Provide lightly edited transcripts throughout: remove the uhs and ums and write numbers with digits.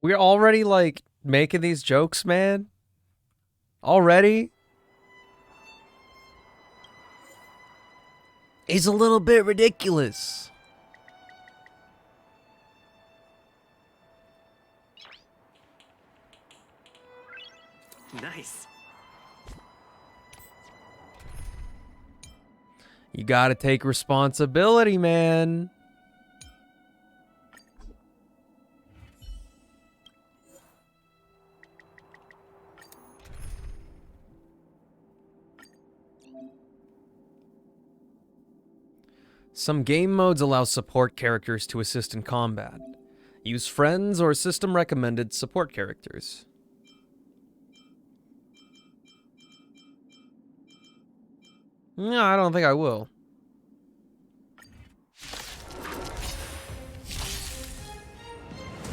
We're already, like, making these jokes, man? Already? It's a little bit ridiculous. Nice. You gotta take responsibility, man. Some game modes allow support characters to assist in combat. Use friends or system-recommended support characters. No, I don't think I will.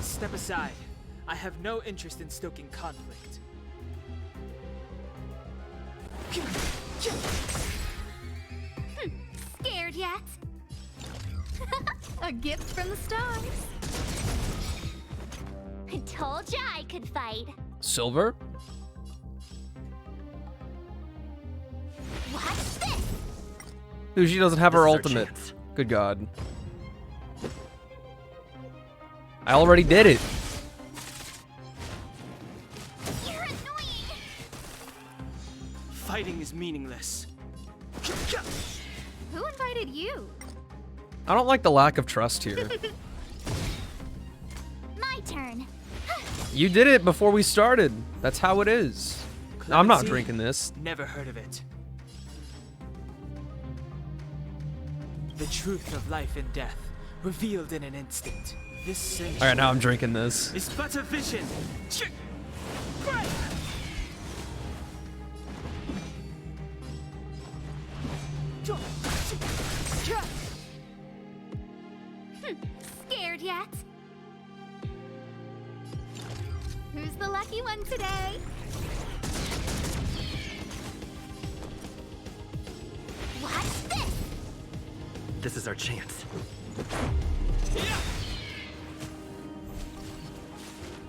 Step aside. I have no interest in stoking conflict. Scared yet? A gift from the stars. I told ya I could fight. Silver? What's this? Ooh, she doesn't have her This is our ultimate. chance. Good God. I already did it. You're annoying. Fighting is meaningless. Who invited you? I don't like the lack of trust here. My turn. You did it before we started. That's how it is. I'm not Clemency? drinking this. Never heard of it. The truth of life and death, revealed in an instant. This sanctuary Alright, now I'm drinking this. is but a vision. Scared yet? Who's the lucky one today? What's this? This is our chance.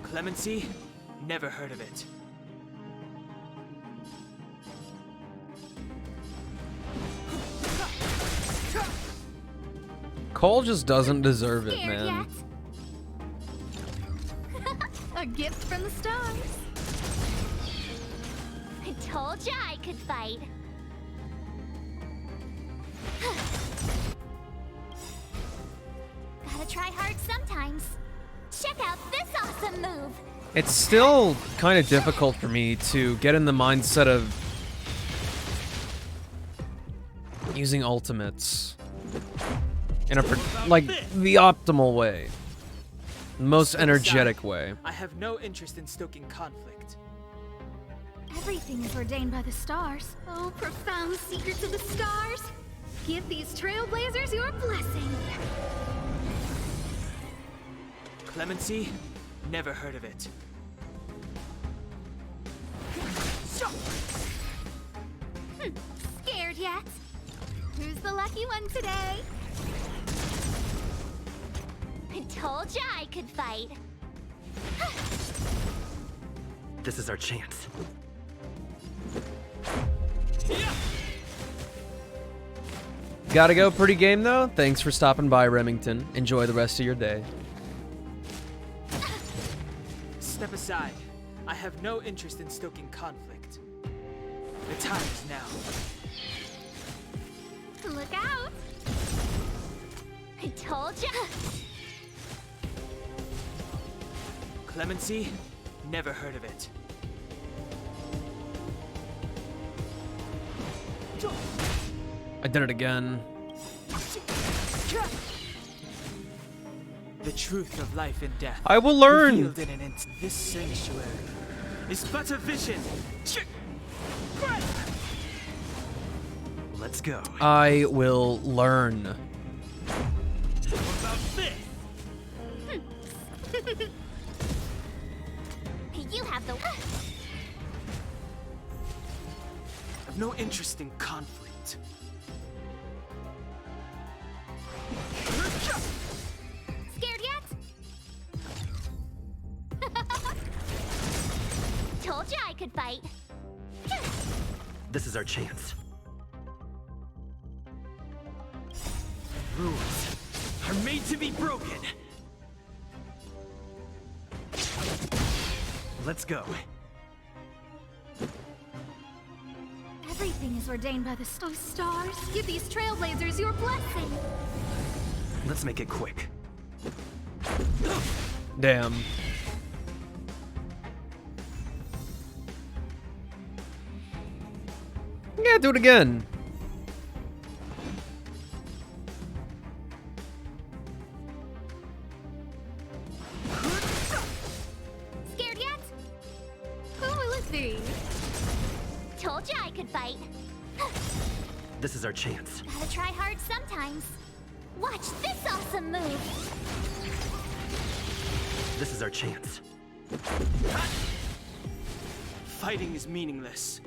Clemency? Never heard of it. Cole just doesn't deserve it, Scared man. yet? A gift from the stars. I told ya I could fight. Gotta try hard sometimes. Check out this awesome move. It's still kind of difficult for me to get in the mindset of using ultimates in a like the optimal way, most Step energetic aside. way. I have no interest in stoking conflict. Everything is ordained by the stars. Oh, profound secrets of the stars. Give these trailblazers your blessing. Clemency? Never heard of it. Scared yet? Who's the lucky one today? I told ya I could fight. This is our chance. Gotta go. Pretty game though. Thanks for stopping by, Remington. Enjoy the rest of your day. Step aside. I have no interest in stoking conflict. The time is now. Look out! I told ya. Clemency? Never heard of it. I did it again. The truth of life and death. I will learn. Revealed in an instant. This sanctuary is but a vision. Let's go. I will learn. What about this? You have the. I've no interest in conflict. Scared yet? could fight. This is our chance. Rules are made to be broken. Let's go. Everything is ordained by the stars. Give these trailblazers your blessing. Let's make it quick. Damn. Yeah, do it again. Scared yet? Who will it be? Told you I could fight. This is our chance. Gotta try hard sometimes. Watch this awesome move. This is our chance. Fighting is meaningless.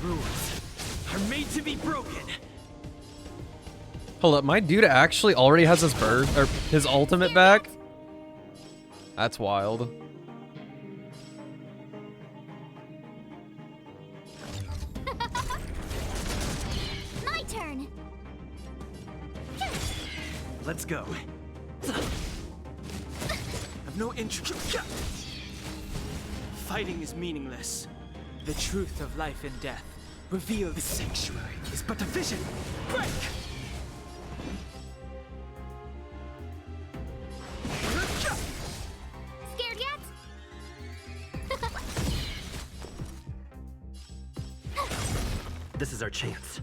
Rules are made to be broken. Hold up, my dude actually already has his bird or his ultimate back. That's wild. My turn. Let's go. I've no interest. Fighting is meaningless. The truth of life and death. Reveal the sanctuary is but a vision. Break! Scared yet? This is our chance.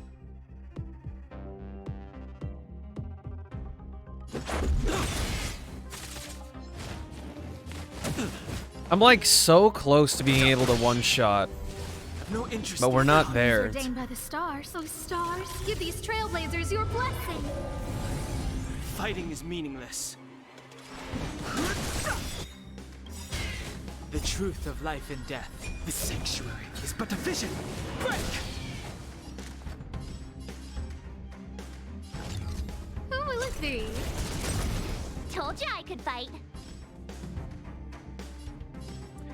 I'm like so close to being able to one-shot, I've no interest. but we're not there. Ordained by the stars. So stars, give these trailblazers your blessing. Fighting is meaningless. The truth of life and death. The sanctuary is but a vision. Break! Who will it be? Told you I could fight.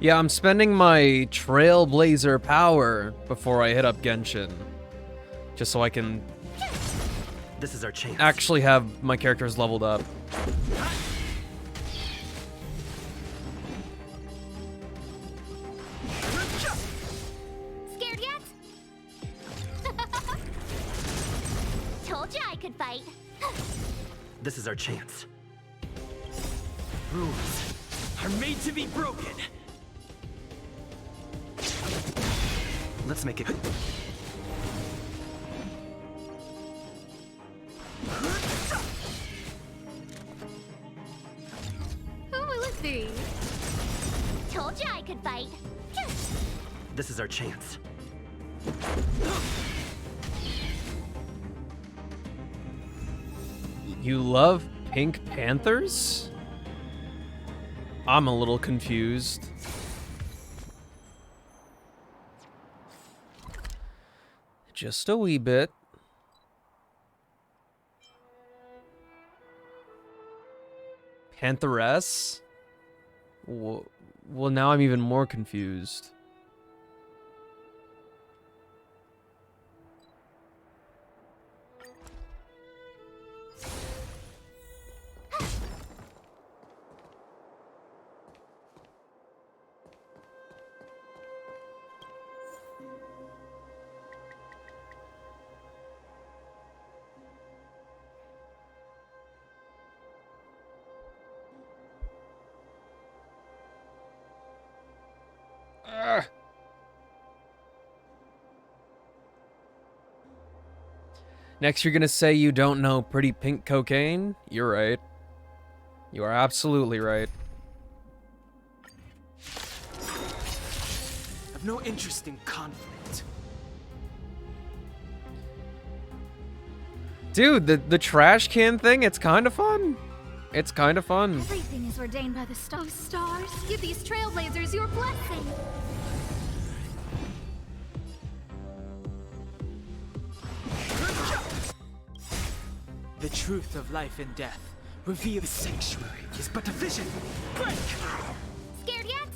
Yeah, I'm spending my Trailblazer power before I hit up Genshin. Just so I can This is our chance. actually have my characters leveled up. Scared yet? Told you I could fight. This is our chance. Rules are made to be broken. Let's make it. Who will it be? Told you I could fight. This is our chance. You love Pink Panthers? I'm a little confused. Just a wee bit. Pantheress? Well, now I'm even more confused. Next, you're gonna say you don't know pretty pink cocaine? You're right. You are absolutely right. I've no interest in conflict. Dude, the trash can thing, it's kind of fun. It's kind of fun. Everything is ordained by the stars. Give these trailblazers your blessing. The truth of life and death. Reveal the sanctuary is but a vision. Break! Scared yet?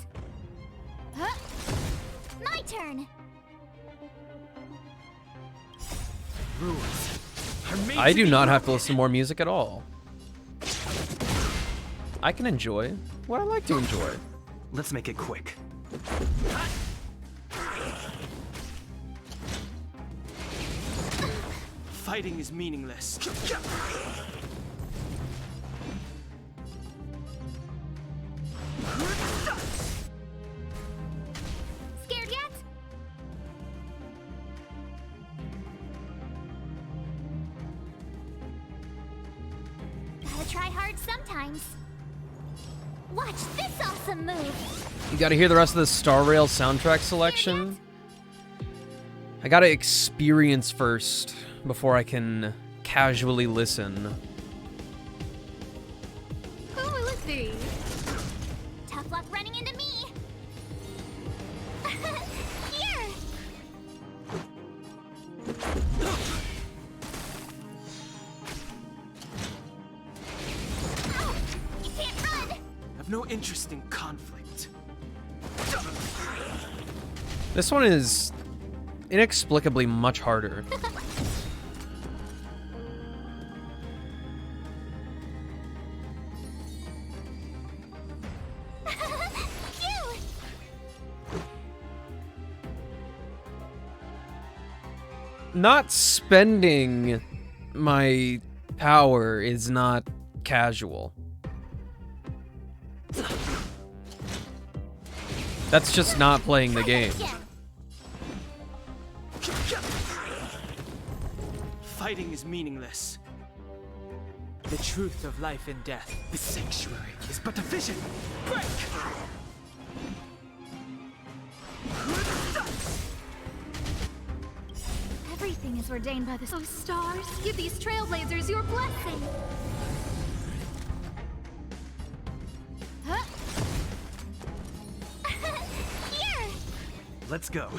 Huh? My turn. Rules are made I to do be not have to broken. listen to more music at all. I can enjoy what I like to enjoy. Let's make it quick. Fighting is meaningless. Scared yet? Gotta try hard sometimes. Watch this awesome move. You gotta hear the rest of the Star Rail soundtrack selection. I gotta experience first before I can casually listen. Who will it be? Tough luck running into me. Here. Ow, you can't run. I've no interest in conflict. This one is inexplicably much harder. Phew. Not spending my power is not casual. That's just not playing the game. Yeah. Fighting is meaningless. The truth of life and death, the sanctuary, is but a vision. Break! Everything is ordained by the stars. Give these trailblazers your blessing. Huh? Here. Let's go.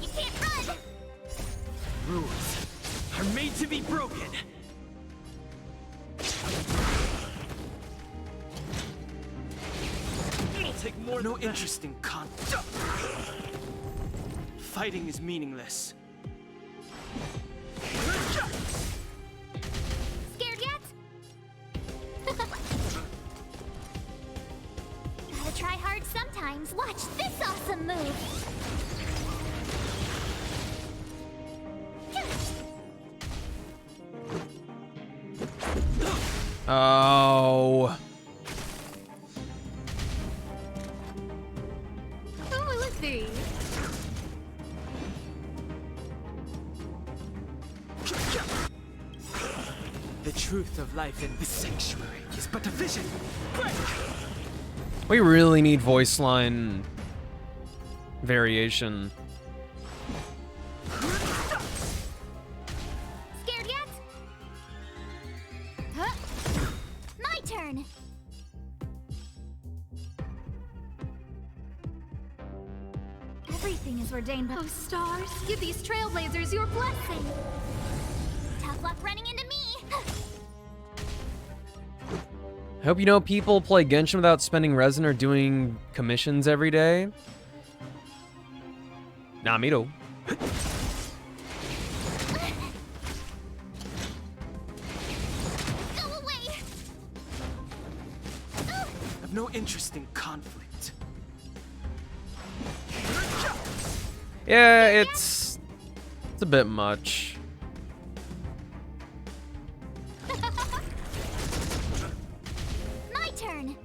You can't run. Rules are made to be broken. It'll take more No than that. interest in conflict. Fighting is meaningless. Scared yet? Gotta try hard sometimes. Watch this awesome move. Oh. Who will it be? The truth of life in the sanctuary is but a vision. Break! We really need voice line variation. Scared yet? Huh? My turn. Everything is ordained by those stars. Give these trailblazers your blessing. Tough luck running into me. I hope you know people play Genshin without spending resin or doing commissions every day. Nah, me too. Go away. I've no interest in conflict. Yeah, it's a bit much. My turn.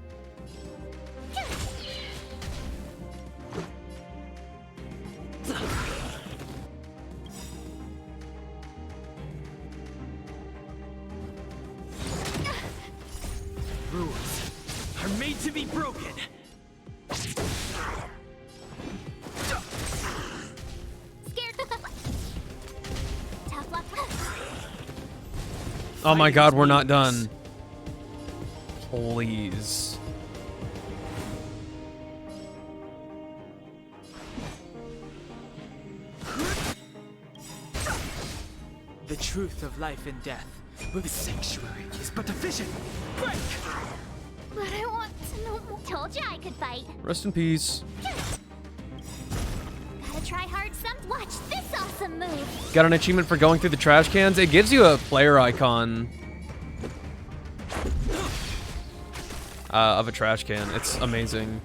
Rules are made to be broken. Scared. Tough luck. Oh my Fighting god, is we're not meaningless. done. Please. The truth of life and death. The sanctuary is but a vision. Break! But I want to know more. Told you I could fight. Rest in peace. Gotta try hard some. Watch this awesome move. Got an achievement for going through the trash cans. It gives you a player icon of a trash can. It's amazing.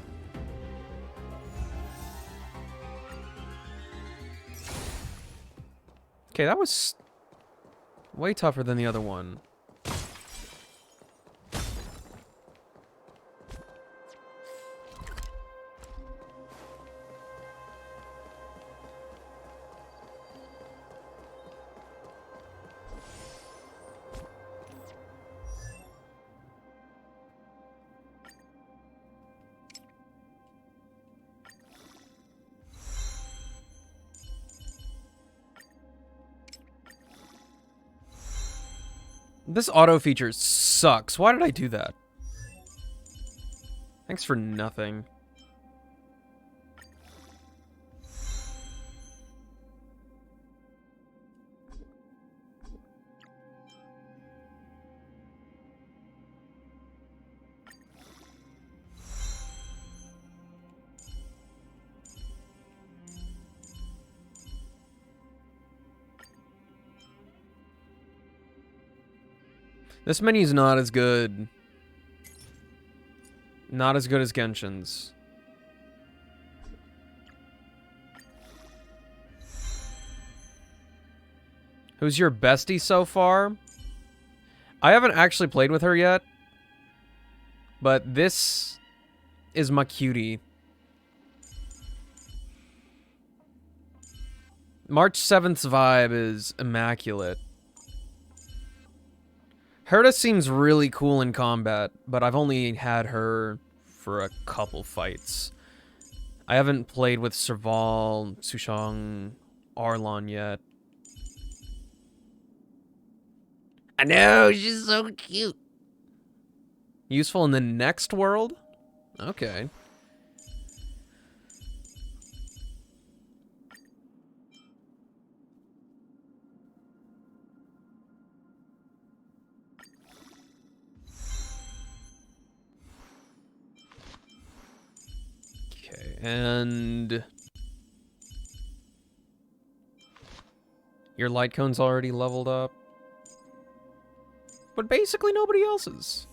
Okay, that was way tougher than the other one. This auto feature sucks. Why did I do that? Thanks for nothing. This menu's not as good. Not as good as Genshin's. Who's your bestie so far? I haven't actually played with her yet. But this is my cutie. March 7th's vibe is immaculate. Herta seems really cool in combat, but I've only had her for a couple fights. I haven't played with Serval, Sushang, Arlon yet. I know, she's so cute. Useful in the next world? Okay. And your light cone's already leveled up, but basically nobody else's.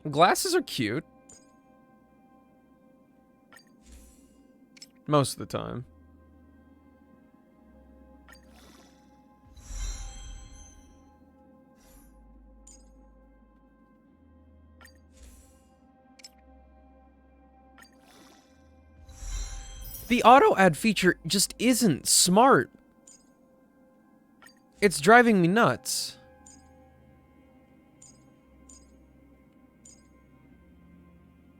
Glasses are cute most of the time. The auto add feature just isn't smart. It's driving me nuts.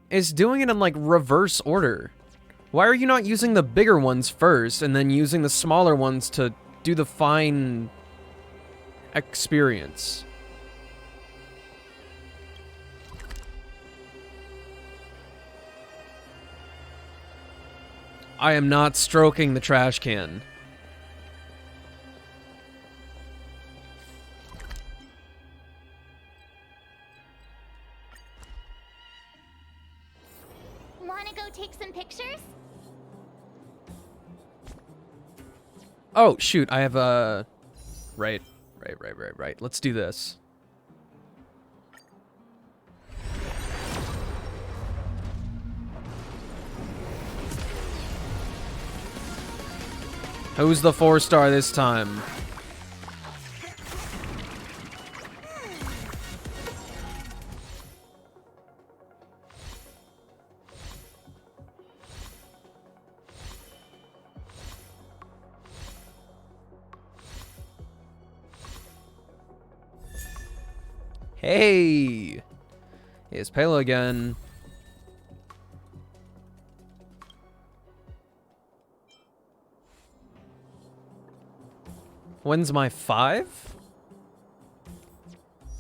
It's doing it in like reverse order. Why are you not using the bigger ones first and then using the smaller ones to do the fine experience? I am not stroking the trash can. Wanna go take some pictures? Oh, shoot, I have a... Right. Let's do this. Who's the 4-star this time? Hey! It's Palo again. When's my 5?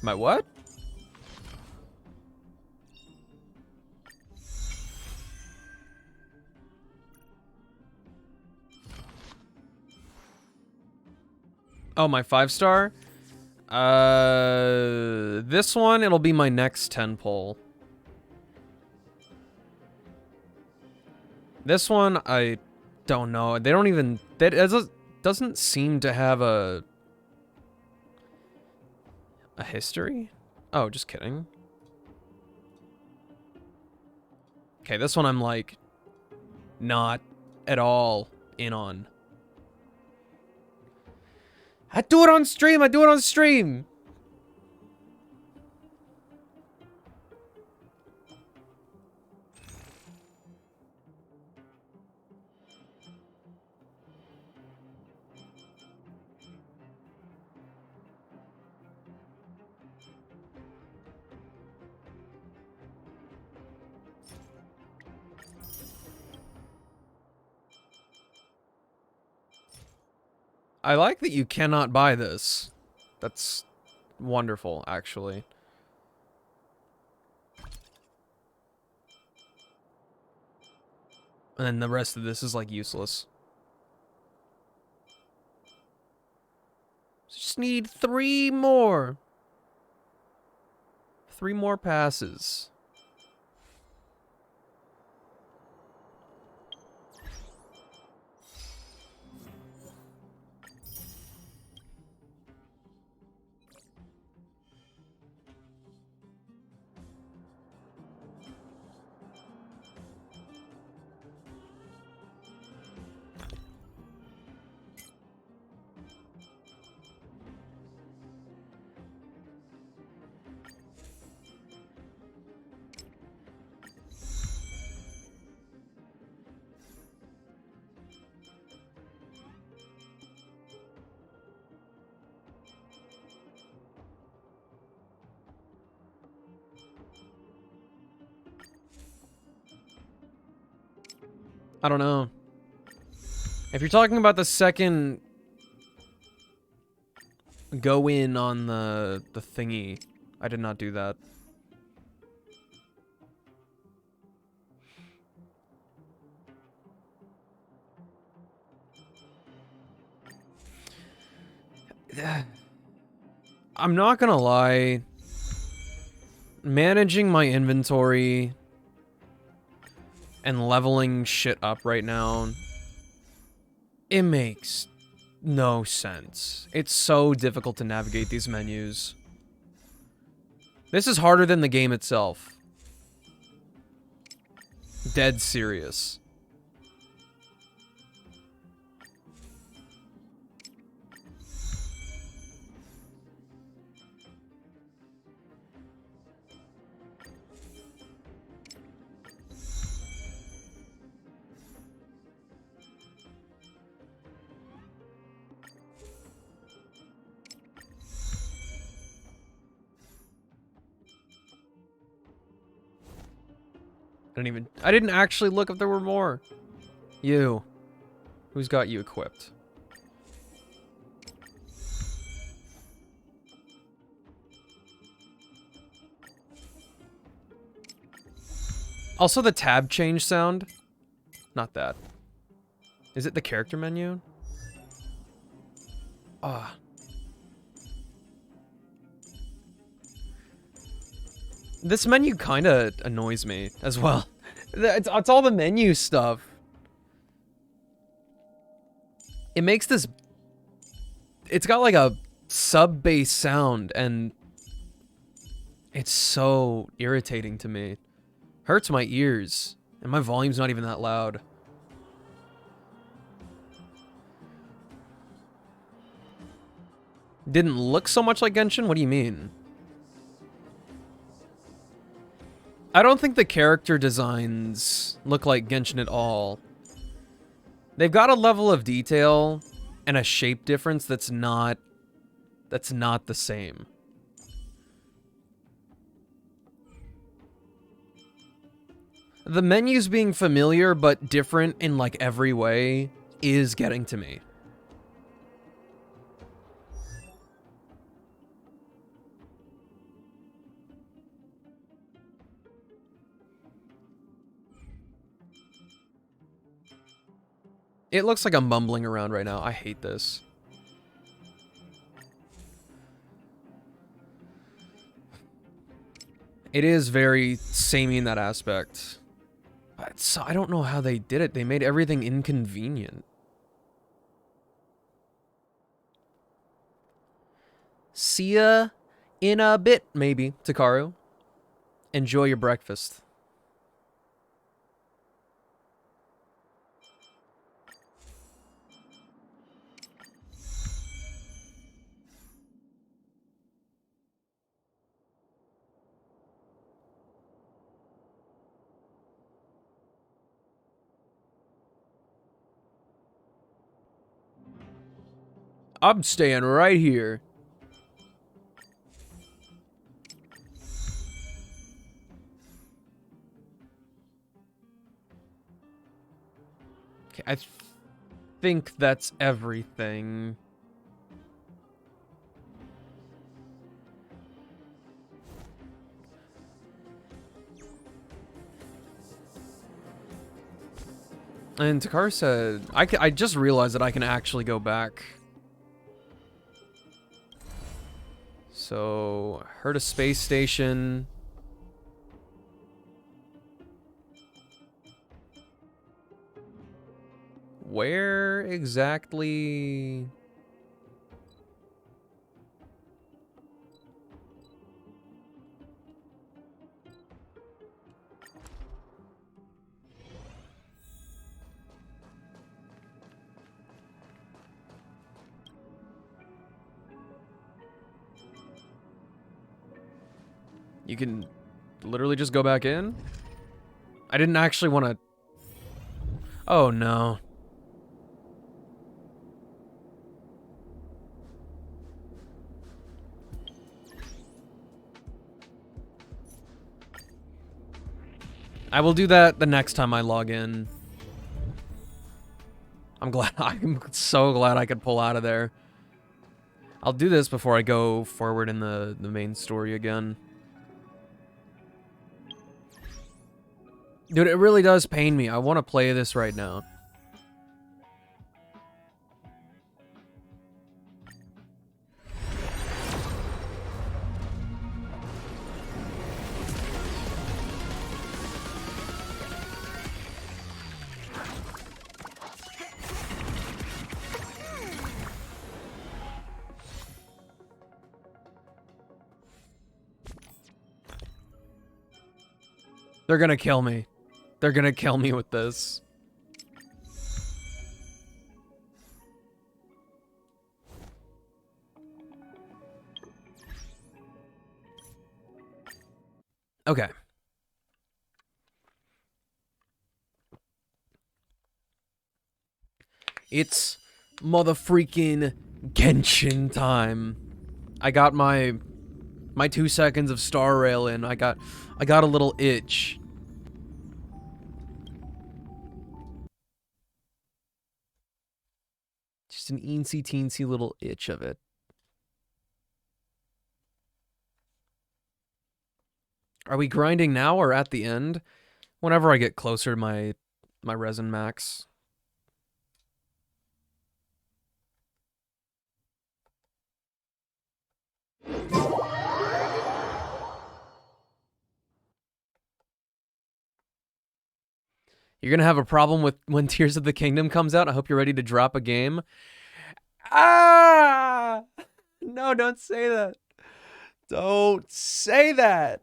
My what? Oh, my 5-star? This one, it'll be my next 10 pull. This one, I don't know. They don't even... That doesn't seem to have a history? Oh, just kidding. Okay, this one I'm like not at all in on. I do it on stream. I do it on stream. I like that you cannot buy this. That's wonderful, actually. And then the rest of this is, like, useless. Just need 3 more. 3 more passes. I don't know. If you're talking about the second go in on the thingy, I did not do that. I'm not gonna lie. Managing my inventory and leveling shit up right now, it makes no sense. It's so difficult to navigate these menus. This is harder than the game itself. Dead serious. I didn't actually look if there were more. You. Who's got you equipped? Also the tab change sound. Not that. Is it the character menu? Ah. This menu kind of annoys me as well. It's all the menu stuff. It makes this... It's got like a sub-bass sound, and it's so irritating to me. Hurts my ears, and my volume's not even that loud. Didn't look so much like Genshin? What do you mean? I don't think the character designs look like Genshin at all. They've got a level of detail and a shape difference that's not the same. The menus being familiar but different in like every way is getting to me. It looks like I'm mumbling around right now. I hate this. It is very samey in that aspect. But so I don't know how they did it. They made everything inconvenient. See ya in a bit, maybe, Takaru. Enjoy your breakfast. I'm staying right here. Okay, I think that's everything. And Takar said, I just realized that I can actually go back. So, heard a space station. Where exactly? You can literally just go back in? I didn't actually want to... Oh, no. I will do that the next time I log in. I'm so glad I could pull out of there. I'll do this before I go forward in the main story again. Dude, it really does pain me. I want to play this right now. They're gonna kill me. They're gonna kill me with this. Okay. It's motherfreaking Genshin time. I got my 2 seconds of Star Rail in. I got a little itch. Just an eensy teensy little itch of it. Are we grinding now or at the end? Whenever I get closer to my resin max. You're gonna have a problem with when Tears of the Kingdom comes out. I hope you're ready to drop a game. Ah! No, don't say that. Don't say that.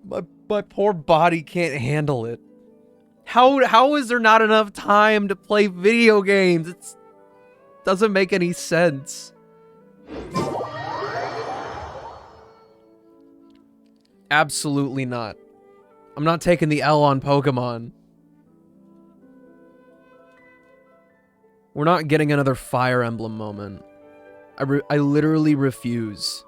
My poor body can't handle it. How is there not enough time to play video games? It doesn't make any sense. Absolutely not. I'm not taking the L on Pokemon. We're not getting another Fire Emblem moment. I literally refuse.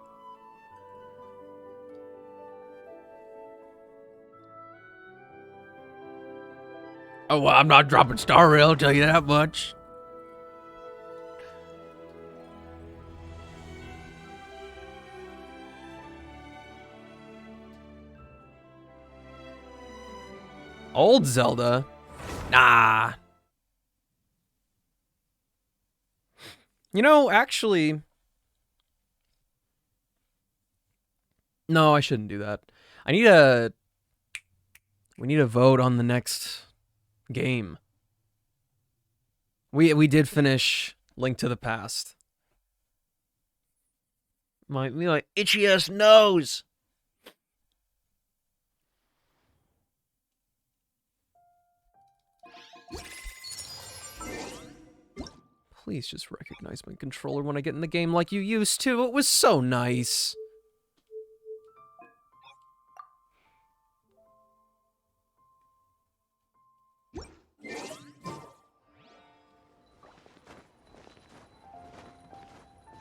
Oh, well, I'm not dropping Star Rail, I'll tell you that much. Old Zelda? Nah. You know, actually, No, I shouldn't do that. I need a... We need a vote on the next game. We did finish Link to the Past. My itchy ass nose. Please just recognize my controller when I get in the game like you used to. It was so nice.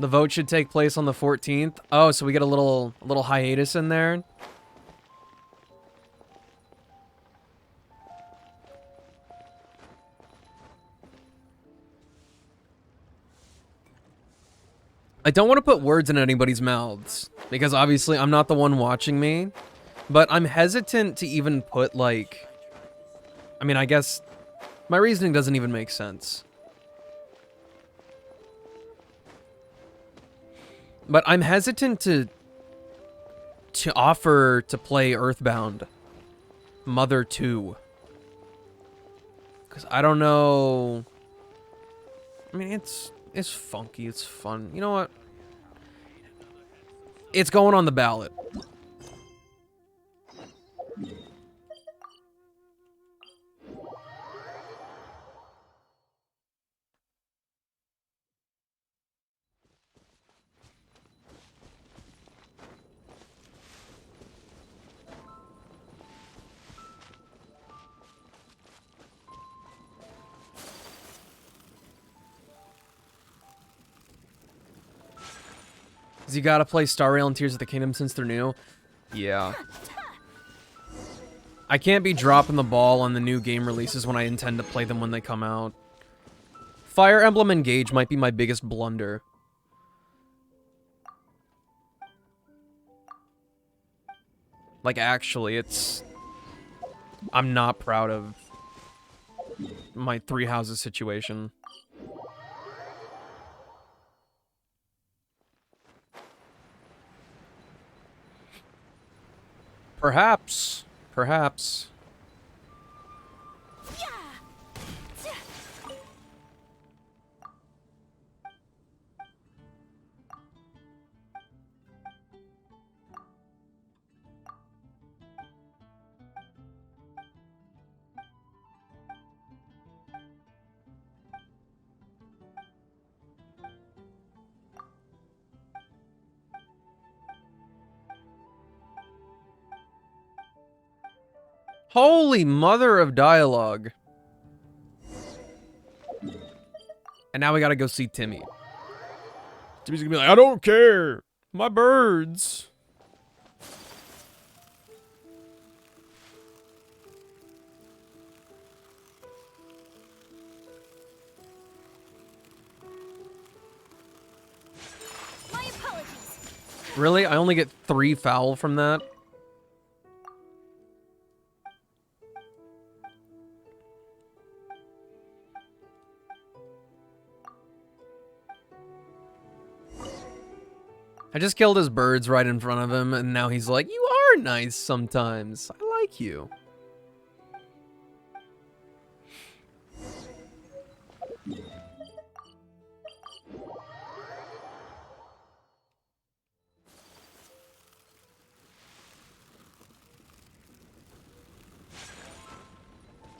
The vote should take place on the 14th. Oh, so we get a little hiatus in there. I don't want to put words in anybody's mouths, because obviously I'm not the one watching me, but I'm hesitant to even put, like... I mean, I guess my reasoning doesn't even make sense. But I'm hesitant to offer to play Earthbound Mother 2. Because I don't know... I mean, it's funky, it's fun. You know what? It's going on the ballot. You gotta play Star Rail and Tears of the Kingdom since they're new? Yeah. I can't be dropping the ball on the new game releases when I intend to play them when they come out. Fire Emblem Engage might be my biggest blunder. Like, actually, it's... I'm not proud of my Three Houses situation. Perhaps. Perhaps. Holy mother of dialogue. And now we gotta go see Timmy. Timmy's gonna be like, I don't care. My birds. My apologies. Really? I only get 3 foul from that? I just killed his birds right in front of him, and now he's like, you are nice sometimes. I like you.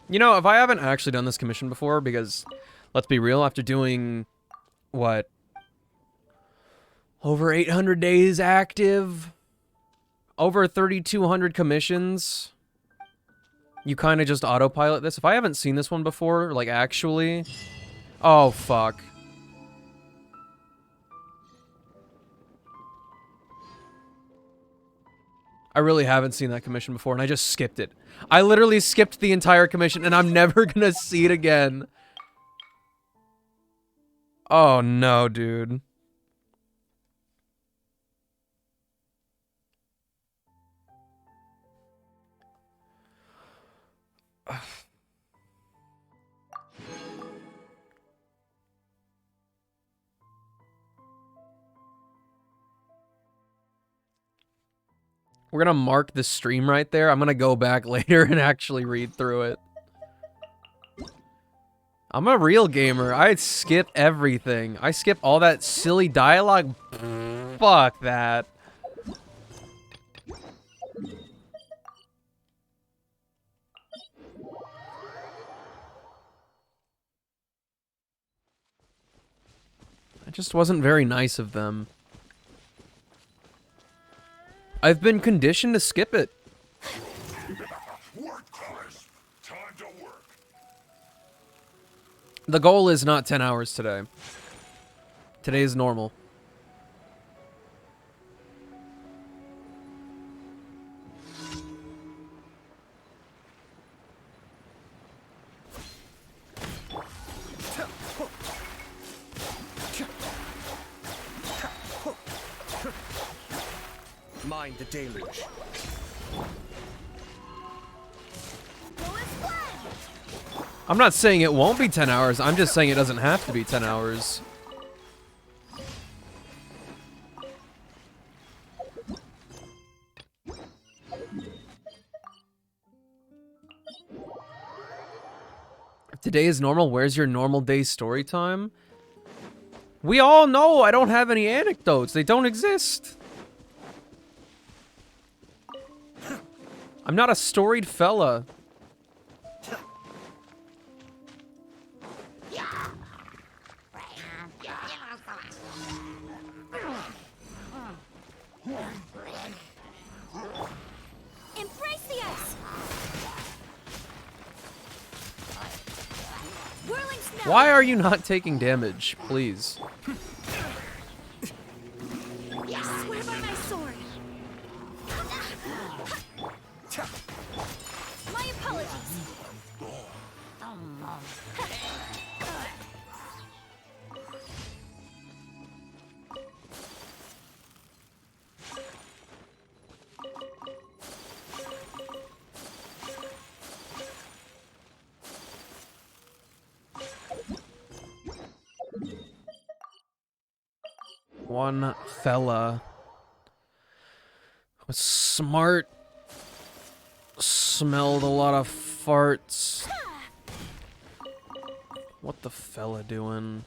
You know, if I haven't actually done this commission before, because, let's be real, after doing, what, over 800 days active, over 3,200 commissions, you kind of just autopilot this. If I haven't seen this one before, like, actually, oh, fuck. I really haven't seen that commission before, and I just skipped it. I literally skipped the entire commission, and I'm never gonna see it again. Oh, no, dude. We're gonna mark the stream right there. I'm gonna go back later and actually read through it. I'm a real gamer. I skip everything. I skip all that silly dialogue. Fuck that. It just wasn't very nice of them. I've been conditioned to skip it. Work, guys. Time to work. The goal is not 10 hours today. Today is normal. Mind the deluge. I'm not saying it won't be 10 hours. I'm just saying it doesn't have to be 10 hours. If today is normal, where's your normal day story time? We all know I don't have any anecdotes. They don't exist. I'm not a storied fella. Embrace the ice. Whirling snow. Why are you not taking damage, please? Swear by my sword. My apologies. One fella was smart, smelled a lot of farts. What the fella doing?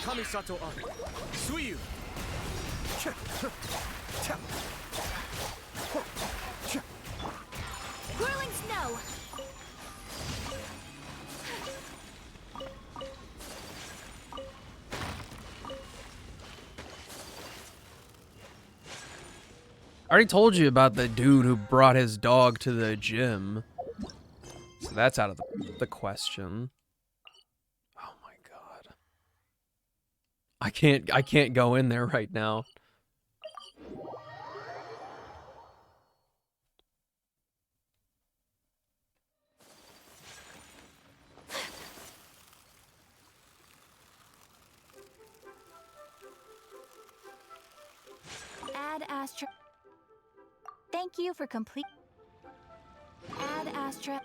Kamisato Ari. Suiyu. Whirling snow. I already told you about the dude who brought his dog to the gym. So that's out of the question. Oh my god. I can't go in there right now. Add Astra. Thank you for complete. Add Astra.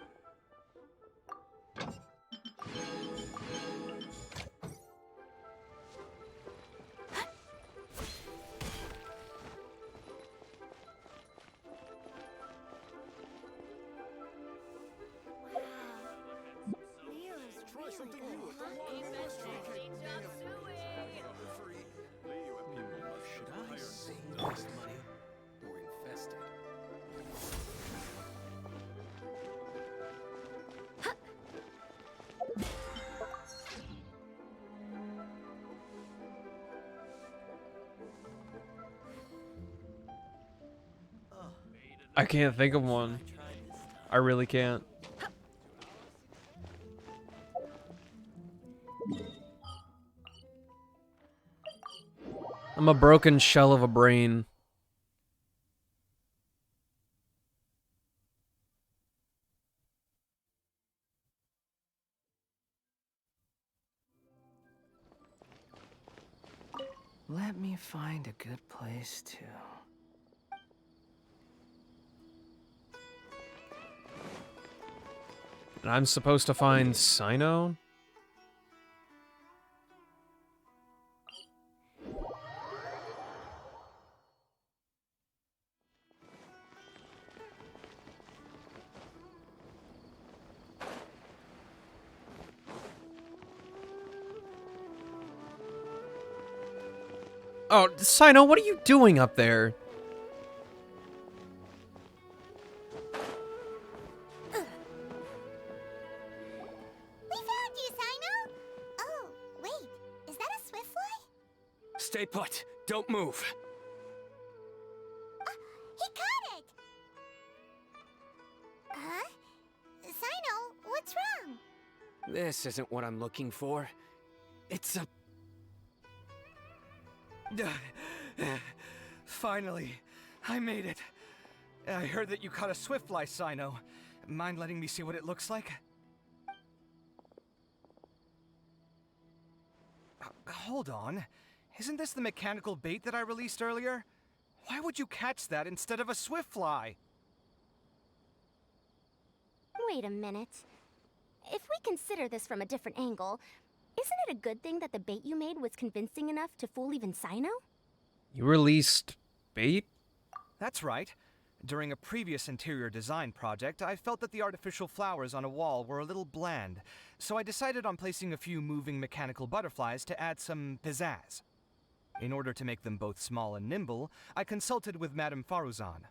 I can't think of one. I really can't. I'm a broken shell of a brain. Let me find a good place to... And I'm supposed to find Sino? Oh, Sino, what are you doing up there? We found you, Sino! Oh, wait. Is that a swift fly? Stay put. Don't move. He caught it! Huh? Sino, what's wrong? This isn't what I'm looking for. It's a... Finally, I made it. I heard that you caught a swiftfly, Sino. Mind letting me see what it looks like? Hold on. Isn't this the mechanical bait that I released earlier? Why would you catch that instead of a swiftfly? Wait a minute. If we consider this from a different angle, isn't it a good thing that the bait you made was convincing enough to fool even Sino? You released bait? That's right. During a previous interior design project, I felt that the artificial flowers on a wall were a little bland, so I decided on placing a few moving mechanical butterflies to add some pizzazz. In order to make them both small and nimble, I consulted with Madame Faruzan.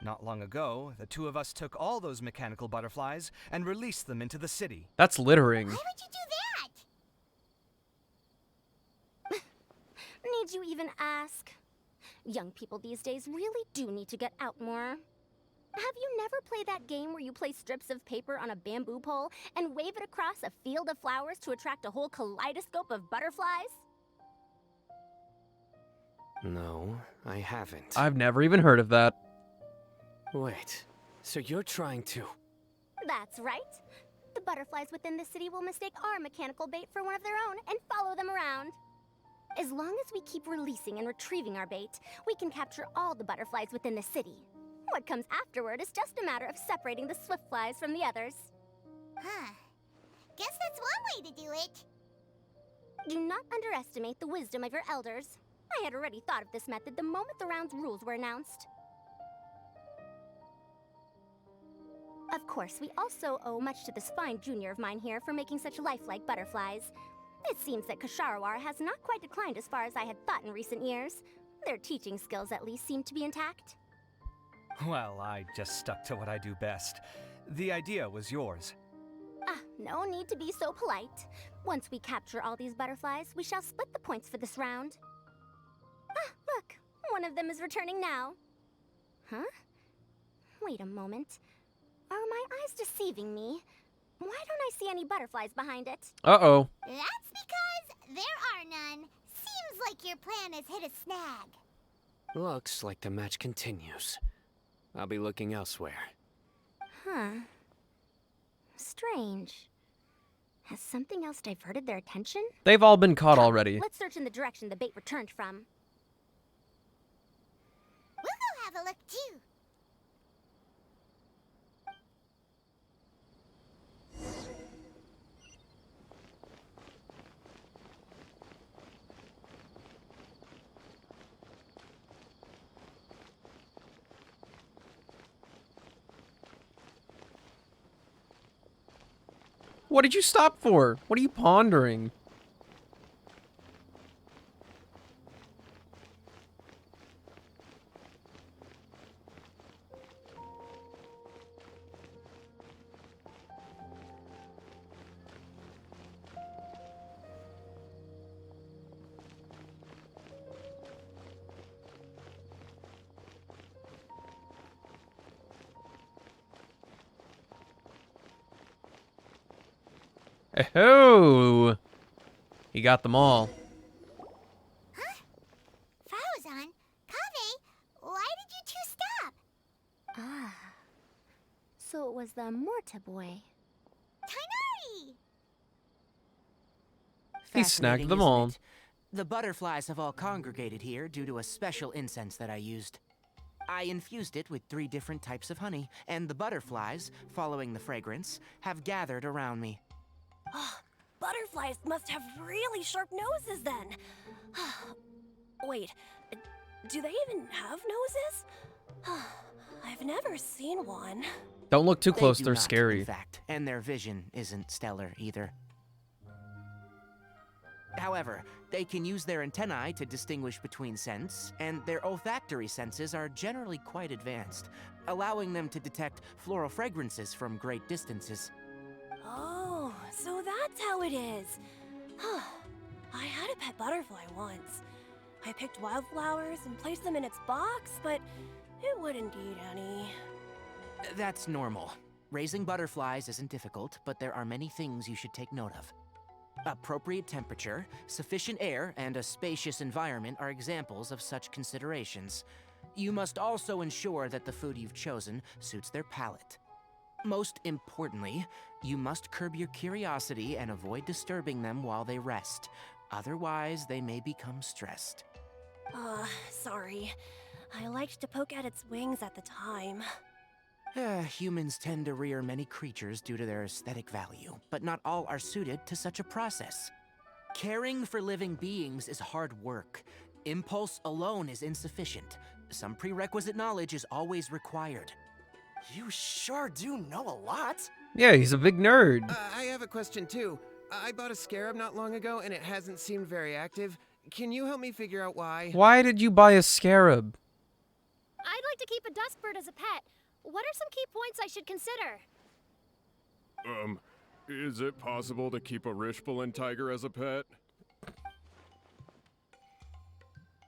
Not long ago, the two of us took all those mechanical butterflies and released them into the city. That's littering. Why would you do that? Need you even ask? Young people these days really do need to get out more. Have you never played that game where you place strips of paper on a bamboo pole and wave it across a field of flowers to attract a whole kaleidoscope of butterflies? No, I haven't. I've never even heard of that. Wait, so you're trying to... That's right. The butterflies within the city will mistake our mechanical bait for one of their own and follow them around. As long as we keep releasing and retrieving our bait, we can capture all the butterflies within the city. What comes afterward is just a matter of separating the swift flies from the others. Huh. Guess that's one way to do it. Do not underestimate the wisdom of your elders. I had already thought of this method the moment the round's rules were announced. Of course, we also owe much to this fine junior of mine here for making such lifelike butterflies. It seems that Kasharawar has not quite declined as far as I had thought in recent years. Their teaching skills at least seem to be intact. Well, I just stuck to what I do best. The idea was yours. Ah, no need to be so polite. Once we capture all these butterflies, we shall split the points for this round. Ah, look, one of them is returning now. Huh? Wait a moment. Are my eyes deceiving me? Why don't I see any butterflies behind it? Uh-oh. That's because there are none. Seems like your plan has hit a snag. Looks like the match continues. I'll be looking elsewhere. Huh. Strange. Has something else diverted their attention? They've all been caught already. Let's search in the direction the bait returned from. We'll go have a look too. What did you stop for? What are you pondering? Oh, he got them all. Faruzan, Kaveh, why did you two stop? Ah. So it was the Morta boy. Tainari! He snagged Fascinating, them isn't all. it? The butterflies have all congregated here due to a special incense that I used. I infused it with 3 different types of honey, and the butterflies, following the fragrance, have gathered around me. Butterflies must have really sharp noses then. Wait, do they even have noses? I've never seen one. Don't look too They close, do they're not, scary. In fact, and their vision isn't stellar either. However, they can use their antennae to distinguish between scents, and their olfactory senses are generally quite advanced, allowing them to detect floral fragrances from great distances. Oh, so that's how it is. I had a pet butterfly once. I picked wildflowers and placed them in its box, but it wouldn't eat any. That's normal. Raising butterflies isn't difficult, but there are many things you should take note of. Appropriate temperature, sufficient air, and a spacious environment are examples of such considerations. You must also ensure that the food you've chosen suits their palate. Most importantly, you must curb your curiosity and avoid disturbing them while they rest. Otherwise, they may become stressed. Sorry. I liked to poke at its wings at the time. Humans tend to rear many creatures due to their aesthetic value, but not all are suited to such a process. Caring for living beings is hard work. Impulse alone is insufficient. Some prerequisite knowledge is always required. You sure do know a lot. Yeah, he's a big nerd. I have a question too. I bought a scarab not long ago and it hasn't seemed very active. Can you help me figure out why? Why did you buy a scarab? I'd like to keep a dustbird as a pet. What are some key points I should consider? Is it possible to keep a Rishbalin tiger as a pet?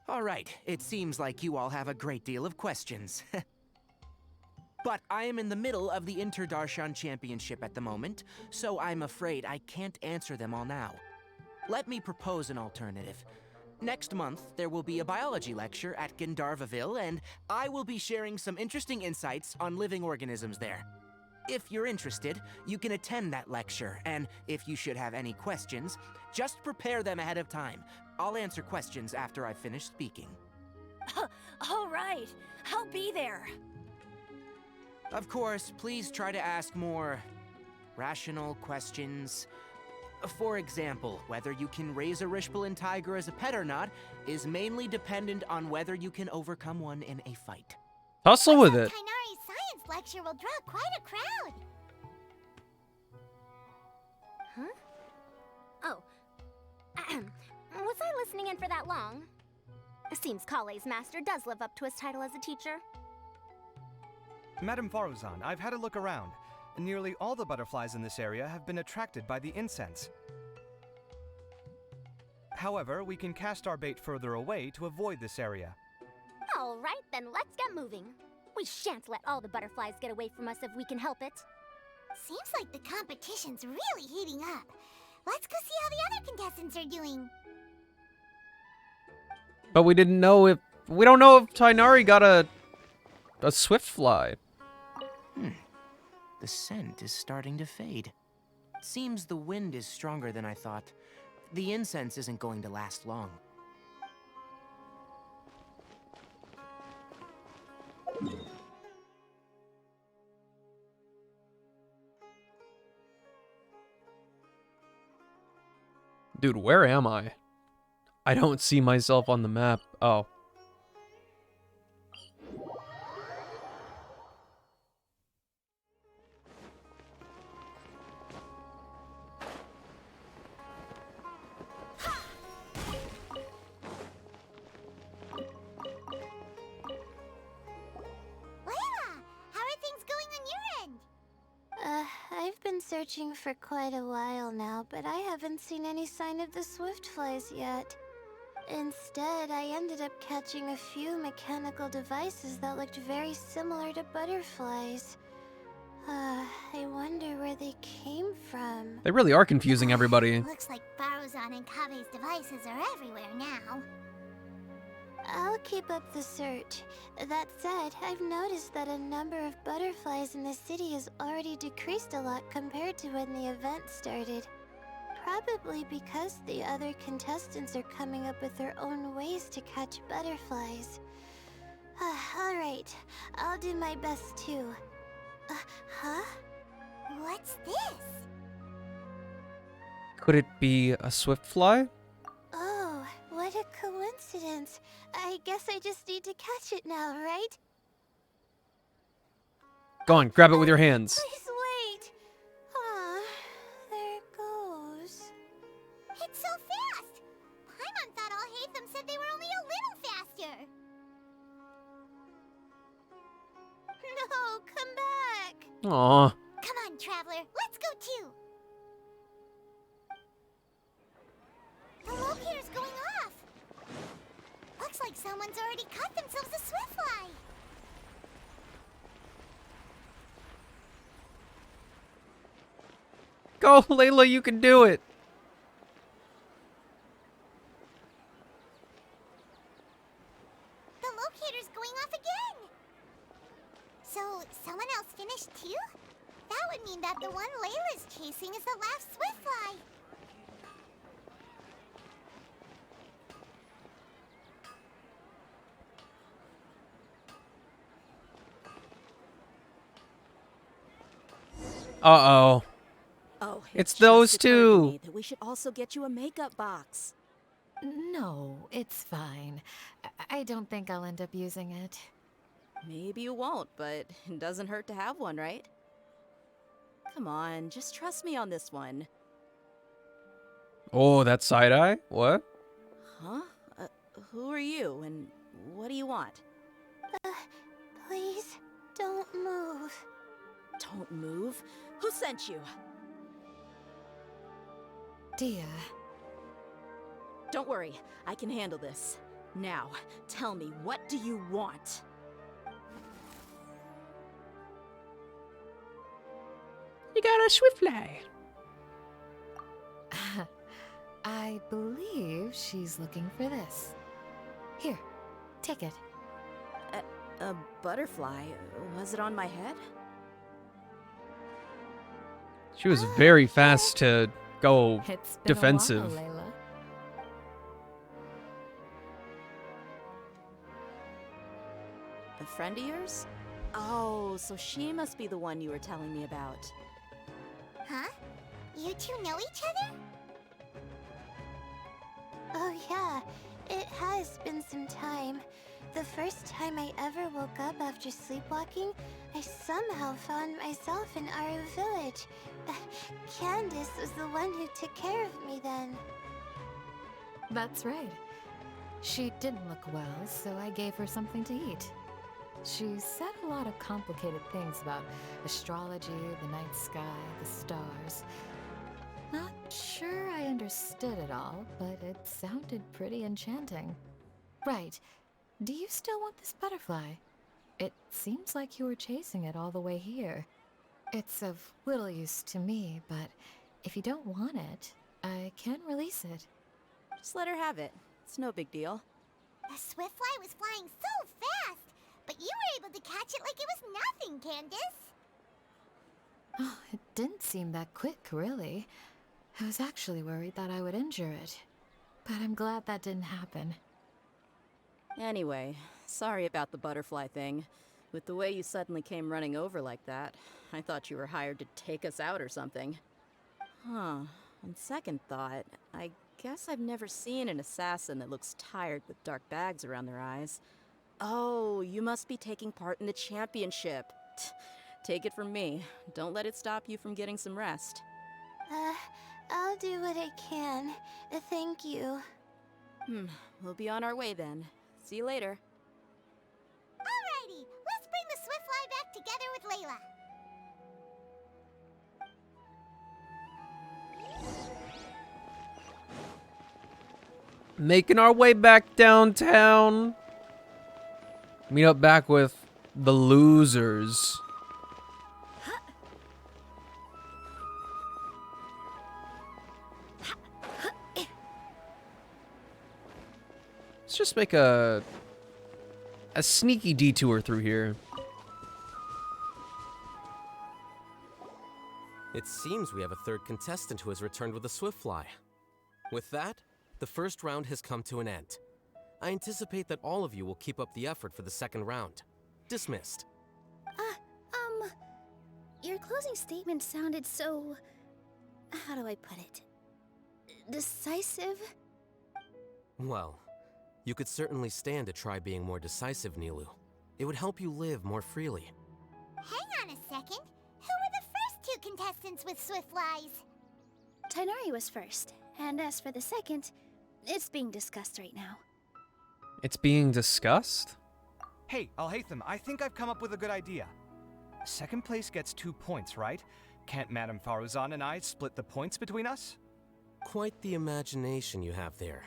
All right, it seems like you all have a great deal of questions. But I am in the middle of the Inter-Darshan Championship at the moment, so I'm afraid I can't answer them all now. Let me propose an alternative. Next month, there will be a biology lecture at Gandharvaville, and I will be sharing some interesting insights on living organisms there. If you're interested, you can attend that lecture, and if you should have any questions, just prepare them ahead of time. I'll answer questions after I've finished speaking. All right, I'll be there. Of course, please try to ask more rational questions. For example, whether you can raise a Rishbalin tiger as a pet or not is mainly dependent on whether you can overcome one in a fight. Hustle with it. Kainari's science lecture will draw quite a crowd. Huh? Oh. Was I listening in for that long? Seems Kale's master does live up to his title as a teacher. Madame Faruzan, I've had a look around. Nearly all the butterflies in this area have been attracted by the incense. However, we can cast our bait further away to avoid this area. All right, then let's get moving. We shan't let all the butterflies get away from us if we can help it. Seems like the competition's really heating up. Let's go see how the other contestants are doing. But we don't know if Tainari got a swift fly. The scent is starting to fade. Seems the wind is stronger than I thought. The incense isn't going to last long. Dude, where am I? I don't see myself on the map. Oh. I've been searching for quite a while now, but I haven't seen any sign of the swiftflies yet. Instead, I ended up catching a few mechanical devices that looked very similar to butterflies. I wonder where they came from. They really are confusing everybody. Looks like Faruzan and Kabe's devices are everywhere now. I'll keep up the search. That said, I've noticed that a number of butterflies in the city has already decreased a lot compared to when the event started. Probably because the other contestants are coming up with their own ways to catch butterflies. Alright, I'll do my best too. Huh? What's this? Could it be a swift fly? Oh, what a coincidence. I guess I just need to catch it now, right? Go on, grab it with your hands. Please wait. Aw, there it goes. It's so fast! No, come back. Aw. Come on, Traveler, let's go too. The locator's going off. Looks like someone's already caught themselves a swiftfly. Go, Layla, you can do it. The locator's going off again. So, someone else finished too? That would mean that the one Layla's chasing is the last swiftfly. Uh-oh. Oh, It's just those occurred to two. me that we should also get you a makeup box. No, it's fine. I don't think I'll end up using it. Maybe you won't, but it doesn't hurt to have one, right? Come on, just trust me on this one. Oh, that side-eye? What? Huh? Who are you, and what do you want? Please, don't move. Don't move? Who sent you? Dia. Don't worry, I can handle this. Now, tell me, what do you want? You got a swiftfly. I believe she's looking for this. Here, take it. A butterfly? Was it on my head? She was very fast to go It's been defensive. a while, Layla. A friend of yours? Oh, so she must be the one you were telling me about. Huh? You two know each other? Oh yeah, it has been some time. The first time I ever woke up after sleepwalking, I somehow found myself in our village. Candace was the one who took care of me then. That's right. She didn't look well, so I gave her something to eat. She said a lot of complicated things about astrology, the night sky, the stars. Not sure I understood it all, but it sounded pretty enchanting. Right. Do you still want this butterfly? It seems like you were chasing it all the way here. It's of little use to me, but if you don't want it, I can release it. Just let her have it. It's no big deal. The swiftfly was flying so fast, but you were able to catch it like it was nothing, Candace. Oh, it didn't seem that quick, really. I was actually worried that I would injure it. But I'm glad that didn't happen. Anyway, sorry about the butterfly thing. With the way you suddenly came running over like that, I thought you were hired to take us out or something. Huh. On second thought, I guess I've never seen an assassin that looks tired with dark bags around their eyes. Oh, you must be taking part in the championship. Take it from me. Don't let it stop you from getting some rest. I'll do what I can. Thank you. We'll be on our way then. See you later. Alrighty, let's bring the swiftfly back together with Layla. Making our way back downtown. Meet up back with the losers. Let's just make a sneaky detour through here. It seems we have a third contestant who has returned with a swiftfly. With that, the first round has come to an end. I anticipate that all of you will keep up the effort for the second round. Dismissed. Your closing statement sounded so... how do I put it? Decisive? Well, you could certainly stand to try being more decisive, Nilu. It would help you live more freely. Hang on a second. Who were the first two contestants with swiftflies? Tainari was first, and as for the second, it's being discussed right now. It's being discussed? Hey, Alhaitham, I think I've come up with a good idea. Second place gets 2 points, right? Can't Madame Faruzan and I split the points between us? Quite the imagination you have there.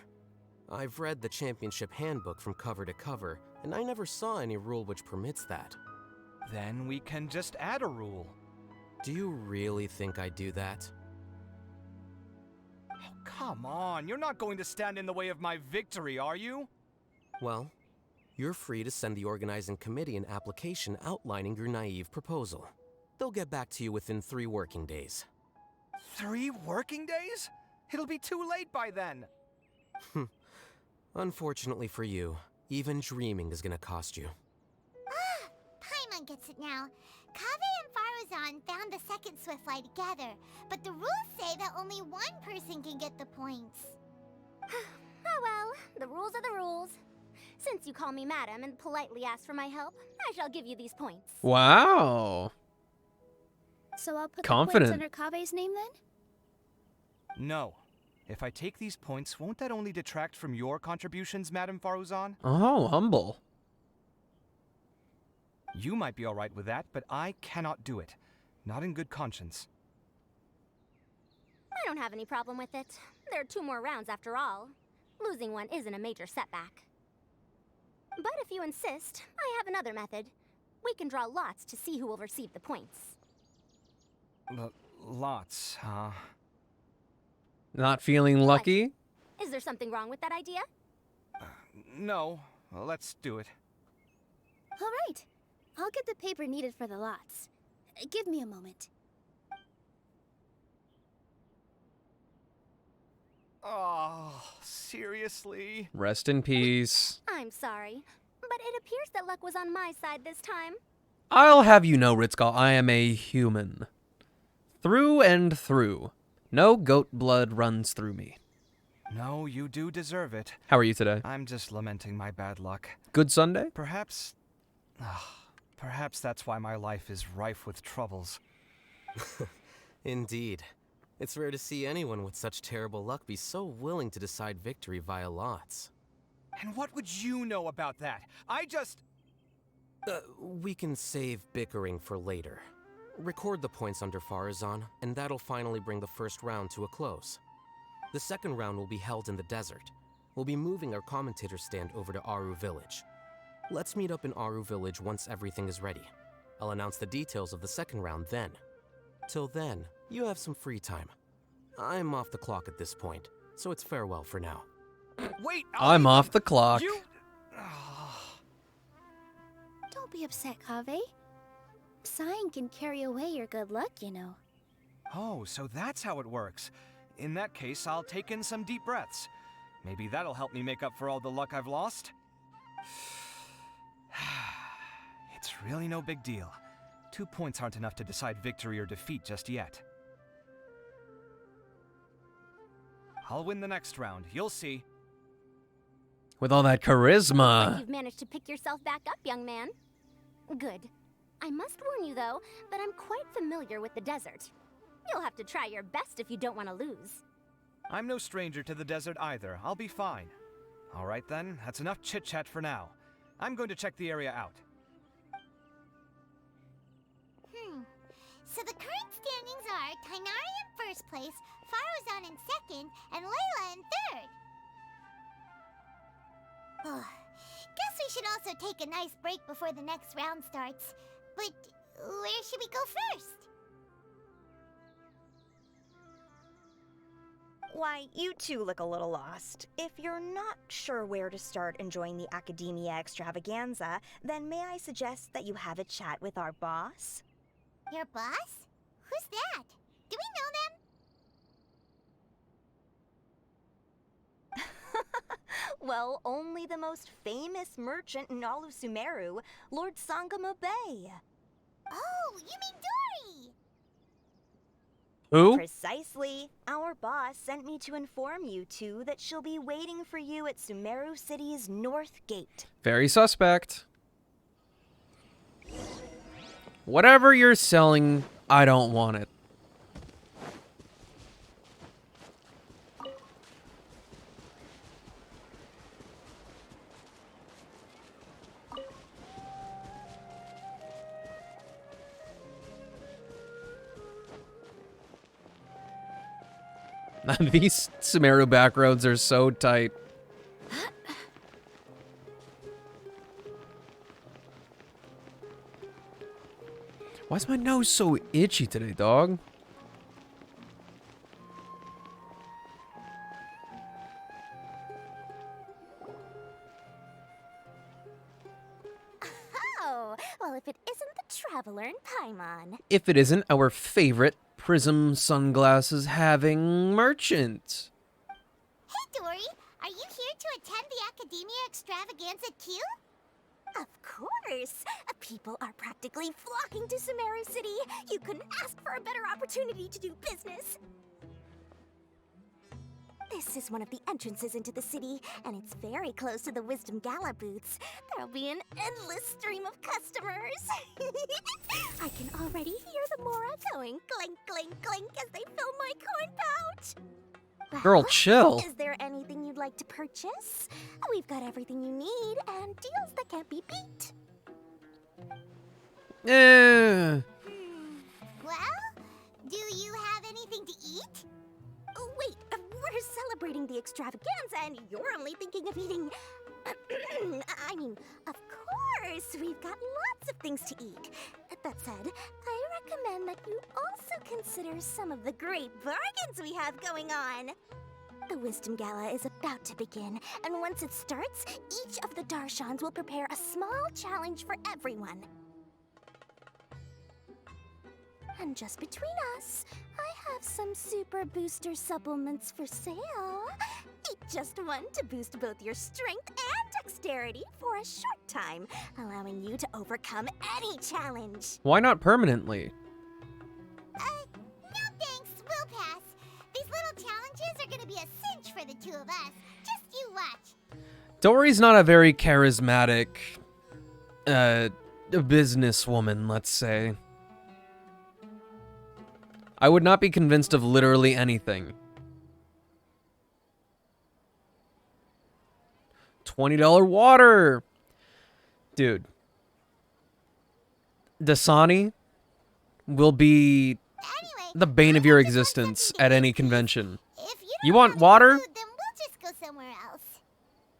I've read the championship handbook from cover to cover, and I never saw any rule which permits that. Then we can just add a rule. Do you really think I'd do that? Oh, come on, you're not going to stand in the way of my victory, are you? Well, you're free to send the organizing committee an application outlining your naive proposal. They'll get back to you within 3 working days. 3 working days? It'll be too late by then. Unfortunately for you, even dreaming is gonna cost you. Ah, Paimon gets it now. Kaveh and Faruzan found the second Swiftfly together, but the rules say that only one person can get the points. Oh well, the rules are the rules. Since you call me madam and politely ask for my help, I shall give you these points. Wow. So I'll put Confident. the points under Kaveh's name then? No. If I take these points, won't that only detract from your contributions, Madame Faruzan? Oh, humble. You might be alright with that, but I cannot do it. Not in good conscience. I don't have any problem with it. There are 2 more rounds after all. Losing one isn't a major setback. But if you insist, I have another method. We can draw lots to see who will receive the points. Lots, huh? Not feeling lucky? Is there something wrong with that idea? No. Well, let's do it. All right. I'll get the paper needed for the lots. Give me a moment. Oh, seriously? Rest in peace. I'm sorry, but it appears that luck was on my side this time. I'll have you know, Ritzgal, I am a human. Through and through. No goat blood runs through me. No, you do deserve it. How are you today? I'm just lamenting my bad luck. Good Sunday? Perhaps that's why my life is rife with troubles. Indeed. It's rare to see anyone with such terrible luck be so willing to decide victory via lots. And what would you know about that? We can save bickering for later. Record the points under Faruzan, and that'll finally bring the first round to a close. The second round will be held in the desert. We'll be moving our commentator stand over to Aru Village. Let's meet up in Aru Village once everything is ready. I'll announce the details of the second round then. Till then, you have some free time. I'm off the clock at this point, so it's farewell for now. Wait! I'm off the clock. Don't be upset, Kaveh. Sighing can carry away your good luck, you know. Oh, so that's how it works. In that case, I'll take in some deep breaths. Maybe that'll help me make up for all the luck I've lost. It's really no big deal. 2 points aren't enough to decide victory or defeat just yet. I'll win the next round, you'll see. With all that Looks like charisma. you've managed to pick yourself back up, young man. Good. I must warn you, though, that I'm quite familiar with the desert. You'll have to try your best if you don't want to lose. I'm no stranger to the desert either. I'll be fine. All right then, that's enough chit-chat for now. I'm going to check the area out. So the current standings are Tainari in first place, Faruzan in second, and Layla in third. Guess we should also take a nice break before the next round starts. But where should we go first? Why, you two look a little lost. If you're not sure where to start enjoying the Academia extravaganza, then may I suggest that you have a chat with our boss? Your boss? Who's that? Do we know them? Well, only the most famous merchant in all of Sumeru, Lord Sangamo Bay. Oh, you mean Dory! Who? Precisely. Our boss sent me to inform you two that she'll be waiting for you at Sumeru City's North Gate. Very suspect. Whatever you're selling, I don't want it. These Sumeru back roads are so tight. Why is my nose so itchy today, dog? Oh, well, if it isn't the Traveler in Paimon. If it isn't our favorite Prism sunglasses having merchant. Hey, Dory, are you here to attend the Academia Extravaganza too? Of course! People are practically flocking to Sumeru City. You couldn't ask for a better opportunity to do business. This is one of the entrances into the city, and it's very close to the Wisdom Gala booths. There'll be an endless stream of customers. I can already hear the Mora going clink, clink, clink as they fill my coin pouch. Well, Girl, chill. Is there anything you'd like to purchase? We've got everything you need and deals that can't be beat. Well, do you have anything to eat? Oh, wait, we're celebrating the extravaganza and you're only thinking of eating... I mean, of course, we've got lots of things to eat. That said, I recommend that you also consider some of the great bargains we have going on. The Wisdom Gala is about to begin, and once it starts, each of the Darshans will prepare a small challenge for everyone. And just between us, I have some super booster supplements for sale. Eat just one to boost both your strength and dexterity for a short time, allowing you to overcome any challenge. Why not permanently? No thanks, we'll pass. These little challenges are gonna be a cinch for the two of us. Just you watch. Dory's not a very charismatic, businesswoman, let's say. I would not be convinced of literally anything. $20 water! Dude. Dasani will be the bane of your existence at any convention. You want water? Then we'll just go somewhere else.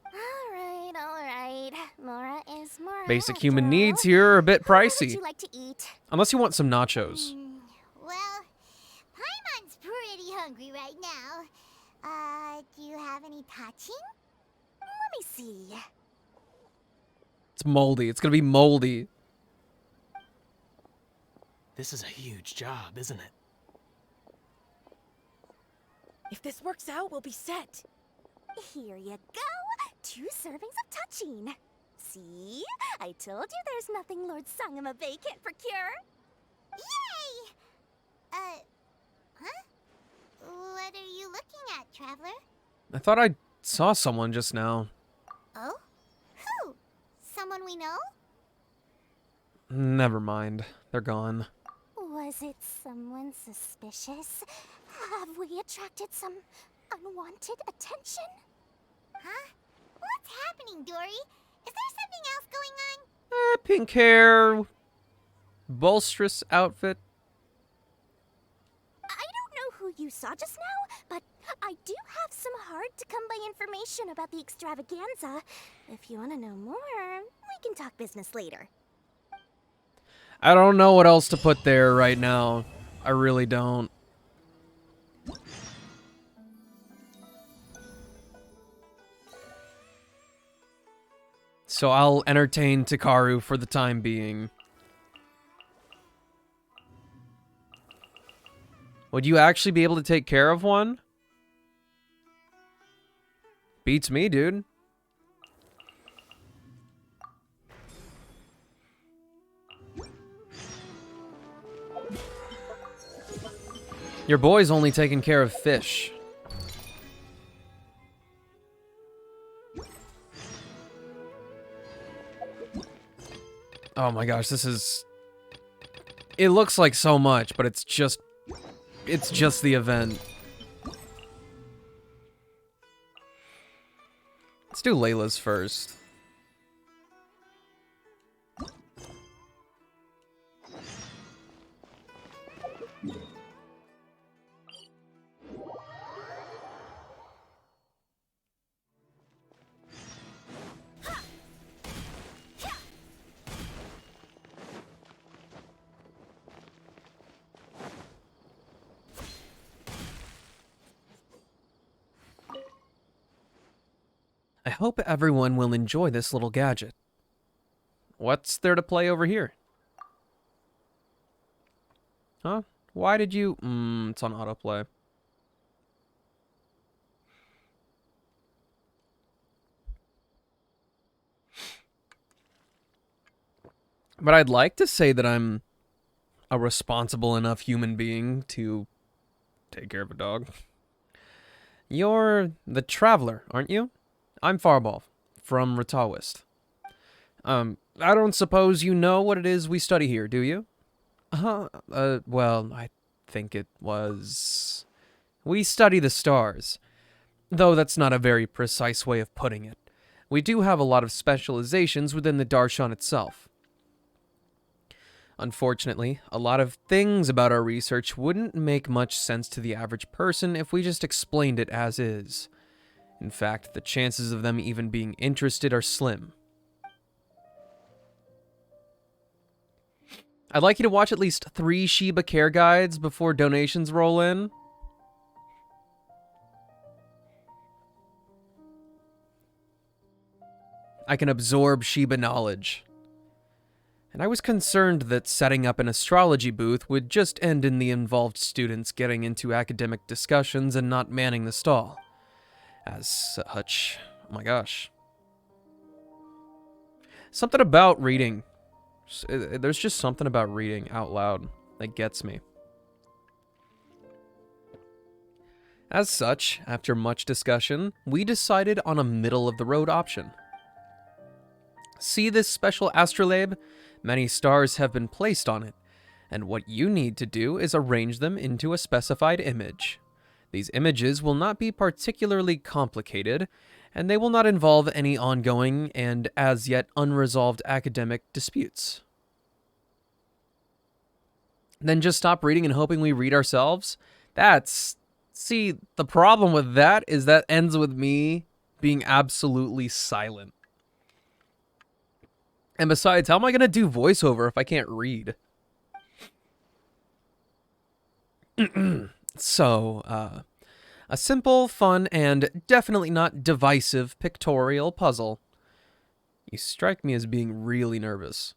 All right. Mora is Mora. Basic human needs here are a bit What would pricey. you like to eat? Unless you want some nachos. Well, Paimon's pretty hungry right now. Do you have any touching? Let me see. It's moldy. It's gonna be moldy. This is a huge job, isn't it? If this works out, we'll be set. Here you go. 2 servings of touching. See? I told you there's nothing Lord Sangamabe can't procure. Yay! Huh? What are you looking at, Traveler? I thought I saw someone just now. Oh? Who? Someone we know? Never mind. They're gone. Was it someone suspicious? Have we attracted some unwanted attention? Huh? What's happening, Dory? Is there something else going on? Pink hair. Bolstrous outfit. I don't know who you saw just now, but I do have some hard-to-come-by information about the extravaganza. If you want to know more, we can talk business later. I don't know what else to put there right now. I really don't. So I'll entertain Takaru for the time being. Would you actually be able to take care of one? Beats me, dude. Your boy's only taking care of fish. Oh my gosh, this is... It looks like so much, but it's just the event. Let's do Layla's first. hope everyone will enjoy this little gadget. What's there to play over here? Huh? Why did you... it's on autoplay. But I'd like to say that I'm a responsible enough human being to take care of a dog. You're the Traveler, aren't you? I'm Farball, from Ratawist. I don't suppose you know what it is we study here, do you? Well, I think it was... We study the stars. Though that's not a very precise way of putting it. We do have a lot of specializations within the Darshan itself. Unfortunately, a lot of things about our research wouldn't make much sense to the average person if we just explained it as is. In fact, the chances of them even being interested are slim. I'd like you to watch at least 3 Shiba care guides before donations roll in. I can absorb Shiba knowledge. And I was concerned that setting up an astrology booth would just end in the involved students getting into academic discussions and not manning the stall. As such, oh my gosh. Something about reading. There's just something about reading out loud that gets me. As such, after much discussion, we decided on a middle-of-the-road option. See this special astrolabe? Many stars have been placed on it, and what you need to do is arrange them into a specified image. These images will not be particularly complicated, and they will not involve any ongoing and as yet unresolved academic disputes. Then just stop reading and hoping we read ourselves? See, the problem with that is that ends with me being absolutely silent. And besides, how am I going to do voiceover if I can't read? So, a simple, fun, and definitely not divisive pictorial puzzle. You strike me as being really nervous.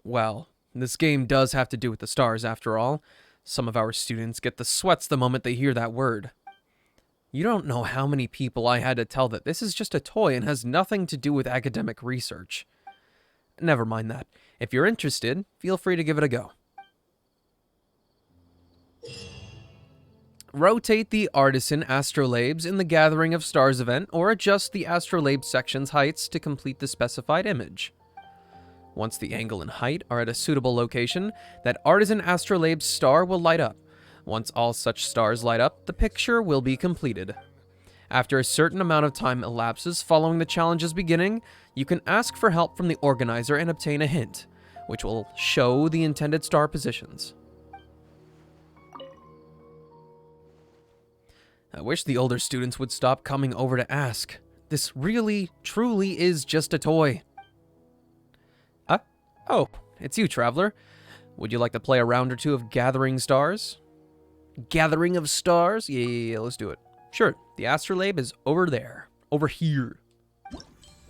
Well, this game does have to do with the stars after all. Some of our students get the sweats the moment they hear that word. You don't know how many people I had to tell that this is just a toy and has nothing to do with academic research. Never mind that. If you're interested, feel free to give it a go. Rotate the Artisan Astrolabes in the Gathering of Stars event, or adjust the Astrolabe section's heights to complete the specified image. Once the angle and height are at a suitable location, that Artisan Astrolabe star will light up. Once all such stars light up, the picture will be completed. After a certain amount of time elapses following the challenge's beginning, you can ask for help from the organizer and obtain a hint, which will show the intended star positions. I wish the older students would stop coming over to ask. This really, truly is just a toy. Oh, it's you, Traveler. Would you like to play a round or two of Gathering Stars? Gathering of Stars? Yeah, let's do it. Sure, the astrolabe is over there. Over here.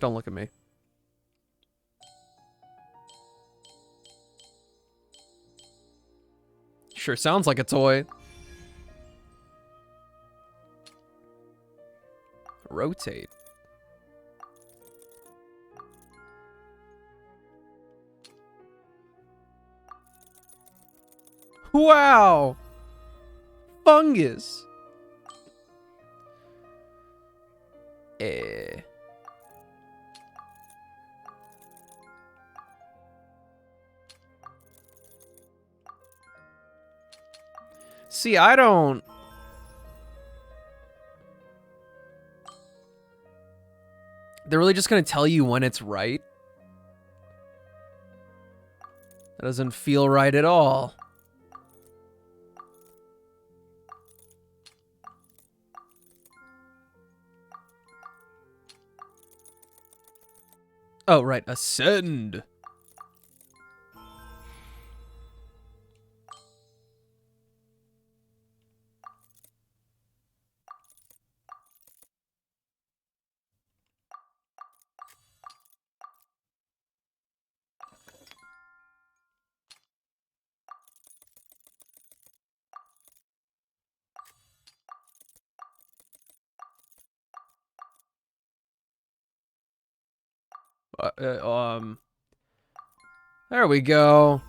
Don't look at me. Sure sounds like a toy. Rotate. Wow! Fungus! See, I don't... They're really just gonna tell you when it's right? That doesn't feel right at all. Oh, right. Ascend. There we go.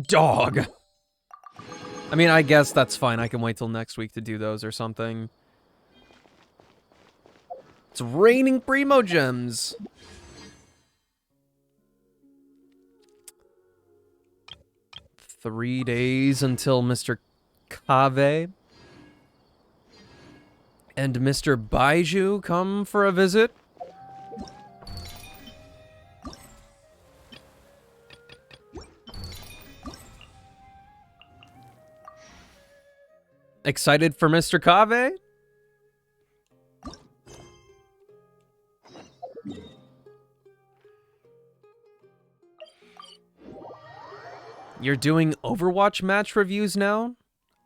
Dog. I mean, I guess that's fine. I can wait till next week to do those or something. It's raining Primo Gems. Three days until Mr. Kave and Mr. Baiju come for a visit. Excited for Mr. Kave? You're doing Overwatch match reviews now?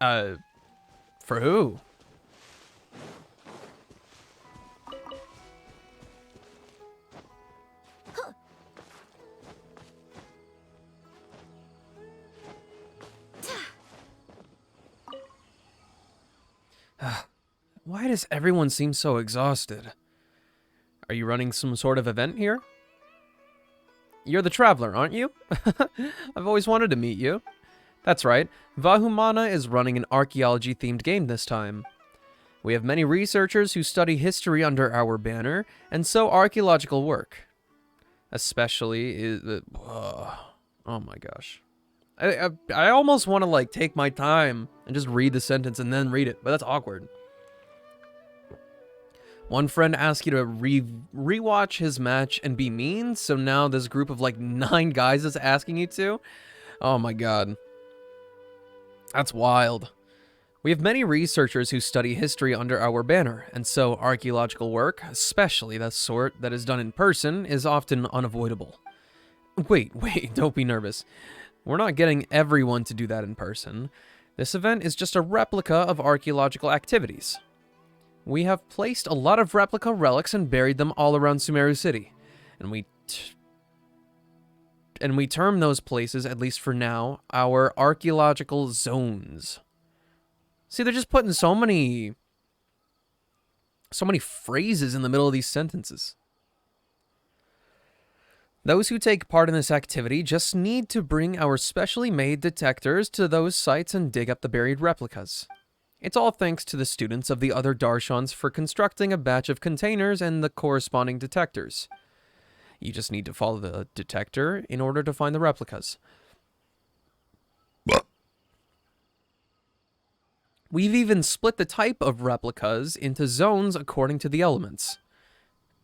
For who? Why does everyone seem so exhausted? Are you running some sort of event here? You're the Traveler, aren't you? I've always wanted to meet you. That's right, Vahumana is running an archaeology-themed game this time. We have many researchers who study history under our banner, and so archaeological work. Especially oh my gosh. I almost want to, like, take my time and just read the sentence and then read it, but that's awkward. One friend asked you to rewatch his match and be mean, so now this group of like 9 guys is asking you to? Oh my god. That's wild. We have many researchers who study history under our banner, and so archaeological work, especially the sort that is done in person, is often unavoidable. Wait, don't be nervous. We're not getting everyone to do that in person. This event is just a replica of archaeological activities. We have placed a lot of replica relics and buried them all around Sumeru City. And we term those places, at least for now, our archaeological zones. See, they're just putting so many phrases in the middle of these sentences. Those who take part in this activity just need to bring our specially made detectors to those sites and dig up the buried replicas. It's all thanks to the students of the other Darshans for constructing a batch of containers and the corresponding detectors. You just need to follow the detector in order to find the replicas. We've even split the type of replicas into zones according to the elements.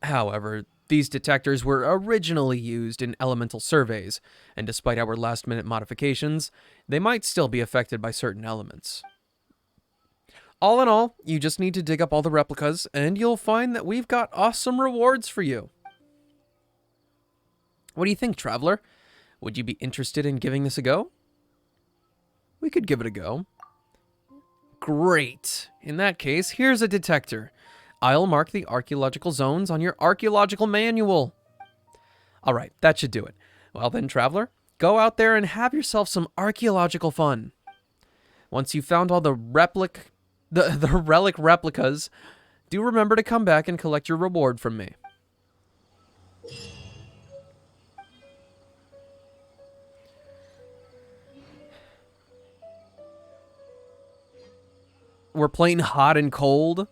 However, these detectors were originally used in elemental surveys, and despite our last-minute modifications, they might still be affected by certain elements. All in all, you just need to dig up all the replicas, and you'll find that we've got awesome rewards for you. What do you think, Traveler? Would you be interested in giving this a go? We could give it a go. Great. In that case, here's a detector. I'll mark the archaeological zones on your archaeological manual. Alright, that should do it. Well then, Traveler, go out there and have yourself some archaeological fun. Once you've found all the relic replicas, do remember to come back and collect your reward from me. We're playing hot and cold.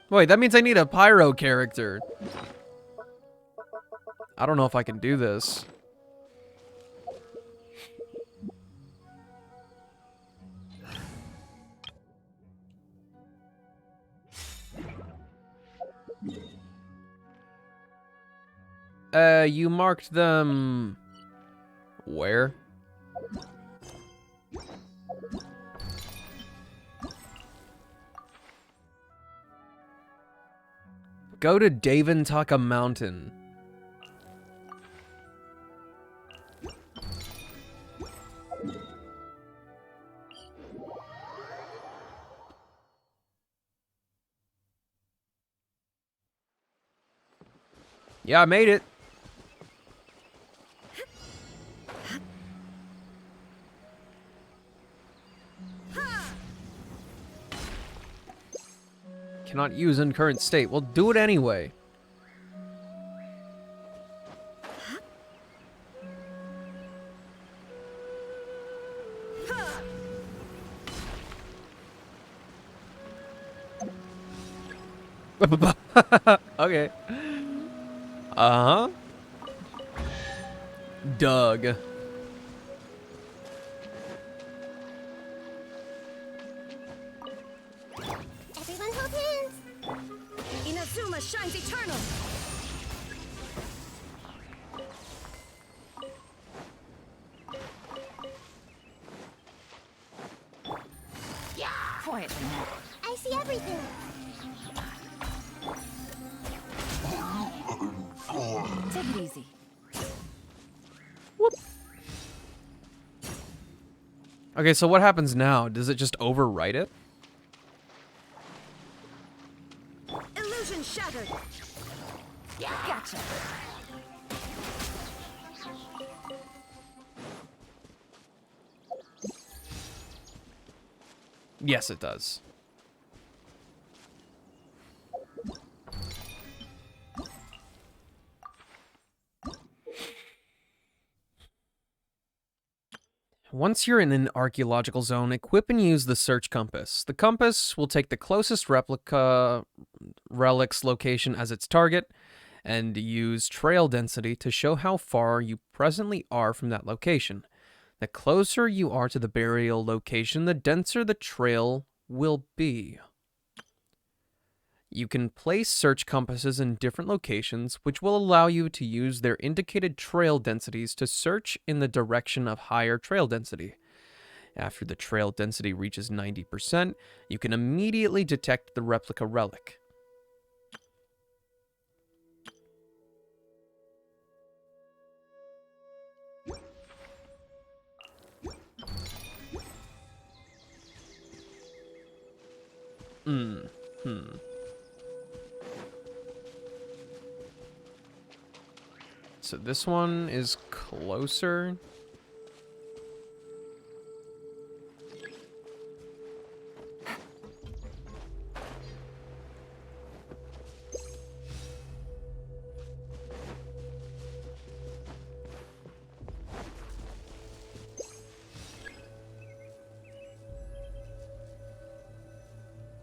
Wait, that means I need a pyro character. I don't know if I can do this. You marked them... where? Go to Daventaka Mountain. Yeah, I made it. Cannot use in current state. Well, do it anyway. Okay. Uh-huh. Doug. Everyone hold hands. Inazuma shines eternal. Quietly now. I see everything. Take it easy. Okay, so what happens now? Does it just overwrite it? Illusion shattered. Gotcha. Yes, it does. Once you're in an archaeological zone, equip and use the search compass. The compass will take the closest replica relic's location as its target, and use trail density to show how far you presently are from that location. The closer you are to the burial location, the denser the trail will be. You can place search compasses in different locations, which will allow you to use their indicated trail densities to search in the direction of higher trail density. After the trail density reaches 90%, you can immediately detect the replica relic. So this one is closer.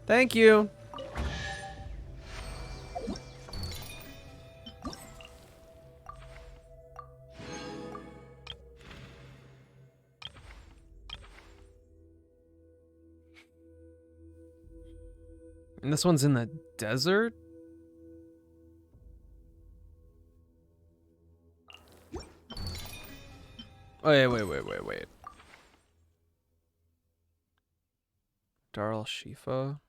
Thank you. And this one's in the desert? Wait. Darl Shifa?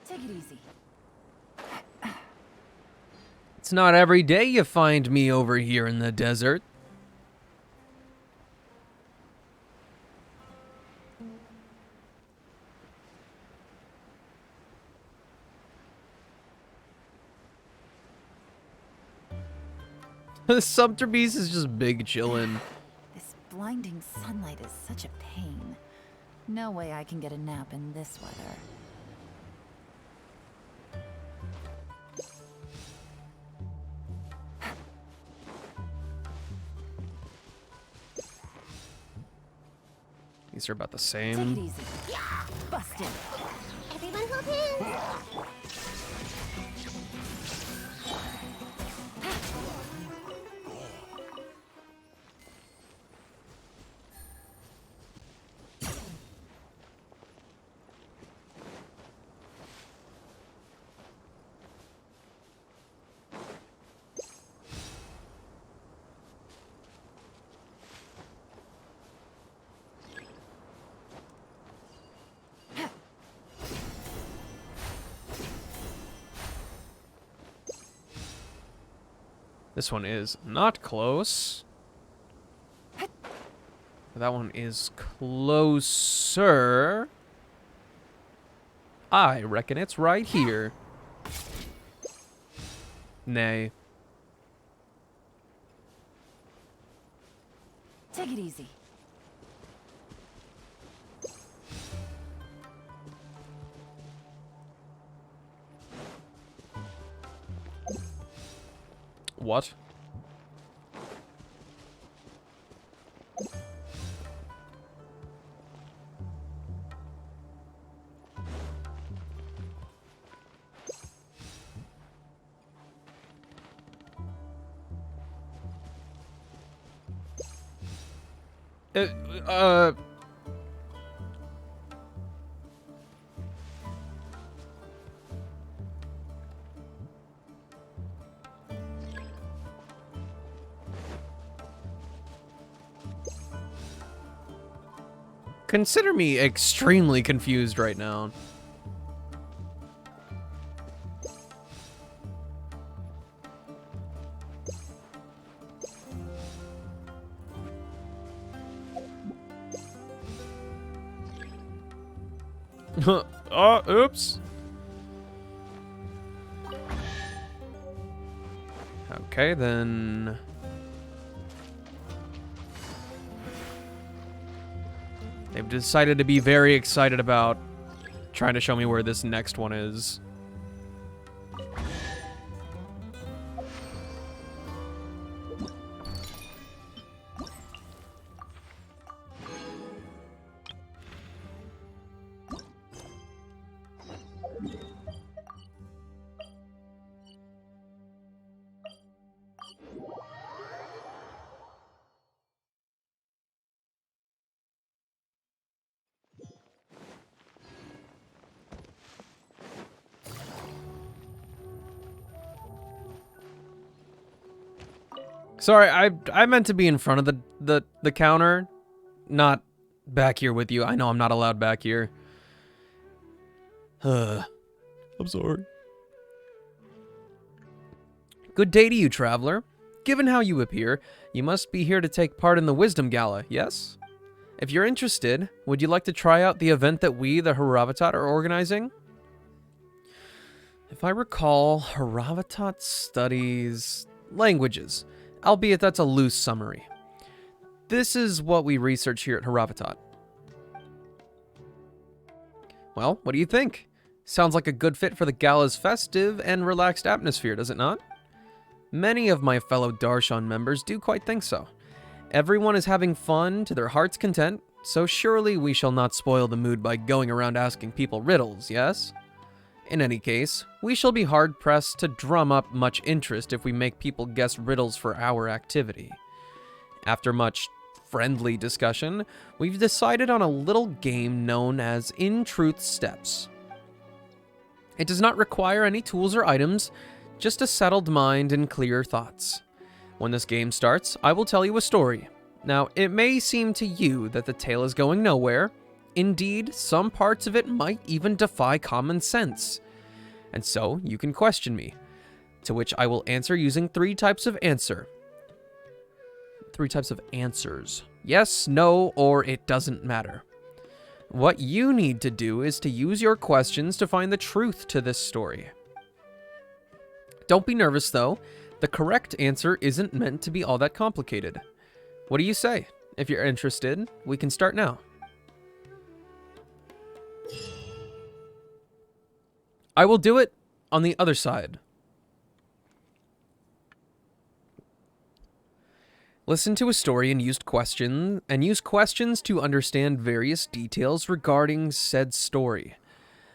Take it easy. It's not every day you find me over here in the desert. Sumter Beast is just big chillin'. This blinding sunlight is such a pain. No way I can get a nap in this weather. These are about the Take it same. easy. Busted. Everyone hold hands. This one is not close. That one is closer. I reckon it's right here. Nay. Take it easy. What? Uh... Consider me extremely confused right now. Oh, oops. Okay, then... They've decided to be very excited about trying to show me where this next one is. Sorry, I meant to be in front of the counter, not back here with you. I know I'm not allowed back here. I'm sorry. Good day to you, traveler. Given how you appear, you must be here to take part in the Wisdom Gala, yes? If you're interested, would you like to try out the event that we, the Haravatat, are organizing? If I recall, Haravatat studies languages, albeit that's a loose summary. This is what we research here at Haravatat. Well, what do you think? Sounds like a good fit for the gala's festive and relaxed atmosphere, does it not? Many of my fellow Darshan members do quite think so. Everyone is having fun to their heart's content, so surely we shall not spoil the mood by going around asking people riddles, yes? In any case, we shall be hard-pressed to drum up much interest if we make people guess riddles for our activity. After much friendly discussion, we've decided on a little game known as In Truth Steps. It does not require any tools or items, just a settled mind and clear thoughts. When this game starts, I will tell you a story. Now, it may seem to you that the tale is going nowhere. Indeed, some parts of it might even defy common sense. And so, you can question me, to which I will answer using three types of answers. Yes, no, or it doesn't matter. What you need to do is to use your questions to find the truth to this story. Don't be nervous, though. The correct answer isn't meant to be all that complicated. What do you say? If you're interested, we can start now. I will do it on the other side. Listen to a story and use questions to understand various details regarding said story.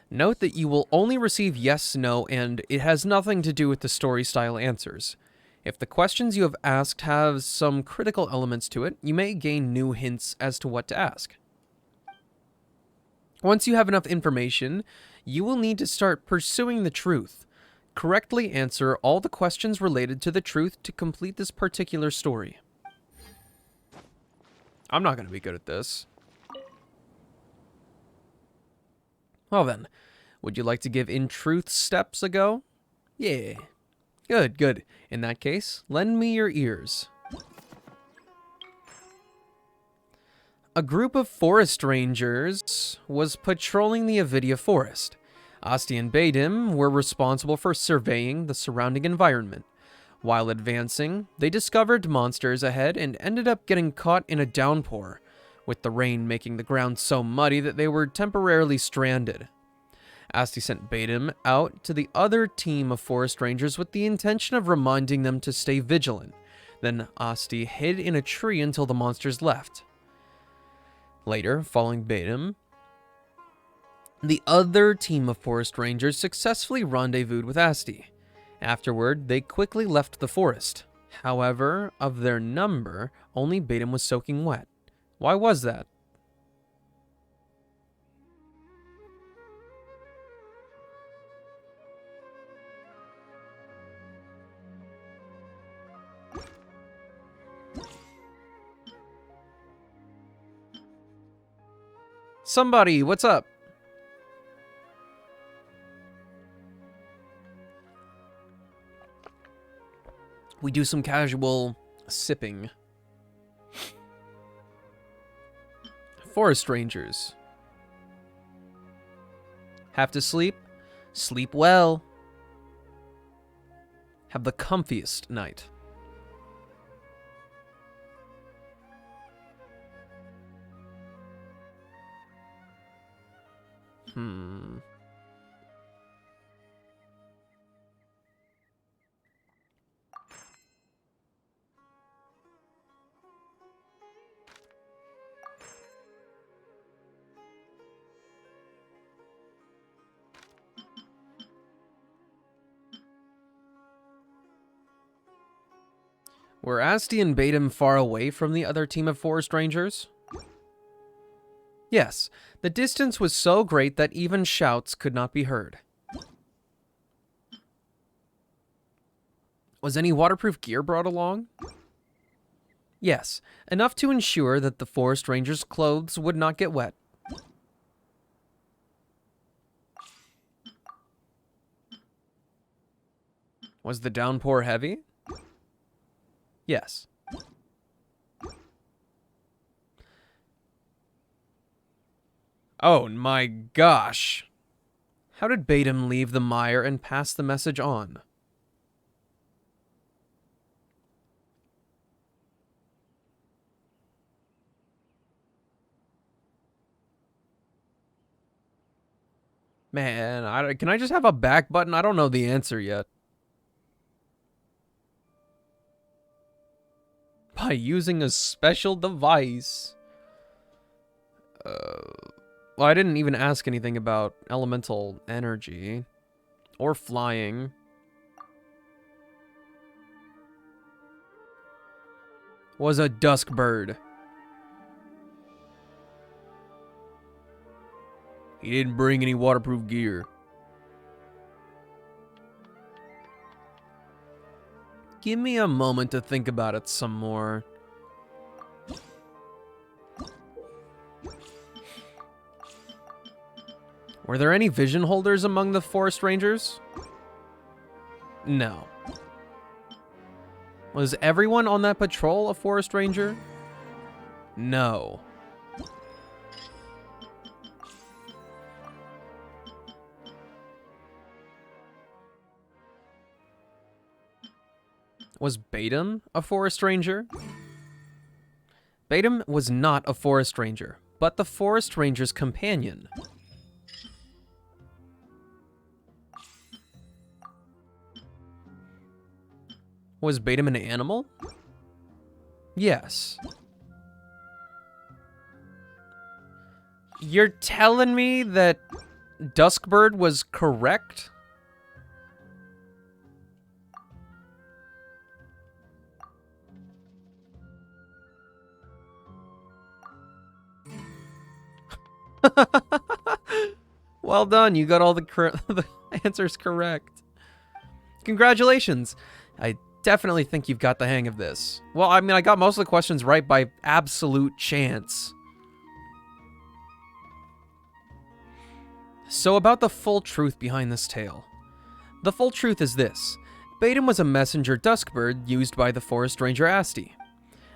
Note that you will only receive yes, no, and it has nothing to do with the story style answers. If the questions you have asked have some critical elements to it, you may gain new hints as to what to ask. Once you have enough information, you will need to start pursuing the truth. Correctly answer all the questions related to the truth to complete this particular story. I'm not going to be good at this. Well then, would you like to give In Truth Steps a go? Yeah. Good, good. In that case, lend me your ears. A group of forest rangers was patrolling the Avidia forest. Asti and Badim were responsible for surveying the surrounding environment. While advancing, they discovered monsters ahead and ended up getting caught in a downpour, with the rain making the ground so muddy that they were temporarily stranded. Asti sent Badim out to the other team of forest rangers with the intention of reminding them to stay vigilant. Then Asti hid in a tree until the monsters left. Later, following Badim, the other team of forest rangers successfully rendezvoused with Asti. Afterward, they quickly left the forest. However, of their number, only Badim was soaking wet. Why was that? Somebody, what's up? We do some casual sipping. Forest rangers. Have to sleep? Sleep well. Have the comfiest night. Were Asti and Badim far away from the other team of forest rangers? Yes, the distance was so great that even shouts could not be heard. Was any waterproof gear brought along? Yes, enough to ensure that the forest rangers' clothes would not get wet. Was the downpour heavy? Yes. Oh my gosh. How did Badim leave the mire and pass the message on? Man, can I just have a back button? I don't know the answer yet. By using a special device. Well, I didn't even ask anything about elemental energy. Or flying. Was a dusk bird. He didn't bring any waterproof gear. Give me a moment to think about it some more. Were there any vision holders among the forest rangers? No. Was everyone on that patrol a forest ranger? No. Was Badim a forest ranger? Badim was not a forest ranger, but the forest ranger's companion. Was Badim an animal? Yes. You're telling me that Duskbird was correct? Well done, you got all the answers correct. Congratulations. I definitely think you've got the hang of this. Well, I mean, I got most of the questions right by absolute chance. So about the full truth behind this tale. The full truth is this. Batum was a messenger duskbird used by the forest ranger Asti.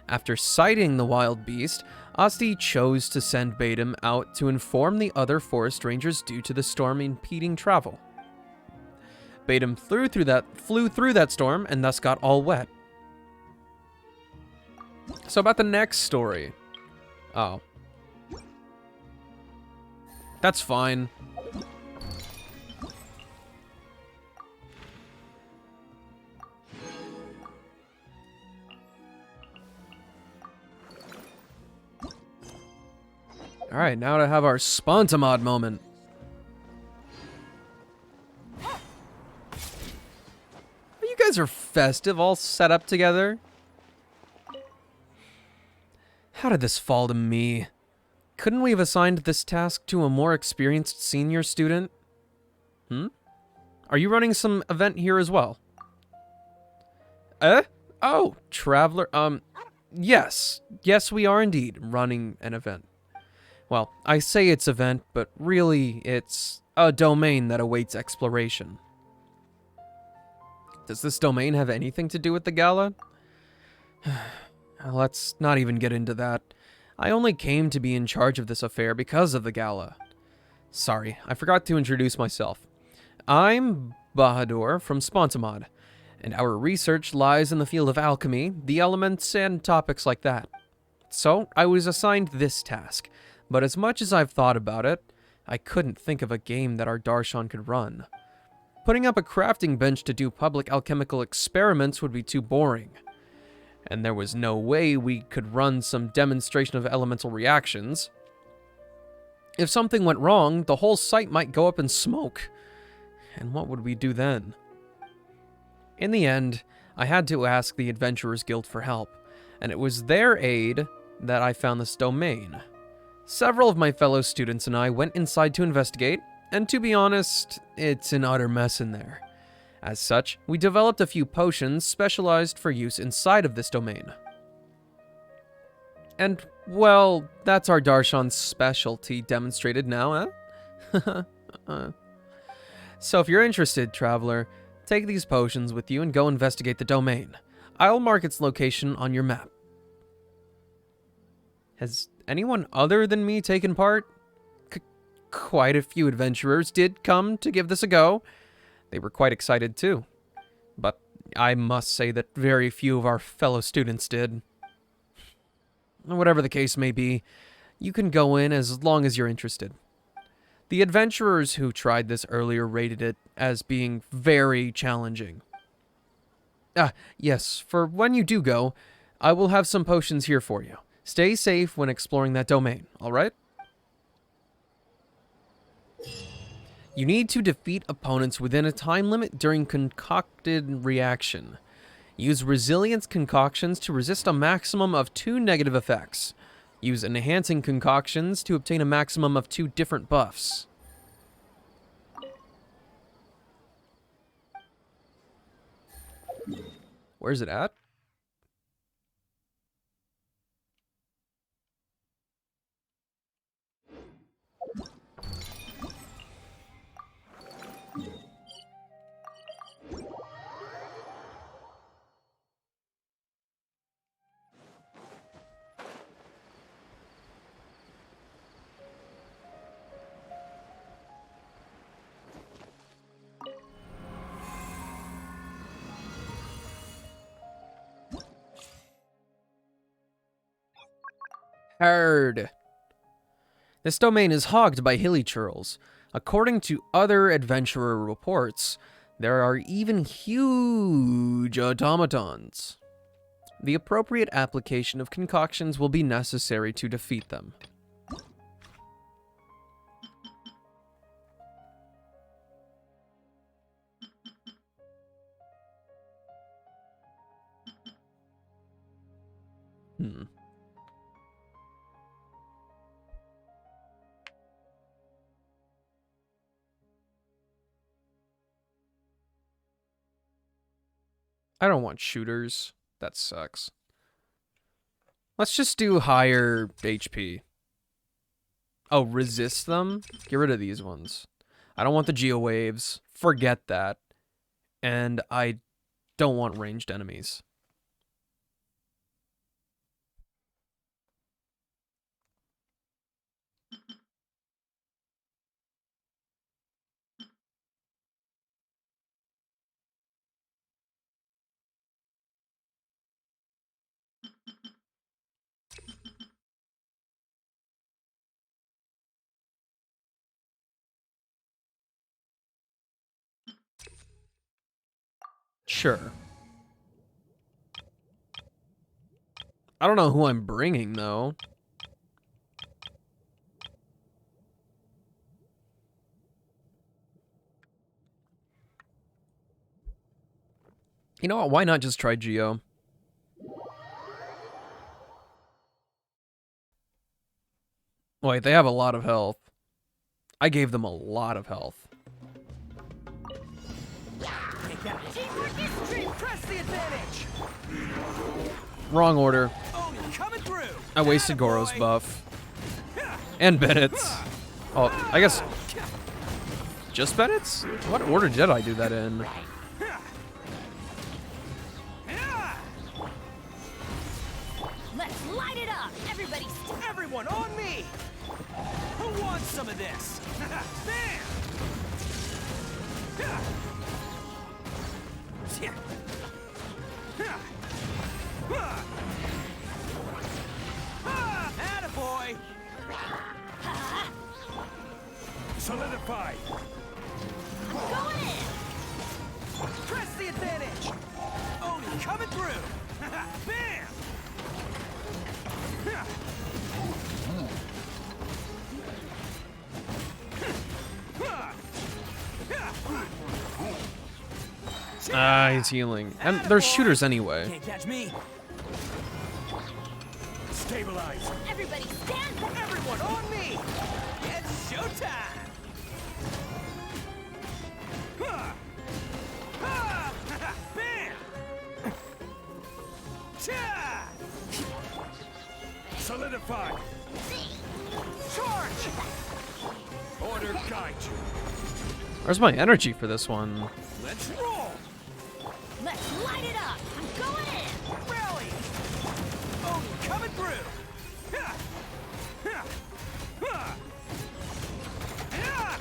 After sighting the wild beast, Asti chose to send Batum out to inform the other forest rangers due to the storm impeding travel. Batum flew through that storm and thus got all wet. So about the next story. Oh. That's fine. Alright, now to have our Spontamod moment. You guys are festive, all set up together. How did this fall to me? Couldn't we have assigned this task to a more experienced senior student? Are you running some event here as well? Oh, Traveler, yes. Yes, we are indeed running an event. Well, I say it's event, but really it's a domain that awaits exploration. Does this domain have anything to do with the gala? Let's not even get into that. I only came to be in charge of this affair because of the gala. Sorry, I forgot to introduce myself. I'm Bahadur from Spontamod, and our research lies in the field of alchemy, the elements, and topics like that. So, I was assigned this task, but as much as I've thought about it, I couldn't think of a game that our Darshan could run. Putting up a crafting bench to do public alchemical experiments would be too boring. And there was no way we could run some demonstration of elemental reactions. If something went wrong, the whole site might go up in smoke. And what would we do then? In the end, I had to ask the Adventurers Guild for help, and it was their aid that I found this domain. Several of my fellow students and I went inside to investigate, and to be honest, it's an utter mess in there. As such, we developed a few potions specialized for use inside of this domain. And, well, that's our Darshan's specialty demonstrated now, eh? So if you're interested, Traveler, take these potions with you and go investigate the domain. I'll mark its location on your map. Has anyone other than me taken part? Quite a few adventurers did come to give this a go. They were quite excited too. But I must say that very few of our fellow students did. Whatever the case may be, you can go in as long as you're interested. The adventurers who tried this earlier rated it as being very challenging. Yes, for when you do go, I will have some potions here for you. Stay safe when exploring that domain, alright? You need to defeat opponents within a time limit during concocted reaction. Use resilience concoctions to resist a maximum of 2 negative effects. Use enhancing concoctions to obtain a maximum of 2 different buffs. Where's it at? Heard. This domain is hogged by hilly churls. According to other adventurer reports, there are even huge automatons. The appropriate application of concoctions will be necessary to defeat them. I don't want shooters. That sucks. Let's just do higher HP. Oh, resist them? Get rid of these ones. I don't want the geowaves. Forget that. And I don't want ranged enemies. Sure. I don't know who I'm bringing, though. You know what? Why not just try Geo? Wait, they have a lot of health. I gave them a lot of health. Press the advantage. Wrong order. Oh, coming through. I wasted Goro's buff. And Bennett's. Oh, I guess... just Bennett's? What order did I do that in? Let's light it up! Everyone on me! Who wants some of this? Bam! Attaboy! Solidify! I'm going in! Press the advantage! Oni coming through! Bam! Ah, he's healing. And they're shooters anyway. Can't catch me. Stabilize. Everybody stand back! Everyone on me! It's showtime! Bam! Solidify. Charge! Order guide you. Where's my energy for this one? Let's roll! Let's light it up! I'm going in! Rally! Oni coming through!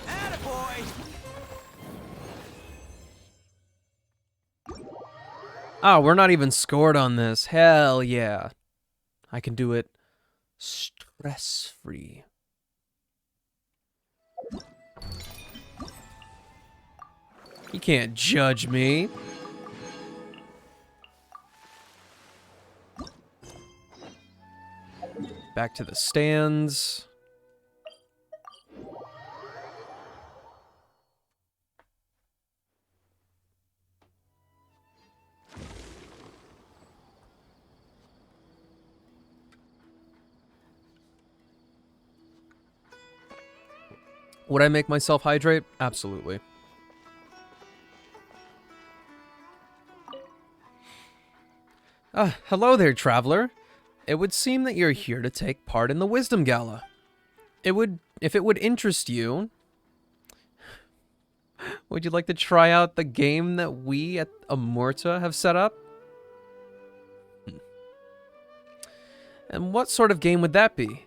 Attaboy! Oh, we're not even scored on this. Hell yeah. I can do it stress-free. You can't judge me. Back to the stands. Would I make myself hydrate? Absolutely. Hello there, traveler. It would seem that you're here to take part in the Wisdom Gala. If it would interest you, would you like to try out the game that we at Amurta have set up? And what sort of game would that be?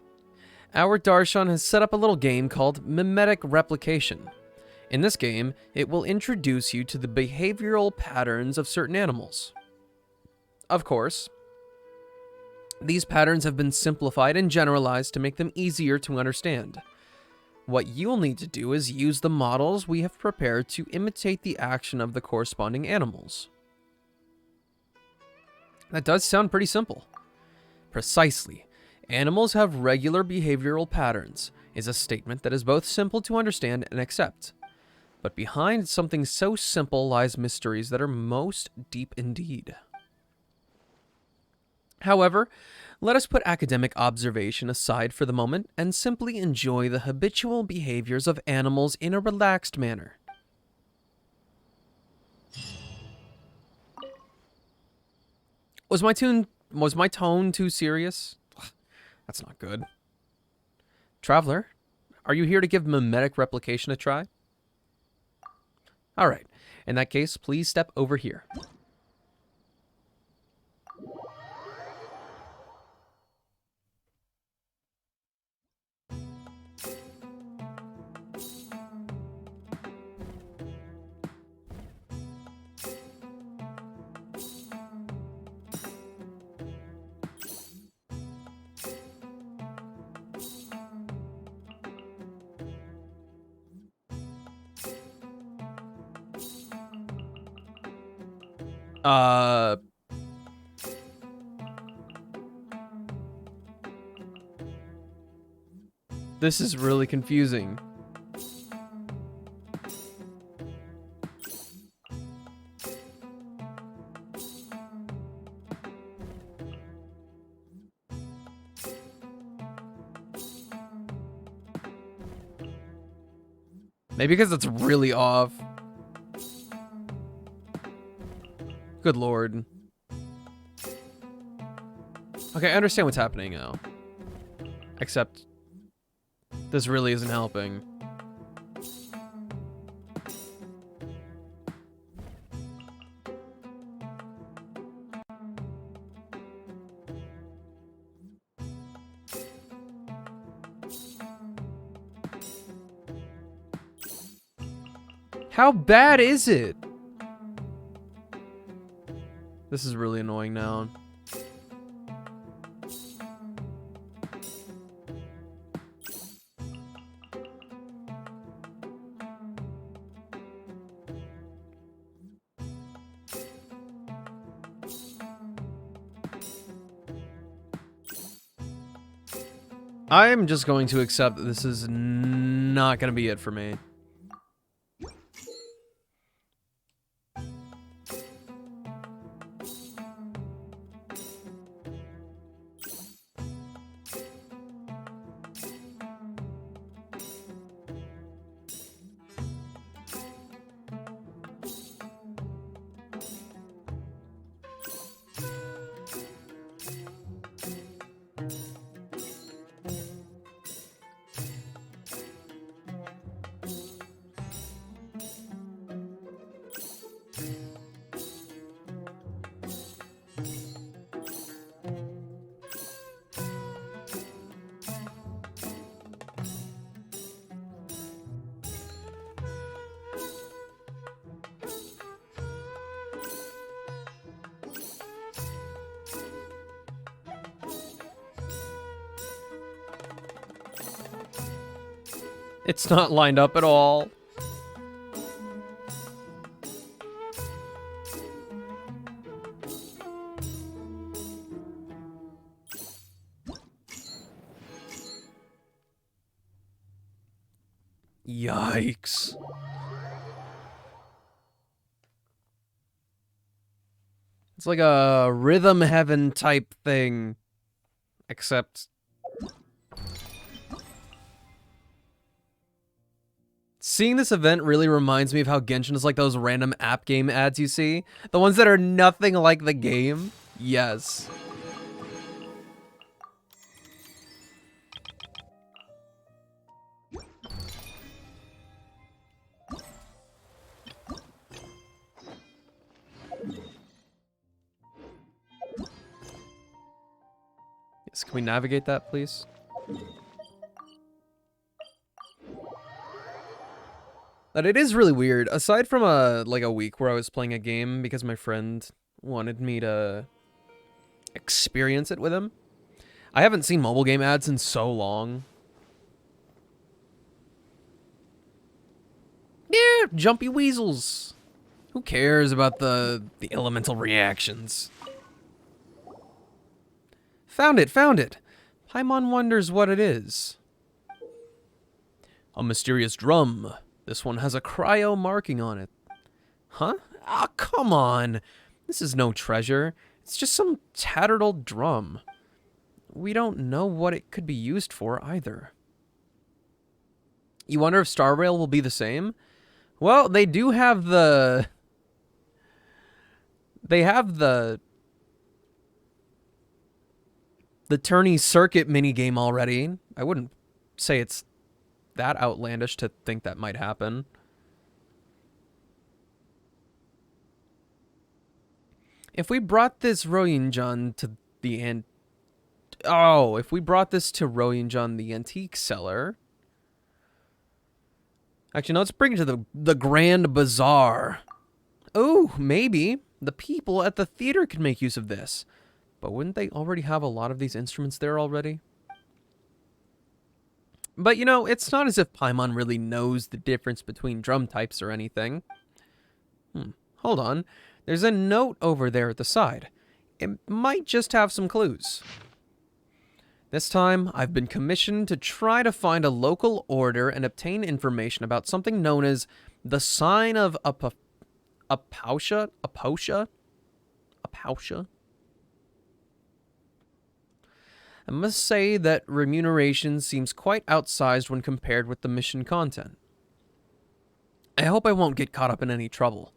Our Darshan has set up a little game called Mimetic Replication. In this game, it will introduce you to the behavioral patterns of certain animals. Of course, these patterns have been simplified and generalized to make them easier to understand. What you'll need to do is use the models we have prepared to imitate the action of the corresponding animals. That does sound pretty simple. Precisely. Animals have regular behavioral patterns is a statement that is both simple to understand and accept. But behind something so simple lies mysteries that are most deep indeed. However, let us put academic observation aside for the moment and simply enjoy the habitual behaviors of animals in a relaxed manner. Was my tone too serious? That's not good. Traveler, are you here to give mimetic replication a try? Alright, in that case, please step over here. This is really confusing. Maybe because it's really off. Good lord. Okay, I understand what's happening now. Except, this really isn't helping. How bad is it? This is really annoying now. I'm just going to accept that this is not going to be it for me. It's not lined up at all. Yikes. It's like a rhythm heaven type thing, except seeing this event really reminds me of how Genshin is like those random app game ads you see. The ones that are nothing like the game. Yes. Yes, can we navigate that, please? But it is really weird. Aside from a week where I was playing a game because my friend wanted me to experience it with him, I haven't seen mobile game ads in so long. Yeah, jumpy weasels. Who cares about the elemental reactions? Found it, found it. Paimon wonders what it is. A mysterious drum. This one has a cryo marking on it. Huh? Ah, come on. This is no treasure. It's just some tattered old drum. We don't know what it could be used for either. You wonder if Star Rail will be the same? Well, they do have the... They have the tourney circuit minigame already. I wouldn't say it's that outlandish to think that might happen. If we brought this Royinjan to the if we brought this to Royinjan the antique seller. Actually, no, let's bring it to the Grand Bazaar. Oh, maybe the people at the theater could make use of this. But wouldn't they already have a lot of these instruments there already? But, you know, it's not as if Paimon really knows the difference between drum types or anything. Hold on. There's a note over there at the side. It might just have some clues. This time, I've been commissioned to try to find a local order and obtain information about something known as the Sign of Apausha? I must say that remuneration seems quite outsized when compared with the mission content. I hope I won't get caught up in any trouble.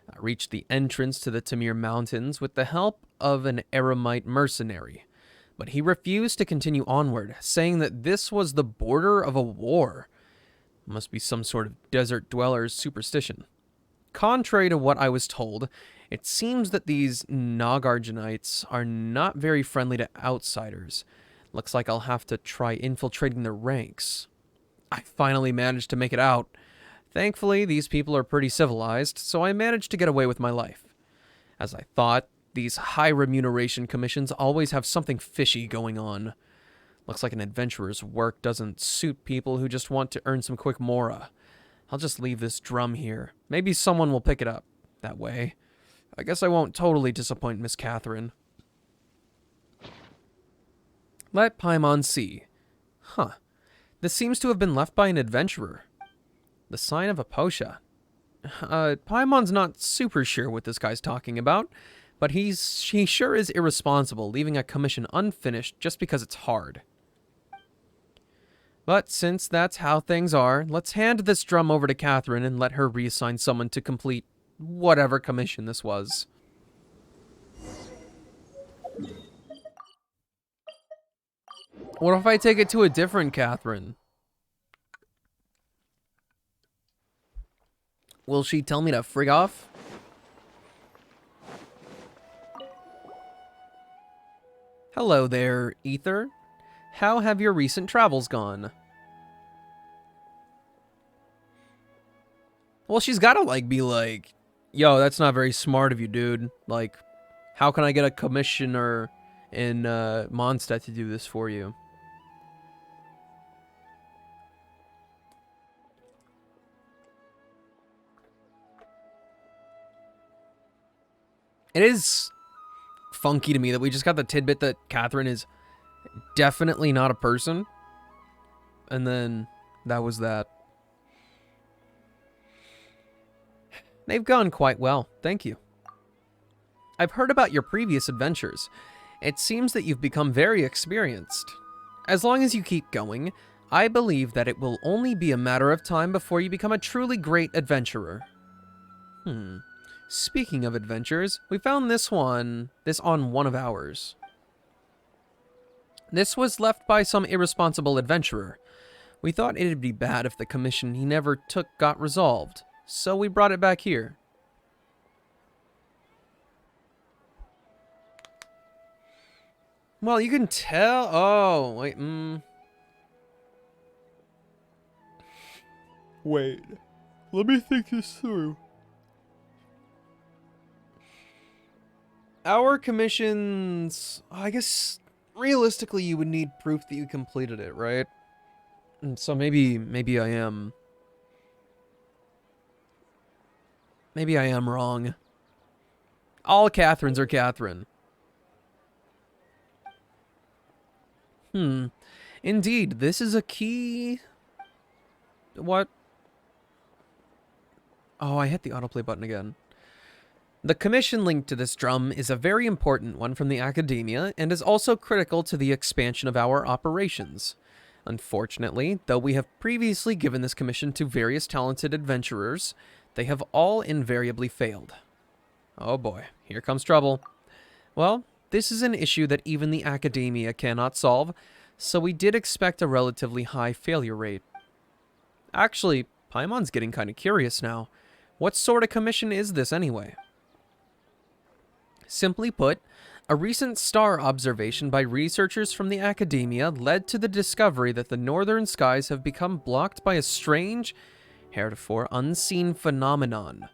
I reached the entrance to the Tamir Mountains with the help of an Eremite mercenary, but he refused to continue onward, saying that this was the border of a war. Must be some sort of desert dweller's superstition. Contrary to what I was told, it seems that these Nagarjanites are not very friendly to outsiders. Looks like I'll have to try infiltrating their ranks. I finally managed to make it out. Thankfully, these people are pretty civilized, so I managed to get away with my life. As I thought, these high remuneration commissions always have something fishy going on. Looks like an adventurer's work doesn't suit people who just want to earn some quick mora. I'll just leave this drum here. Maybe someone will pick it up. That way. I guess I won't totally disappoint Miss Catherine. Let Paimon see. Huh. This seems to have been left by an adventurer. The Sign of Apausha. Paimon's not super sure what this guy's talking about, but he sure is irresponsible, leaving a commission unfinished just because it's hard. But since that's how things are, let's hand this drum over to Catherine and let her reassign someone to complete whatever commission this was. What if I take it to a different Catherine? Will she tell me to frig off? Hello there, Ether. How have your recent travels gone? Well, she's gotta, like, be like, yo, that's not very smart of you, dude. Like, how can I get a commissioner in Mondstadt to do this for you? It is funky to me that we just got the tidbit that Catherine is definitely not a person. And then that was that. They've gone quite well, thank you. I've heard about your previous adventures. It seems that you've become very experienced. As long as you keep going, I believe that it will only be a matter of time before you become a truly great adventurer. Speaking of adventures, we found this on one of ours. This was left by some irresponsible adventurer. We thought it'd be bad if the commission he never took got resolved, so we brought it back here. Well, you can tell. Oh, wait. Wait. Let me think this through. Our commissions, I guess realistically you would need proof that you completed it, right? And so maybe I am wrong. All Catherines are Catherine. Indeed, this is a key. What? Oh, I hit the autoplay button again. The commission linked to this drum is a very important one from the academia and is also critical to the expansion of our operations. Unfortunately, though we have previously given this commission to various talented adventurers, they have all invariably failed. Oh boy, here comes trouble. Well, this is an issue that even the academia cannot solve, so we did expect a relatively high failure rate. Actually, Paimon's getting kind of curious now. What sort of commission is this anyway? Simply put, a recent star observation by researchers from the academia led to the discovery that the northern skies have become blocked by a strange, heretofore unseen phenomenon.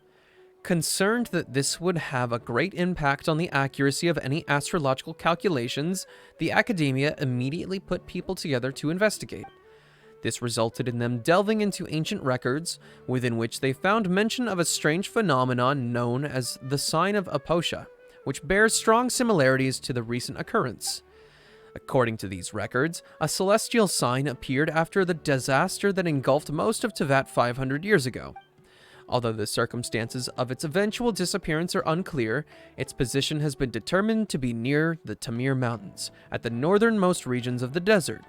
Concerned that this would have a great impact on the accuracy of any astrological calculations, the academia immediately put people together to investigate. This resulted in them delving into ancient records, within which they found mention of a strange phenomenon known as the Sign of Aposha, which bears strong similarities to the recent occurrence. According to these records, a celestial sign appeared after the disaster that engulfed most of Tevat 500 years ago. Although the circumstances of its eventual disappearance are unclear, its position has been determined to be near the Tamir Mountains, at the northernmost regions of the desert.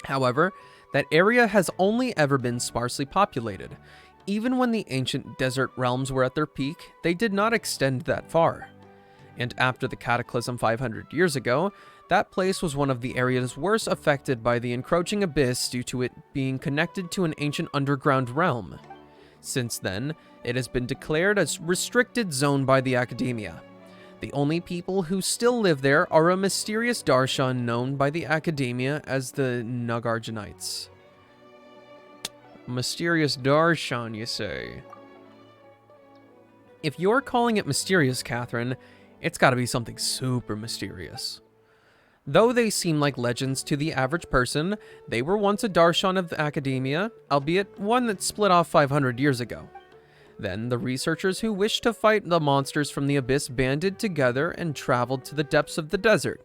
However, that area has only ever been sparsely populated. Even when the ancient desert realms were at their peak, they did not extend that far. And after the cataclysm 500 years ago, that place was one of the areas worst affected by the encroaching abyss due to it being connected to an ancient underground realm. Since then, it has been declared a restricted zone by the Academia. The only people who still live there are a mysterious Darshan known by the Academia as the Nagarjanites. Mysterious Darshan, you say? If you're calling it mysterious, Catherine, it's gotta be something super mysterious. Though they seem like legends to the average person, they were once a Darshan of the Academia, albeit one that split off 500 years ago. Then, the researchers who wished to fight the monsters from the abyss banded together and traveled to the depths of the desert.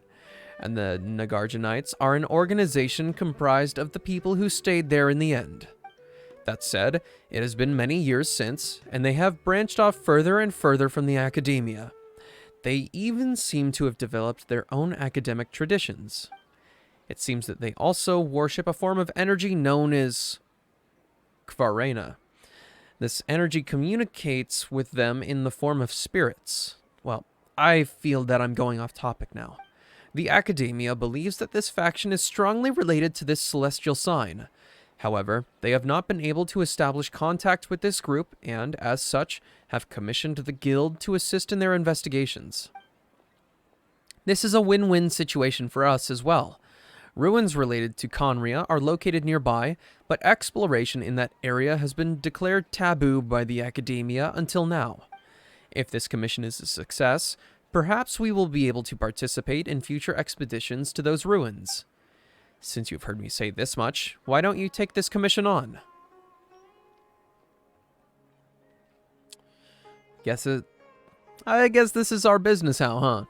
And the Nagarjanites are an organization comprised of the people who stayed there in the end. That said, it has been many years since, and they have branched off further and further from the Academia. They even seem to have developed their own academic traditions. It seems that they also worship a form of energy known as Kvarena. This energy communicates with them in the form of spirits. Well, I feel that I'm going off topic now. The Academia believes that this faction is strongly related to this celestial sign. However, they have not been able to establish contact with this group and, as such, have commissioned the guild to assist in their investigations. This is a win-win situation for us as well. Ruins related to Conria are located nearby, but exploration in that area has been declared taboo by the Academia until now. If this commission is a success, perhaps we will be able to participate in future expeditions to those ruins. Since you've heard me say this much, why don't you take this commission on? I guess this is our business now, huh?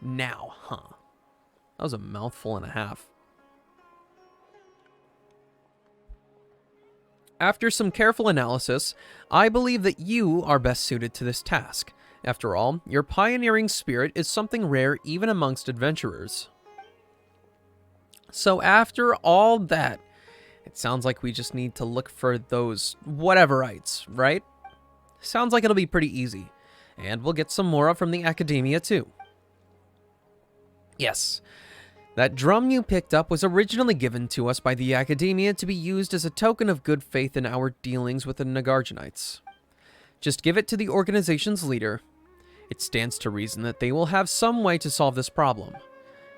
Now, huh? That was a mouthful and a half. After some careful analysis, I believe that you are best suited to this task. After all, your pioneering spirit is something rare even amongst adventurers. So after all that, it sounds like we just need to look for those whateverites, right? Sounds like it'll be pretty easy. And we'll get some more from the Academia too. Yes. That drum you picked up was originally given to us by the Academia to be used as a token of good faith in our dealings with the Nagarjanites. Just give it to the organization's leader. It stands to reason that they will have some way to solve this problem.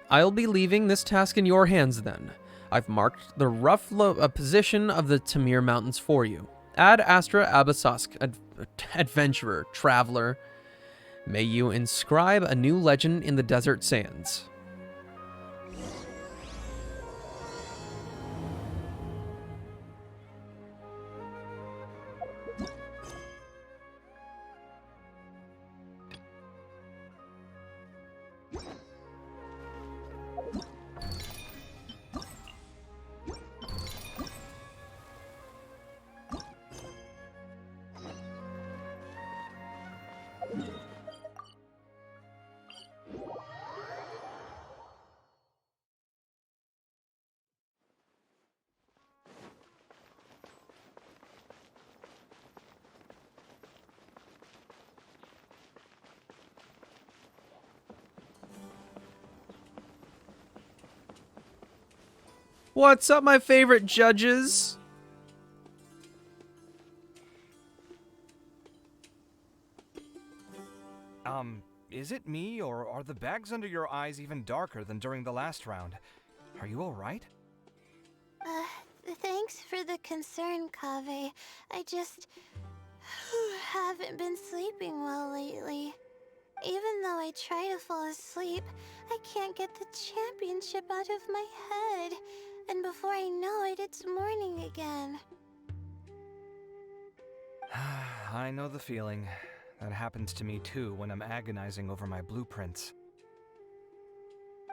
I'll be leaving this task in your hands then. I've marked the rough position of the Tamir Mountains for you. Ad Astra Abasask, Adventurer, Traveler. May you inscribe a new legend in the desert sands. What's up, my favorite judges? Is it me, or are the bags under your eyes even darker than during the last round? Are you alright? Thanks for the concern, Kaveh. I just haven't been sleeping well lately. Even though I try to fall asleep, I can't get the championship out of my head. And before I know it, it's morning again. I know the feeling. That happens to me too when I'm agonizing over my blueprints.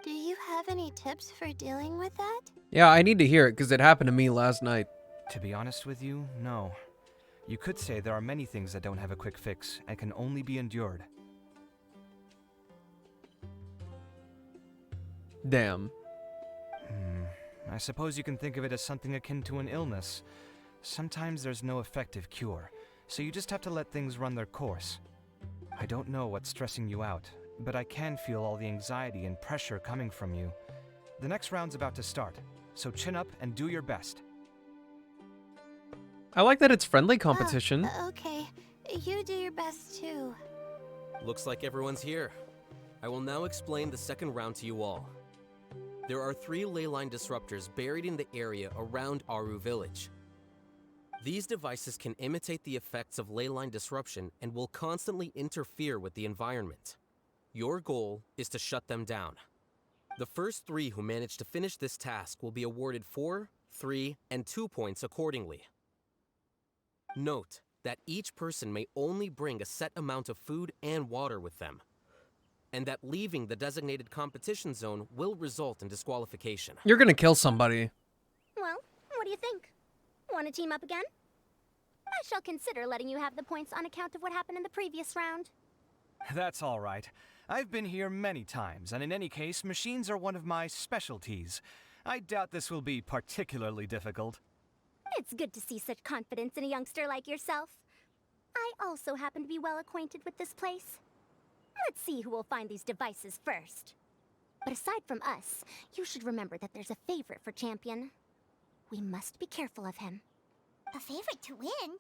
Do you have any tips for dealing with that? Yeah, I need to hear it because it happened to me last night. To be honest with you, no. You could say there are many things that don't have a quick fix and can only be endured. Damn. I suppose you can think of it as something akin to an illness. Sometimes there's no effective cure, so you just have to let things run their course. I don't know what's stressing you out, but I can feel all the anxiety and pressure coming from you. The next round's about to start, so chin up and do your best. I like that it's friendly competition. Okay, you do your best too. Looks like everyone's here. I will now explain the second round to you all. There are 3 leyline disruptors buried in the area around Aru Village. These devices can imitate the effects of leyline disruption and will constantly interfere with the environment. Your goal is to shut them down. The first 3 who manage to finish this task will be awarded 4, 3, and 2 points accordingly. Note that each person may only bring a set amount of food and water with them, and that leaving the designated competition zone will result in disqualification. You're gonna kill somebody. Well, what do you think? Want to team up again? I shall consider letting you have the points on account of what happened in the previous round. That's all right. I've been here many times, and in any case, machines are one of my specialties. I doubt this will be particularly difficult. It's good to see such confidence in a youngster like yourself. I also happen to be well acquainted with this place. Let's see who will find these devices first. But aside from us, you should remember that there's a favorite for Champion. We must be careful of him. A favorite to win?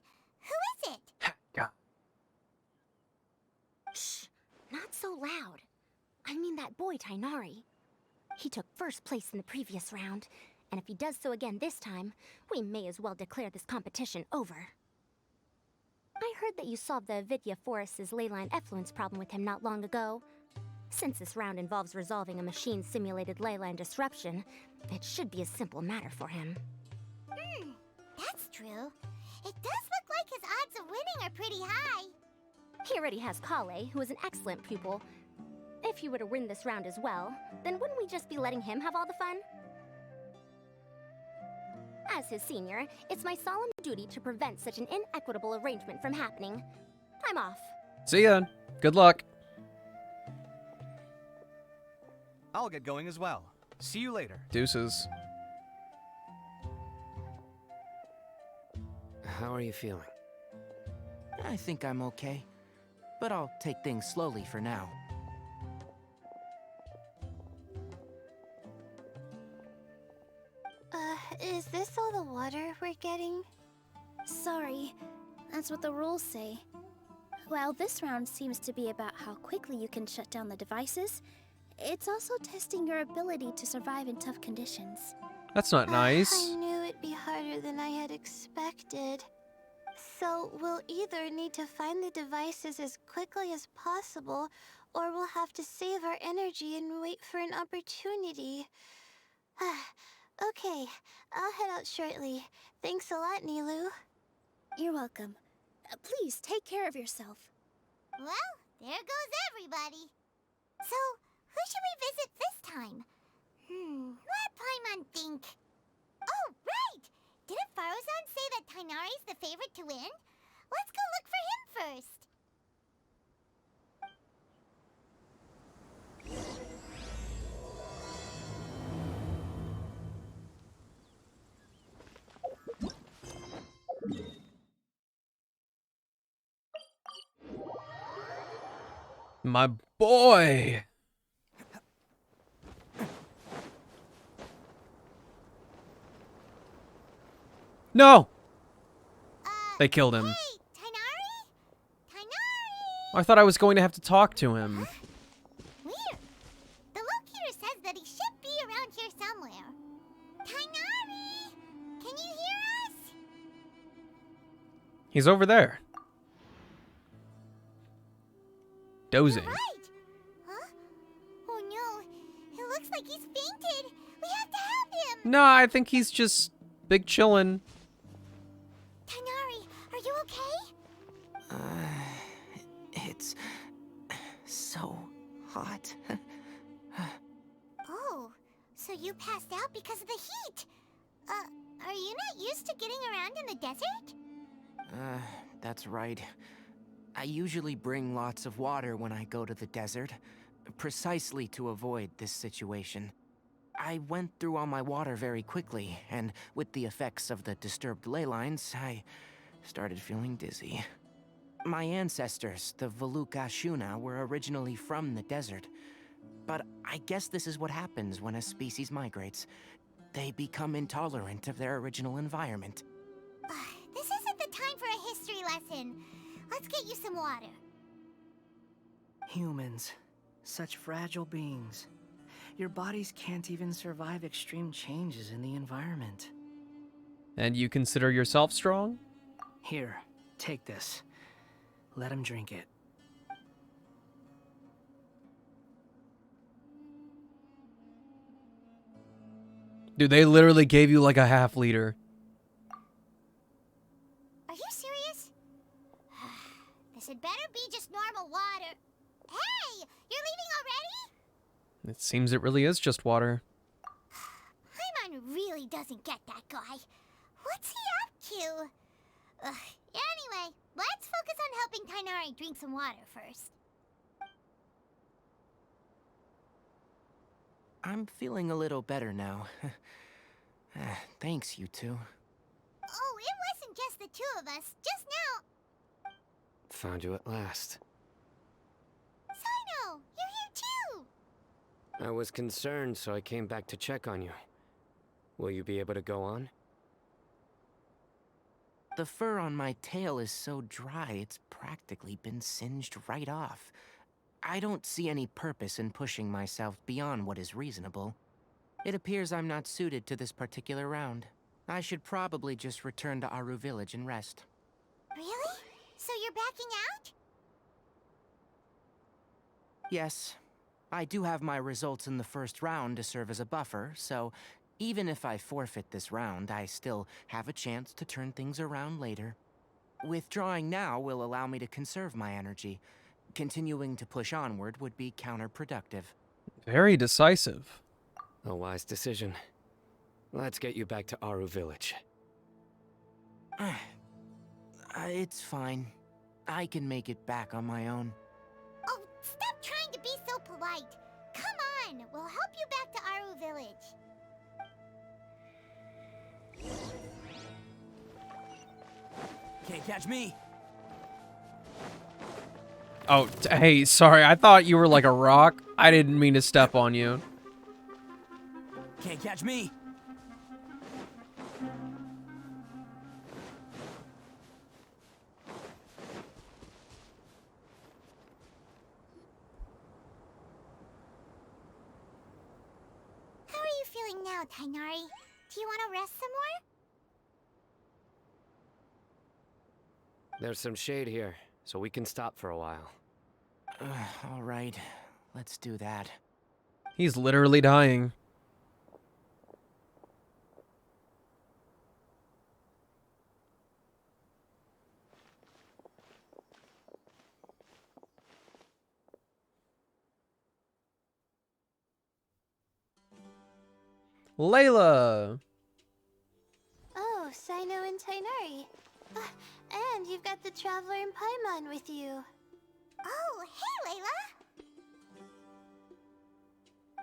Who is it? Shh, not so loud. I mean that boy Tainari. He took first place in the previous round, and if he does so again this time, we may as well declare this competition over. I heard that you solved the Avidya Forest's leyline effluence problem with him not long ago. Since this round involves resolving a machine-simulated leyline disruption, it should be a simple matter for him. That's true. It does look like his odds of winning are pretty high. He already has Kale, who is an excellent pupil. If he were to win this round as well, then wouldn't we just be letting him have all the fun? As his senior, it's my solemn duty to prevent such an inequitable arrangement from happening. I'm off. See ya. Good luck. I'll get going as well. See you later. Deuces. How are you feeling? I think I'm okay, but I'll take things slowly for now. Is this all the water we're getting? Sorry, that's what the rules say. While this round seems to be about how quickly you can shut down the devices, it's also testing your ability to survive in tough conditions. That's not nice. I knew it'd be harder than I had expected. So we'll either need to find the devices as quickly as possible, or we'll have to save our energy and wait for an opportunity. Okay, I'll head out shortly. Thanks a lot, Nilu. You're welcome. Please take care of yourself. Well, there goes everybody. So, who should we visit this time? Let Paimon think. Oh, right! Didn't Faruzan say that Tainari's the favorite to win? Let's go look for him first. My boy! No! They killed him. Hey, Tainari? Tainari! I thought I was going to have to talk to him. Weird. The locator says that he should be around here somewhere. Tainari! Can you hear us? He's over there. Dozing. You're right. Huh? Oh no. It looks like he's fainted. We have to help him. No, I think he's just big chillin'. Tighnari, are you okay? It's so hot. Oh, so you passed out because of the heat. Are you not used to getting around in the desert? That's right. I usually bring lots of water when I go to the desert, precisely to avoid this situation. I went through all my water very quickly, and with the effects of the disturbed ley lines, I started feeling dizzy. My ancestors, the Volukashuna, were originally from the desert. But I guess this is what happens when a species migrates. They become intolerant of their original environment. This isn't the time for a history lesson. Let's get you some water. Humans. Such fragile beings. Your bodies can't even survive extreme changes in the environment. And you consider yourself strong? Here, take this. Let him drink it. Dude, they literally gave you like a half liter. Are you serious? This had better be just normal water. Hey, you're leaving already? It seems it really is just water. Paimon really doesn't get that guy. What's he up to? Anyway, let's focus on helping Tighnari drink some water first. I'm feeling a little better now. Thanks, you two. Oh, it wasn't just the two of us. Just now. Found you at last. Sino, you're here too. I was concerned, so I came back to check on you. Will you be able to go on? The fur on my tail is so dry, it's practically been singed right off. I don't see any purpose in pushing myself beyond what is reasonable. It appears I'm not suited to this particular round. I should probably just return to Aru Village and rest. Really? So you're backing out? Yes. I do have my results in the first round to serve as a buffer, so even if I forfeit this round, I still have a chance to turn things around later. Withdrawing now will allow me to conserve my energy. Continuing to push onward would be counterproductive. Very decisive. A wise decision. Let's get you back to Aru Village. It's fine. I can make it back on my own. Oh, stop trying to be so polite. Come on, we'll help you back to Aru Village. Can't catch me. Oh, hey, sorry. I thought you were like a rock. I didn't mean to step on you. Can't catch me. How are you feeling now, Tighnari? Do you want to rest some more? There's some shade here, so we can stop for a while. All right, let's do that. He's literally dying. Layla! Oh, Sino and Tighnari. And you've got the Traveler and Paimon with you. Oh, hey, Layla!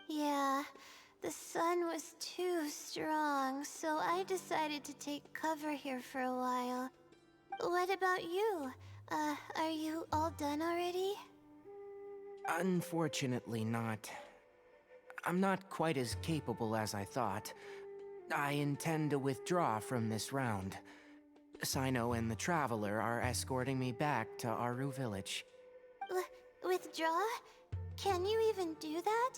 Yeah, the sun was too strong, so I decided to take cover here for a while. What about you? Are you all done already? Unfortunately not. I'm not quite as capable as I thought. I intend to withdraw from this round. Sino and the Traveler are escorting me back to Aru Village. Withdraw? Can you even do that?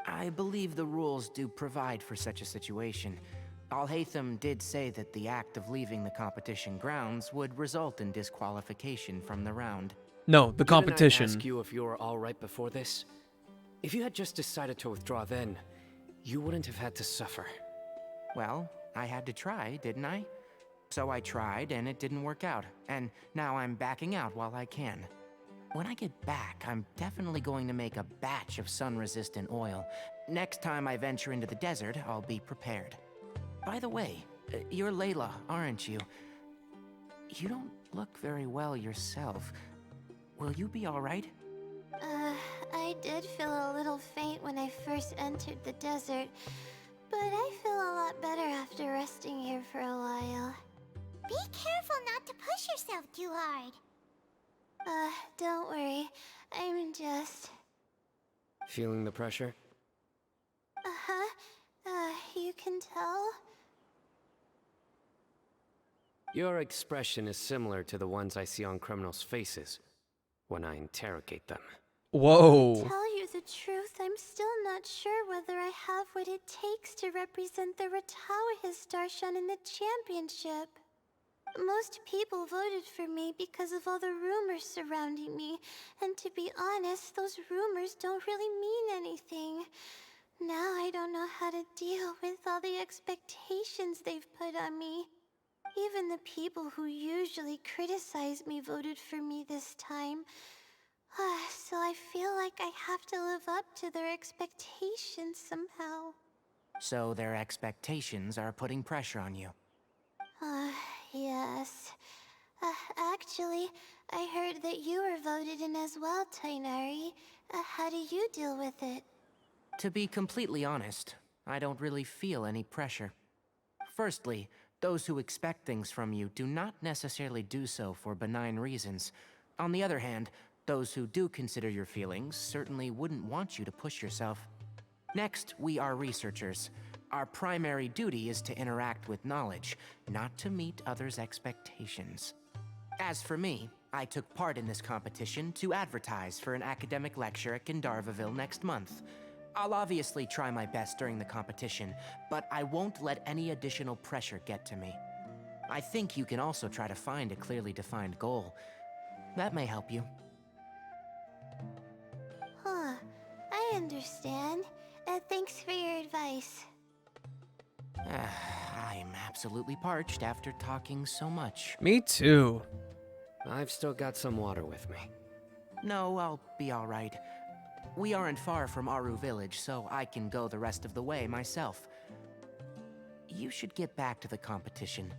I believe the rules do provide for such a situation. Alhaitham did say that the act of leaving the competition grounds would result in disqualification from the round. No, the competition. Didn't I ask you if you were all right before this? If you had just decided to withdraw then, you wouldn't have had to suffer. Well, I had to try, didn't I? So I tried, and it didn't work out. And now I'm backing out while I can. When I get back, I'm definitely going to make a batch of sun-resistant oil. Next time I venture into the desert, I'll be prepared. By the way, you're Layla, aren't you? You don't look very well yourself. Will you be all right? I did feel a little faint when I first entered the desert, but I feel a lot better after resting here for a while. Be careful not to push yourself too hard. Don't worry. I'm just... Feeling the pressure? You can tell? Your expression is similar to the ones I see on criminals' faces when I interrogate them. Whoa. To tell you the truth, I'm still not sure whether I have what it takes to represent the Ratawa Darshan in the championship. Most people voted for me because of all the rumors surrounding me, and to be honest, those rumors don't really mean anything. Now I don't know how to deal with all the expectations they've put on me. Even the people who usually criticize me voted for me this time. So I feel like I have to live up to their expectations somehow. So their expectations are putting pressure on you. Yes. Actually, I heard that you were voted in as well, Tainari. How do you deal with it? To be completely honest, I don't really feel any pressure. Firstly, those who expect things from you do not necessarily do so for benign reasons. On the other hand, those who do consider your feelings certainly wouldn't want you to push yourself. Next, we are researchers. Our primary duty is to interact with knowledge, not to meet others' expectations. As for me, I took part in this competition to advertise for an academic lecture at Gandharvaville next month. I'll obviously try my best during the competition, but I won't let any additional pressure get to me. I think you can also try to find a clearly defined goal. That may help you. I understand. Thanks for your advice. I'm absolutely parched after talking so much. Me too. I've still got some water with me. No, I'll be all right. We aren't far from Aru Village, so I can go the rest of the way myself. You should get back to the competition.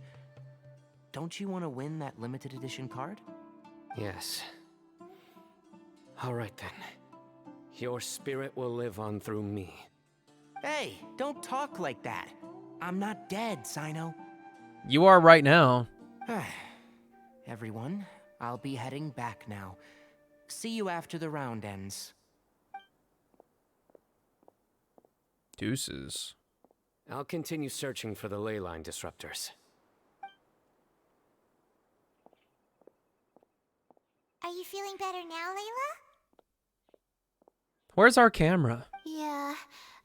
Don't you want to win that limited edition card? Yes. All right then. Your spirit will live on through me. Hey, don't talk like that. I'm not dead, Sino. You are right now. Everyone, I'll be heading back now. See you after the round ends. Deuces. I'll continue searching for the ley line disruptors. Are you feeling better now, Layla? Where's our camera? Yeah,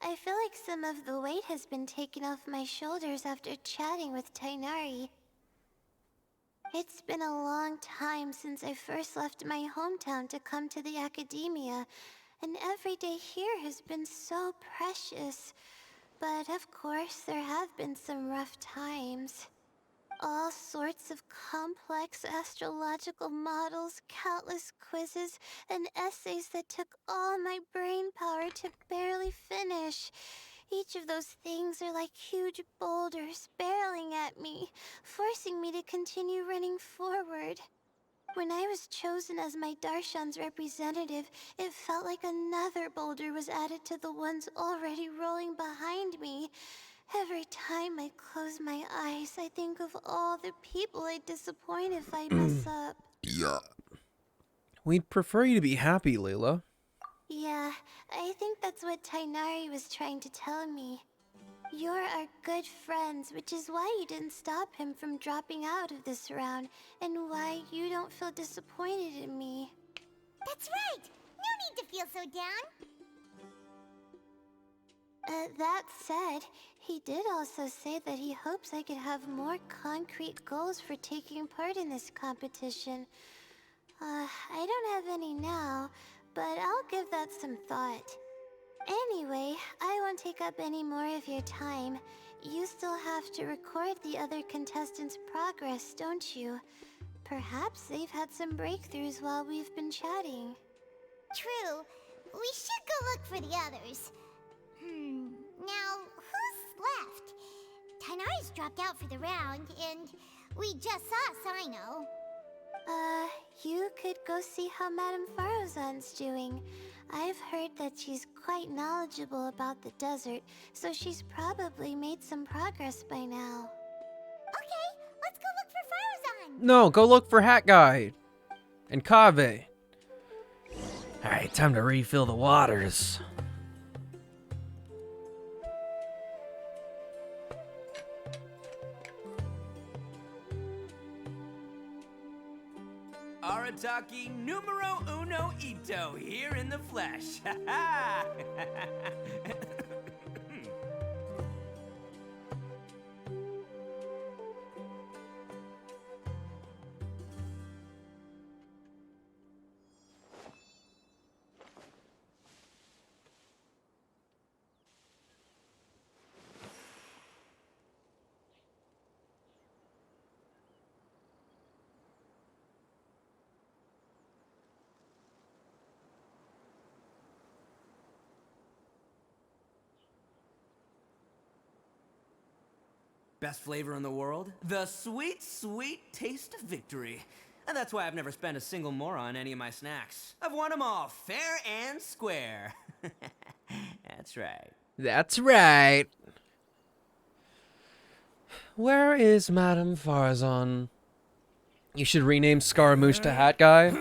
I feel like some of the weight has been taken off my shoulders after chatting with Tainari. It's been a long time since I first left my hometown to come to the academia, and every day here has been so precious. But of course, there have been some rough times. All sorts of complex astrological models, countless quizzes, and essays that took all my brain power to barely finish. Each of those things are like huge boulders barreling at me, forcing me to continue running forward. When I was chosen as my Darshan's representative, it felt like another boulder was added to the ones already rolling behind me. Every time I close my eyes, I think of all the people I'd disappoint if I mess up. Yeah. We'd prefer you to be happy, Layla. Yeah, I think that's what Tainari was trying to tell me. You're our good friends, which is why you didn't stop him from dropping out of this round, and why you don't feel disappointed in me. That's right! No need to feel so down! That said, he did also say that he hopes I could have more concrete goals for taking part in this competition. I don't have any now, but I'll give that some thought. Anyway, I won't take up any more of your time. You still have to record the other contestants' progress, don't you? Perhaps they've had some breakthroughs while we've been chatting. True. We should go look for the others. Now, who's left? Tainari's dropped out for the round, and we just saw Sino. You could go see how Madame Farozan's doing. I've heard that she's quite knowledgeable about the desert, so she's probably made some progress by now. Okay, let's go look for Farozan. No, go look for Hat Guy and Kaveh. Alright, time to refill the waters. Arataki numero uno ito here in the flesh. Ha ha! Best flavor in the world? The sweet, sweet taste of victory. And that's why I've never spent a single mora on any of my snacks. I've won them all, fair and square. That's right. That's right. Where is Madame Farazan? You should rename Scaramouche to Hat Guy.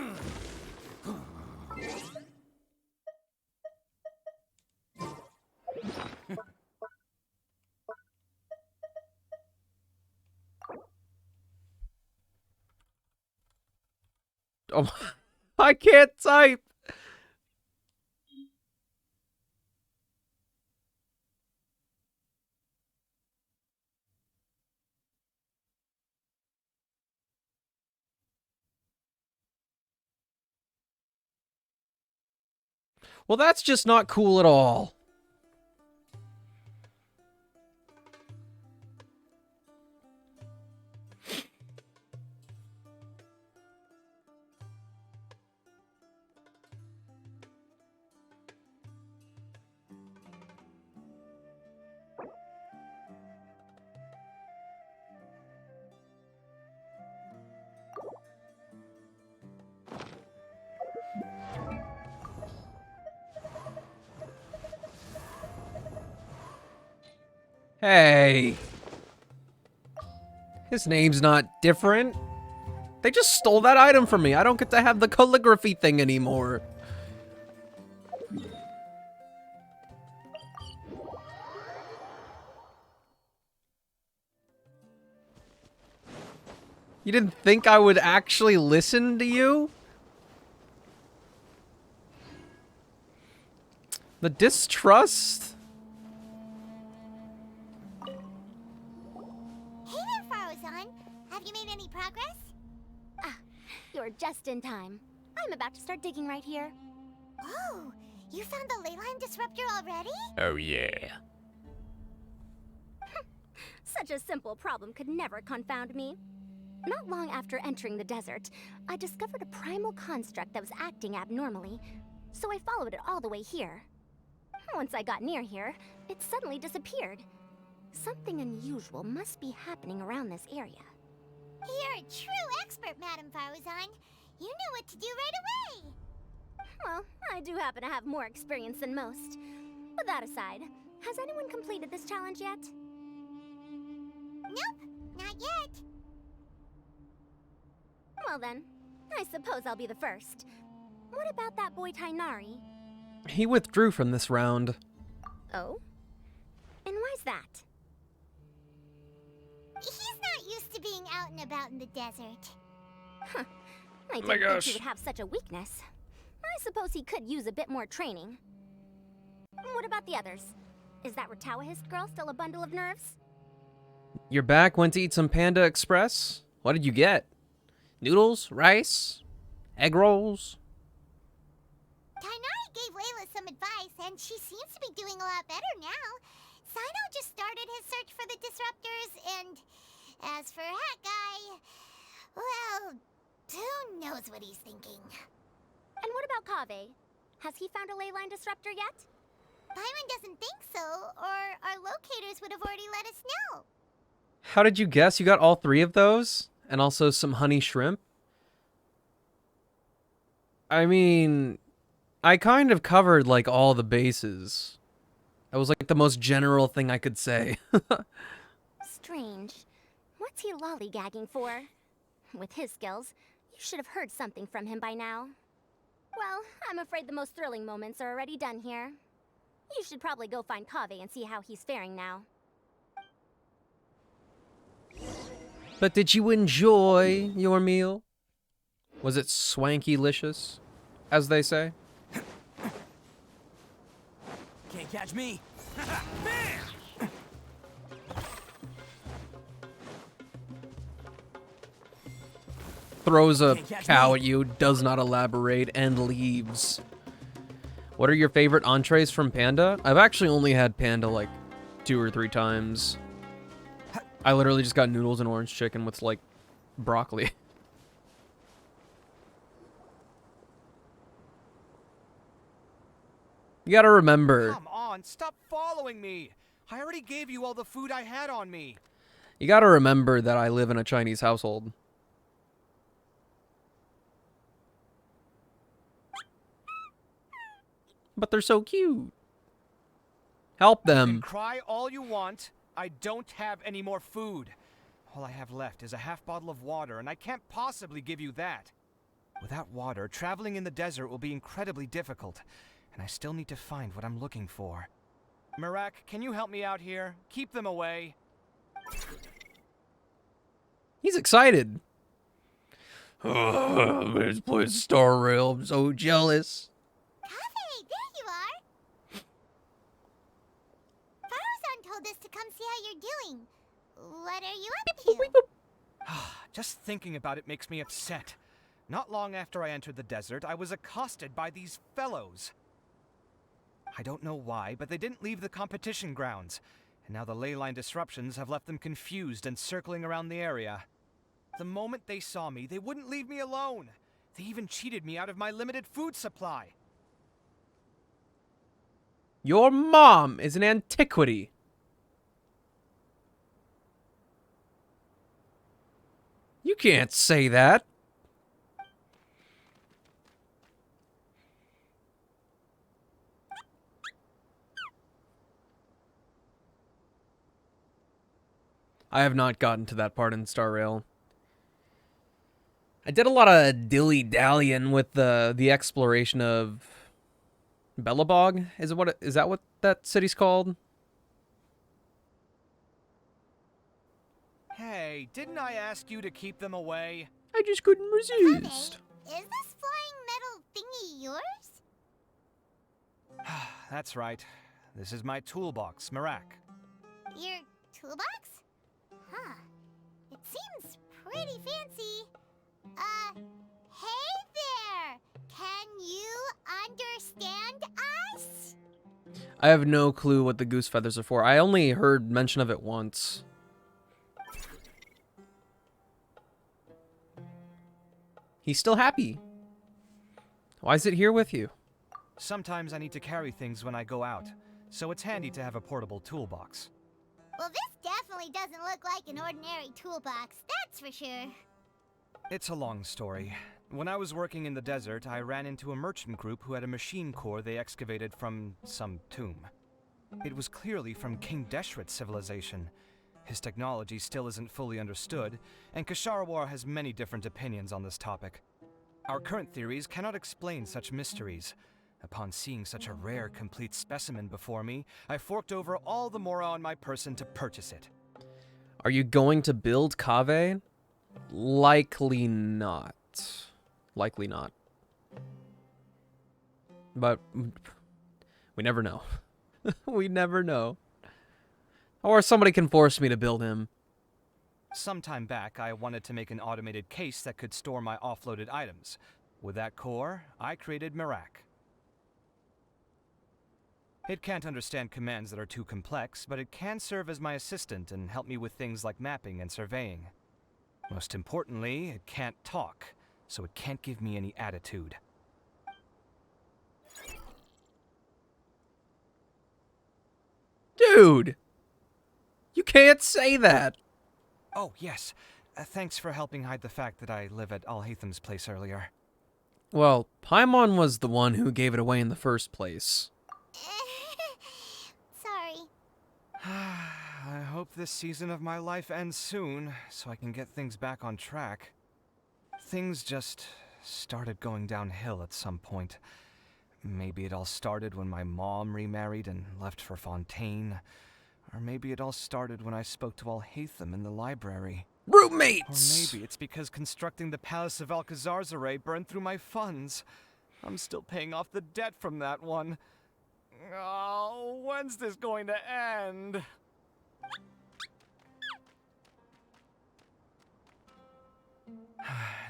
Oh, I can't type. Well, that's just not cool at all. Hey. His name's not different. They just stole that item from me. I don't get to have the calligraphy thing anymore. You didn't think I would actually listen to you? The distrust? Hey there, Farozan. Have you made any progress? Ah, you're just in time. I'm about to start digging right here. Oh, you found the leyline disruptor already? Oh yeah. Such a simple problem could never confound me. Not long after entering the desert, I discovered a primal construct that was acting abnormally, so I followed it all the way here. Once I got near here, it suddenly disappeared. Something unusual must be happening around this area. You're a true expert, Madame Farozan. You knew what to do right away. Well, I do happen to have more experience than most. But that aside, has anyone completed this challenge yet? Nope, not yet. Well then, I suppose I'll be the first. What about that boy Tainari? He withdrew from this round. Oh? And why's that? He's not used to being out and about in the desert. Huh. I didn't think he would have such a weakness. I suppose he could use a bit more training. What about the others? Is that Ratawahist girl still a bundle of nerves? You're back, went to eat some Panda Express? What did you get? Noodles? Rice? Egg rolls? Tainari gave Layla with some advice, and she seems to be doing a lot better now. Sino just started his search for the disruptors, and as for Hat Guy, well, who knows what he's thinking. And what about Kaveh? Has he found a ley line disruptor yet? Paimon doesn't think so, or our locators would have already let us know. How did you guess? You got all 3 of those? And also some honey shrimp? I mean, I kind of covered, like, all the bases. That was, like, the most general thing I could say. Strange. What's he lollygagging for? With his skills, you should have heard something from him by now. Well, I'm afraid the most thrilling moments are already done here. You should probably go find Kaveh and see how he's faring now. But did you enjoy your meal? Was it swanky-licious, as they say? Can't catch me. Throws a cow at you, does not elaborate, and leaves. What are your favorite entrees from Panda? I've actually only had Panda like 2 or 3 times. I literally just got noodles and orange chicken with like broccoli. You gotta remember. Come on, stop following me. I already gave you all the food I had on me. You gotta remember that I live in a Chinese household. But they're so cute. Help You them. can cry all you want. I don't have any more food. All I have left is a half bottle of water, and I can't possibly give you that. Without water, traveling in the desert will be incredibly difficult, and I still need to find what I'm looking for. Merak, can you help me out here? Keep them away. He's excited. Let's play Star Rail. I'm so jealous. Kaveh, there you are! Farozan told us to come see how you're doing. What are you up to? Just thinking about it makes me upset. Not long after I entered the desert, I was accosted by these fellows. I don't know why, but they didn't leave the competition grounds, and now the ley line disruptions have left them confused and circling around the area. The moment they saw me, they wouldn't leave me alone. They even cheated me out of my limited food supply. Your mom is an antiquity. You can't say that. I have not gotten to that part in Star Rail. I did a lot of dilly-dallying with the exploration of Bellabog. Is that what that city's called? Hey, didn't I ask you to keep them away? I just couldn't resist. Is this flying metal thingy yours? That's right. This is my toolbox, Merak. Your toolbox? Huh. It seems pretty fancy. Hey there! Can you understand us? I have no clue what the goose feathers are for. I only heard mention of it once. He's still happy. Why is it here with you? Sometimes I need to carry things when I go out, so it's handy to have a portable toolbox. Well, this definitely doesn't look like an ordinary toolbox, that's for sure. It's a long story. When I was working in the desert, I ran into a merchant group who had a machine core they excavated from some tomb. It was clearly from King Deshret's civilization. His technology still isn't fully understood, and Kasharawar has many different opinions on this topic. Our current theories cannot explain such mysteries. Upon seeing such a rare, complete specimen before me, I forked over all the mora on my person to purchase it. Are you going to build Kaveh? Likely not. Likely not. But we never know. We never know. Or somebody can force me to build him. Some time back, I wanted to make an automated case that could store my offloaded items. With that core, I created Merak. It can't understand commands that are too complex, but it can serve as my assistant and help me with things like mapping and surveying. Most importantly, it can't talk, so it can't give me any attitude. Dude! You can't say that! Oh, yes. Thanks for helping hide the fact that I live at Alhatham's place earlier. Well, Paimon was the one who gave it away in the first place. Sorry. I hope this season of my life ends soon, so I can get things back on track. Things just started going downhill at some point. Maybe it all started when my mom remarried and left for Fontaine. Or maybe it all started when I spoke to Alhatham in the library. Roommates! Or maybe it's because constructing the Palace of Alcazar's burned through my funds. I'm still paying off the debt from that one. Oh, when's this going to end?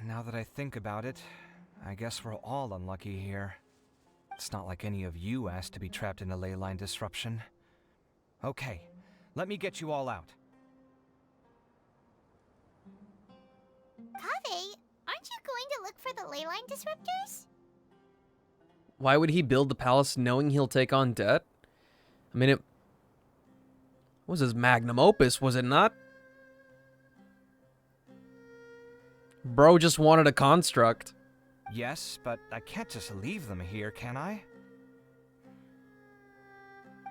Now that I think about it, I guess we're all unlucky here. It's not like any of you asked to be trapped in a ley line disruption. Okay, let me get you all out. Kaveh, aren't you going to look for the ley line disruptors? Why would he build the palace knowing he'll take on debt? I mean, it was his magnum opus, was it not? Bro just wanted a construct. Yes, but I can't just leave them here, can I?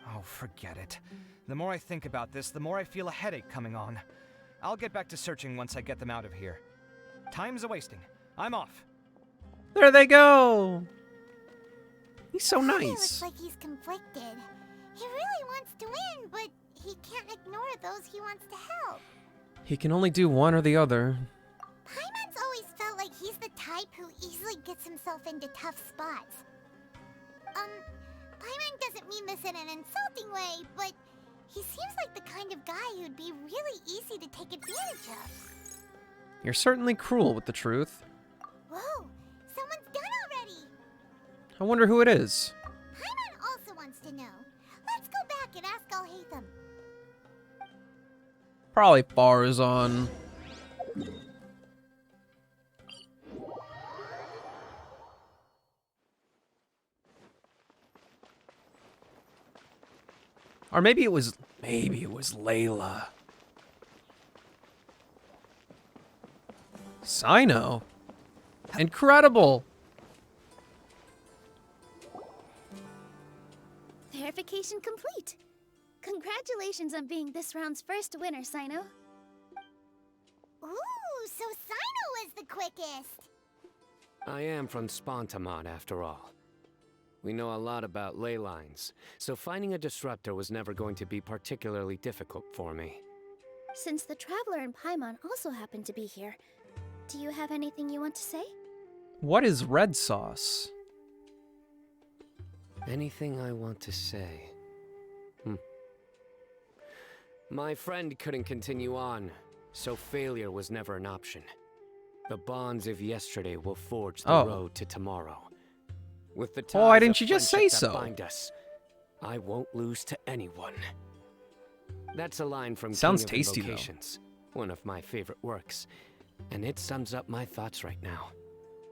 Oh, forget it. The more I think about this, the more I feel a headache coming on. I'll get back to searching once I get them out of here. Time's a-wasting. I'm off. There they go! He's so Kaveh nice. looks like he's conflicted. He really wants to win, but he can't ignore those he wants to help. He can only do one or the other. Paimon's always felt like he's the type who easily gets himself into tough spots. Paimon doesn't mean this in an insulting way, but he seems like the kind of guy who'd be really easy to take advantage of. You're certainly cruel with the truth. Whoa, someone's done already! I wonder who it is. Paimon also wants to know. Let's go back and ask Alhatham. Probably Farazan. Or maybe it was Layla. Sino. Incredible. Verification complete. Congratulations on being this round's first winner, Sino. Ooh, so Sino was the quickest. I am from Spontamod, after all. We know a lot about ley lines, so finding a disruptor was never going to be particularly difficult for me. Since the Traveler and Paimon also happen to be here, do you have anything you want to say? What is red sauce? Anything I want to say? My friend couldn't continue on, so failure was never an option. The bonds of yesterday will forge the road to tomorrow. With the ties why didn't of you just say friendship so? that bind us, I won't lose to anyone. That's a line from Sounds King of tasty, though. Invocations, one of my favorite works, and it sums up my thoughts right now.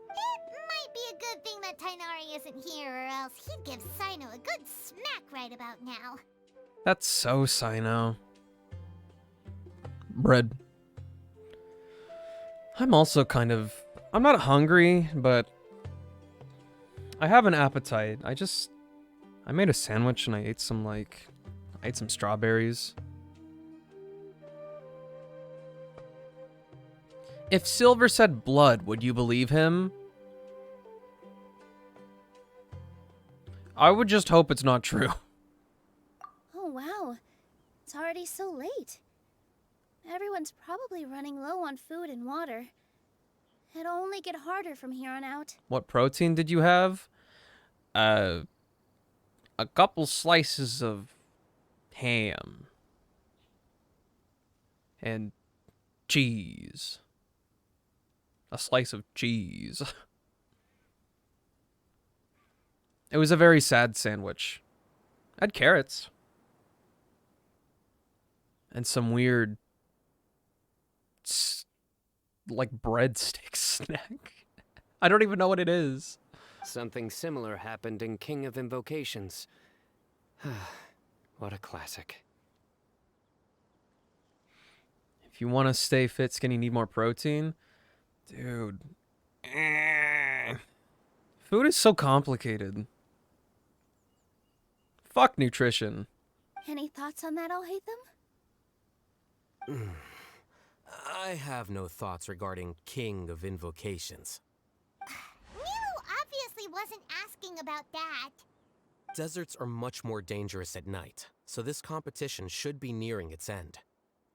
It might be a good thing that Tainari isn't here, or else he'd give Sino a good smack right about now. That's so Sino. Bread. I'm also I'm not hungry, but I have an appetite. I made a sandwich and I ate some strawberries. If Silver said blood, would you believe him? I would just hope it's not true. Oh wow, it's already so late. Everyone's probably running low on food and water. It'll only get harder from here on out. What protein did you have? A couple slices of ham. And cheese. A slice of cheese. It was a very sad sandwich. I had carrots. And some weird, like, breadstick snack. I don't even know what it is. Something similar happened in King of Invocations. What a classic. If you want to stay fit, skinny, need more protein. Dude. Food is so complicated. Fuck nutrition. Any thoughts on that, Alhaitham? I have no thoughts regarding King of Invocations. Milu obviously wasn't asking about that. Deserts are much more dangerous at night, so this competition should be nearing its end.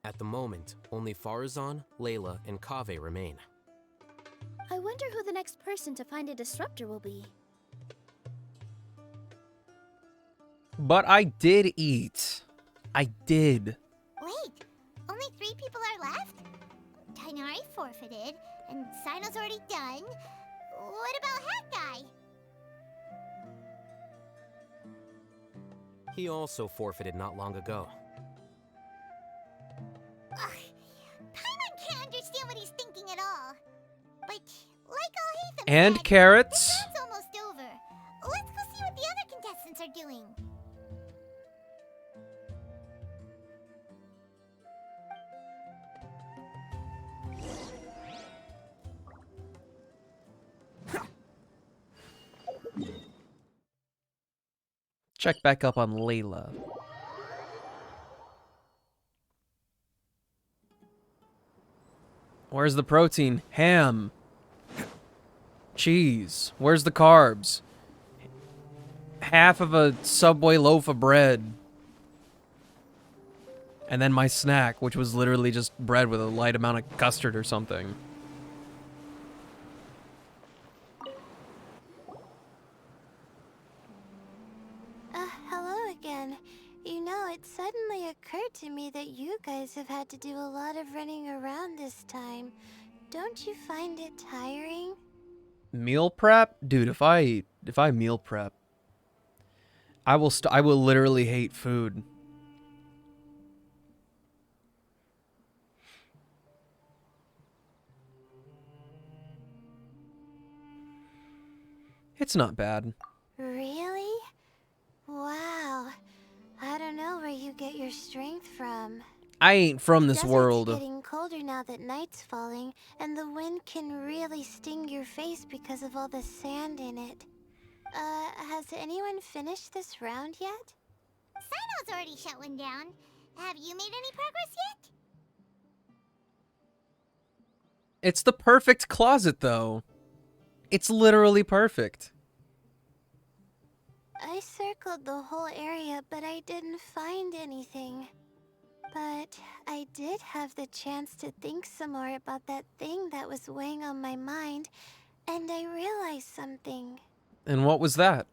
At the moment, only Farazan, Layla, and Kaveh remain. I wonder who the next person to find a disruptor will be. But I did eat. I did. Wait, only 3 people are left? Tainari forfeited, and Sino's already done. What about Hat Guy? He also forfeited not long ago. Ugh, Paimon can't understand what he's thinking at all. But like Alhaitham And said, carrots. the round's almost over. Let's go see what the other contestants are doing. Check back up on Layla. Where's the protein? Ham. Cheese. Where's the carbs? Half of a Subway loaf of bread. And then my snack, which was literally just bread with a light amount of custard or something. Hello again. You know, it suddenly occurred to me that you guys have had to do a lot of running around this time. Don't you find it tiring? Meal prep? Dude, if I meal prep, I will literally hate food. It's not bad. Really? Wow. I don't know where you get your strength from. I ain't from this Desert's world. getting colder now that night's falling, and the wind can really sting your face because of all the sand in it. Has anyone finished this round yet? Sino's already shut one down. Have you made any progress yet? It's the perfect closet, though. It's literally perfect. I circled the whole area, but I didn't find anything. But I did have the chance to think some more about that thing that was weighing on my mind, and I realized something. And what was that?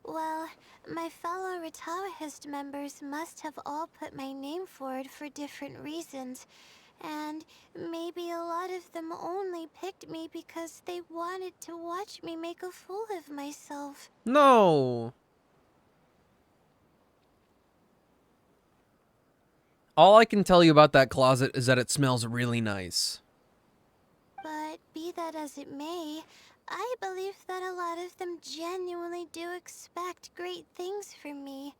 Well, my fellow Ritawahist members must have all put my name forward for different reasons, and maybe a lot of them only picked me because they wanted to watch me make a fool of myself. No. All I can tell you about that closet is that it smells really nice. But be that as it may, I believe that a lot of them genuinely do expect great things from me.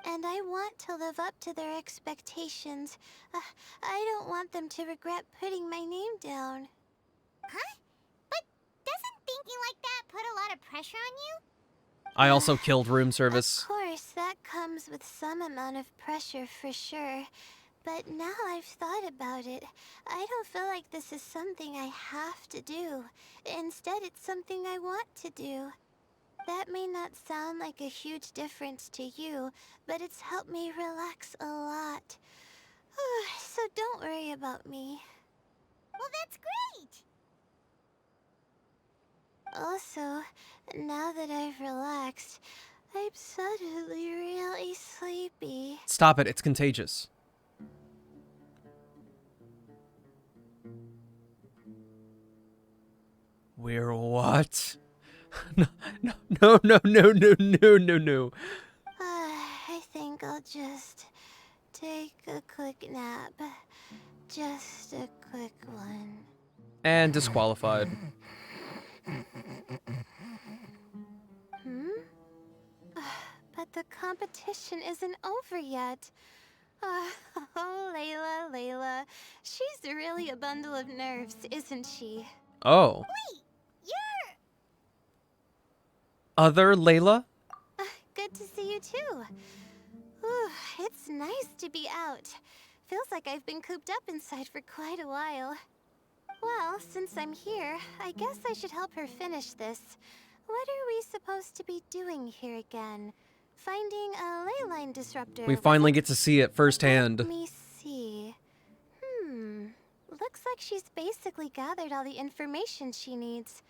And I want to live up to their expectations. I don't want them to regret putting my name down. Huh? But doesn't thinking like that put a lot of pressure on you? I also killed room service. Of course, that comes with some amount of pressure for sure. But now I've thought about it, I don't feel like this is something I have to do. Instead, it's something I want to do. That may not sound like a huge difference to you, but it's helped me relax a lot. So don't worry about me. Well, that's great! Also, now that I've relaxed, I'm suddenly really sleepy. Stop it, it's contagious. We're what? No. I think I'll just take a quick nap. Just a quick one. And disqualified. But the competition isn't over yet. Oh, Layla. She's really a bundle of nerves, isn't she? Oh. Wait, you're... Other Layla? Good to see you too. Ooh, it's nice to be out. Feels like I've been cooped up inside for quite a while. Well, since I'm here, I guess I should help her finish this. What are we supposed to be doing here again? Finding a ley line disruptor. We finally get to see it firsthand. Let me see. Looks like she's basically gathered all the information she needs.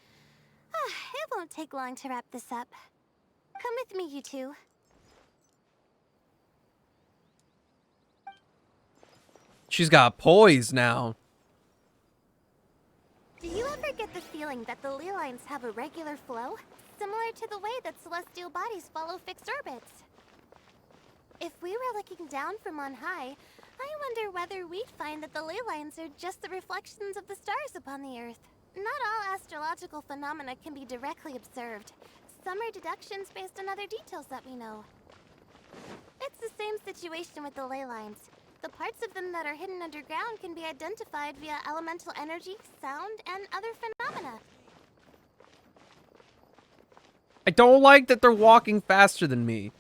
It won't take long to wrap this up. Come with me, you two. She's got poise now. Do you ever get the feeling that the ley lines have a regular flow? Similar to the way that celestial bodies follow fixed orbits. If we were looking down from on high, I wonder whether we'd find that the ley lines are just the reflections of the stars upon the Earth. Not all astrological phenomena can be directly observed. Some are deductions based on other details that we know. It's the same situation with the ley lines. The parts of them that are hidden underground can be identified via elemental energy, sound, and other phenomena. I don't like that they're walking faster than me.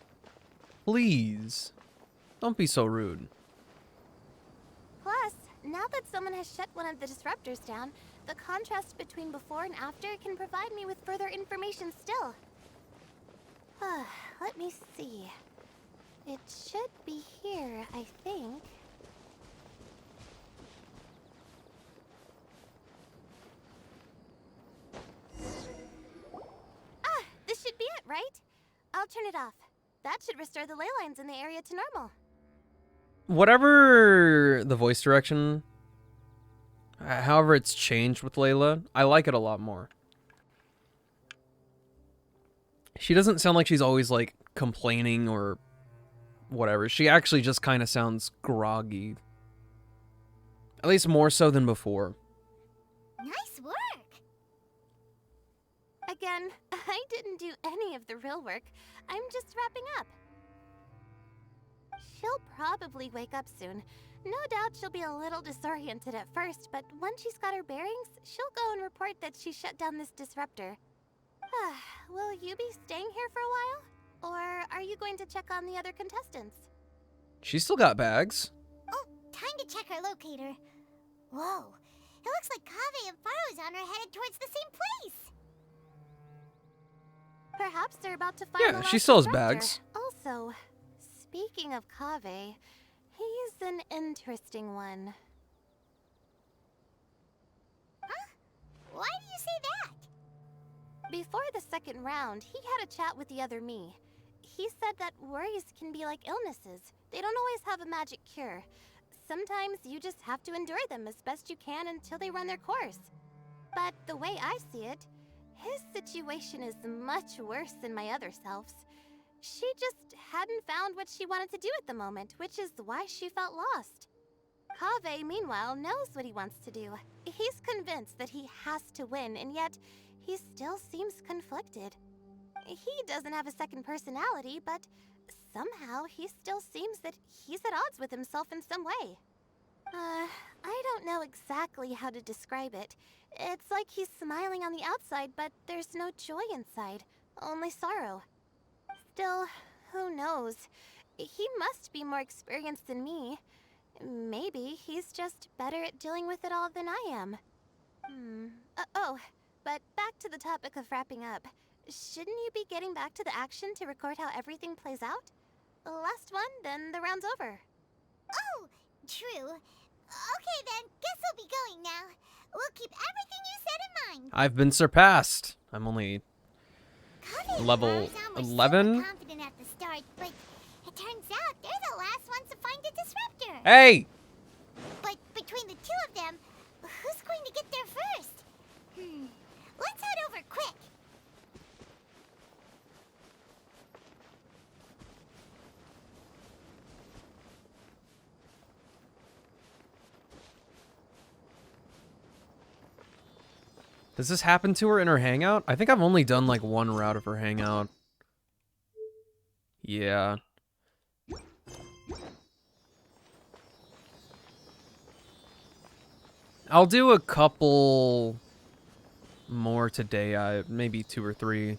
Please. Don't be so rude. Plus, now that someone has shut one of the disruptors down, the contrast between before and after can provide me with further information still. Let me see. It should be here, I think. This should be it, right? I'll turn it off. That should restore the ley lines in the area to normal. Whatever the voice direction, however it's changed with Layla, I like it a lot more. She doesn't sound like she's always, like, complaining or whatever. She actually just kind of sounds groggy. At least more so than before. Nice work! Again, I didn't do any of the real work. I'm just wrapping up. She'll probably wake up soon. No doubt she'll be a little disoriented at first, but once she's got her bearings, she'll go and report that she shut down this disruptor. Will you be staying here for a while? Or are you going to check on the other contestants? She's still got bags. Oh, time to check our locator. Whoa, it looks like Kaveh and Farozan are headed towards the same place. Perhaps they're about to find the last she still has disruptor. bags. Also, speaking of Kaveh, he's an interesting one. Huh? Why do you say that? Before the second round, he had a chat with the other me. He said that worries can be like illnesses. They don't always have a magic cure. Sometimes you just have to endure them as best you can until they run their course. But the way I see it, his situation is much worse than my other self's. She just hadn't found what she wanted to do at the moment, which is why she felt lost. Kaveh, meanwhile, knows what he wants to do. He's convinced that he has to win, and yet he still seems conflicted. He doesn't have a second personality, but somehow he still seems that he's at odds with himself in some way. I don't know exactly how to describe it. It's like he's smiling on the outside, but there's no joy inside, only sorrow. Still, who knows? He must be more experienced than me. Maybe he's just better at dealing with it all than I am. But back to the topic of wrapping up. Shouldn't you be getting back to the action to record how everything plays out? Last one, then the round's over. Oh, true. Okay then, guess we'll be going now. We'll keep everything you said in mind. I've been surpassed. I'm only level 11? Confident at the start, but it turns out they're the last ones to find the disruptor. Hey! But between the two of them, who's going to get there first? Let's head over quick. Does this happen to her in her hangout? I think I've only done like one route of her hangout. Yeah. I'll do a couple more today, maybe 2 or 3.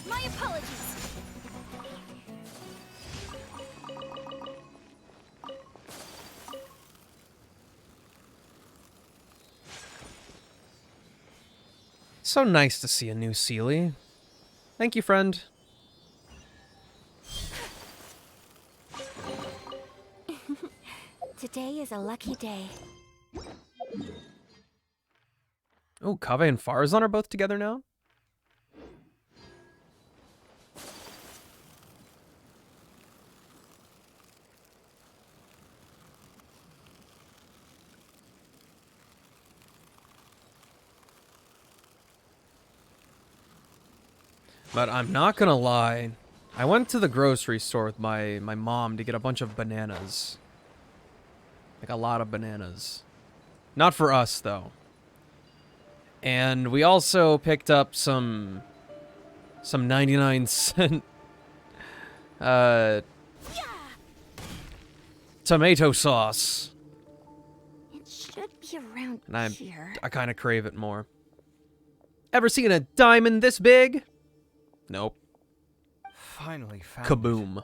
My apologies. So nice to see a new Sealy. Thank you, friend. Today is a lucky day. Oh, Kave and Farazan are both together now? But I'm not gonna lie. I went to the grocery store with my mom to get a bunch of bananas. Like a lot of bananas. Not for us, though. And we also picked up some 99-cent tomato sauce. It should be around And here. I kind of crave it more. Ever seen a diamond this big? Nope. Finally found Kaboom.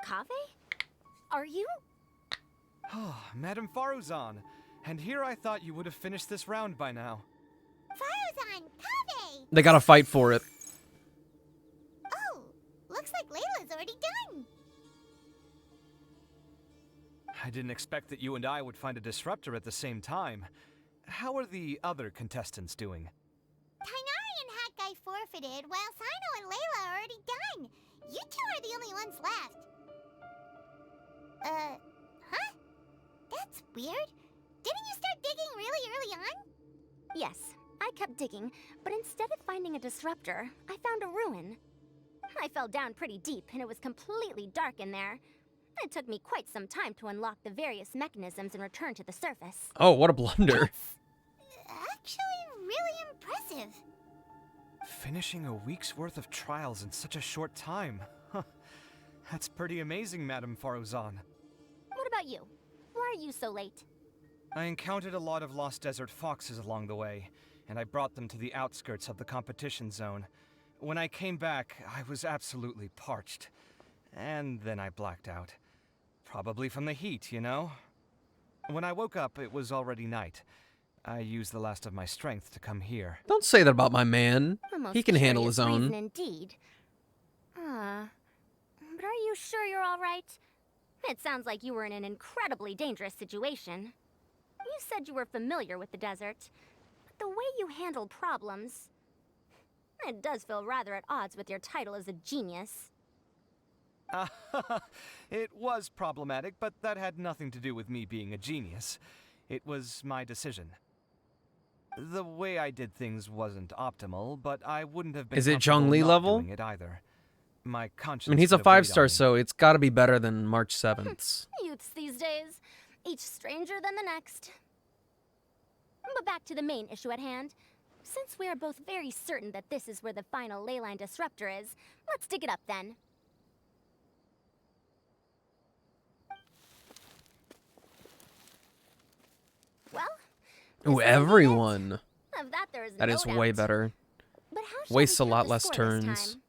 Kave? Are you? Oh, Madame Faruzan. And here I thought you would have finished this round by now. Faruzan, Kave! They gotta fight for it. Oh, looks like Layla's already done. I didn't expect that you and I would find a disruptor at the same time. How are the other contestants doing? Tainari and Hat Guy forfeited, while Sino and Layla are already done. You two are the only ones left. Huh? That's weird. Didn't you start digging really early on? Yes, I kept digging, but instead of finding a disruptor, I found a ruin. I fell down pretty deep, and it was completely dark in there. It took me quite some time to unlock the various mechanisms and return to the surface. Oh, what a blunder. Actually, really impressive. Finishing a week's worth of trials in such a short time. Huh. That's pretty amazing, Madame Faruzan. What about you? Why are you so late? I encountered a lot of lost desert foxes along the way, and I brought them to the outskirts of the competition zone. When I came back, I was absolutely parched. And then I blacked out. Probably from the heat, you know? When I woke up, it was already night. I used the last of my strength to come here. Don't say that about my man. A most He can handle curious his own. reason indeed. But are you sure you're all right? It sounds like you were in an incredibly dangerous situation. You said you were familiar with the desert, but the way you handle problems, it does feel rather at odds with your title as a genius. It was problematic, but that had nothing to do with me being a genius. It was my decision. The way I did things wasn't optimal, but I wouldn't have been Is it comfortable Zhongli not level? doing it either. My conscience I mean, he's a would have weighed 5-star, on me. so it's gotta be better than March 7th. Youths these days, each stranger than the next. But back to the main issue at hand. Since we are both very certain that this is where the final leyline disruptor is, let's dig it up then. Well, Ooh, everyone. of that there is That no is doubt. way better. But how shall Wastes a we lot count the less score this turns. time?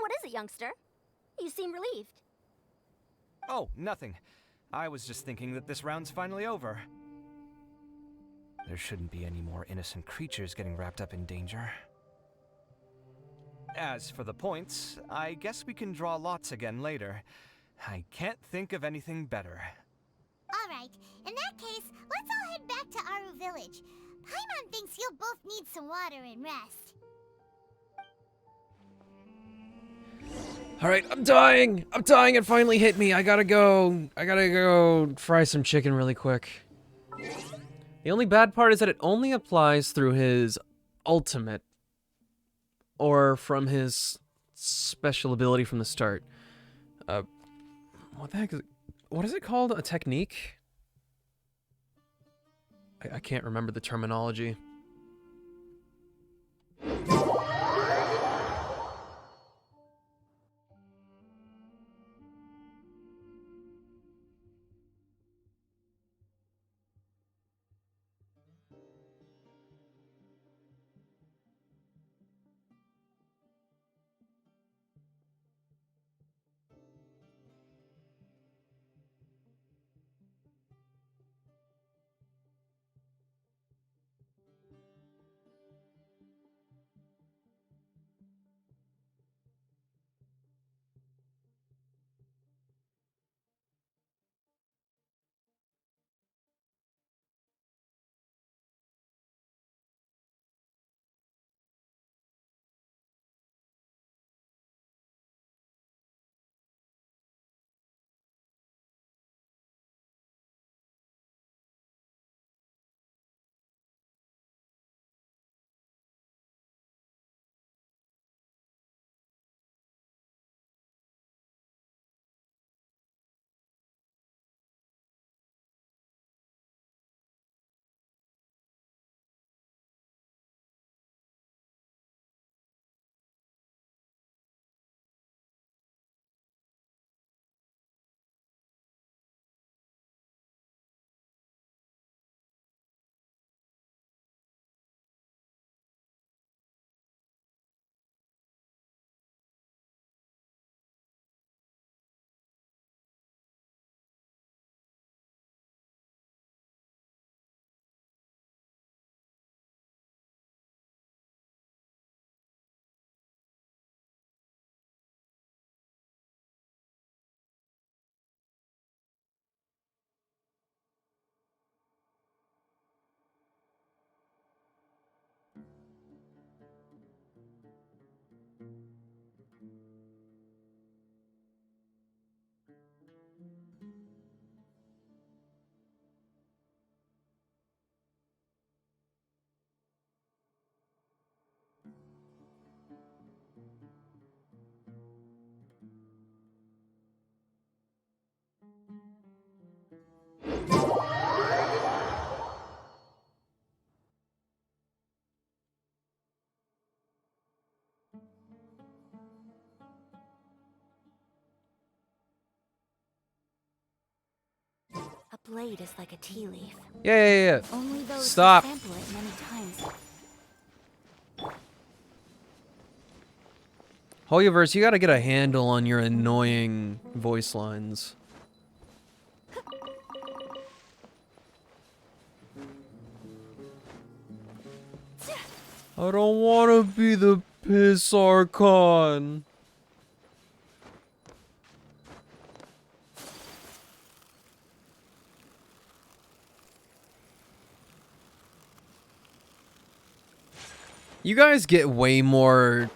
What is it, youngster? You seem relieved. Oh, nothing. I was just thinking that this round's finally over. There shouldn't be any more innocent creatures getting wrapped up in danger. As for the points, I guess we can draw lots again later. I can't think of anything better. Alright, in that case, let's all head back to Aru Village. Paimon thinks you'll both need some water and rest. Alright, I'm dying! I'm dying, it finally hit me. I gotta go fry some chicken really quick. The only bad part is that it only applies through his ultimate. Or from his special ability from the start. What the heck is it? What is it called? A technique? I can't remember the terminology. A blade is like a tea leaf. Yeah. Only those Stop. who sample it many times. Hoyoverse, you gotta get a handle on your annoying voice lines. I don't wanna be the piss Archon. You guys get way more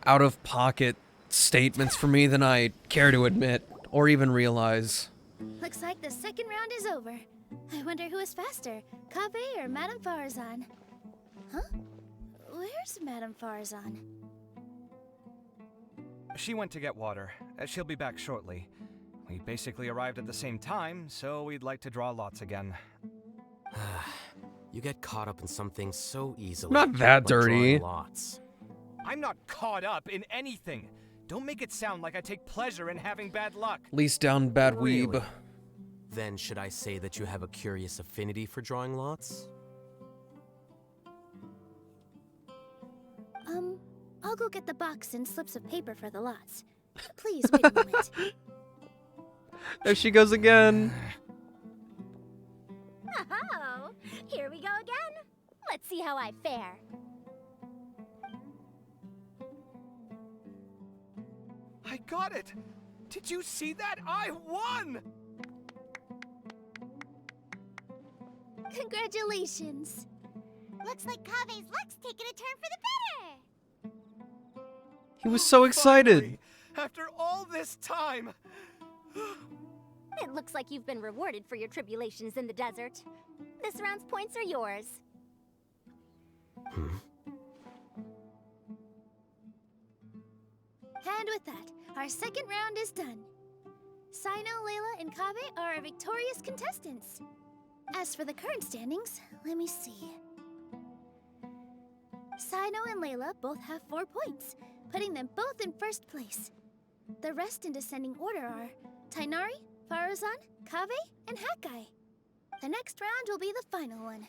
out-of-pocket statements from me than I care to admit, or even realize. Looks like the second round is over. I wonder who is faster, Kaveh or Madame Farazan? Huh? Where's Madame Farazan? She went to get water. She'll be back shortly. We basically arrived at the same time, so we'd like to draw lots again. You get caught up in some things so easily. Not that like dirty. drawing lots. I'm not caught up in anything. Don't make it sound like I take pleasure in having bad luck. Least down bad weeb. Really? Then should I say that you have a curious affinity for drawing lots? I'll go get the box and slips of paper for the lots. Please wait a moment. There she goes again. Oh, here we go again. Let's see how I fare. I got it! Did you see that? I won! Congratulations. Looks like Kave's luck's taking a turn for the better. He was so excited. Finally, after all this time. It looks like you've been rewarded for your tribulations in the desert. This round's points are yours. And with that, our second round is done. Sino, Layla, and Kave are our victorious contestants. As for the current standings, let me see. Sino and Layla both have 4 points, putting them both in first place. The rest in descending order are Tainari, Faruzan, Kave, and Hakai. The next round will be the final one.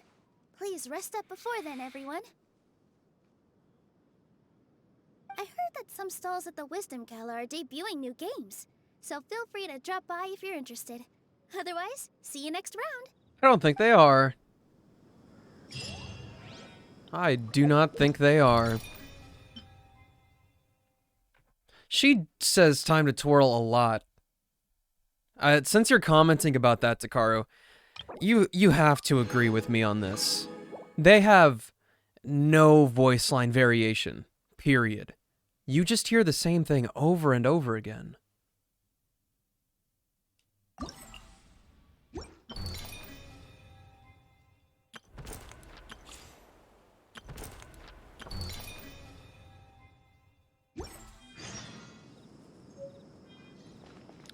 Please rest up before then, everyone. I heard that some stalls at the Wisdom Gala are debuting new games, so feel free to drop by if you're interested. Otherwise, see you next round. I don't think they are. I do not think they are. She says time to twirl a lot. Since you're commenting about that, Takaru, you have to agree with me on this. They have no voice line variation, period. You just hear the same thing over and over again.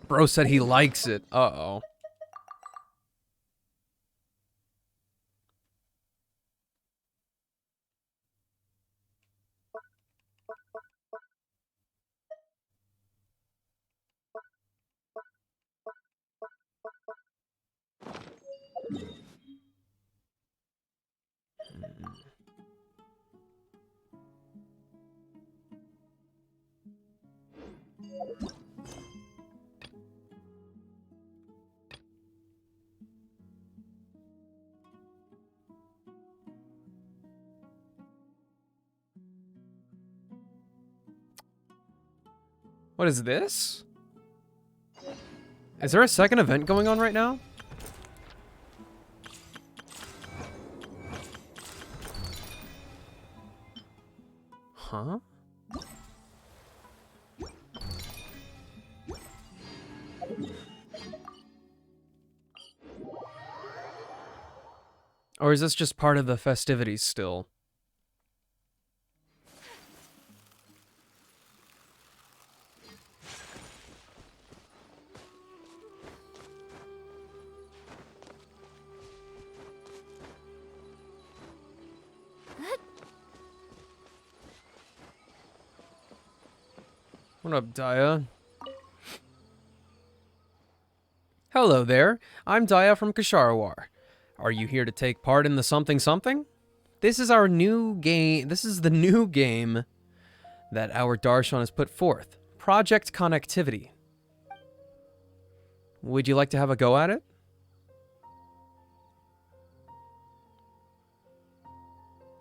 Bro said he likes it. Uh-oh. What is this? Is there a second event going on right now? Huh? Or is this just part of the festivities still? What up, Daya? Hello there, I'm Daya from Kasharawar. Are you here to take part in the something something? This is our new game. This is the new game that our Darshan has put forth. Project Connectivity. Would you like to have a go at it?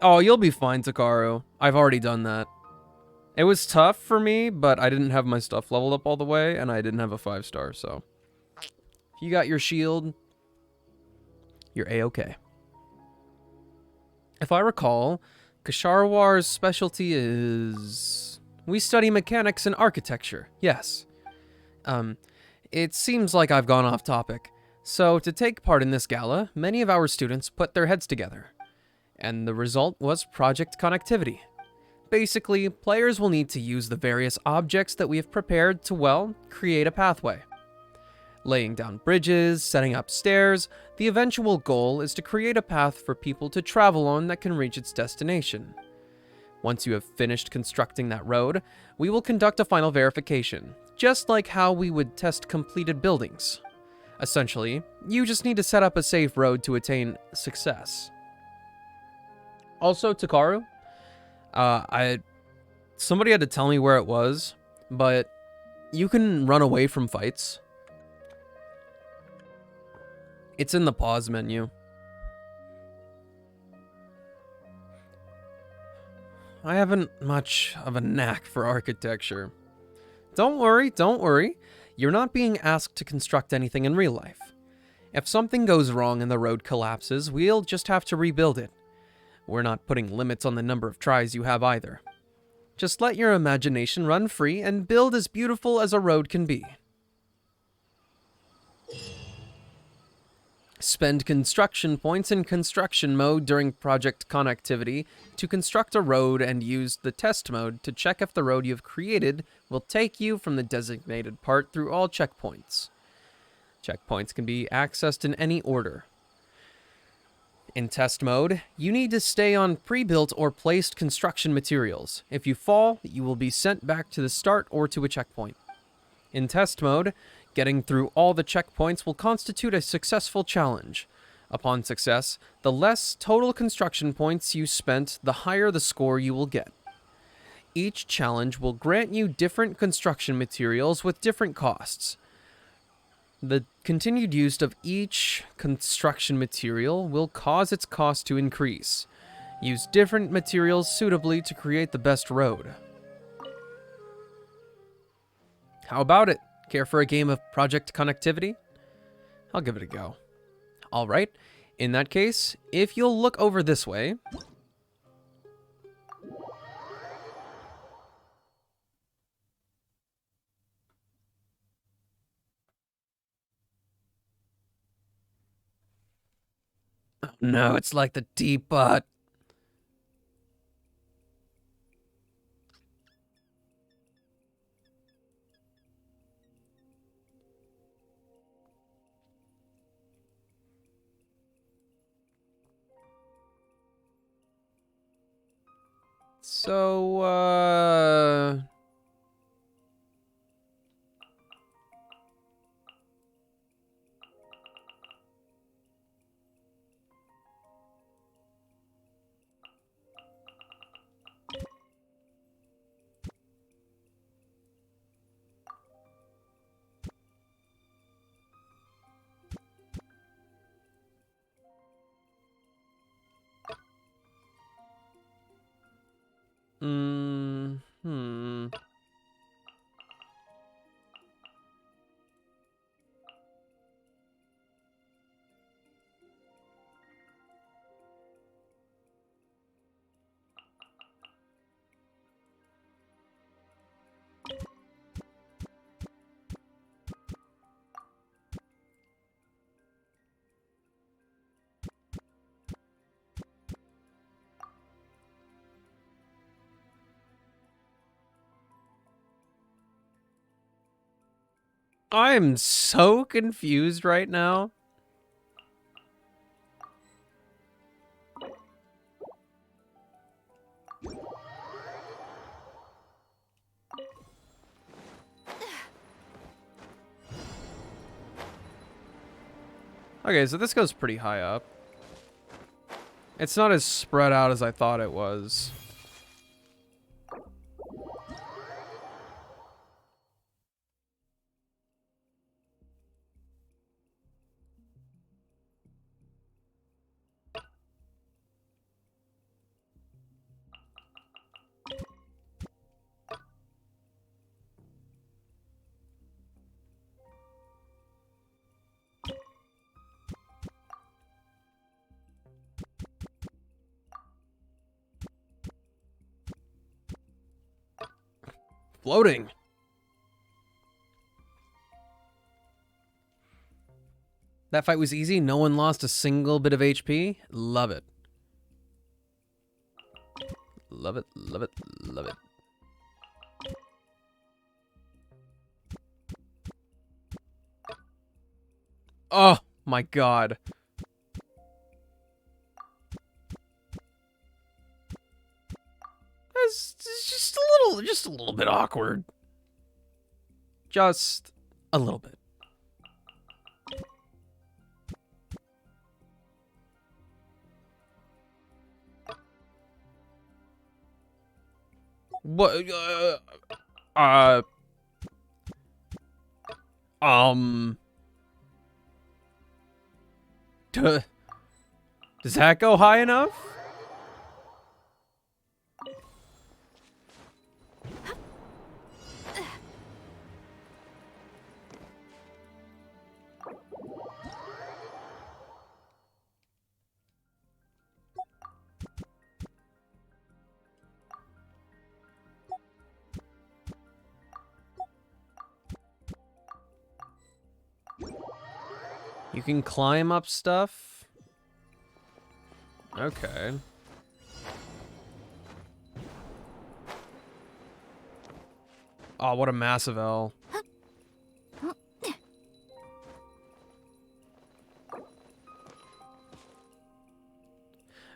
Oh, you'll be fine, Takaru. I've already done that. It was tough for me, but I didn't have my stuff leveled up all the way, and I didn't have a 5-star, so... If you got your shield, you're A-okay. If I recall, Kasharawar's specialty is... We study mechanics and architecture, yes. It seems like I've gone off topic. So, to take part in this gala, many of our students put their heads together. And the result was Project Connectivity. Basically, players will need to use the various objects that we have prepared to, well, create a pathway. Laying down bridges, setting up stairs, the eventual goal is to create a path for people to travel on that can reach its destination. Once you have finished constructing that road, we will conduct a final verification, just like how we would test completed buildings. Essentially, you just need to set up a safe road to attain success. Also, Takaru, somebody had to tell me where it was, but you can run away from fights. It's in the pause menu. I haven't much of a knack for architecture. Don't worry, don't worry. You're not being asked to construct anything in real life. If something goes wrong and the road collapses, we'll just have to rebuild it. We're not putting limits on the number of tries you have either. Just let your imagination run free and build as beautiful as a road can be. Spend construction points in construction mode during project connectivity to construct a road and use the test mode to check if the road you've created will take you from the designated part through all checkpoints. Checkpoints can be accessed in any order. In test mode, you need to stay on pre-built or placed construction materials. If you fall, you will be sent back to the start or to a checkpoint. In test mode, getting through all the checkpoints will constitute a successful challenge. Upon success, the less total construction points you spent, the higher the score you will get. Each challenge will grant you different construction materials with different costs. The continued use of each construction material will cause its cost to increase. Use different materials suitably to create the best road. How about it? Care for a game of project connectivity? I'll give it a go. Alright, in that case, if you'll look over this way... Oh no, it's like the deep butt. So, I'm so confused right now. Okay, so this goes pretty high up. It's not as spread out as I thought it was. Floating. That fight was easy. No one lost a single bit of HP. Love it. Love it, love it, love it. Oh my god. It's just a little bit awkward. Just a little bit. What? Does that go high enough? You can climb up stuff? Okay. Oh, what a massive L.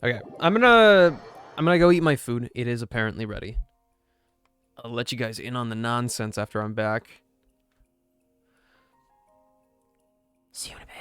Okay, I'm gonna go eat my food. It is apparently ready. I'll let you guys in on the nonsense after I'm back. See you in a bit.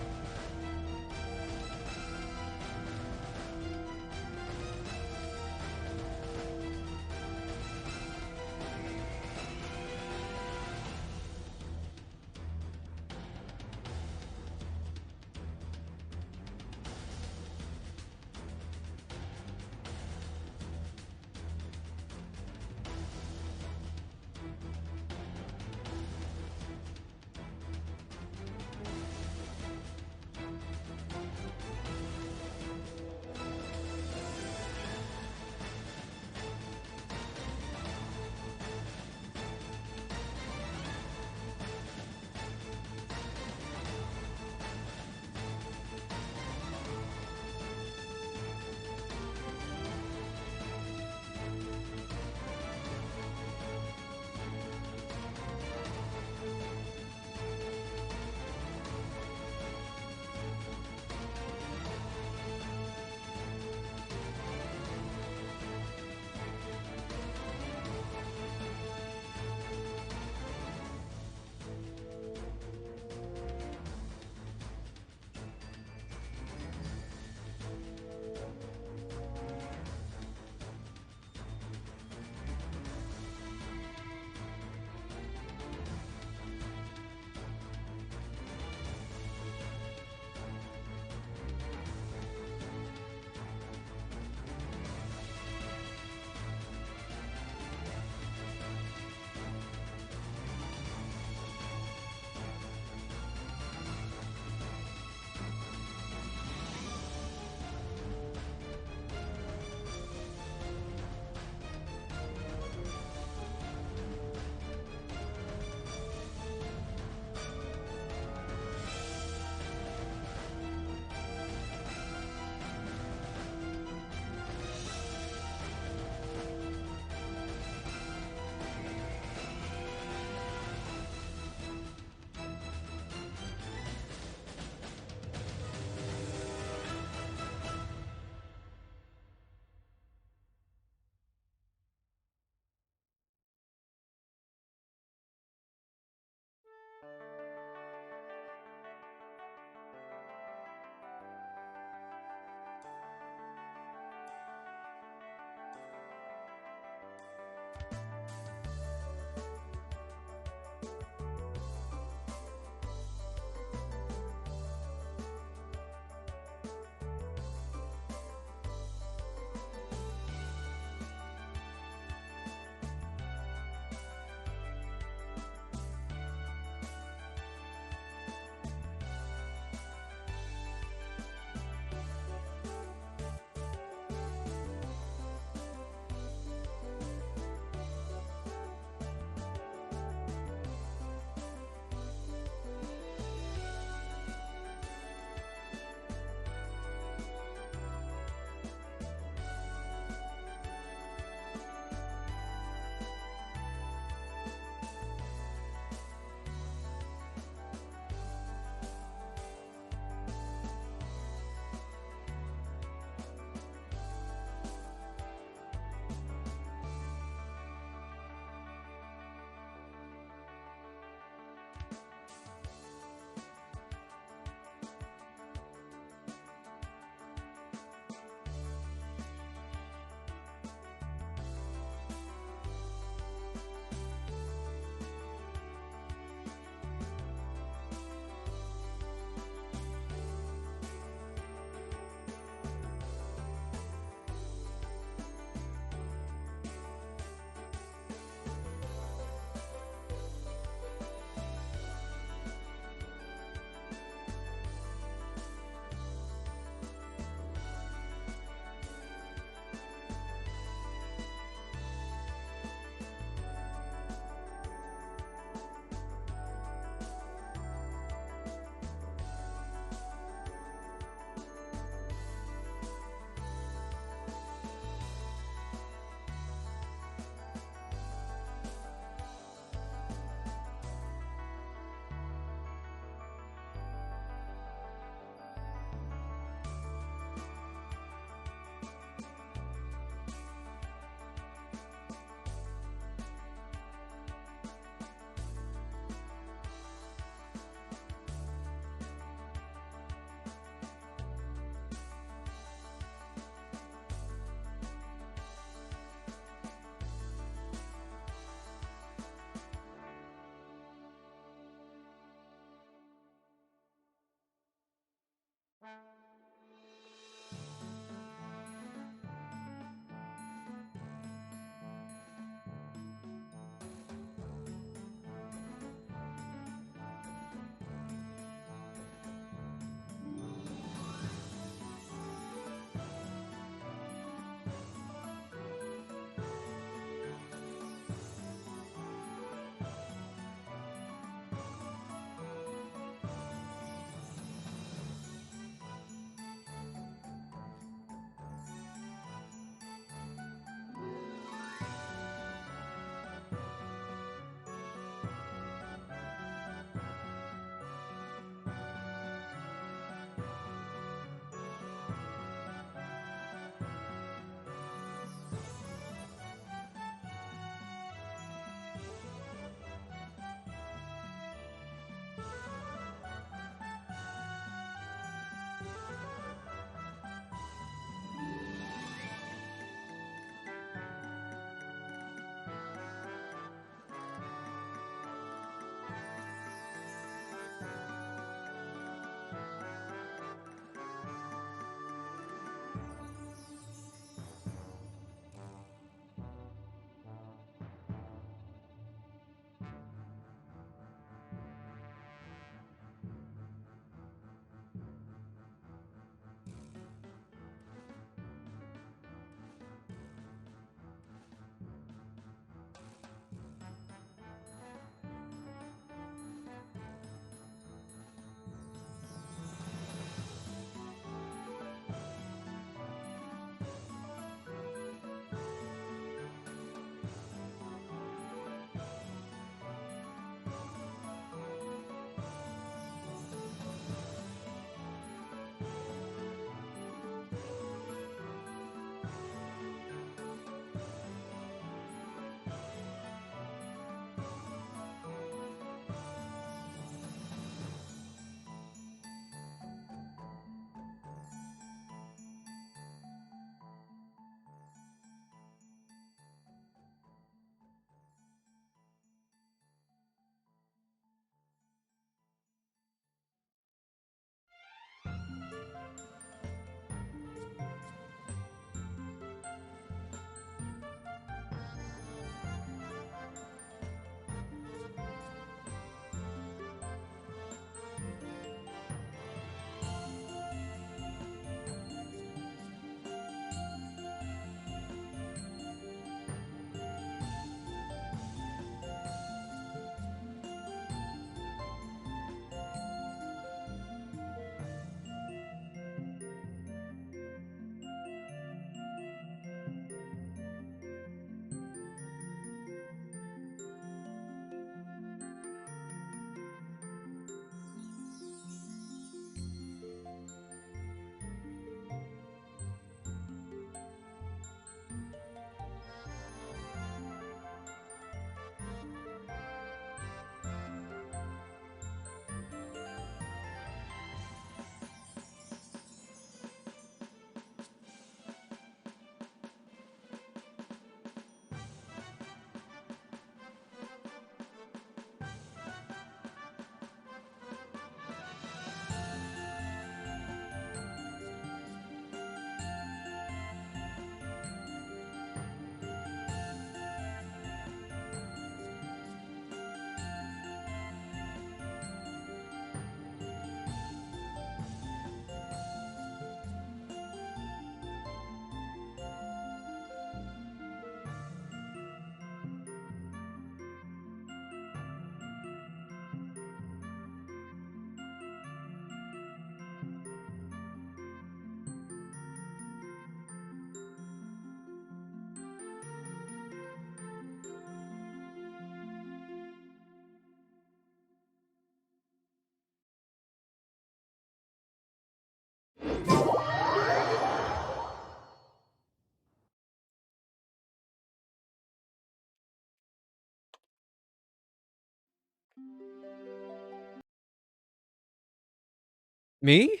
Me?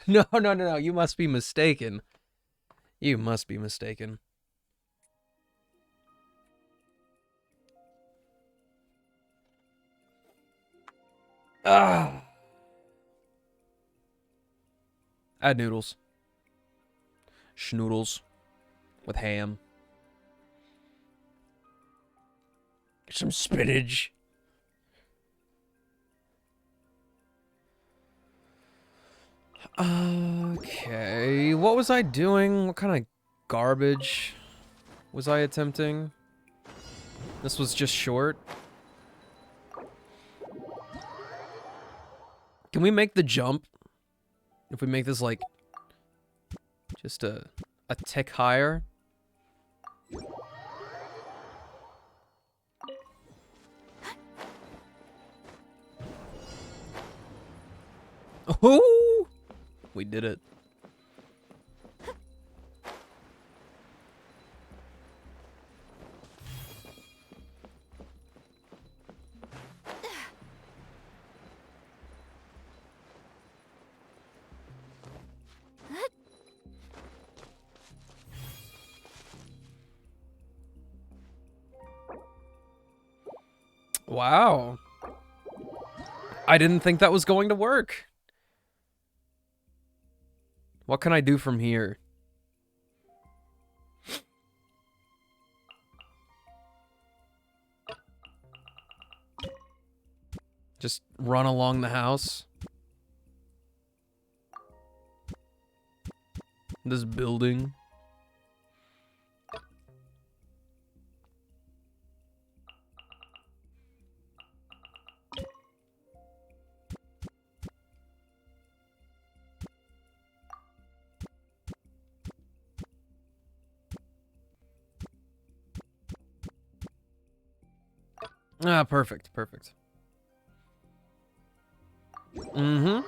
No, no, no, no. You must be mistaken. You must be mistaken. Ah. Add noodles. Schnoodles. With ham. Some spinach. Okay. What was I doing? What kind of garbage was I attempting? This was just short. Can we make the jump? If we make this like just a tick higher. Oh, we did it. Wow. I didn't think that was going to work. What can I do from here? Just run along the house. This building. Ah, perfect, perfect. Mm-hmm.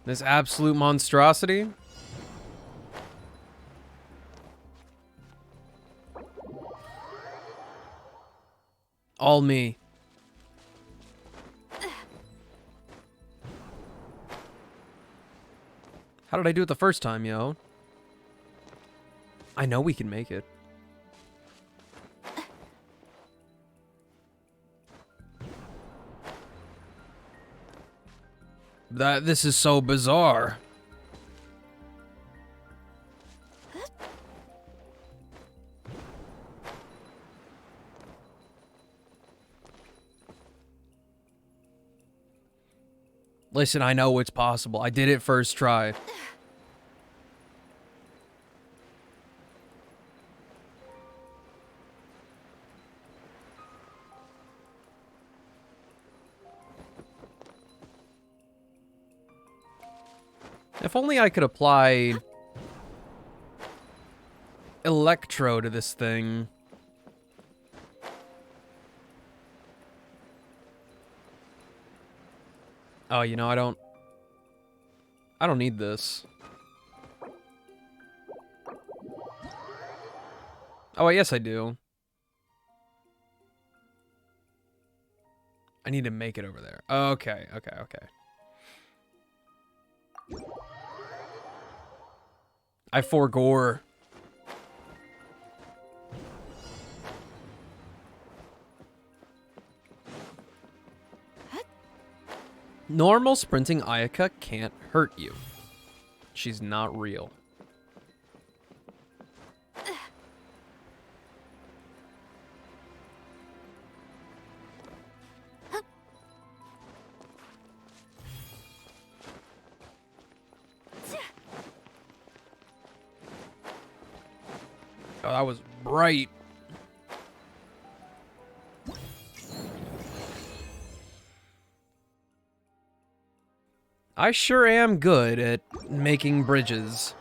This absolute monstrosity. All me. How did I do it the first time, yo? I know we can make it. This is so bizarre. Listen, I know it's possible. I did it first try. If only I could apply electro to this thing. Oh, you know, I don't need this. Oh, yes, I do. I need to make it over there. Okay, okay, okay. I forgore. Normal sprinting Ayaka can't hurt you. She's not real. Oh, that was bright. I sure am good at making bridges.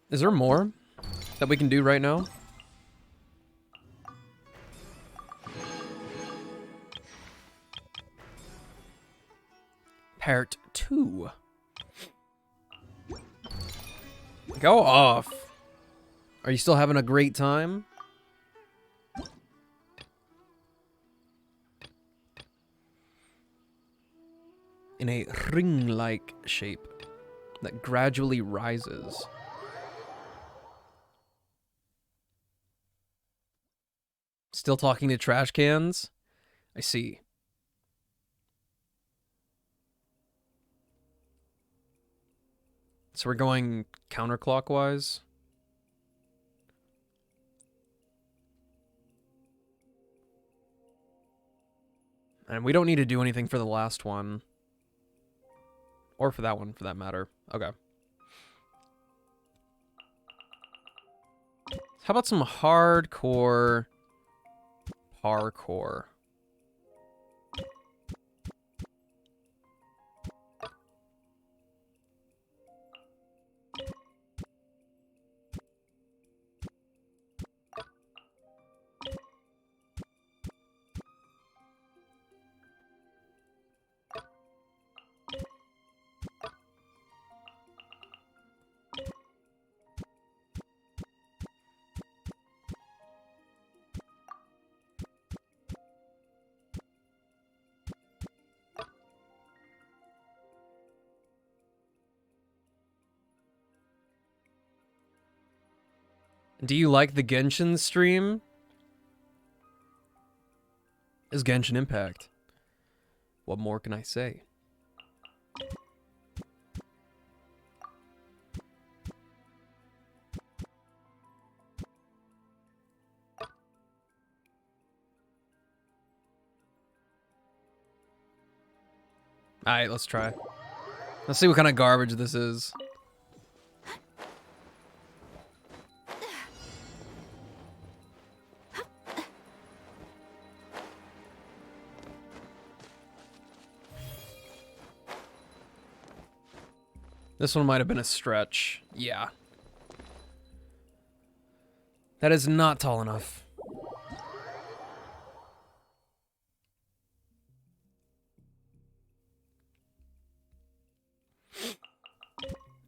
Is there more that we can do right now? Part 2. Go off. Are you still having a great time? In a ring-like shape that gradually rises. Still talking to trash cans? I see. So we're going counterclockwise. And we don't need to do anything for the last one. Or for that one, for that matter. Okay. How about some hardcore parkour? Do you like the Genshin stream? Is Genshin Impact? What more can I say? Alright, let's try. Let's see what kind of garbage this is. This one might have been a stretch. Yeah. That is not tall enough.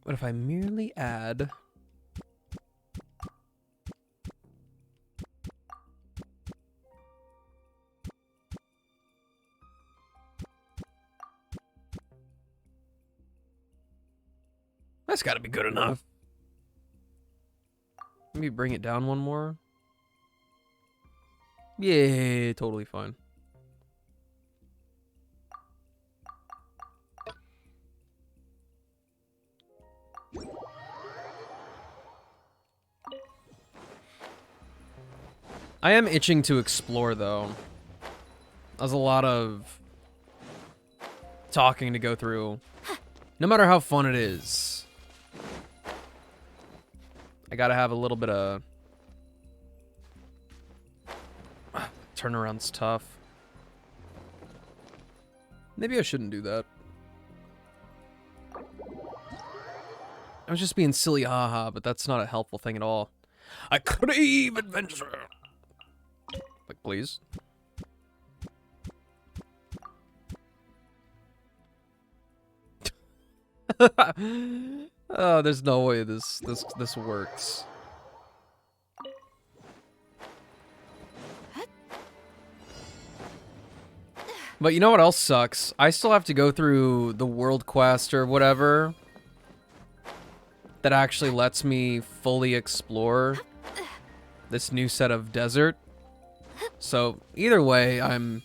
What if I merely add... That's gotta be good enough. Let me bring it down one more. Yeah, totally fine. I am itching to explore, though. There's a lot of talking to go through. No matter how fun it is. I gotta have a little bit of... Turnaround's tough. Maybe I shouldn't do that. I was just being silly, haha, but that's not a helpful thing at all. I crave adventure! Like, please. Oh, there's no way this works. But you know what else sucks? I still have to go through the world quest or whatever that actually lets me fully explore this new set of desert. So either way, I'm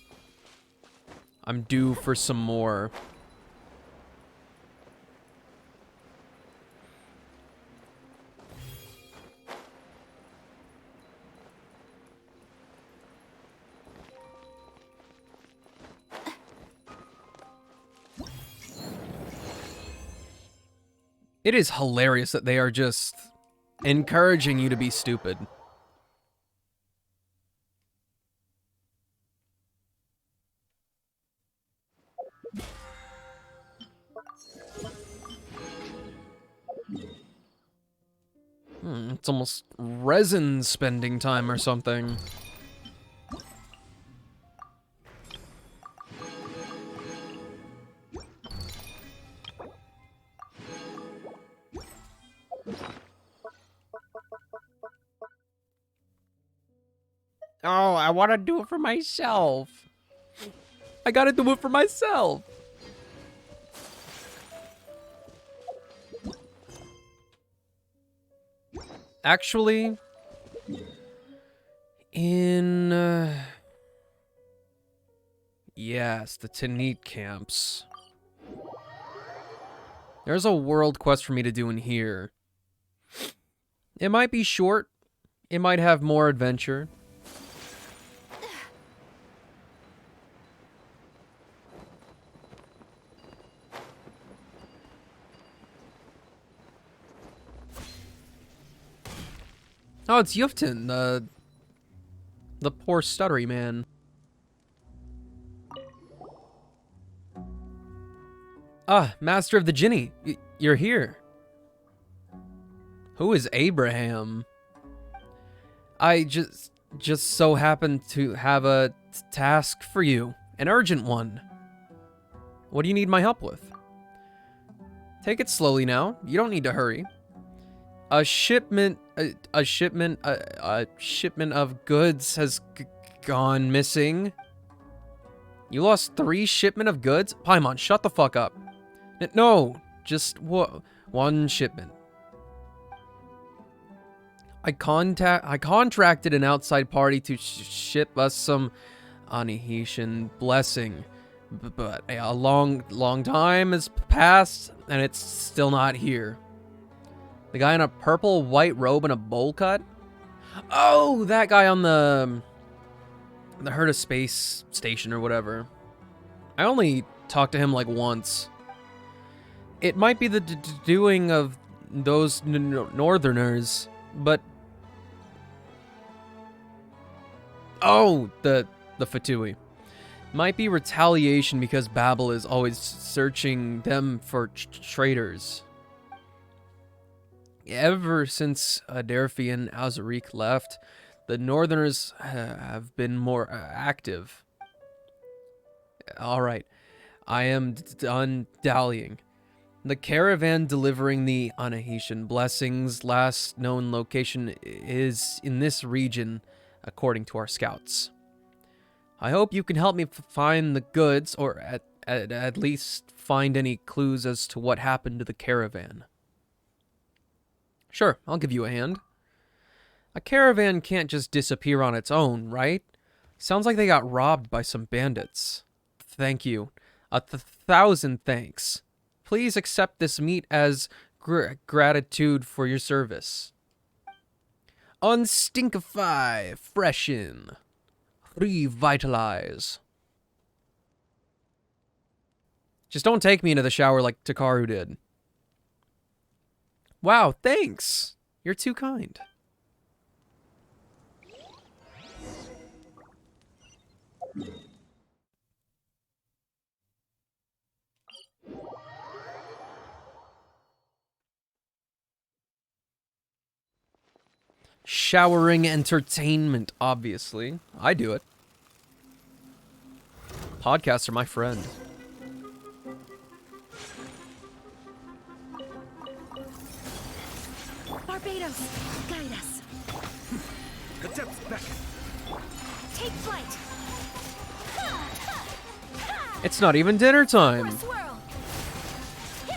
due for some more. It is hilarious that they are just encouraging you to be stupid. It's almost resin spending time or something. No, I want to do it for myself. I gotta do it for myself. Actually, in... yes, the Tanit camps. There's a world quest for me to do in here. It might be short. It might have more adventure. Oh, it's Yuftin, the poor stuttery man. Ah, Master of the Jinni, you're here. Who is Abraham? I just so happened to have a task for you, an urgent one. What do you need my help with? Take it slowly now. You don't need to hurry. A shipment of goods has gone missing. You lost 3 shipment of goods? Paimon, shut the fuck up. No, just one shipment. I contracted an outside party to ship us some Anihitian blessing, but a long time has passed and it's still not here. The guy in a purple white robe and a bowl cut? Oh, that guy on the Herta space station or whatever. I only talked to him like once. It might be the doing of those northerners, but... Oh, the Fatui. Might be retaliation because Babel is always searching them for traitors. Ever since Adelphi and Azariq left, the Northerners have been more active. Alright, I am done dallying. The caravan delivering the Anahitian blessings' last known location is in this region, according to our scouts. I hope you can help me find the goods, or at least find any clues as to what happened to the caravan. Sure, I'll give you a hand. A caravan can't just disappear on its own, right? Sounds like they got robbed by some bandits. Thank you. 1,000 thanks. Please accept this meat as gratitude for your service. Unstinkify, freshen, revitalize. Just don't take me into the shower like Takaru did. Wow, thanks. You're too kind. Showering entertainment, obviously. I do it. Podcasts are my friend. Barbados, guide us. Take flight. It's not even dinner time.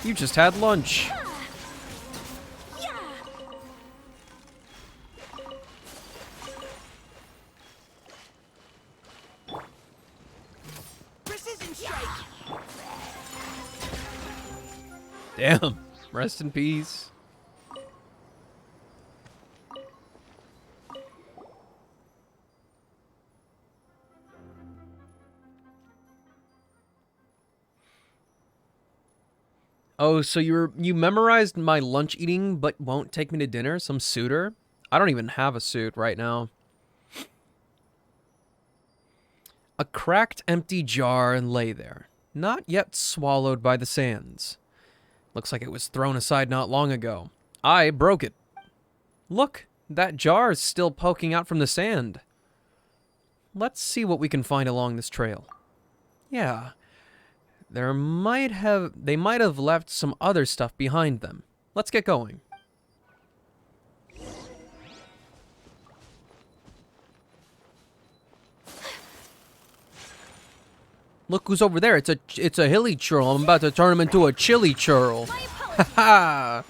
You just had lunch. Precision strike. Damn. Rest in peace. Oh, so you memorized my lunch eating but won't take me to dinner? Some suitor? I don't even have a suit right now. A cracked empty jar lay there, not yet swallowed by the sands. Looks like it was thrown aside not long ago. I broke it. Look, that jar is still poking out from the sand. Let's see what we can find along this trail. Yeah. They might have left some other stuff behind them. Let's get going. Look who's over there. It's a hilly churl. I'm about to turn him into a chili churl. Ha.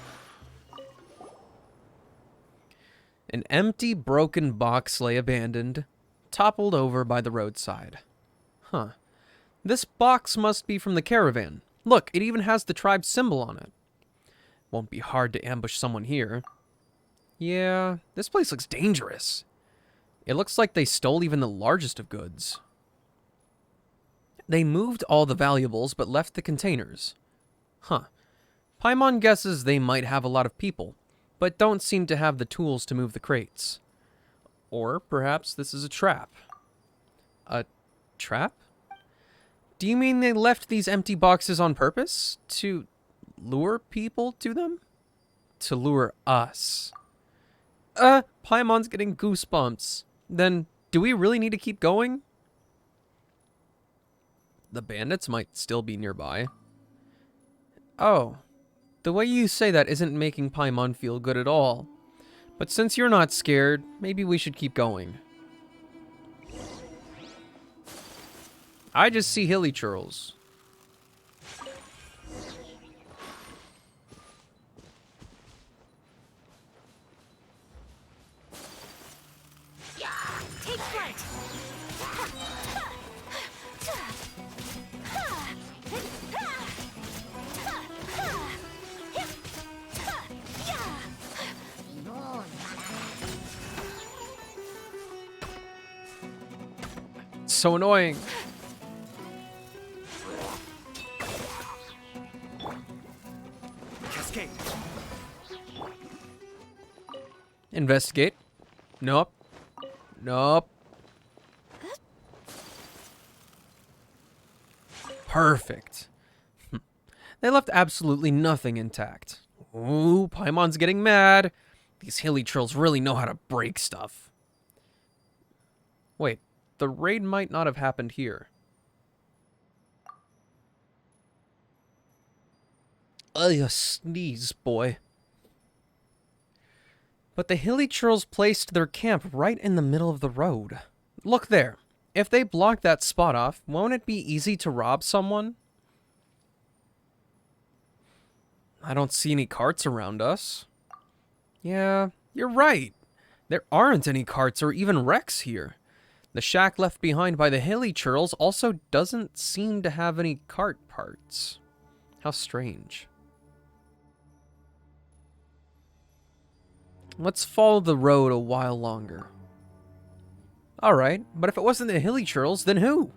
An empty, broken box lay abandoned, toppled over by the roadside. Huh. This box must be from the caravan. Look, it even has the tribe's symbol on it. Won't be hard to ambush someone here. Yeah, this place looks dangerous. It looks like they stole even the largest of goods. They moved all the valuables but left the containers. Huh. Paimon guesses they might have a lot of people, but don't seem to have the tools to move the crates. Or perhaps this is a trap. A trap? Do you mean they left these empty boxes on purpose? To lure people to them? To lure us. Paimon's getting goosebumps. Then, do we really need to keep going? The bandits might still be nearby. Oh, the way you say that isn't making Paimon feel good at all. But since you're not scared, maybe we should keep going. I just see hilly churls. Take flight! So annoying. Cascade. Investigate. Nope. Nope. Perfect. They left absolutely nothing intact. Ooh, Paimon's getting mad. These hilly trolls really know how to break stuff. Wait, the raid might not have happened here. You sneeze, boy. But the hilly trolls placed their camp right in the middle of the road. Look there. If they block that spot off, won't it be easy to rob someone? I don't see any carts around us. Yeah, you're right. There aren't any carts or even wrecks here. The shack left behind by the hilly churls also doesn't seem to have any cart parts. How strange. Let's follow the road a while longer. Alright, but if it wasn't the hilly churls, then who?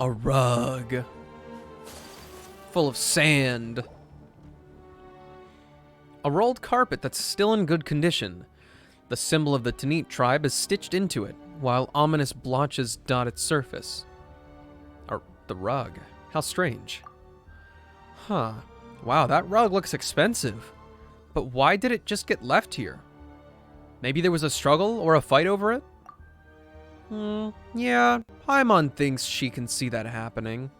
A rug. Full of sand. A rolled carpet that's still in good condition. The symbol of the Tanit tribe is stitched into it, while ominous blotches dot its surface. The rug. How strange. Huh. Wow, that rug looks expensive. But why did it just get left here? Maybe there was a struggle or a fight over it? Yeah, Paimon thinks she can see that happening.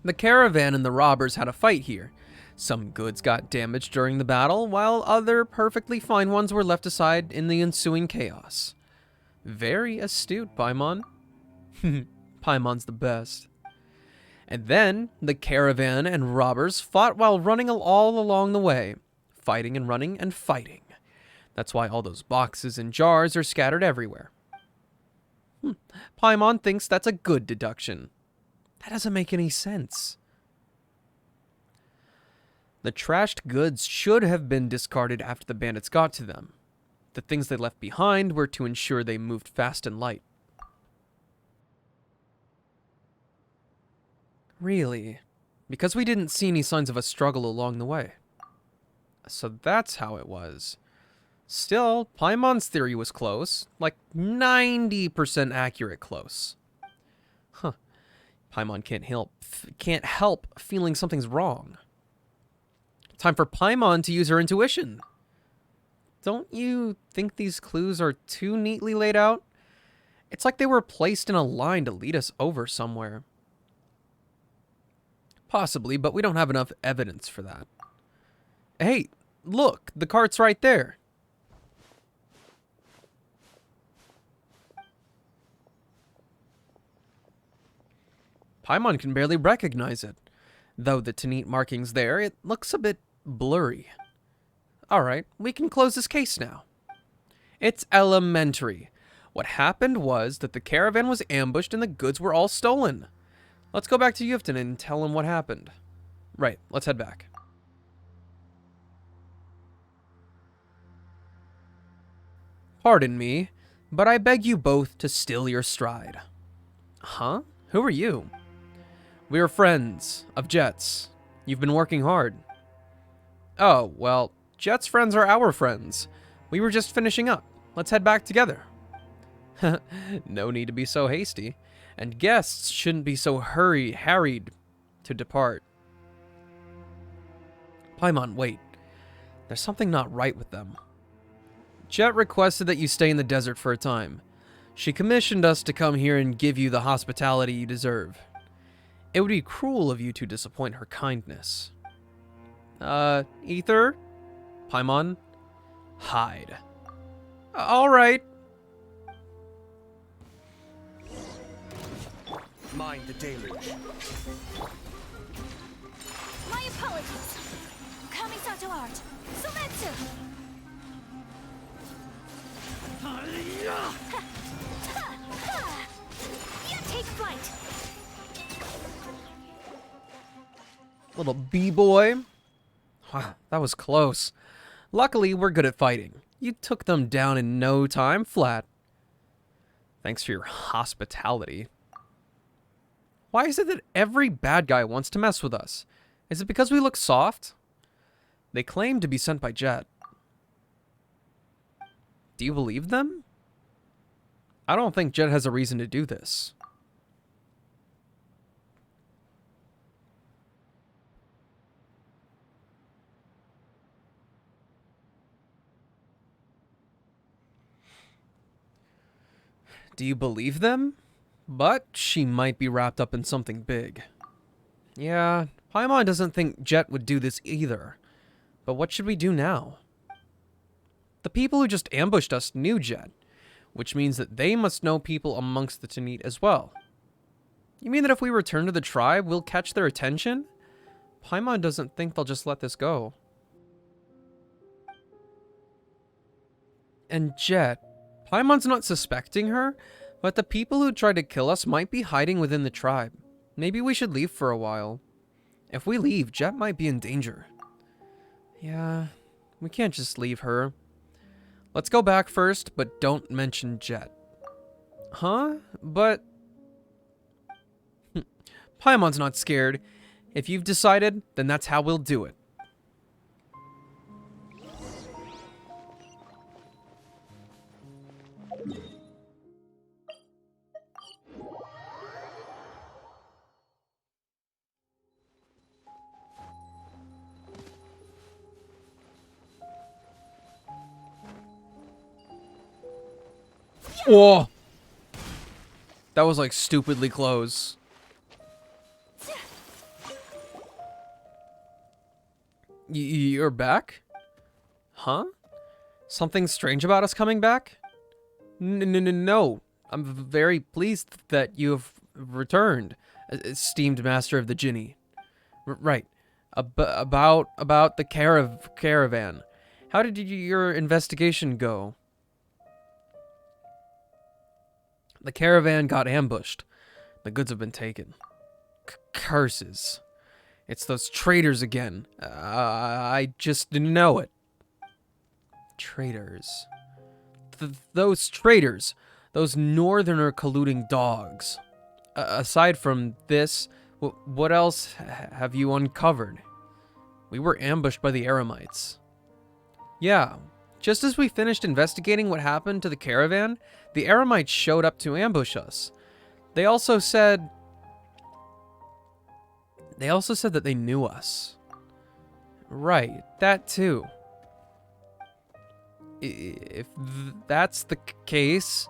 The caravan and the robbers had a fight here. Some goods got damaged during the battle, while other perfectly fine ones were left aside in the ensuing chaos. Very astute, Paimon. Paimon's the best. And then, the caravan and robbers fought while running all along the way. Fighting and running and fighting. That's why all those boxes and jars are scattered everywhere. Paimon thinks that's a good deduction. That doesn't make any sense. The trashed goods should have been discarded after the bandits got to them. The things they left behind were to ensure they moved fast and light. Really? Because we didn't see any signs of a struggle along the way. So that's how it was. Still, Paimon's theory was close. Like 90% accurate close. Huh. Paimon can't help feeling something's wrong. Time for Paimon to use her intuition. Don't you think these clues are too neatly laid out? It's like they were placed in a line to lead us over somewhere. Possibly, but we don't have enough evidence for that. Hey, look, the cart's right there. Paimon can barely recognize it. Though the Tanit marking's there, it looks a bit blurry. Alright, we can close this case now. It's elementary. What happened was that the caravan was ambushed and the goods were all stolen. Let's go back to Yufton and tell him what happened. Right, let's head back. Pardon me, but I beg you both to still your stride. Huh? Who are you? We are friends of Jet's. You've been working hard. Oh, well, Jet's friends are our friends. We were just finishing up. Let's head back together. No need to be so hasty, and guests shouldn't be so harried to depart. Paimon, wait. There's something not right with them. Jet requested that you stay in the desert for a time. She commissioned us to come here and give you the hospitality you deserve. It would be cruel of you to disappoint her kindness. Ether? Paimon? Hide. All right. Mind the deluge. My apologies. Coming to art. Sumetsu. You take flight. Little B-boy. Wow, that was close. Luckily, we're good at fighting. You took them down in no time flat. Thanks for your hospitality. Why is it that every bad guy wants to mess with us? Is it because we look soft? They claim to be sent by Jet. Do you believe them? I don't think Jet has a reason to do this. Do you believe them? But she might be wrapped up in something big. Yeah, Paimon doesn't think Jet would do this either. But what should we do now? The people who just ambushed us knew Jet, which means that they must know people amongst the Tanit as well. You mean that if we return to the tribe, we'll catch their attention? Paimon doesn't think they'll just let this go. And Jet, Paimon's not suspecting her, but the people who tried to kill us might be hiding within the tribe. Maybe we should leave for a while. If we leave, Jet might be in danger. Yeah, we can't just leave her. Let's go back first, but don't mention Jet. Huh? But... Paimon's not scared. If you've decided, then that's how we'll do it. Whoa! That was like stupidly close. You're back? Huh? Something strange about us coming back? No. I'm very pleased that you have returned, esteemed master of the Jinni. Right. About the caravan. How did your investigation go? The caravan got ambushed. The goods have been taken. Curses. It's those traitors again. I just didn't know it. Traitors. Those traitors. Those northerner colluding dogs. Aside from this, what else have you uncovered? We were ambushed by the Eremites. Yeah. Just as we finished investigating what happened to the caravan, the Eremites showed up to ambush us. They also said that they knew us. Right, that too. If that's the case,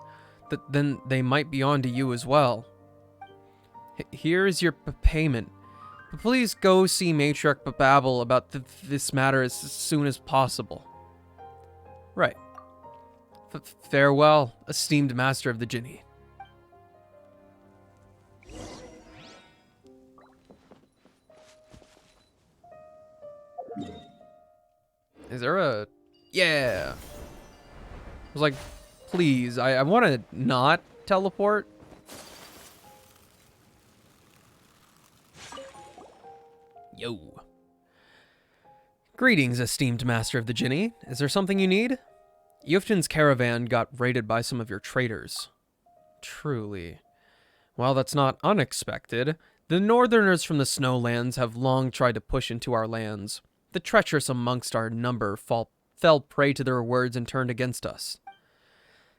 then they might be on to you as well. Here is your payment. But please go see Matriarch Babel about this matter as soon as possible. Right. Farewell, esteemed master of the Jinni. Is there a... Yeah. I was like, please, I want to not teleport. Yo. Greetings, esteemed master of the Jinni. Is there something you need? Yuftin's caravan got raided by some of your traitors. Truly. While that's not unexpected, the northerners from the Snowlands have long tried to push into our lands. The treacherous amongst our number fell prey to their words and turned against us.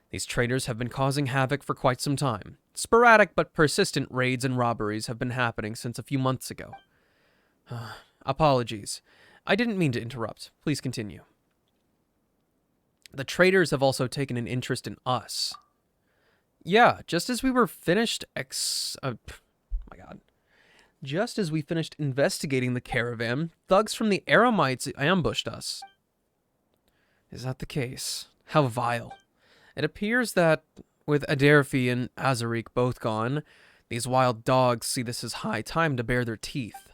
These traitors have been causing havoc for quite some time. Sporadic but persistent raids and robberies have been happening since a few months ago. Apologies. I didn't mean to interrupt. Please continue. The traitors have also taken an interest in us. Yeah, just as we were finished Just as we finished investigating the caravan, thugs from the Aramites ambushed us. Is that the case? How vile. It appears that, with Adelphi and Azarik both gone, these wild dogs see this as high time to bare their teeth.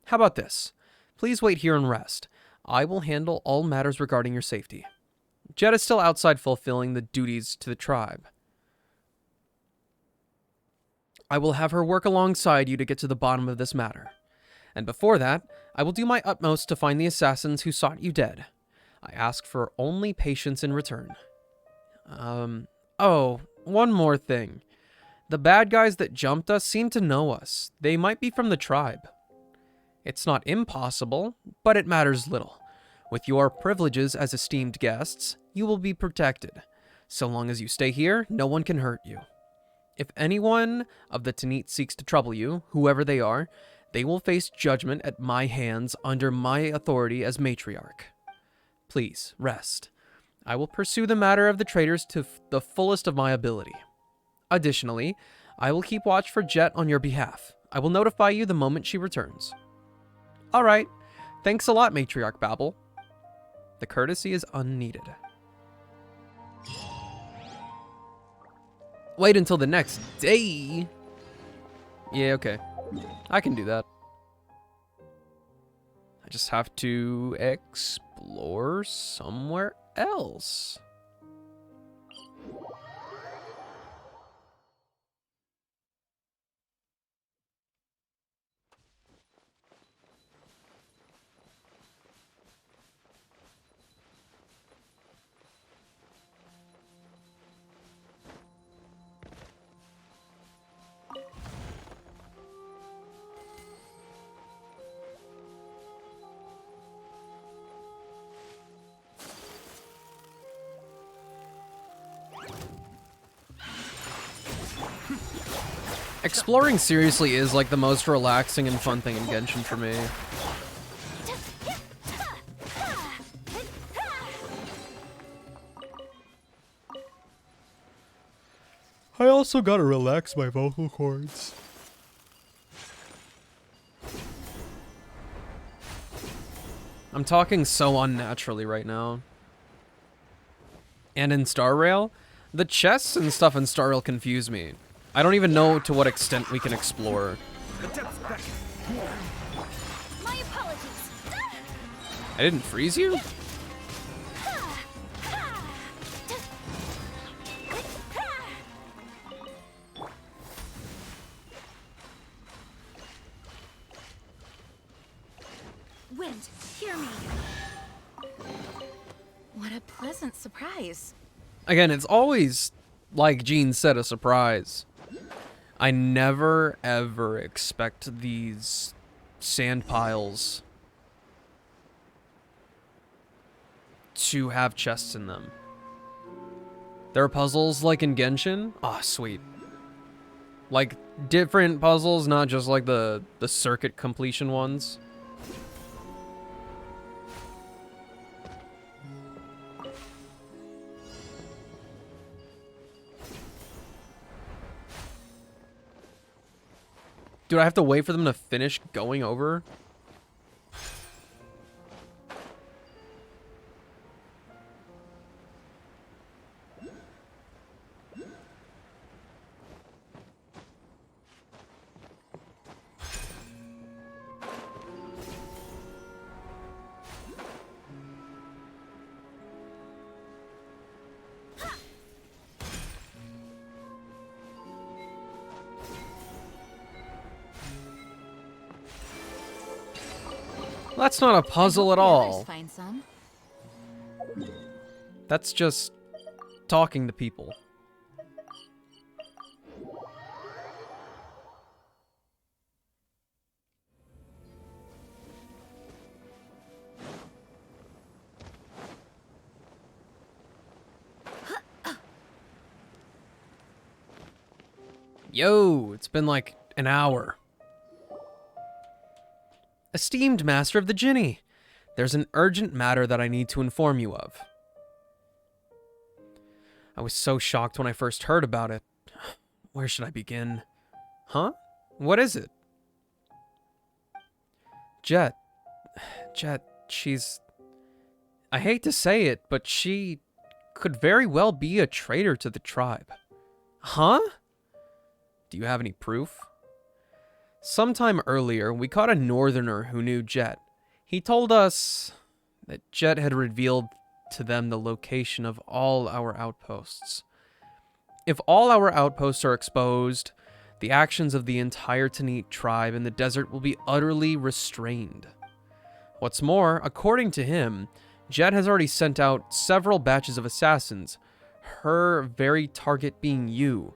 How about this? Please wait here and rest. I will handle all matters regarding your safety. Jet is still outside fulfilling the duties to the tribe. I will have her work alongside you to get to the bottom of this matter. And before that, I will do my utmost to find the assassins who sought you dead. I ask for only patience in return. Oh, one more thing. The bad guys that jumped us seem to know us. They might be from the tribe. It's not impossible, but it matters little. With your privileges as esteemed guests, you will be protected. So long as you stay here, no one can hurt you. If anyone of the Tanit seeks to trouble you, whoever they are, they will face judgment at my hands under my authority as matriarch. Please, rest. I will pursue the matter of the traitors to the fullest of my ability. Additionally, I will keep watch for Jet on your behalf. I will notify you the moment she returns. All right. Thanks a lot, Matriarch Babel. The courtesy is unneeded. Wait until the next day. Yeah, okay. I can do that. I just have to explore somewhere else. Exploring seriously is like the most relaxing and fun thing in Genshin for me. I also gotta relax my vocal cords. I'm talking so unnaturally right now. And in Star Rail, the chests and stuff in Star Rail confuse me. I don't even know to what extent we can explore. My apologies. I didn't freeze you? Wind, hear me. What a pleasant surprise. Again, it's always, like Jean said, a surprise. I never, ever expect these sand piles to have chests in them. There are puzzles like in Genshin. Ah, sweet. Like, different puzzles, not just like the circuit completion ones. Dude, I have to wait for them to finish going over? That's not a puzzle at all. Find some. That's just talking to people. Yo, it's been like an hour. Esteemed Master of the Jinni, there's an urgent matter that I need to inform you of. I was so shocked when I first heard about it. Where should I begin? Huh? What is it? Jet, she's... I hate to say it, but she could very well be a traitor to the tribe. Huh? Do you have any proof? Sometime earlier, we caught a northerner who knew Jet. He told us that Jet had revealed to them the location of all our outposts. If all our outposts are exposed, the actions of the entire Tanit tribe in the desert will be utterly restrained. What's more, according to him, Jet has already sent out several batches of assassins, her very target being you,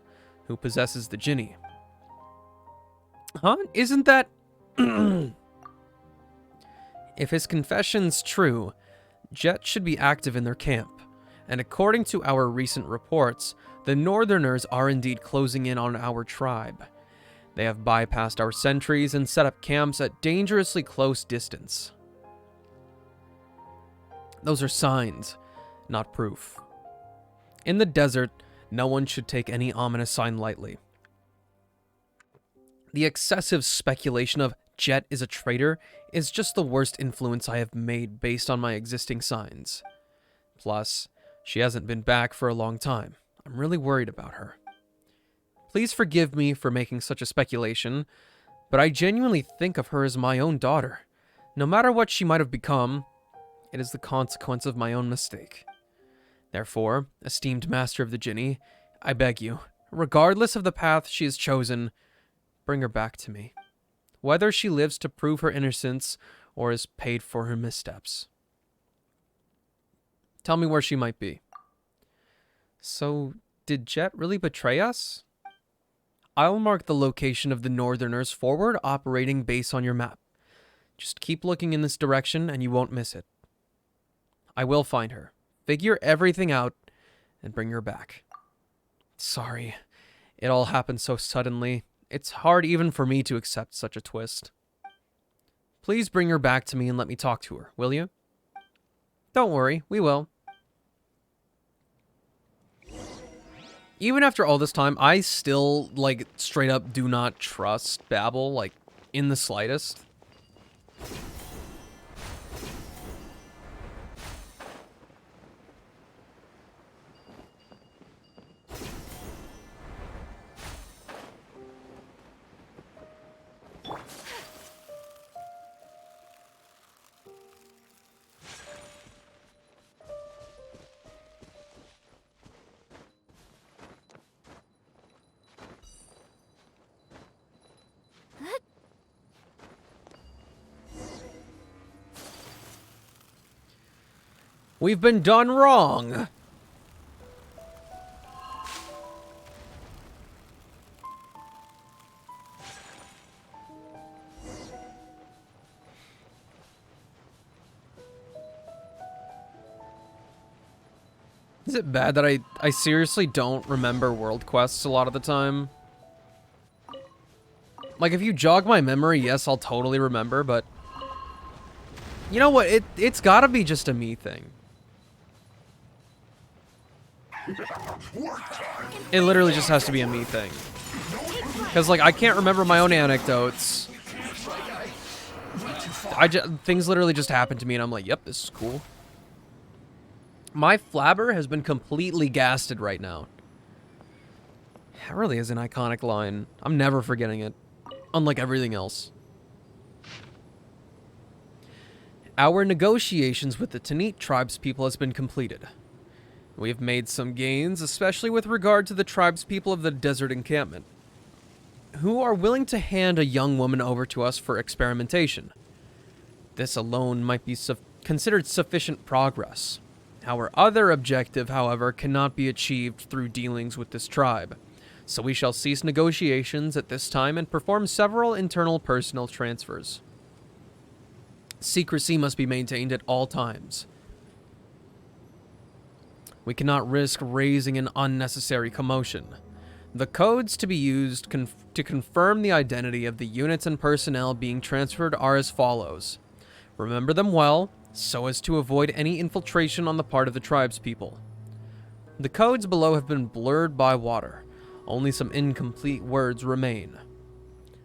who possesses the Jinni. Huh? Isn't that... If his confession's true, Jet should be active in their camp, and according to our recent reports, the Northerners are indeed closing in on our tribe. They have bypassed our sentries and set up camps at dangerously close distance. Those are signs, not proof. In the desert, no one should take any ominous sign lightly. The excessive speculation of Jet is a traitor is just the worst influence I have made based on my existing signs. Plus, she hasn't been back for a long time. I'm really worried about her. Please forgive me for making such a speculation, but I genuinely think of her as my own daughter. No matter what she might have become, it is the consequence of my own mistake. Therefore, esteemed Master of the Jinni, I beg you, regardless of the path she has chosen, bring her back to me. Whether she lives to prove her innocence or is paid for her missteps. Tell me where she might be. So, did Jet really betray us? I'll mark the location of the Northerners' forward operating base on your map. Just keep looking in this direction and you won't miss it. I will find her, figure everything out, and bring her back. Sorry, it all happened so suddenly. It's hard even for me to accept such a twist. Please bring her back to me and let me talk to her, will you? Don't worry, we will. Even after all this time, I still, like, straight up do not trust Babel, like, in the slightest. We've been done wrong. Is it bad that I seriously don't remember world quests a lot of the time? Like, if you jog my memory, yes, I'll totally remember, but... You know what? It's gotta be just a me thing. It literally just has to be a me thing. Because, like, I can't remember my own anecdotes. Things literally just happened to me, and I'm like, yep, this is cool. My flabber has been completely gasted right now. That really is an iconic line. I'm never forgetting it. Unlike everything else. Our negotiations with the Tanit tribespeople has been completed. We have made some gains, especially with regard to the tribespeople of the desert encampment, who are willing to hand a young woman over to us for experimentation. This alone might be considered sufficient progress. Our other objective, however, cannot be achieved through dealings with this tribe, so we shall cease negotiations at this time and perform several internal personnel transfers. Secrecy must be maintained at all times. We cannot risk raising an unnecessary commotion. The codes to be used to confirm the identity of the units and personnel being transferred are as follows. Remember them well, so as to avoid any infiltration on the part of the tribespeople. The codes below have been blurred by water. Only some incomplete words remain.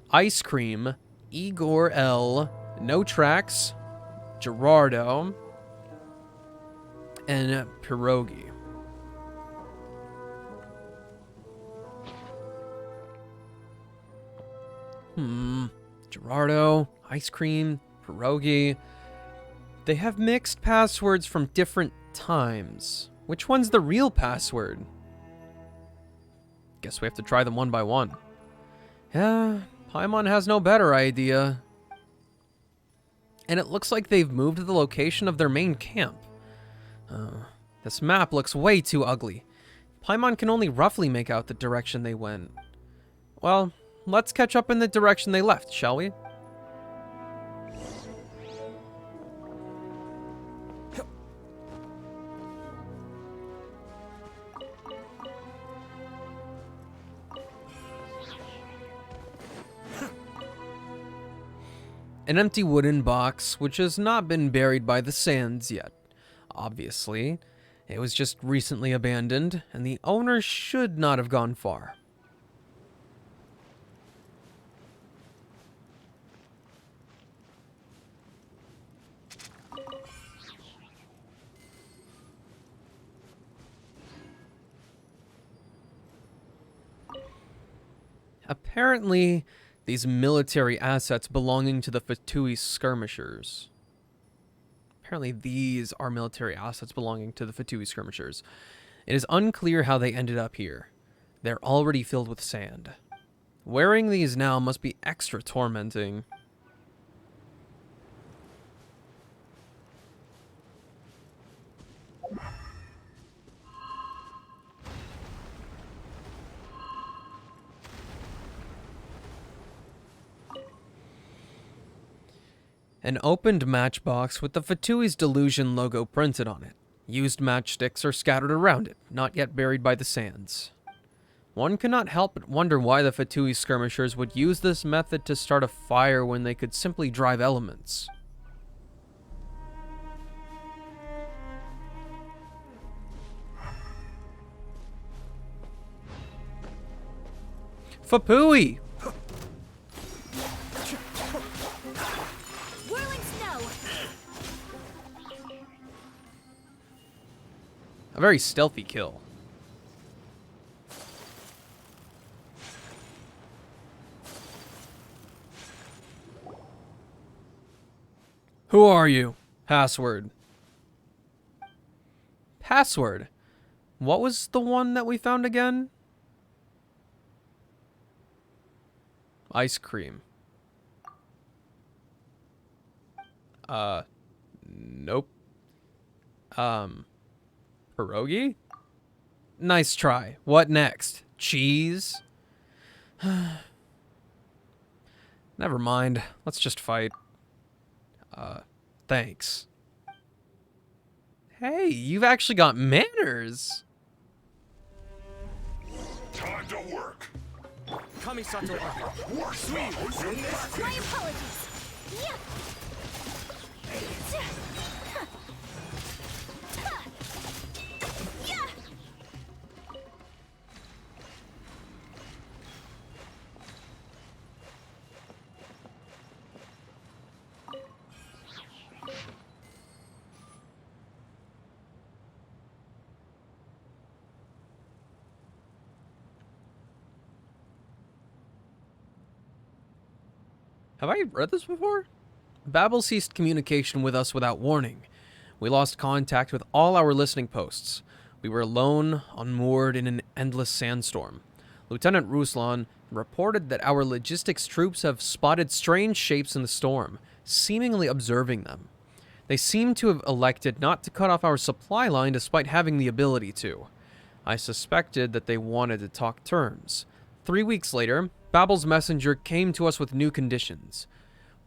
Ice Cream, Igor L, No Tracks, Gerardo, and Pierogi. Gerardo, Ice Cream, Pierogi. They have mixed passwords from different times. Which one's the real password? Guess we have to try them one by one. Yeah, Paimon has no better idea. And it looks like they've moved the location of their main camp. This map looks way too ugly. Paimon can only roughly make out the direction they went. Well, let's catch up in the direction they left, shall we? An empty wooden box, which has not been buried by the sands yet. Obviously, it was just recently abandoned, and the owner should not have gone far. Apparently, these military assets belonging to the Fatui skirmishers. Apparently these are military assets belonging to the Fatui skirmishers. It is unclear how they ended up here. They're already filled with sand. Wearing these now must be extra tormenting. An opened matchbox with the Fatui's Delusion logo printed on it. Used matchsticks are scattered around it, not yet buried by the sands. One cannot help but wonder why the Fatui skirmishers would use this method to start a fire when they could simply drive elements. Fapui! A very stealthy kill. Who are you? Password. Password? What was the one that we found again? Ice cream. Nope. Pierogi? Nice try. What next? Cheese? Never mind. Let's just fight. Thanks. Hey, you've actually got manners. Time to work. Kamisato. My apologies. Yeah. Have I read this before? Babel ceased communication with us without warning. We lost contact with all our listening posts. We were alone, unmoored in an endless sandstorm. Lieutenant Ruslan reported that our logistics troops have spotted strange shapes in the storm, seemingly observing them. They seem to have elected not to cut off our supply line despite having the ability to. I suspected that they wanted to talk terms. 3 weeks later, Babel's messenger came to us with new conditions.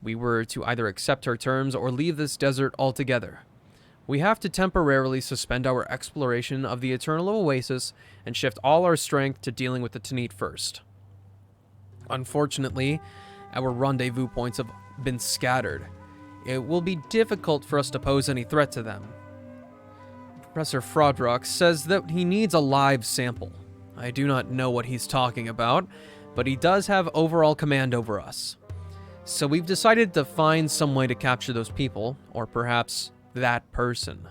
We were to either accept her terms or leave this desert altogether. We have to temporarily suspend our exploration of the Eternal Oasis and shift all our strength to dealing with the Tanit first. Unfortunately, our rendezvous points have been scattered. It will be difficult for us to pose any threat to them. Professor Frodrock says that he needs a live sample. I do not know what he's talking about, but he does have overall command over us. So we've decided to find some way to capture those people, or perhaps that person.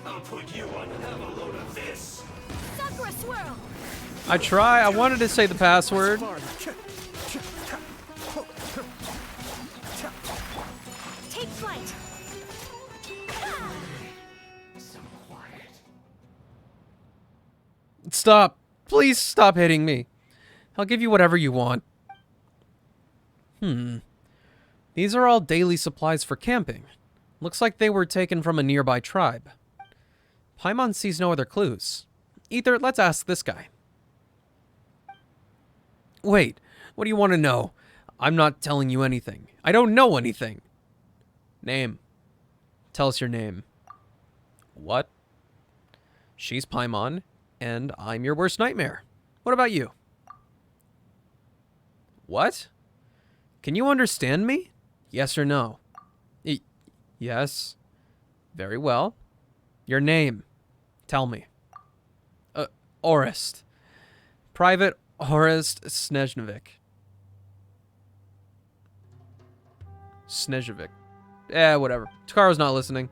I'll put you on and have a load of this. Sakura swirl. I wanted to say the password. Take flight. Stop. Please stop hitting me. I'll give you whatever you want. These are all daily supplies for camping. Looks like they were taken from a nearby tribe. Paimon sees no other clues. Ether, let's ask this guy. Wait, what do you want to know? I'm not telling you anything. I don't know anything. Name. Tell us your name. What? She's Paimon, and I'm your worst nightmare. What about you? What? Can you understand me? Yes or no? Yes. Very well. Your name. Tell me. Orest. Private Orest Snezhnovic. Snezhnovic. Whatever. Takaro's not listening.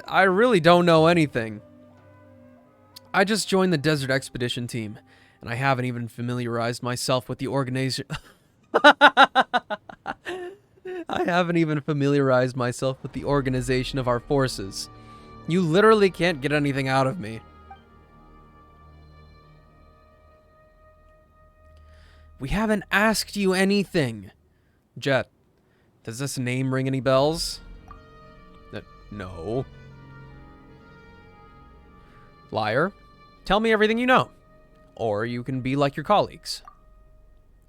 I really don't know anything. I just joined the Desert Expedition team, and I haven't even familiarized myself with the organization. I haven't even familiarized myself with the organization of our forces. You literally can't get anything out of me. We haven't asked you anything. Jet, does this name ring any bells? No. Liar, tell me everything you know. Or you can be like your colleagues.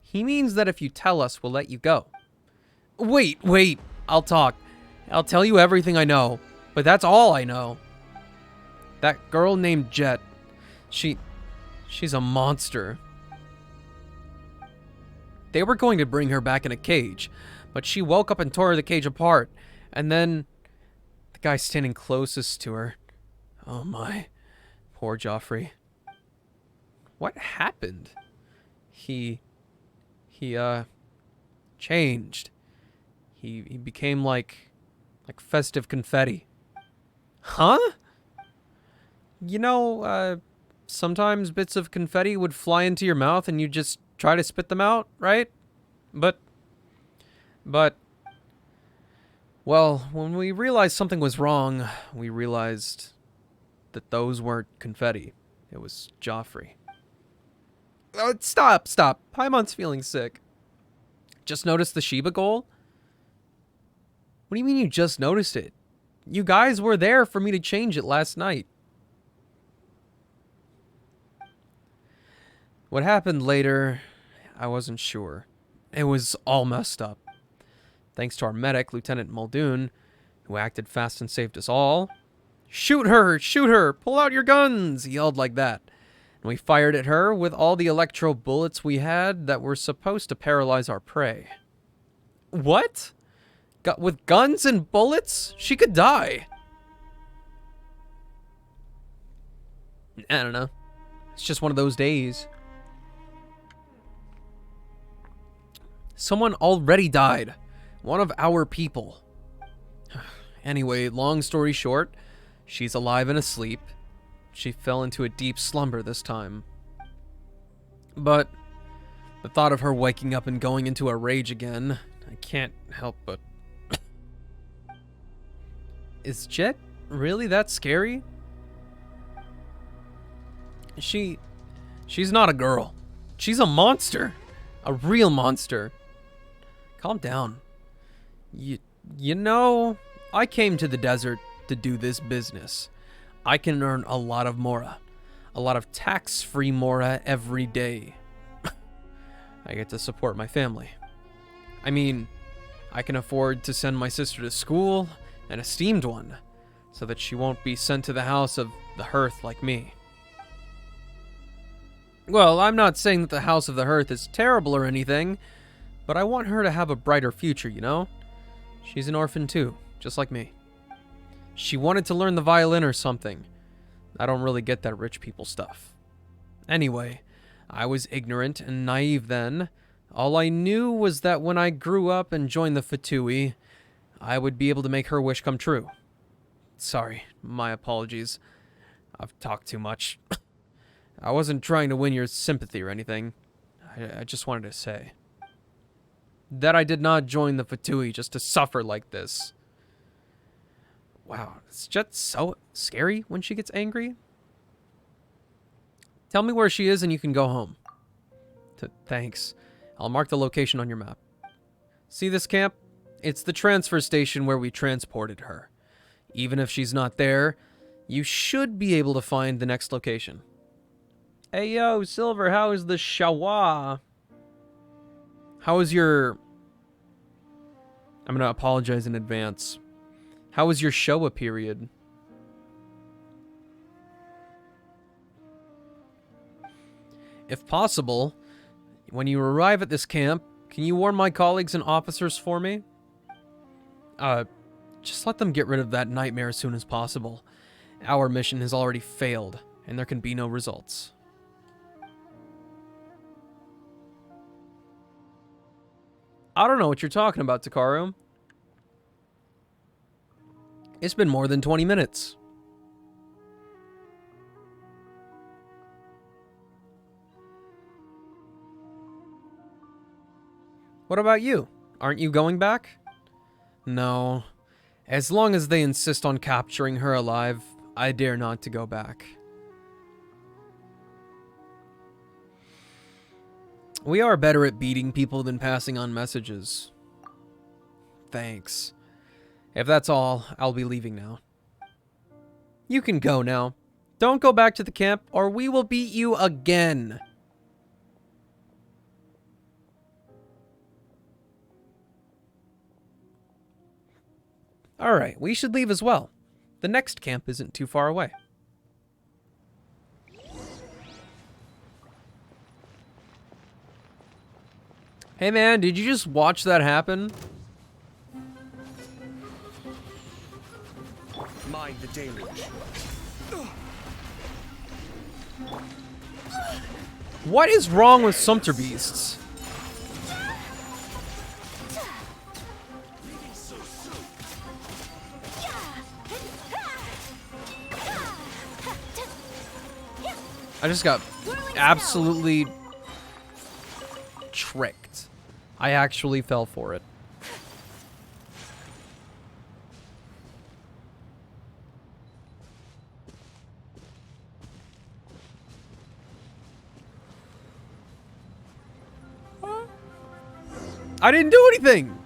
He means that if you tell us, we'll let you go. Wait, I'll talk. I'll tell you everything I know, but that's all I know. That girl named Jet, she's a monster. They were going to bring her back in a cage, but she woke up and tore the cage apart, and then the guy standing closest to her. Oh my, poor Joffrey. What happened? He changed. He became like festive confetti. Huh? You know, sometimes bits of confetti would fly into your mouth and you just try to spit them out, right? But, well, when we realized something was wrong, we realized that those weren't confetti. It was Joffrey. Oh, stop. Paimon's feeling sick. Just noticed the Shiba goal? What do you mean you just noticed it? You guys were there for me to change it last night. What happened later, I wasn't sure. It was all messed up. Thanks to our medic, Lieutenant Muldoon, who acted fast and saved us all. Shoot her! Shoot her! Pull out your guns! He yelled like that. And we fired at her with all the electro bullets we had that were supposed to paralyze our prey. What? With guns and bullets? She could die. I don't know. It's just one of those days. Someone already died. One of our people. Anyway, long story short, she's alive and asleep. She fell into a deep slumber this time. But the thought of her waking up and going into a rage again, I can't help but... Is Jet really that scary? She's not a girl. She's a monster. A real monster. Calm down. You know, I came to the desert to do this business. I can earn a lot of mora. A lot of tax-free mora every day. I get to support my family. I mean, I can afford to send my sister to school, an esteemed one, so that she won't be sent to the house of the hearth like me. Well, I'm not saying that the House of the Hearth is terrible or anything, but I want her to have a brighter future, you know? She's an orphan too, just like me. She wanted to learn the violin or something. I don't really get that rich people stuff. Anyway, I was ignorant and naive then. All I knew was that when I grew up and joined the Fatui, I would be able to make her wish come true. Sorry, my apologies. I've talked too much. I wasn't trying to win your sympathy or anything. I just wanted to say that I did not join the Fatui just to suffer like this. Wow, it's just so scary when she gets angry. Tell me where she is and you can go home. Thanks. I'll mark the location on your map. See this camp? It's the transfer station where we transported her. Even if she's not there, you should be able to find the next location. Hey yo, Silver, how is the shawa? How is your... I'm gonna apologize in advance. How was your Showa period? If possible, when you arrive at this camp, can you warn my colleagues and officers for me? Just let them get rid of that nightmare as soon as possible. Our mission has already failed, and there can be no results. I don't know what you're talking about, Takaru. It's been more than 20 minutes. What about you? Aren't you going back? No. As long as they insist on capturing her alive, I dare not to go back. We are better at beating people than passing on messages. Thanks. If that's all, I'll be leaving now. You can go now. Don't go back to the camp, or we will beat you again. Alright, we should leave as well. The next camp isn't too far away. Hey man, did you just watch that happen? Mind the deluge. What is wrong with Sumpter Beasts? I just got absolutely tricked. I actually fell for it. I didn't do anything!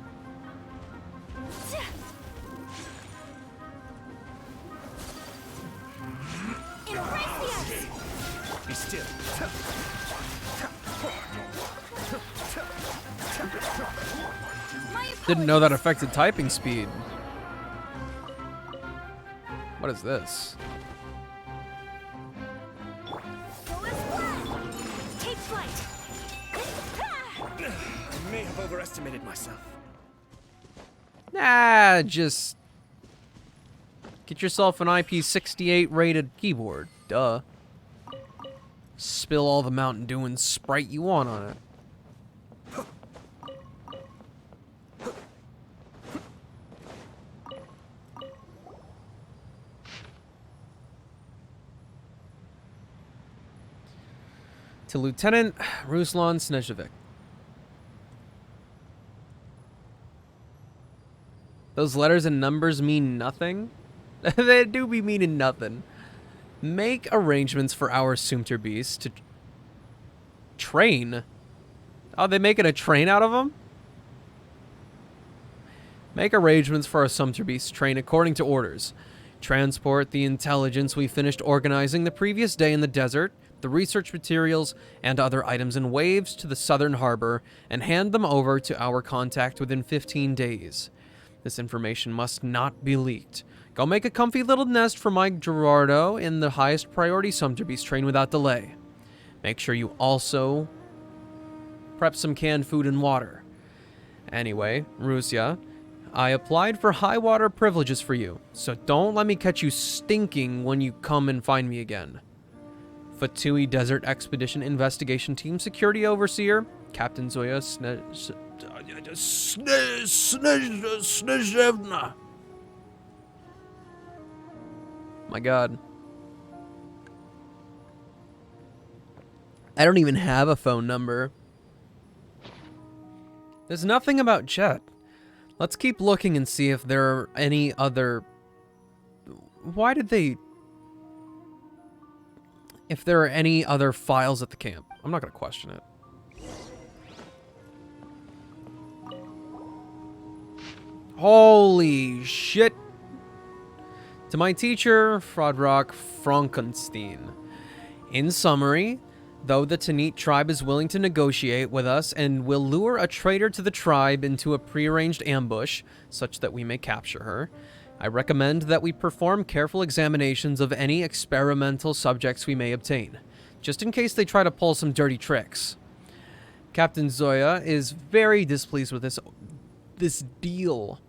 Be still. Didn't know that affected typing speed. What is this? Take flight. I may have overestimated myself. Nah, just get yourself an IP68 rated keyboard. Duh. Spill all the Mountain Dew and Sprite you want on it. To Lieutenant Ruslan Snežević. Those letters and numbers mean nothing? They do be meaning nothing. Make arrangements for our Sumterbeast to train. Oh, they making a train out of them? Make arrangements for our Sumterbeast train according to orders. Transport the intelligence we finished organizing the previous day in the desert, the research materials, and other items in waves to the southern harbor, and hand them over to our contact within 15 days. This information must not be leaked. Go make a comfy little nest for Mike Gerardo in the highest priority Sumterbeast train without delay. Make sure you also prep some canned food and water. Anyway, Rusya, I applied for high water privileges for you, so don't let me catch you stinking when you come and find me again. Fatui Desert Expedition Investigation Team Security Overseer, Captain Zoya Snezhevna. My God. I don't even have a phone number. There's nothing about Jet. Let's keep looking and see if there are any other... Why did they... If there are any other files at the camp. I'm not going to question it. Holy shit. To my teacher, Frodrock Frankenstein. In summary, though the Tanit tribe is willing to negotiate with us and will lure a traitor to the tribe into a prearranged ambush, such that we may capture her, I recommend that we perform careful examinations of any experimental subjects we may obtain, just in case they try to pull some dirty tricks. Captain Zoya is very displeased with this deal.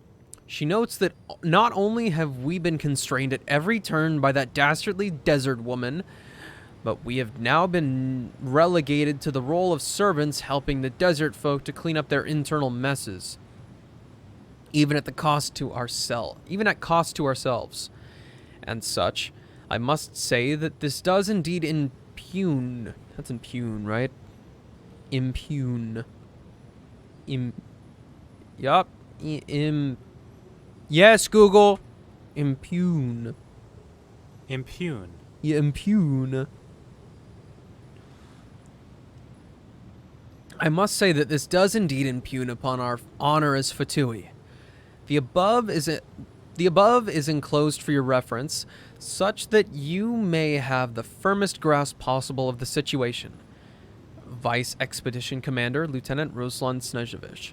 She notes that not only have we been constrained at every turn by that dastardly desert woman, but we have now been relegated to the role of servants helping the desert folk to clean up their internal messes. Even at cost to ourselves. And such, I must say that this does indeed impugn. That's impugn, right? Impugn. Yup. Yes, Google. Impugn. Impugn. Yeah, impugn. I must say that this does indeed impugn upon our honor as Fatui. The above is enclosed for your reference, such that you may have the firmest grasp possible of the situation. Vice Expedition Commander, Lieutenant Ruslan Snežević.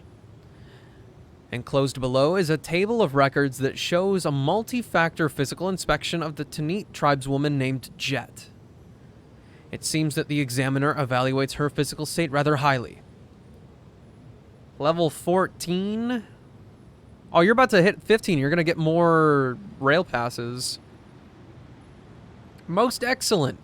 Enclosed below is a table of records that shows a multi-factor physical inspection of the Tanit tribeswoman named Jet. It seems that the examiner evaluates her physical state rather highly. Level 14? Oh, you're about to hit 15. You're going to get more rail passes. Most excellent.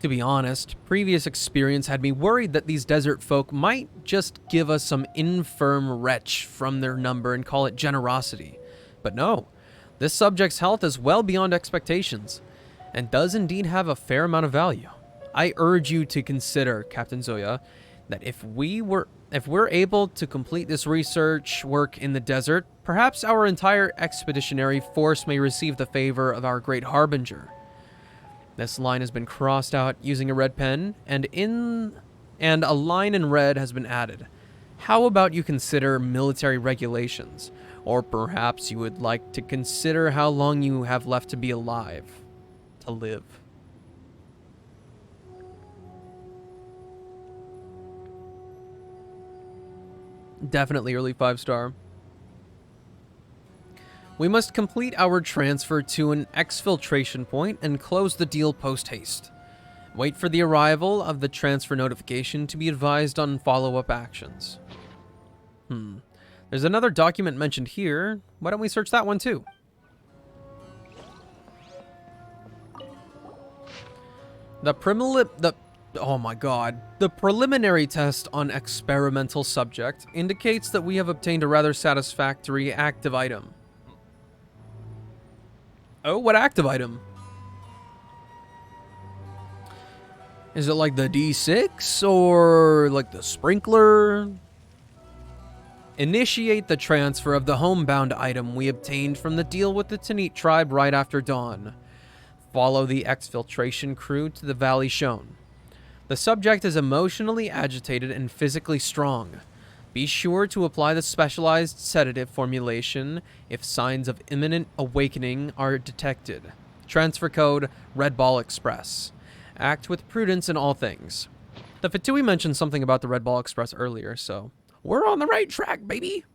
To be honest, previous experience had me worried that these desert folk might just give us some infirm wretch from their number and call it generosity. But no, this subject's health is well beyond expectations, and does indeed have a fair amount of value. I urge you to consider, Captain Zoya, that if we're able to complete this research work in the desert, perhaps our entire expeditionary force may receive the favor of our great harbinger. This line has been crossed out using a red pen, and a line in red has been added. How about you consider military regulations? Or perhaps you would like to consider how long you have left to be alive. To live. Definitely early 5-star. We must complete our transfer to an exfiltration point and close the deal post-haste. Wait for the arrival of the transfer notification to be advised on follow-up actions. There's another document mentioned here. Why don't we search that one too? Oh my god. The preliminary test on experimental subject indicates that we have obtained a rather satisfactory active item. Oh, what active item? Is it like the D6 or like the sprinkler? Initiate the transfer of the homebound item we obtained from the deal with the Tanit tribe right after dawn. Follow the exfiltration crew to the valley shown. The subject is emotionally agitated and physically strong. Be sure to apply the specialized sedative formulation if signs of imminent awakening are detected. Transfer code Red Ball Express. Act with prudence in all things. The Fatui mentioned something about the Red Ball Express earlier, so we're on the right track, baby.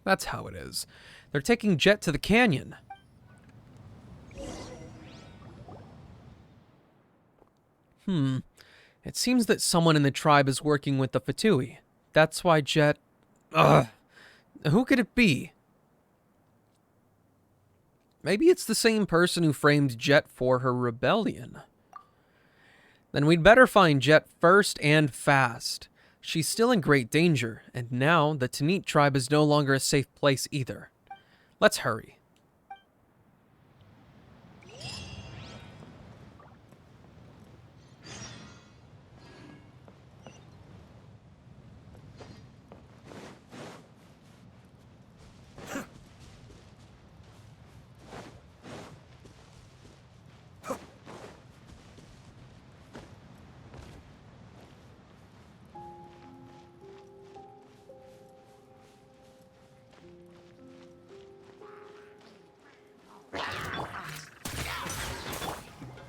That's how it is. They're taking Jet to the canyon. It seems that someone in the tribe is working with the Fatui. That's why Jet... Ugh. Who could it be? Maybe it's the same person who framed Jet for her rebellion. Then we'd better find Jet first and fast. She's still in great danger, and now the Tanit tribe is no longer a safe place either. Let's hurry.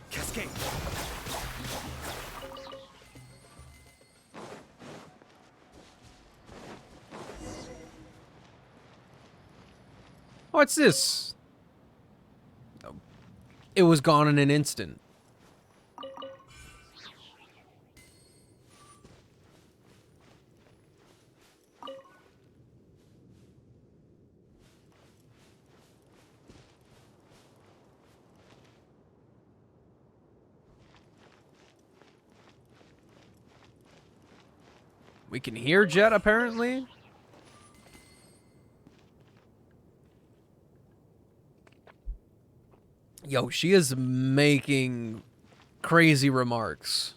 Cascade. What's this? It was gone in an instant. We can hear Jet, apparently. Yo, she is making crazy remarks.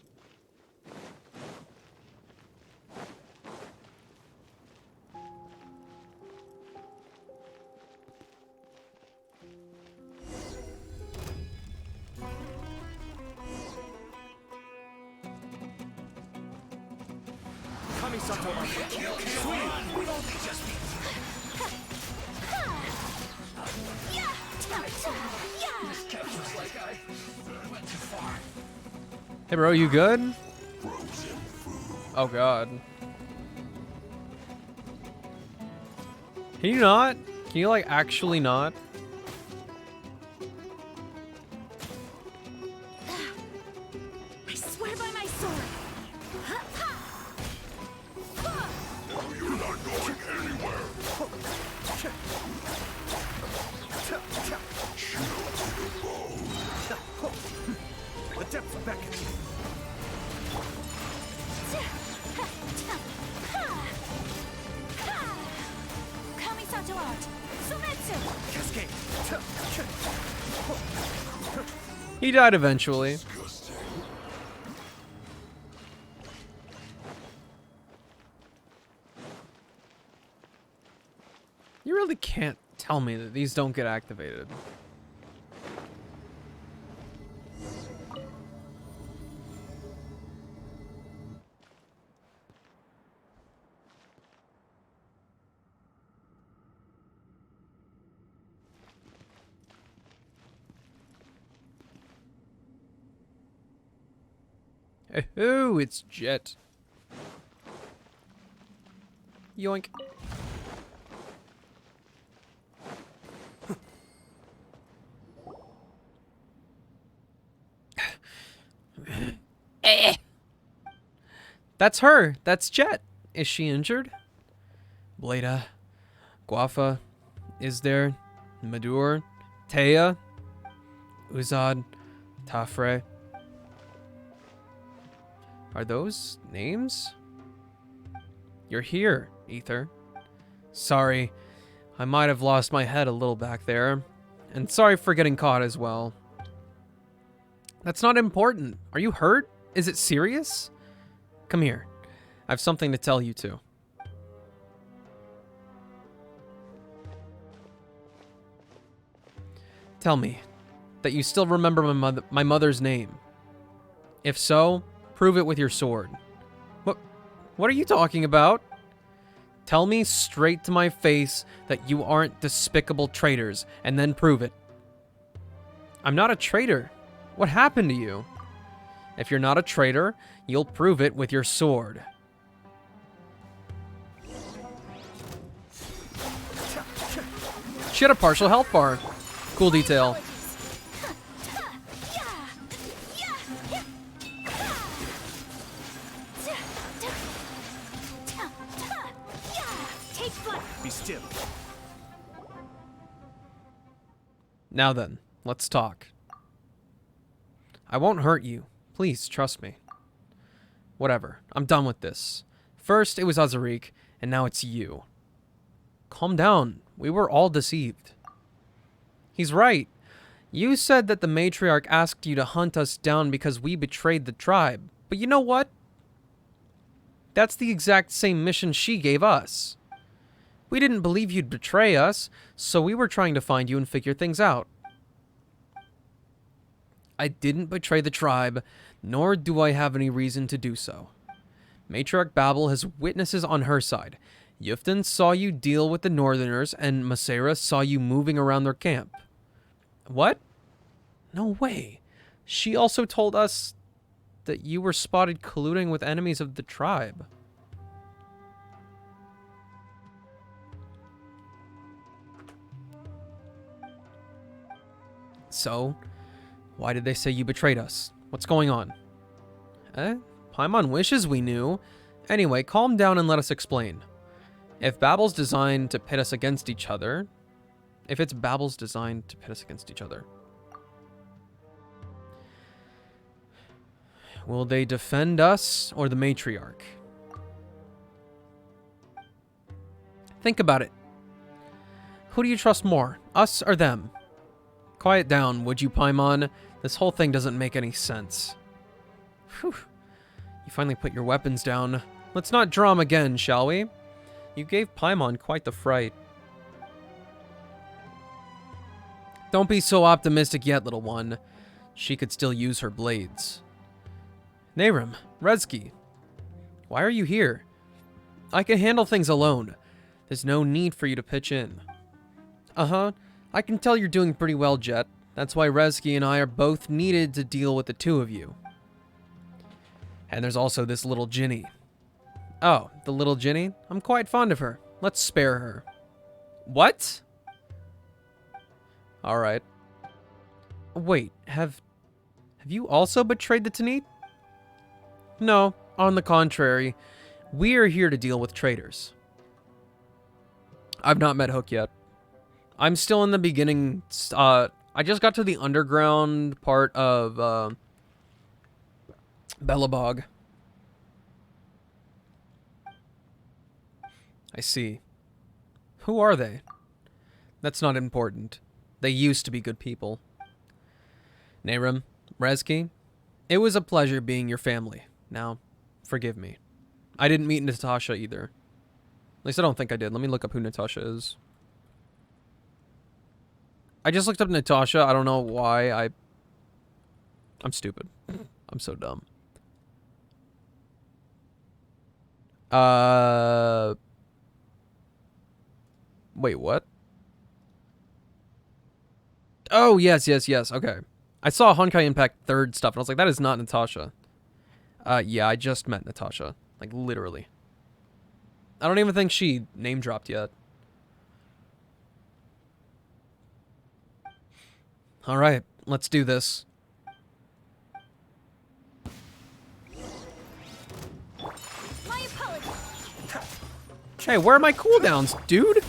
Hey bro, you good? Oh god. Can you not? Can you like actually not? I swear by my sword. You're not going anywhere. The depths beckon. Kamisato out. Sumetsu. Cascade. He died eventually. You really can't tell me that these don't get activated. Oh, it's Jet. Yoink. That's her. That's Jet. Is she injured? Bleda. Guafa. Is there? Madur. Taya. Uzad. Tafre. Are those names? You're here, Ether. Sorry. I might have lost my head a little back there. And sorry for getting caught as well. That's not important. Are you hurt? Is it serious? Come here. I have something to tell you two. Tell me that you still remember my mother's name. If so, prove it with your sword. What are you talking about? Tell me straight to my face that you aren't despicable traitors, and then prove it. I'm not a traitor. What happened to you? If you're not a traitor, you'll prove it with your sword. She had a partial health bar. Cool detail. Be still. Now then, let's talk. I won't hurt you. Please, trust me. Whatever. I'm done with this. First, it was Azarik, and now it's you. Calm down. We were all deceived. He's right. You said that the matriarch asked you to hunt us down because we betrayed the tribe. But you know what? That's the exact same mission she gave us. We didn't believe you'd betray us, so we were trying to find you and figure things out. I didn't betray the tribe, nor do I have any reason to do so. Matriarch Babel has witnesses on her side. Yufton saw you deal with the Northerners, and Masera saw you moving around their camp. What? No way. She also told us that you were spotted colluding with enemies of the tribe. So, why did they say you betrayed us? What's going on? Paimon wishes we knew. Anyway, calm down and let us explain. If Babel's designed to pit us against each other... If it's Babel's designed to pit us against each other... Will they defend us or the matriarch? Think about it. Who do you trust more, us or them? Quiet down, would you, Paimon? This whole thing doesn't make any sense. Whew. You finally put your weapons down. Let's not drum again, shall we? You gave Paimon quite the fright. Don't be so optimistic yet, little one. She could still use her blades. Nehrim, Rezki, why are you here? I can handle things alone. There's no need for you to pitch in. Uh-huh. I can tell you're doing pretty well, Jet. That's why Rezki and I are both needed to deal with the two of you. And there's also this little Ginny. Oh, the little Ginny? I'm quite fond of her. Let's spare her. What? Alright. Wait, have you also betrayed the Tanit? No, on the contrary. We are here to deal with traitors. I've not met Hook yet. I'm still in the beginning. I just got to the underground part of Belobog. I see. Who are they? That's not important. They used to be good people. Nehrim, Rezki, it was a pleasure being your family. Now, forgive me. I didn't meet Natasha either. At least I don't think I did. Let me look up who Natasha is. I just looked up Natasha. I don't know why. I'm stupid. I'm so dumb. Wait, what? Oh, yes. Okay. I saw Honkai Impact 3rd stuff, and I was like, that is not Natasha. Yeah, I just met Natasha. Like, literally. I don't even think she name-dropped yet. Alright, let's do this. My apologies. Hey, where are my cooldowns, dude?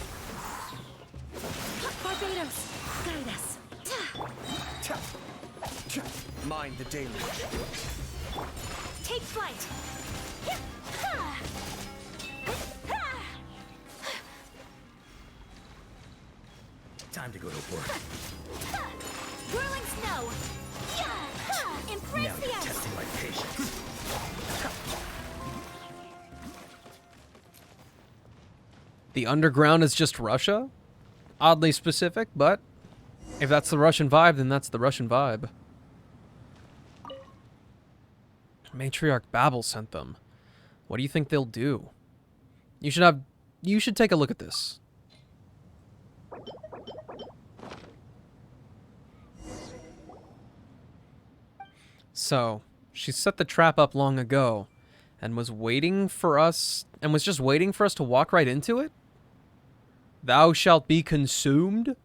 Barbados, guide us. Mind the deluge. Take flight. Time to go to work. Whirling snow. Impress the ice. Testing my patience. The underground is just Russia? Oddly specific, but if that's the Russian vibe, then that's the Russian vibe. Matriarch Babel sent them. What do you think they'll do? You should take a look at this. So, she set the trap up long ago and was just waiting for us to walk right into it? Thou shalt be consumed?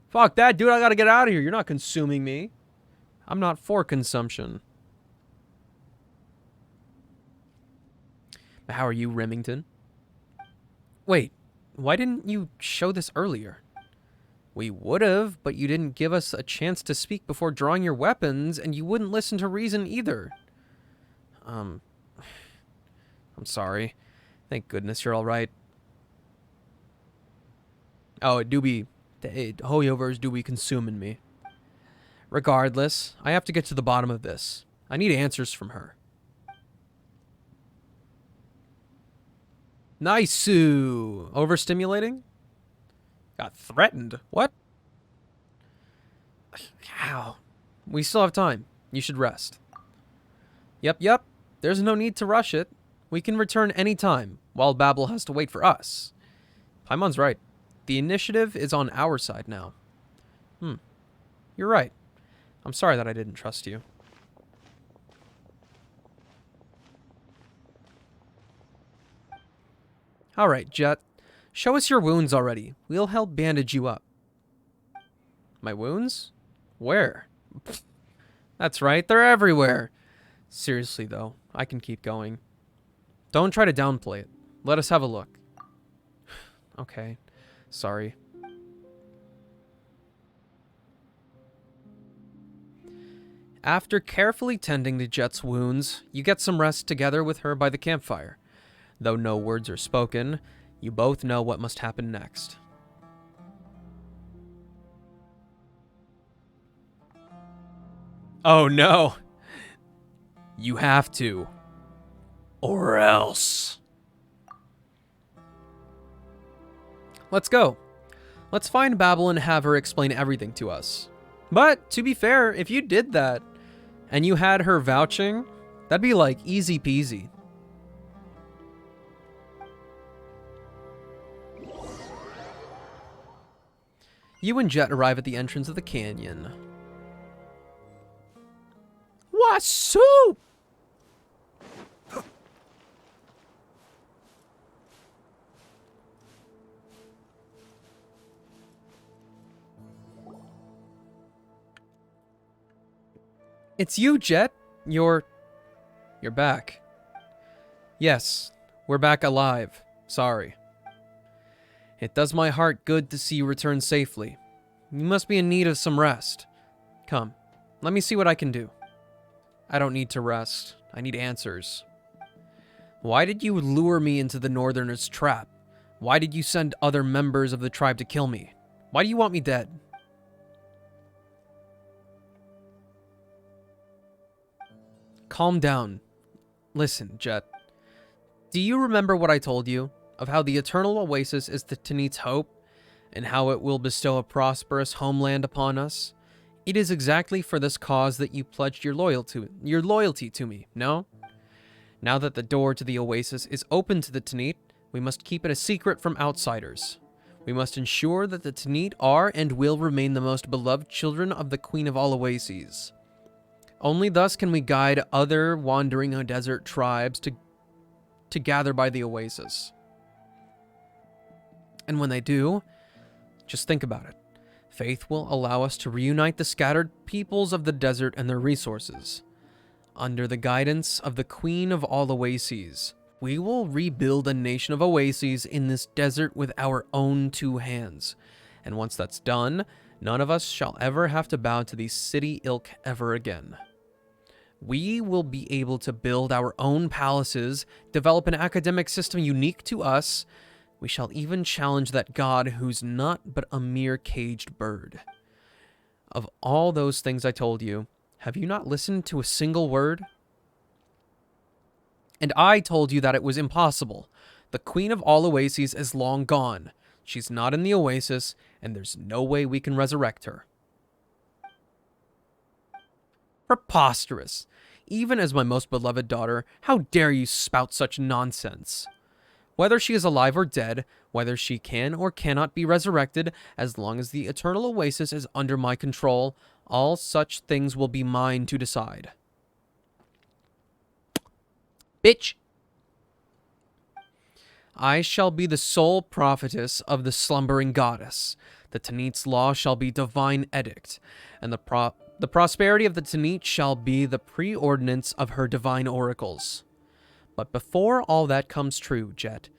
Fuck that, dude, I gotta get out of here. You're not consuming me. I'm not for consumption. How are you, Remington? Wait, why didn't you show this earlier? We would've, but you didn't give us a chance to speak before drawing your weapons, and you wouldn't listen to reason either. I'm sorry. Thank goodness you're alright. Oh, it do be... Hoyoverse do be consuming me. Regardless, I have to get to the bottom of this. I need answers from her. Nice-oo. Overstimulating? Got threatened. What? How? We still have time. You should rest. Yep. There's no need to rush it. We can return any time, while Babel has to wait for us. Paimon's right. The initiative is on our side now. You're right. I'm sorry that I didn't trust you. Alright, Jet. Show us your wounds already. We'll help bandage you up. My wounds? Where? That's right, they're everywhere. Seriously, though, I can keep going. Don't try to downplay it. Let us have a look. Okay. Sorry. After carefully tending to Jet's wounds, you get some rest together with her by the campfire. Though no words are spoken, you both know what must happen next. Oh no! You have to. Or else. Let's go. Let's find Babel and have her explain everything to us. But, to be fair, if you did that, and you had her vouching, that'd be like easy peasy. You and Jet arrive at the entrance of the canyon. Wasoo! It's you, Jet. You're back. Yes, we're back alive. Sorry. It does my heart good to see you return safely. You must be in need of some rest. Come, let me see what I can do. I don't need to rest. I need answers. Why did you lure me into the Northerners' trap? Why did you send other members of the tribe to kill me? Why do you want me dead? Calm down. Listen, Jet. Do you remember what I told you? Of how the Eternal Oasis is the Tanit's hope, and how it will bestow a prosperous homeland upon us? It is exactly for this cause that you pledged your loyalty to me, no? Now that the door to the Oasis is open to the Tanit, we must keep it a secret from outsiders. We must ensure that the Tanit are and will remain the most beloved children of the Queen of all Oases. Only thus can we guide other wandering desert tribes to gather by the Oasis. And when they do, just think about it. Faith will allow us to reunite the scattered peoples of the desert and their resources. Under the guidance of the Queen of all Oases, we will rebuild a nation of oases in this desert with our own two hands. And once that's done, none of us shall ever have to bow to the city ilk ever again. We will be able to build our own palaces, develop an academic system unique to us. We shall even challenge that god who's not but a mere caged bird. Of all those things I told you, have you not listened to a single word? And I told you that it was impossible. The queen of all oases is long gone. She's not in the oasis, and there's no way we can resurrect her. Preposterous. Even as my most beloved daughter, how dare you spout such nonsense? Whether she is alive or dead, whether she can or cannot be resurrected, as long as the eternal oasis is under my control, all such things will be mine to decide. Bitch! I shall be the sole prophetess of the slumbering goddess. The Tanit's law shall be divine edict, and the prosperity of the Tanit shall be the preordinance of her divine oracles. But before all that comes true, Jet,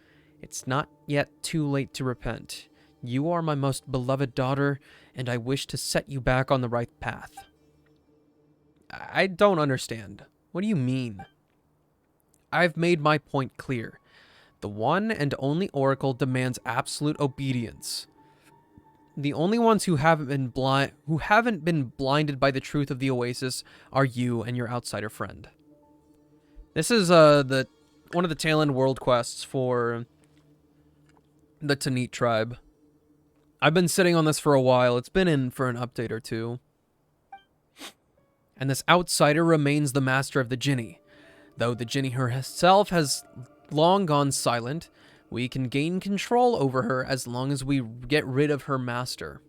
it's not yet too late to repent. You are my most beloved daughter, and I wish to set you back on the right path. I don't understand. What do you mean? I've made my point clear. The one and only oracle demands absolute obedience. The only ones who haven't been blinded by the truth of the oasis are you and your outsider friend. This is one of the tail end world quests for the Tanit tribe. I've been sitting on this for a while. It's been in for an update or two. And this outsider remains the master of the Jinni. Though the Jinni herself has long gone silent, we can gain control over her as long as we get rid of her master.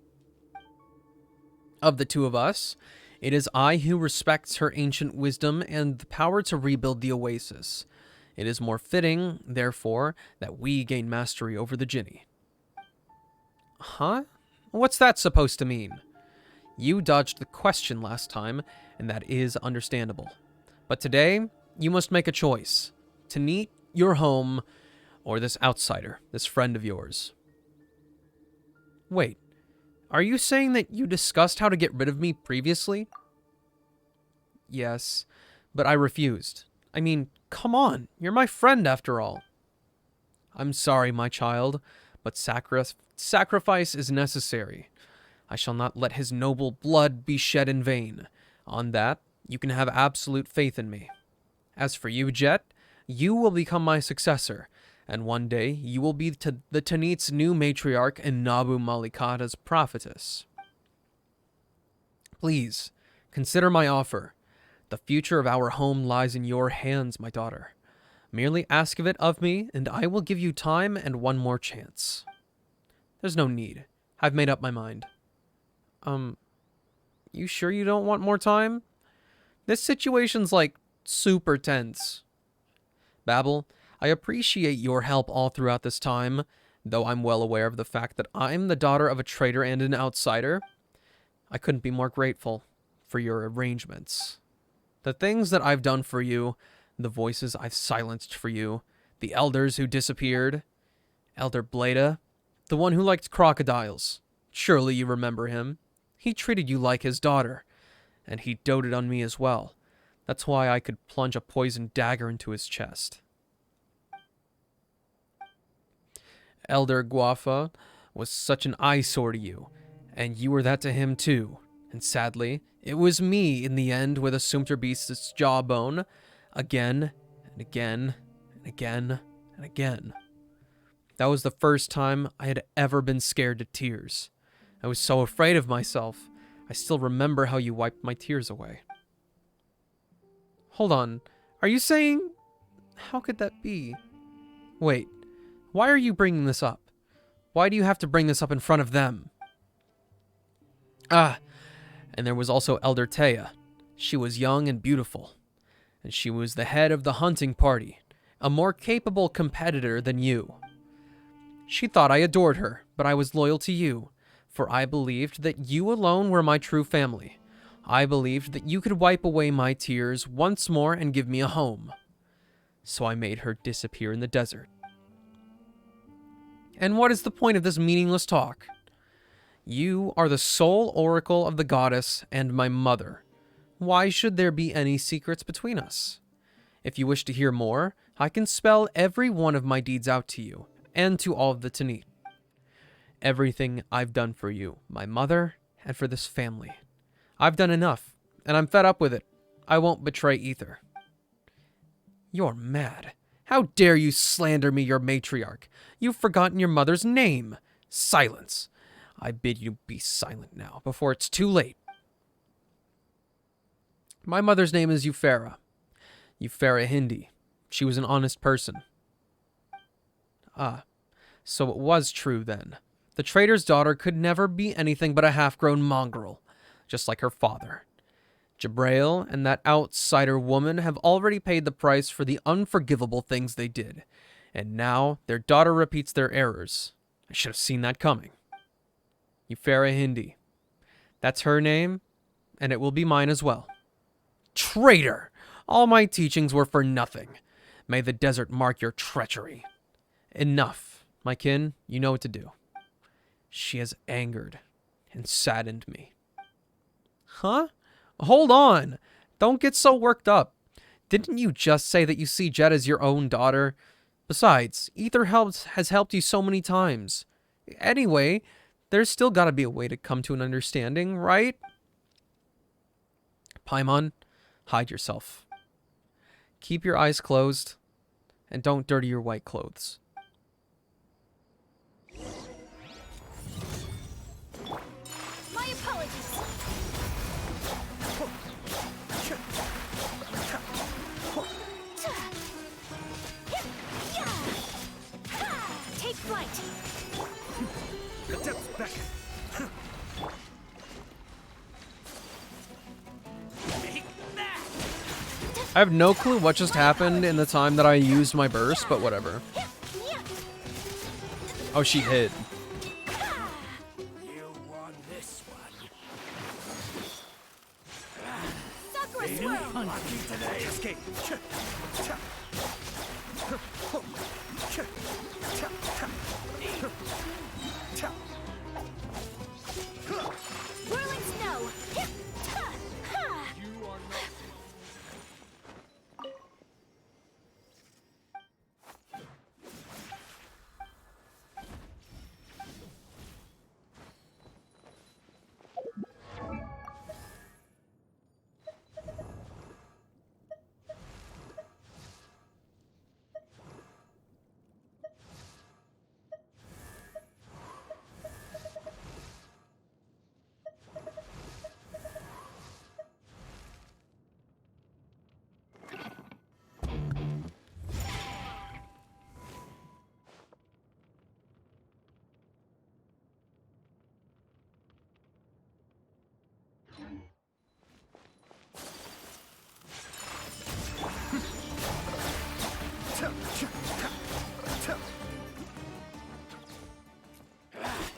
Of the two of us, it is I who respects her ancient wisdom and the power to rebuild the oasis. It is more fitting, therefore, that we gain mastery over the Jinni. Huh? What's that supposed to mean? You dodged the question last time, and that is understandable. But today, you must make a choice. Tanit, your home, or this outsider, this friend of yours. Wait, are you saying that you discussed how to get rid of me previously? Yes, but I refused. I mean, come on, you're my friend after all. I'm sorry, my child, but sacrifice is necessary. I shall not let his noble blood be shed in vain. On that, you can have absolute faith in me. As for you, Jet, you will become my successor, and one day you will be the Tanit's new matriarch and Nabu Malikata's prophetess. Please, consider my offer. The future of our home lies in your hands, my daughter. Merely ask of it of me, and I will give you time and one more chance. There's no need. I've made up my mind. You sure you don't want more time? This situation's like super tense. Babel, I appreciate your help all throughout this time, though I'm well aware of the fact that I'm the daughter of a traitor and an outsider. I couldn't be more grateful for your arrangements. The things that I've done for you, the voices I've silenced for you, the elders who disappeared, Elder Bleda, the one who liked crocodiles. Surely you remember him. He treated you like his daughter, and he doted on me as well. That's why I could plunge a poisoned dagger into his chest. Elder Guafa was such an eyesore to you, and you were that to him too. And sadly, it was me in the end with Assumptor Beast's jawbone, again and again and again and again. That was the first time I had ever been scared to tears. I was so afraid of myself. I still remember how you wiped my tears away. Hold on, are you saying... How could that be? Wait, why are you bringing this up? Why do you have to bring this up in front of them? Ah, and there was also Elder Taya. She was young and beautiful, and she was the head of the hunting party, a more capable competitor than you. She thought I adored her, but I was loyal to you, for I believed that you alone were my true family. I believed that you could wipe away my tears once more and give me a home. So I made her disappear in the desert. And what is the point of this meaningless talk? You are the sole oracle of the goddess and my mother. Why should there be any secrets between us? If you wish to hear more, I can spell every one of my deeds out to you, and to all of the Tanit. Everything I've done for you, my mother, and for this family. I've done enough, and I'm fed up with it. I won't betray Ether. You're mad. How dare you slander me, your matriarch? You've forgotten your mother's name. Silence. I bid you be silent now, before it's too late. My mother's name is Euphara. Euphara Hindi. She was an honest person. Ah, so it was true then. The trader's daughter could never be anything but a half-grown mongrel, just like her father. Jabrail and that outsider woman have already paid the price for the unforgivable things they did, and now their daughter repeats their errors. I should have seen that coming. Euphara Hindi. That's her name, and it will be mine as well. Traitor! All my teachings were for nothing. May the desert mark your treachery. Enough, my kin. You know what to do. She has angered and saddened me. Huh? Hold on. Don't get so worked up. Didn't you just say that you see Jet as your own daughter? Besides, Ether has helped you so many times. Anyway, there's still got to be a way to come to an understanding, right? Paimon, hide yourself. Keep your eyes closed, and don't dirty your white clothes. My apologies. Take flight. The depths beckon. I have no clue what just happened in the time that I used my burst, but whatever. Oh, she hid. You won this one. Sakura swirl. Lucky today. Escape. Whirling snow.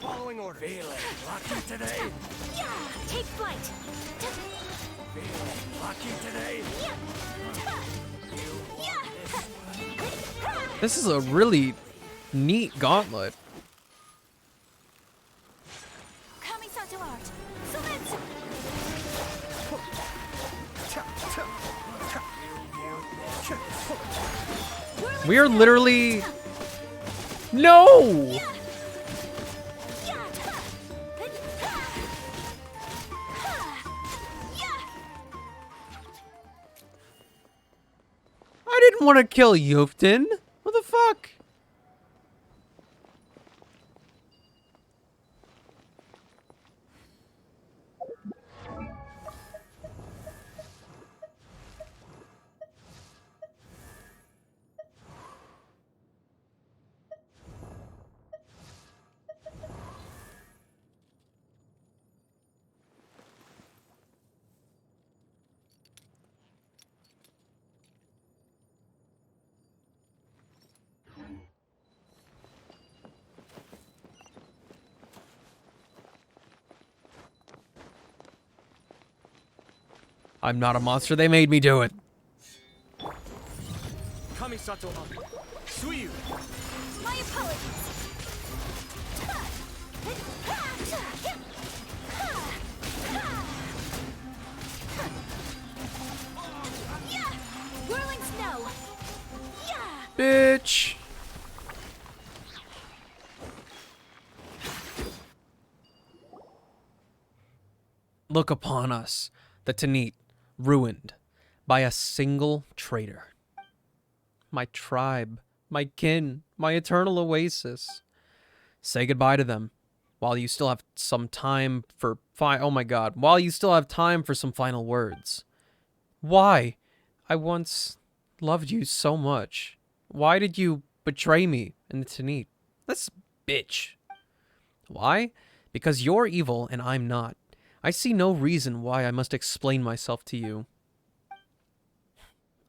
Following order. Feeling lucky today. Yeah, take flight. Feeling lucky today. This is a really neat gauntlet. Kamisato art. Sumetsu. We are literally... No! I didn't want to kill Yoftin. What the fuck? I'm not a monster. They made me do it. Kamisato on. Suiyu. My apologies. Whirling snow. Bitch. look upon us, the Tanit, ruined by a single traitor. My tribe, my kin, my eternal oasis. Say goodbye to them while you still have some time for while you still have time for some final words. Why? I once loved you so much. Why did you betray me and the Tanit? This bitch. Why? Because you're evil and I'm not. I see no reason why I must explain myself to you.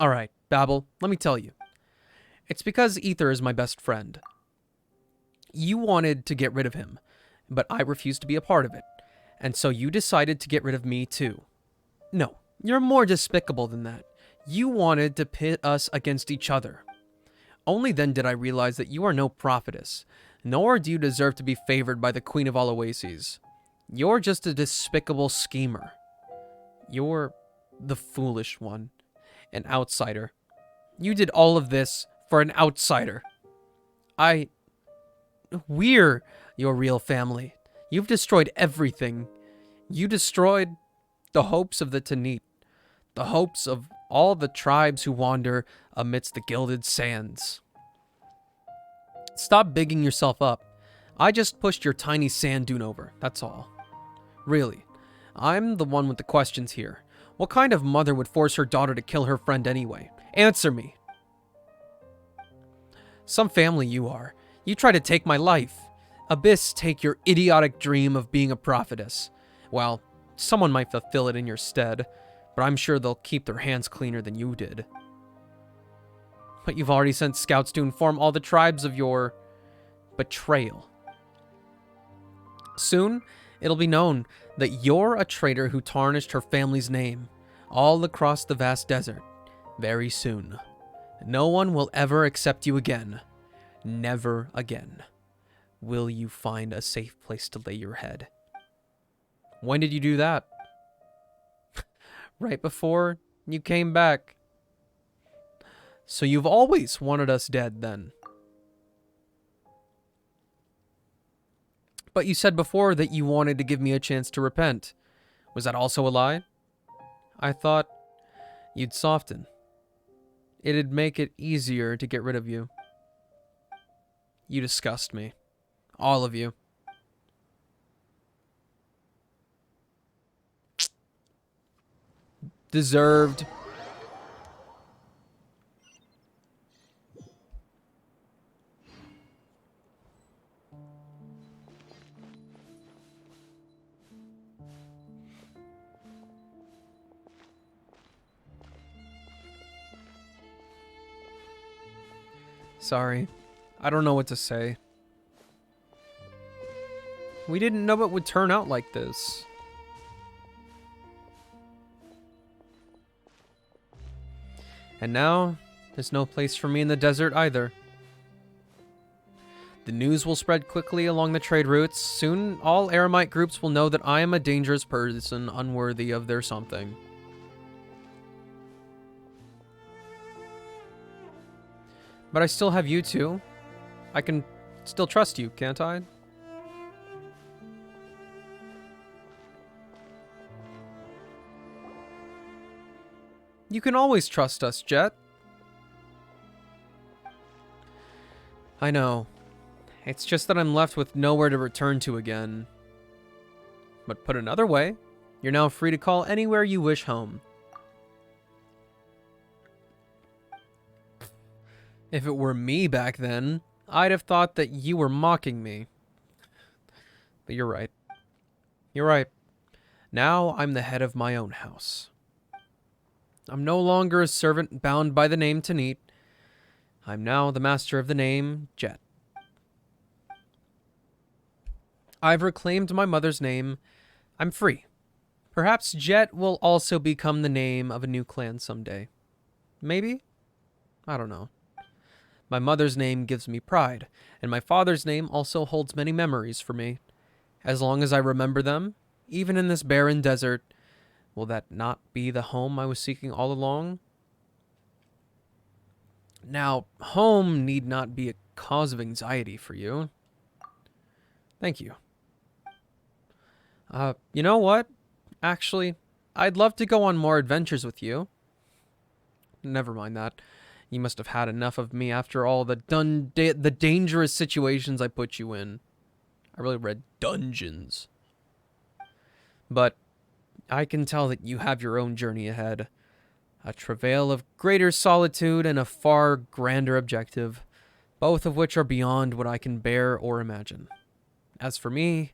Alright, Babel, let me tell you. It's because Ether is my best friend. You wanted to get rid of him, but I refused to be a part of it. And so you decided to get rid of me too. No, you're more despicable than that. You wanted to pit us against each other. Only then did I realize that you are no prophetess, nor do you deserve to be favored by the Queen of all Oases. You're just a despicable schemer. You're the foolish one, an outsider. You did all of this for an outsider. We're your real family. You've destroyed everything. You destroyed the hopes of the Tanit, the hopes of all the tribes who wander amidst the gilded sands. Stop bigging yourself up. I just pushed your tiny sand dune over, that's all. Really, I'm the one with the questions here. What kind of mother would force her daughter to kill her friend anyway? Answer me. Some family you are. You try to take my life. Abyss take your idiotic dream of being a prophetess. Well, someone might fulfill it in your stead, but I'm sure they'll keep their hands cleaner than you did. But you've already sent scouts to inform all the tribes of your betrayal. Soon, it'll be known that you're a traitor who tarnished her family's name all across the vast desert. Very soon. No one will ever accept you again. Never again will you find a safe place to lay your head. When did you do that? Right before you came back. So you've always wanted us dead, then. But you said before that you wanted to give me a chance to repent. Was that also a lie? I thought you'd soften. It'd make it easier to get rid of you. You disgust me. All of you. Deserved. Sorry. I don't know what to say. We didn't know it would turn out like this. And now, there's no place for me in the desert either. The news will spread quickly along the trade routes. Soon, all Eremite groups will know that I am a dangerous person unworthy of their something. But I still have you two. I can still trust you, can't I? You can always trust us, Jet. I know. It's just that I'm left with nowhere to return to again. But put another way, you're now free to call anywhere you wish home. If it were me back then, I'd have thought that you were mocking me. But you're right. You're right. Now I'm the head of my own house. I'm no longer a servant bound by the name Tanit. I'm now the master of the name Jet. I've reclaimed my mother's name. I'm free. Perhaps Jet will also become the name of a new clan someday. Maybe? I don't know. My mother's name gives me pride, and my father's name also holds many memories for me. As long as I remember them, even in this barren desert, will that not be the home I was seeking all along? Now, home need not be a cause of anxiety for you. Thank you. You know what? Actually, I'd love to go on more adventures with you. Never mind that. You must have had enough of me after all the dangerous situations I put you in. I really read dungeons. But I can tell that you have your own journey ahead. A travail of greater solitude and a far grander objective, both of which are beyond what I can bear or imagine. As for me,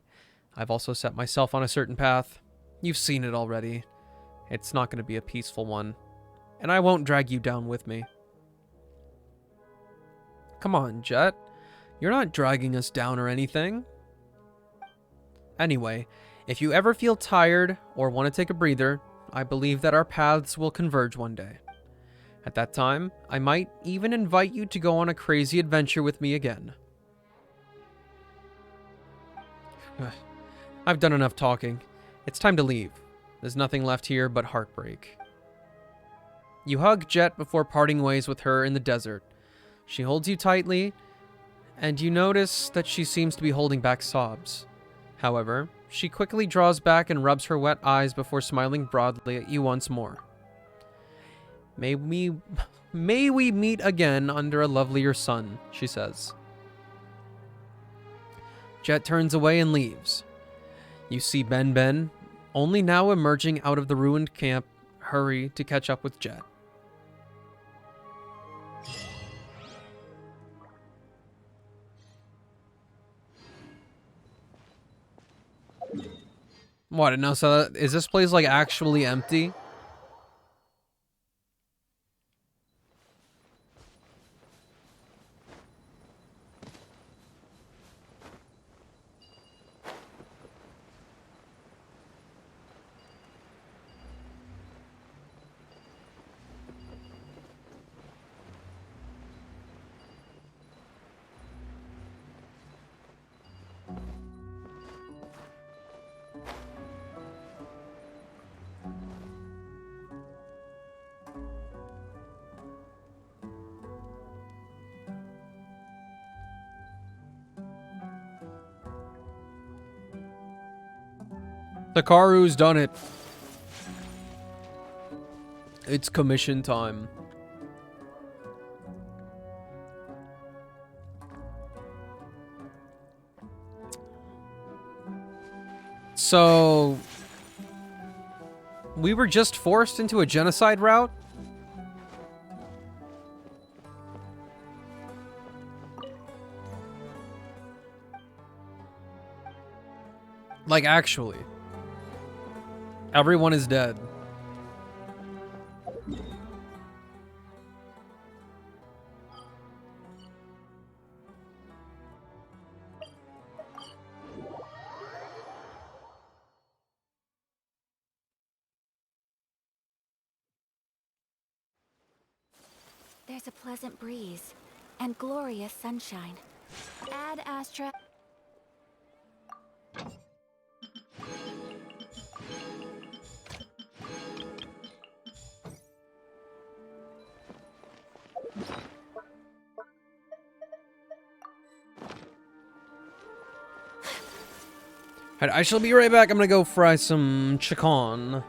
I've also set myself on a certain path. You've seen it already. It's not going to be a peaceful one, and I won't drag you down with me. Come on, Jet. You're not dragging us down or anything. Anyway, if you ever feel tired or want to take a breather, I believe that our paths will converge one day. At that time, I might even invite you to go on a crazy adventure with me again. I've done enough talking. It's time to leave. There's nothing left here but heartbreak. You hug Jet before parting ways with her in the desert. She holds you tightly, and you notice that she seems to be holding back sobs. However, she quickly draws back and rubs her wet eyes before smiling broadly at you once more. May we meet again under a lovelier sun, she says. Jet turns away and leaves. You see Ben, only now emerging out of the ruined camp, hurry to catch up with Jet. What? No, so is this place like actually empty? Hikaru's done it. It's commission time. So, we were just forced into a genocide route? Like, actually. Everyone is dead. There's a pleasant breeze and glorious sunshine. Ad Astra. I shall be right back. I'm gonna go fry some chicken.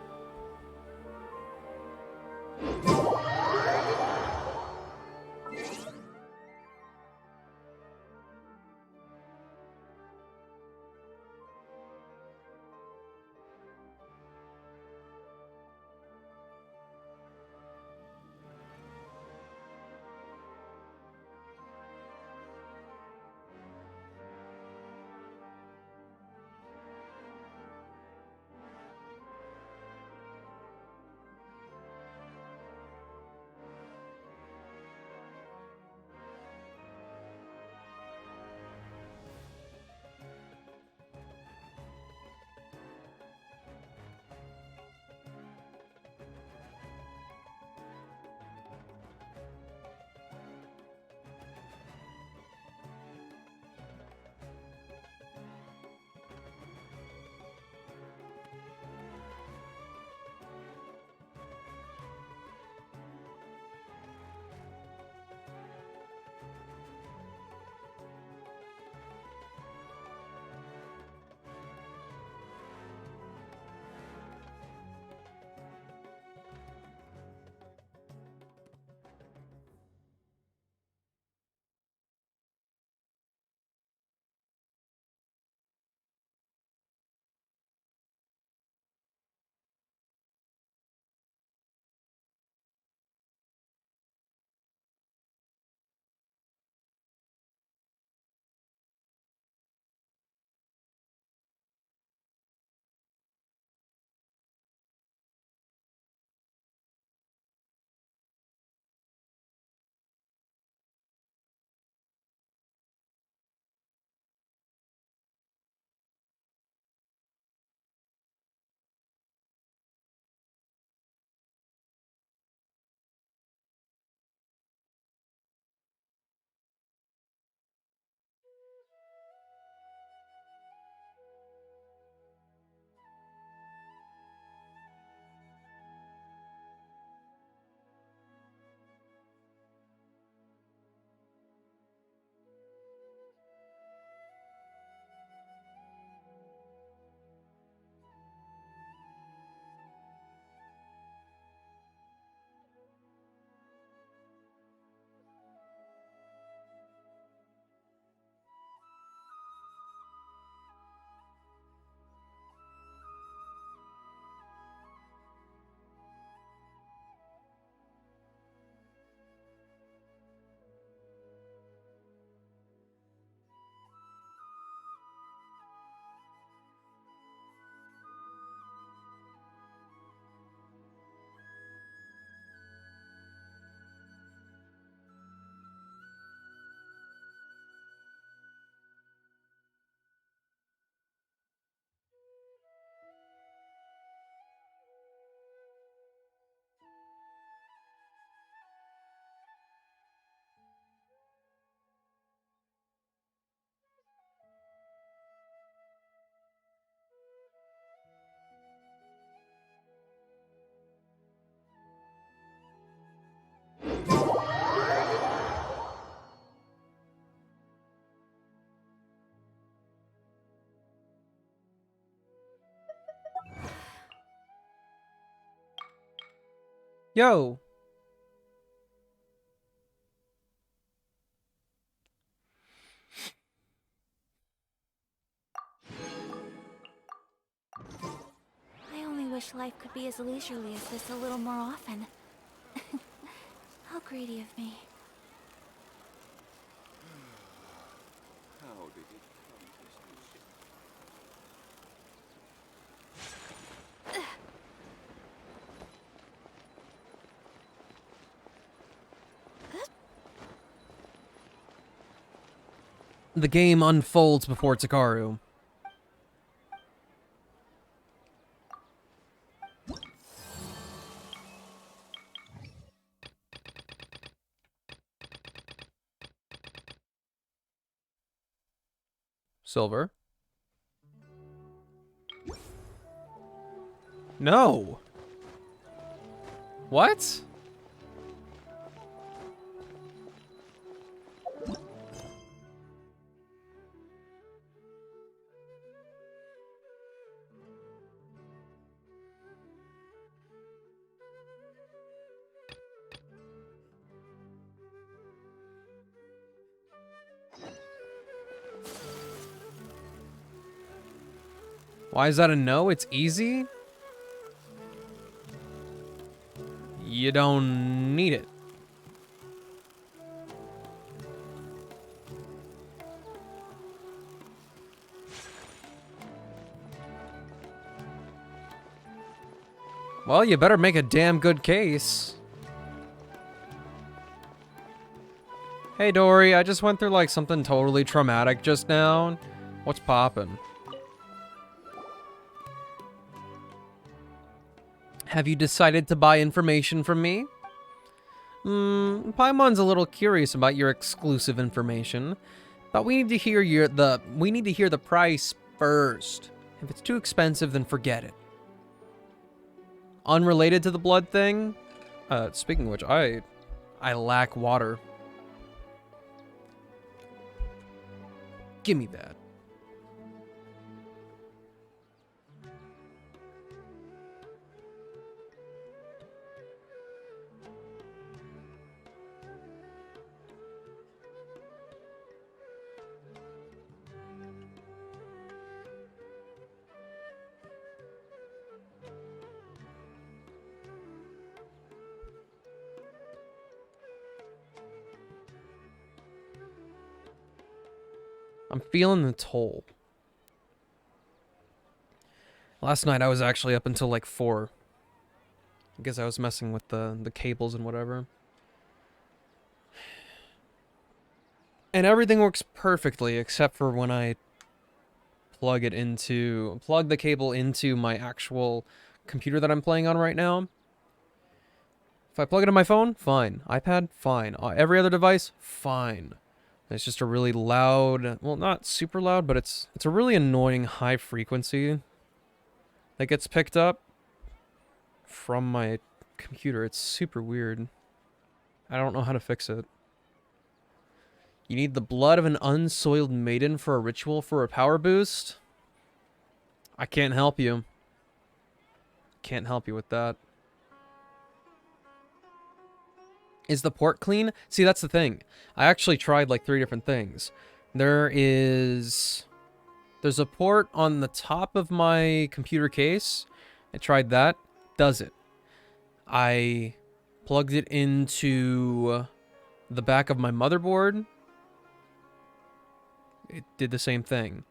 Yo! I only wish life could be as leisurely as this a little more often. How greedy of me. How did it come to such? The game unfolds before Takaru. Silver. No. What? Why is that a no? It's easy? You don't need it. Well, you better make a damn good case. Hey Dory, I just went through like something totally traumatic just now. What's poppin'? Have you decided to buy information from me? Paimon's a little curious about your exclusive information, but we need to hear the price first. If it's too expensive, then forget it. Unrelated to the blood thing, speaking of which, I lack water. Give me that. I'm feeling the toll. Last night I was actually up until like 4. I guess I was messing with the cables and whatever. And everything works perfectly except for when I plug the cable into my actual computer that I'm playing on right now. If I plug it in my phone, fine. iPad, fine. Every other device, fine. It's just a really loud, well, not super loud, but it's a really annoying high frequency that gets picked up from my computer. It's super weird. I don't know how to fix it. You need the blood of an unsoiled maiden for a ritual for a power boost? I can't help you. Can't help you with that. Is the port clean? See, that's the thing. I actually tried like 3 different things. There's a port on the top of my computer case. I tried that. Does it. I plugged it into the back of my motherboard. It did the same thing.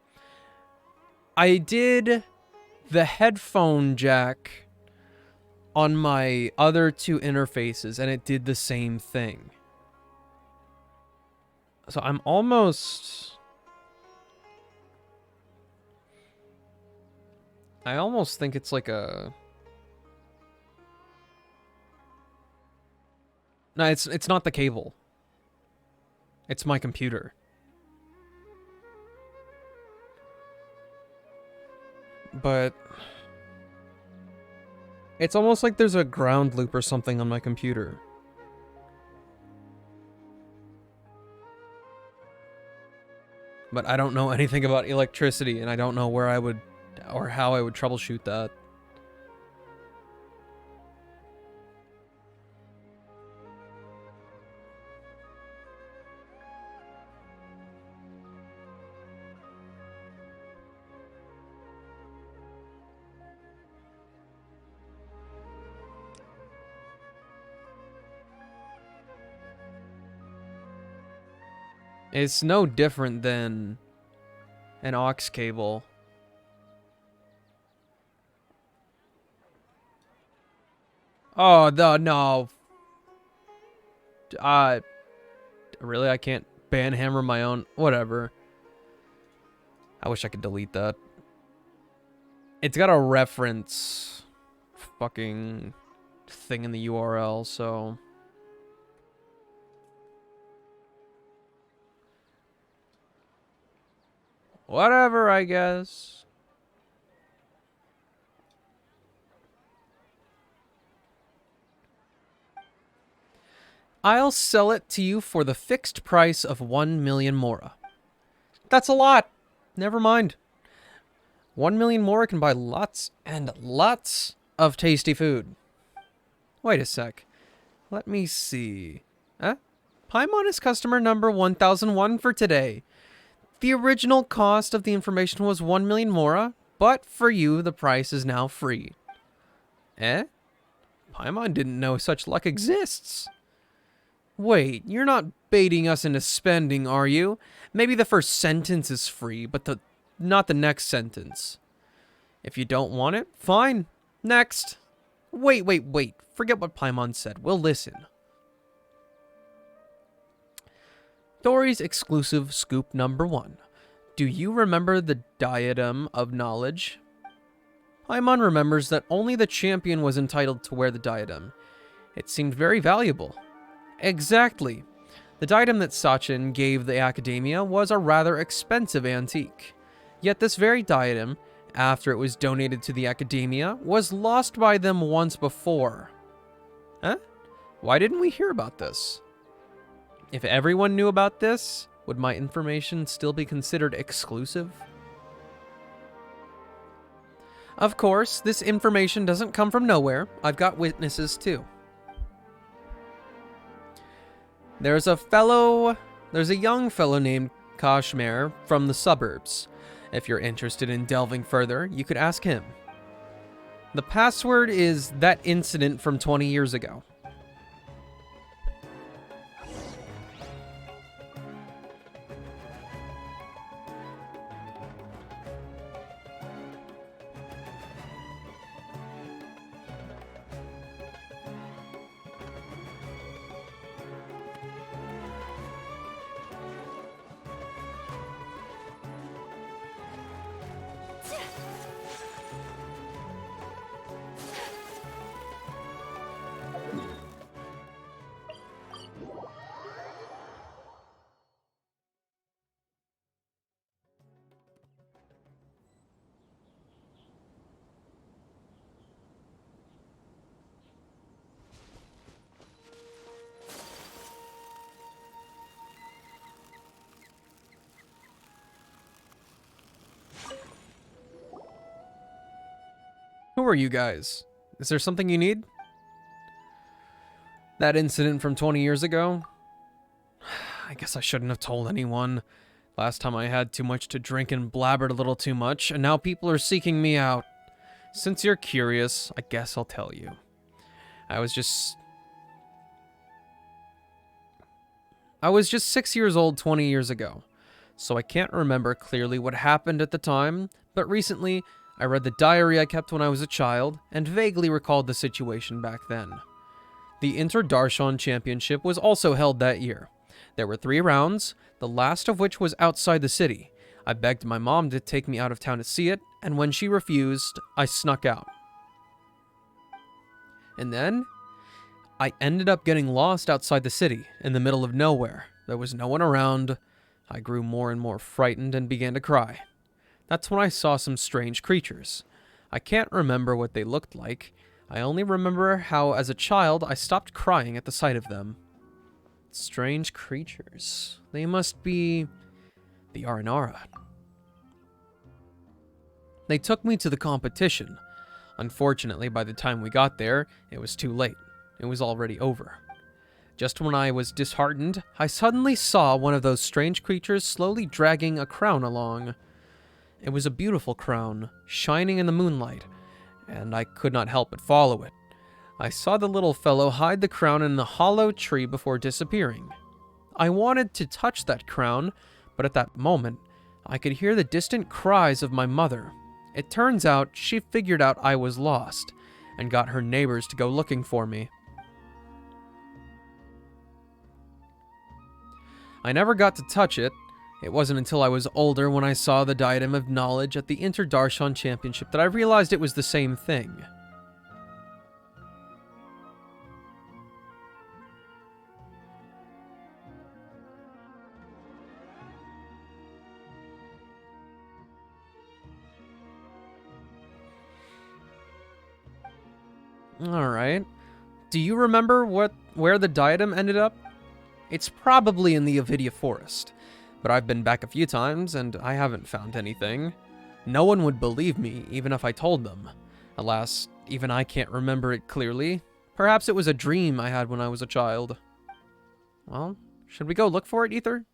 I did the headphone jack on my other 2 interfaces, and it did the same thing. So I'm almost... I almost think it's like a... No, it's not the cable. It's my computer. But... it's almost like there's a ground loop or something on my computer. But I don't know anything about electricity, and I don't know where I would, or how I would troubleshoot that. It's no different than an aux cable. Oh, no. Really? I can't banhammer my own? Whatever. I wish I could delete that. It's got a reference fucking thing in the URL, so... Whatever, I guess. I'll sell it to you for the fixed price of 1 million mora. That's a lot. Never mind. 1 million mora can buy lots and lots of tasty food. Wait a sec. Let me see. Paimon is customer number 1001 for today. The original cost of the information was 1 million mora, but for you, the price is now free. Paimon didn't know such luck exists. Wait, you're not baiting us into spending, are you? Maybe the first sentence is free, but not the next sentence. If you don't want it, fine. Next. Wait. Forget what Paimon said. We'll listen. Dory's exclusive scoop number 1. Do you remember the Diadem of Knowledge? Paimon remembers that only the champion was entitled to wear the diadem. It seemed very valuable. Exactly. The diadem that Sachin gave the Academia was a rather expensive antique. Yet this very diadem, after it was donated to the Academia, was lost by them once before. Why didn't we hear about this? If everyone knew about this, would my information still be considered exclusive? Of course, this information doesn't come from nowhere. I've got witnesses too. There's a young fellow named Kashmir from the suburbs. If you're interested in delving further, you could ask him. The password is that incident from 20 years ago. Who are you guys? Is there something you need? That incident from 20 years ago? I guess I shouldn't have told anyone. Last time I had too much to drink and blabbered a little too much, and now people are seeking me out. Since you're curious, I guess I'll tell you. I was just 6 years old 20 years ago, so I can't remember clearly what happened at the time, but recently I read the diary I kept when I was a child, and vaguely recalled the situation back then. The Inter-Darshan Championship was also held that year. There were 3 rounds, the last of which was outside the city. I begged my mom to take me out of town to see it, and when she refused, I snuck out. And then, I ended up getting lost outside the city, in the middle of nowhere. There was no one around. I grew more and more frightened and began to cry. That's when I saw some strange creatures. I can't remember what they looked like. I only remember how, as a child, I stopped crying at the sight of them. Strange creatures. They must be the Aranara. They took me to the competition. Unfortunately, by the time we got there, it was too late. It was already over. Just when I was disheartened, I suddenly saw one of those strange creatures slowly dragging a crown along. It was a beautiful crown, shining in the moonlight, and I could not help but follow it. I saw the little fellow hide the crown in the hollow tree before disappearing. I wanted to touch that crown, but at that moment, I could hear the distant cries of my mother. It turns out she figured out I was lost and got her neighbors to go looking for me. I never got to touch it. It wasn't until I was older when I saw the Diadem of Knowledge at the Inter-Darshan Championship that I realized it was the same thing. Alright. Do you remember where the diadem ended up? It's probably in the Avidia Forest, but I've been back a few times and I haven't found anything. No one would believe me, even if I told them. Alas, even I can't remember it clearly. Perhaps it was a dream I had when I was a child. Well, should we go look for it, Ether?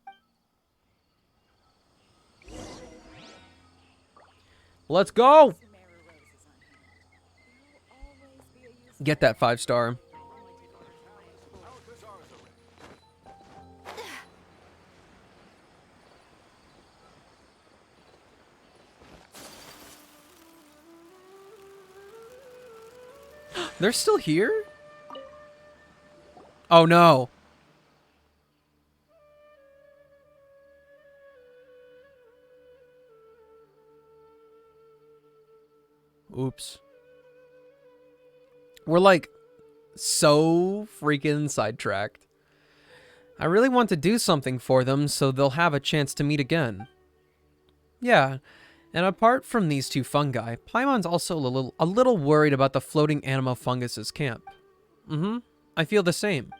Let's go! Get that 5-star. They're still here? Oh no. Oops. We're like so freaking sidetracked. I really want to do something for them so they'll have a chance to meet again. Yeah, and apart from these two fungi, Paimon's also a little worried about the floating anima fungus's camp. I feel the same.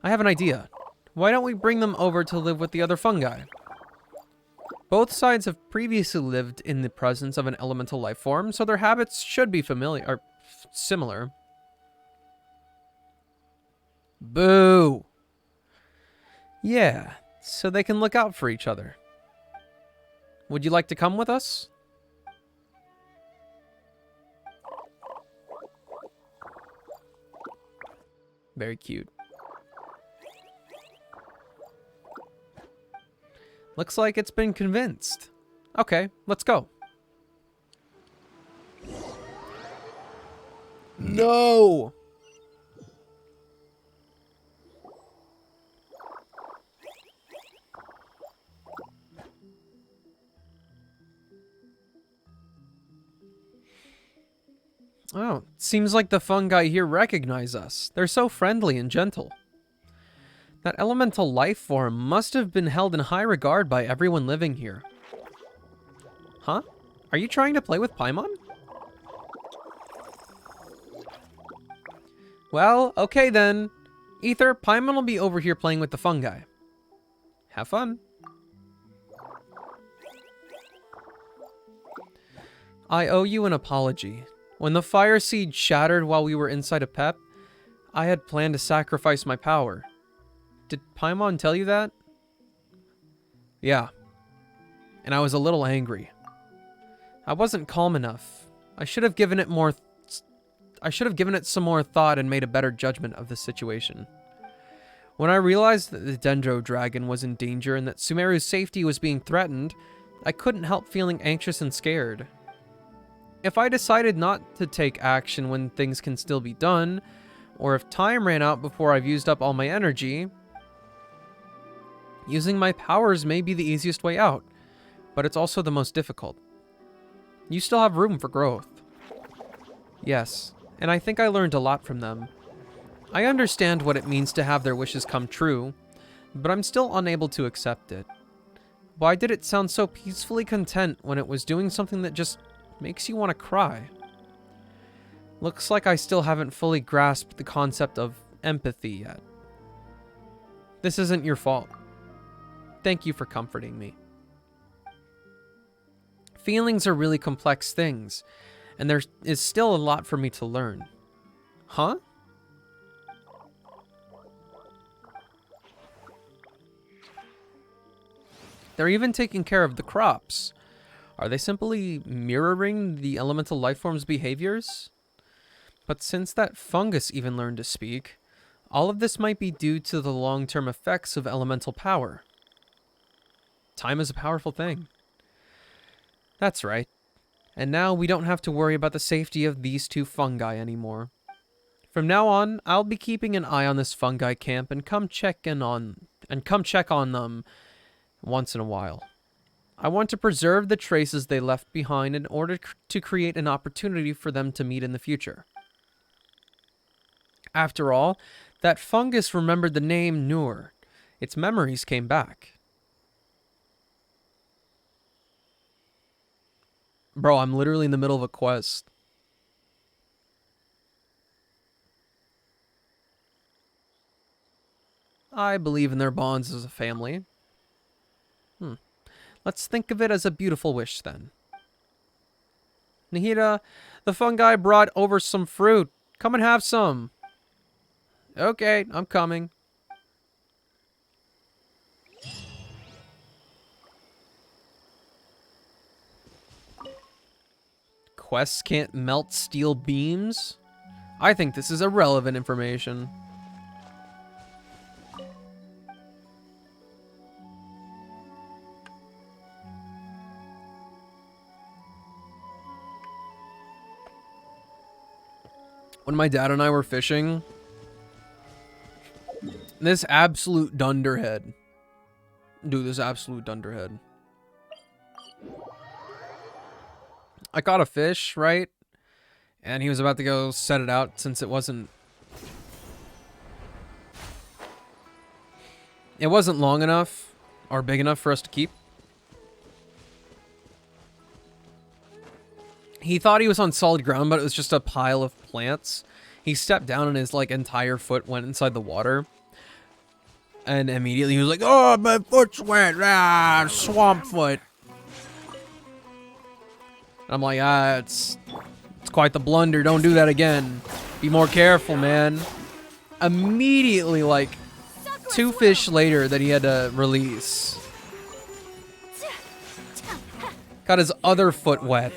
I have an idea. Why don't we bring them over to live with the other fungi? Both sides have previously lived in the presence of an elemental life form, so their habits should be familiar or similar. Boo! Yeah, so they can look out for each other. Would you like to come with us? Very cute. Looks like it's been convinced. Okay, let's go. No! Oh, seems like the fungi here recognize us. They're so friendly and gentle. That elemental life form must have been held in high regard by everyone living here. Huh? Are you trying to play with Paimon? Well, okay then. Ether, Paimon will be over here playing with the fungi. Have fun. I owe you an apology. When the fire seed shattered while we were inside a pep, I had planned to sacrifice my power. Did Paimon tell you that? Yeah. And I was a little angry. I wasn't calm enough. I should have given it some more thought and made a better judgment of the situation. When I realized that the Dendro Dragon was in danger and that Sumeru's safety was being threatened, I couldn't help feeling anxious and scared. If I decided not to take action when things can still be done, or if time ran out before I've used up all my energy, using my powers may be the easiest way out, but it's also the most difficult. You still have room for growth. Yes, and I think I learned a lot from them. I understand what it means to have their wishes come true, but I'm still unable to accept it. Why did it sound so peacefully content when it was doing something that just makes you want to cry? Looks like I still haven't fully grasped the concept of empathy yet. This isn't your fault. Thank you for comforting me. Feelings are really complex things, and there is still a lot for me to learn. Huh? They're even taking care of the crops. Are they simply mirroring the elemental lifeform's behaviors? But since that fungus even learned to speak, All of this might be due to the long-term effects of elemental power. Time is a powerful thing. That's right. And now we don't have to worry about the safety of these two fungi anymore. From now on, I'll be keeping an eye on this fungi camp and come check on them once in a while. I want to preserve the traces they left behind in order to create an opportunity for them to meet in the future. After all, that fungus remembered the name Nur. Its memories came back. Bro, I'm literally in the middle of a quest. I believe in their bonds as a family. Let's think of it as a beautiful wish, then. Nahida, the fungi brought over some fruit. Come and have some. Okay, I'm coming. Quests can't melt steel beams? I think this is irrelevant information. When my dad and I were fishing, this absolute dunderhead. Dude, this absolute dunderhead. I caught a fish, right? And he was about to go set it out since it wasn't long enough or big enough for us to keep. He thought he was on solid ground, but it was just a pile of plants. He stepped down and his like entire foot went inside the water. And immediately he was like, "Oh, my foot's wet. Ah, swamp foot." And I'm like, it's quite the blunder. Don't do that again. Be more careful, man. Immediately, like, 2 fish later that he had to release. Got his other foot wet.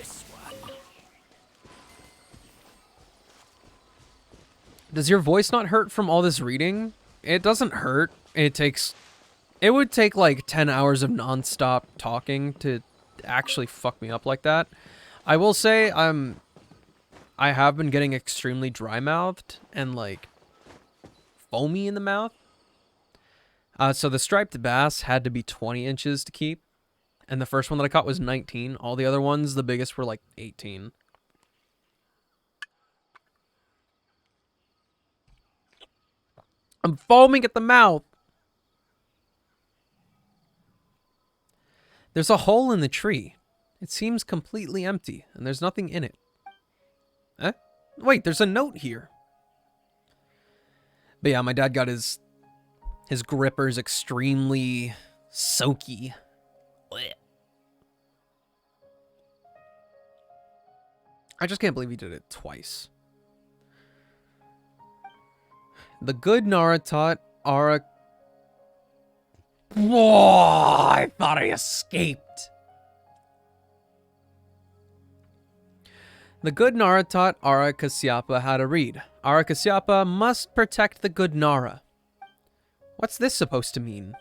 Does your voice not hurt from all this reading? It doesn't hurt. It would take like 10 hours of non-stop talking to actually fuck me up like that. I will say I have been getting extremely dry-mouthed and like foamy in the mouth. So the striped bass had to be 20 inches to keep. And the first one that I caught was 19. All the other ones, the biggest were like 18. I'm foaming at the mouth. There's a hole in the tree. It seems completely empty, and there's nothing in it. Eh? Wait, there's a note here. But yeah, my dad got his grippers extremely soaky. Blech. I just can't believe he did it twice. The good Nara taught Ara... Whoa! I thought I escaped. The good Nara taught Ara Kasyapa how to read. Ara Kasyapa must protect the good Nara. What's this supposed to mean?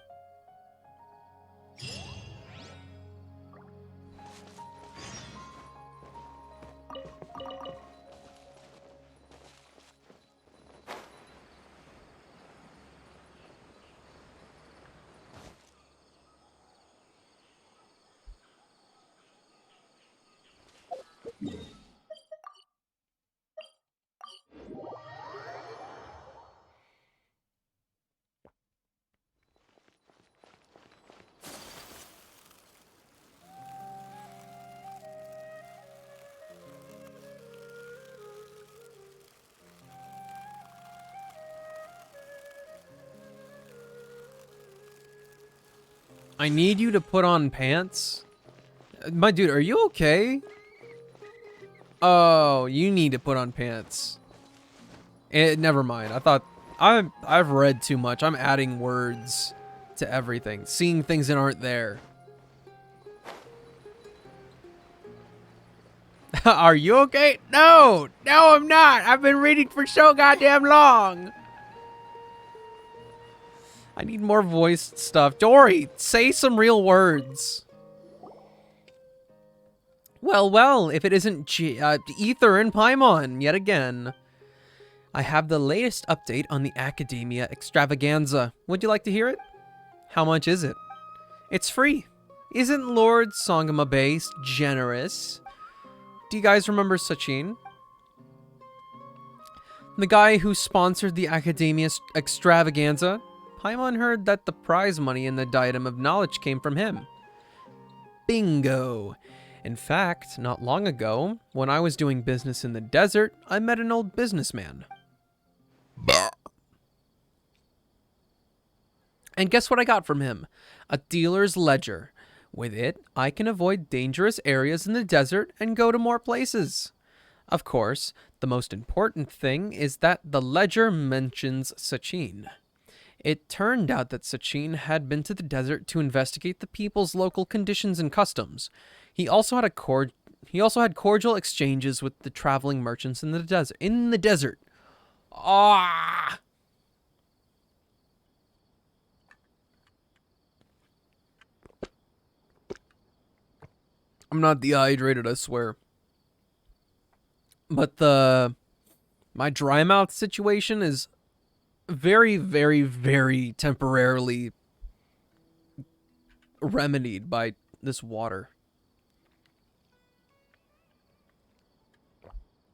I need you to put on pants? My dude, are you okay? Oh, you need to put on pants. Never mind. I thought... I've read too much. I'm adding words to everything. Seeing things that aren't there. Are you okay? No! No, I'm not! I've been reading for so goddamn long! I need more voiced stuff. Dory, say some real words. Well, well, if it isn't Ether and Paimon yet again. I have the latest update on the Academia Extravaganza. Would you like to hear it? How much is it? It's free. Isn't Lord Sangama Base generous? Do you guys remember Sachin? The guy who sponsored the Academia Extravaganza? Paimon heard that the prize money in the Diadem of Knowledge came from him. Bingo! In fact, not long ago, when I was doing business in the desert, I met an old businessman. And guess what I got from him? A dealer's ledger. With it, I can avoid dangerous areas in the desert and go to more places. Of course, the most important thing is that the ledger mentions Sachin. It turned out that Sachin had been to the desert to investigate the people's local conditions and customs. He also had cordial exchanges with the traveling merchants in the desert. Ah! I'm not dehydrated, I swear. But my dry mouth situation is very, very, very temporarily remedied by this water.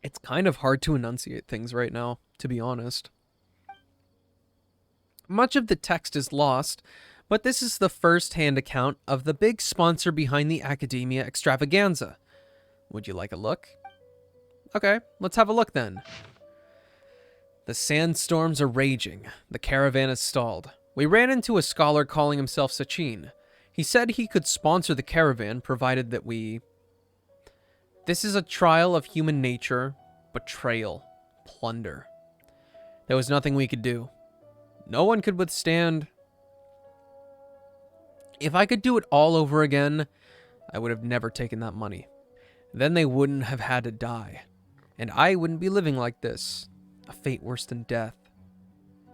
It's kind of hard to enunciate things right now, to be honest. Much of the text is lost, but this is the first-hand account of the big sponsor behind the Academia Extravaganza. Would you like a look? Okay, let's have a look then. The sandstorms are raging. The caravan is stalled. We ran into a scholar calling himself Sachin. He said he could sponsor the caravan provided that we... This is a trial of human nature, betrayal, plunder. There was nothing we could do. No one could withstand... If I could do it all over again, I would have never taken that money. Then they wouldn't have had to die. And I wouldn't be living like this. A fate worse than death.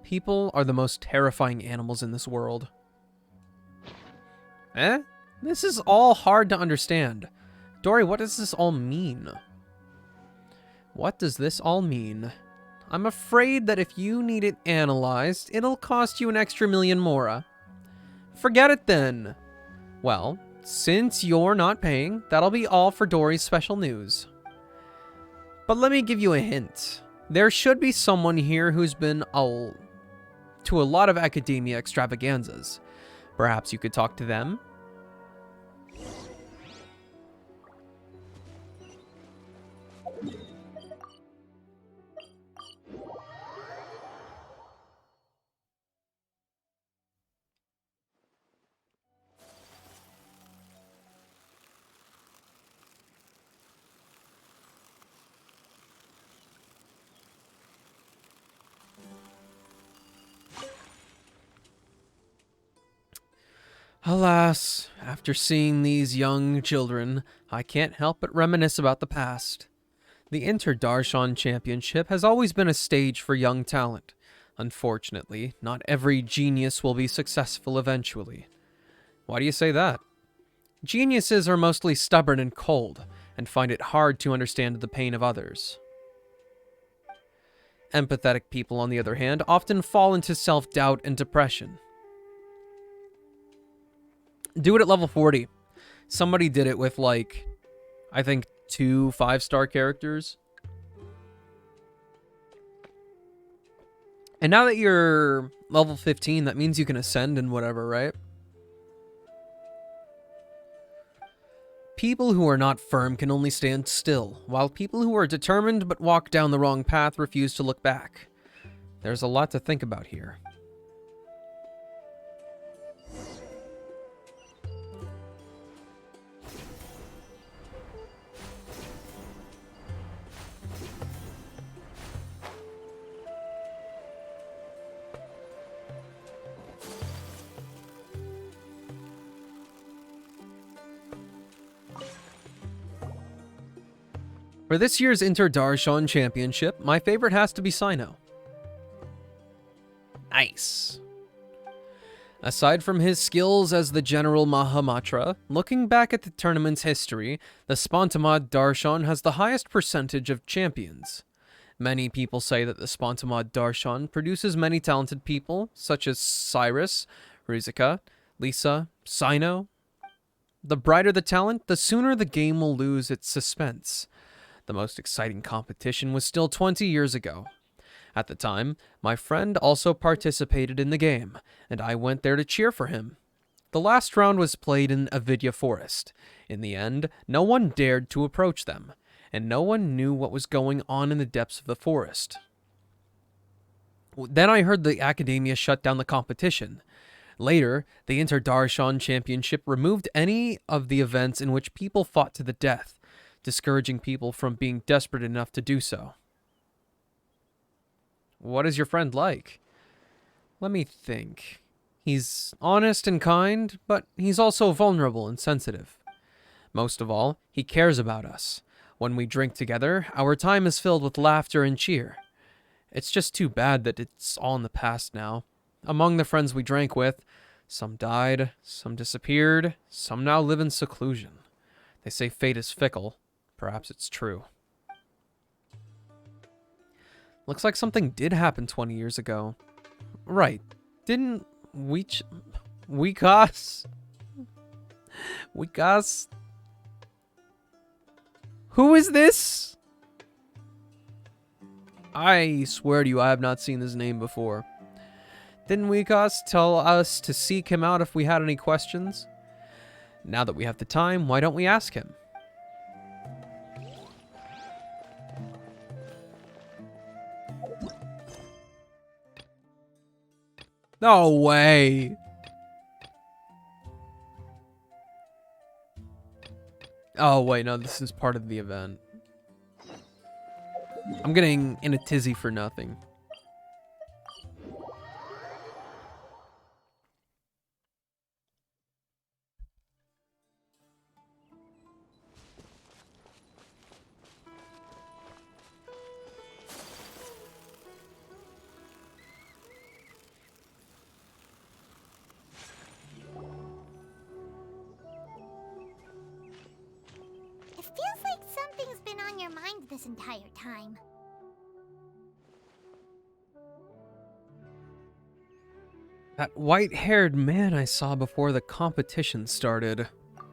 People are the most terrifying animals in this world. Eh? This is all hard to understand. Dory, what does this all mean? What does this all mean? I'm afraid that if you need it analyzed, it'll cost you an extra million mora. Forget it then. Well, since you're not paying, that'll be all for Dory's special news. But let me give you a hint. There should be someone here who's been to a lot of Academia Extravaganzas. Perhaps you could talk to them? Alas, after seeing these young children, I can't help but reminisce about the past. The Inter-Darshan Championship has always been a stage for young talent. Unfortunately, not every genius will be successful eventually. Why do you say that? Geniuses are mostly stubborn and cold, and find it hard to understand the pain of others. Empathetic people, on the other hand, often fall into self-doubt and depression. Do it at level 40. Somebody did it with, like, I think 2 5-star characters. And now that you're level 15, that means you can ascend and whatever, right? People who are not firm can only stand still, while people who are determined but walk down the wrong path refuse to look back. There's a lot to think about here. For this year's Inter-Darshan Championship, my favorite has to be Sino. Nice. Aside from his skills as the General Mahamatra, looking back at the tournament's history, the Spantamad Darshan has the highest percentage of champions. Many people say that the Spantamad Darshan produces many talented people, such as Cyrus, Rizika, Lisa, Sino. The brighter the talent, the sooner the game will lose its suspense. The most exciting competition was still 20 years ago. At the time, my friend also participated in the game, and I went there to cheer for him. The last round was played in Avidya Forest. In the end, no one dared to approach them, and no one knew what was going on in the depths of the forest. Then I heard the Academia shut down the competition. Later, the Inter-Darshan Championship removed any of the events in which people fought to the death, discouraging people from being desperate enough to do so. What is your friend like? Let me think. He's honest and kind, but he's also vulnerable and sensitive. Most of all, he cares about us. When we drink together, our time is filled with laughter and cheer. It's just too bad that it's all in the past now. Among the friends we drank with, some died, some disappeared, some now live in seclusion. They say fate is fickle. Perhaps it's true. Looks like something did happen 20 years ago. Right. Didn't Wikas? Who is this? I swear to you, I have not seen this name before. Didn't Wikas tell us to seek him out if we had any questions? Now that we have the time, why don't we ask him? No way. Oh, wait, no, this is part of the event. I'm getting in a tizzy for nothing. It feels like something's been on your mind this entire time. That white-haired man I saw before the competition started.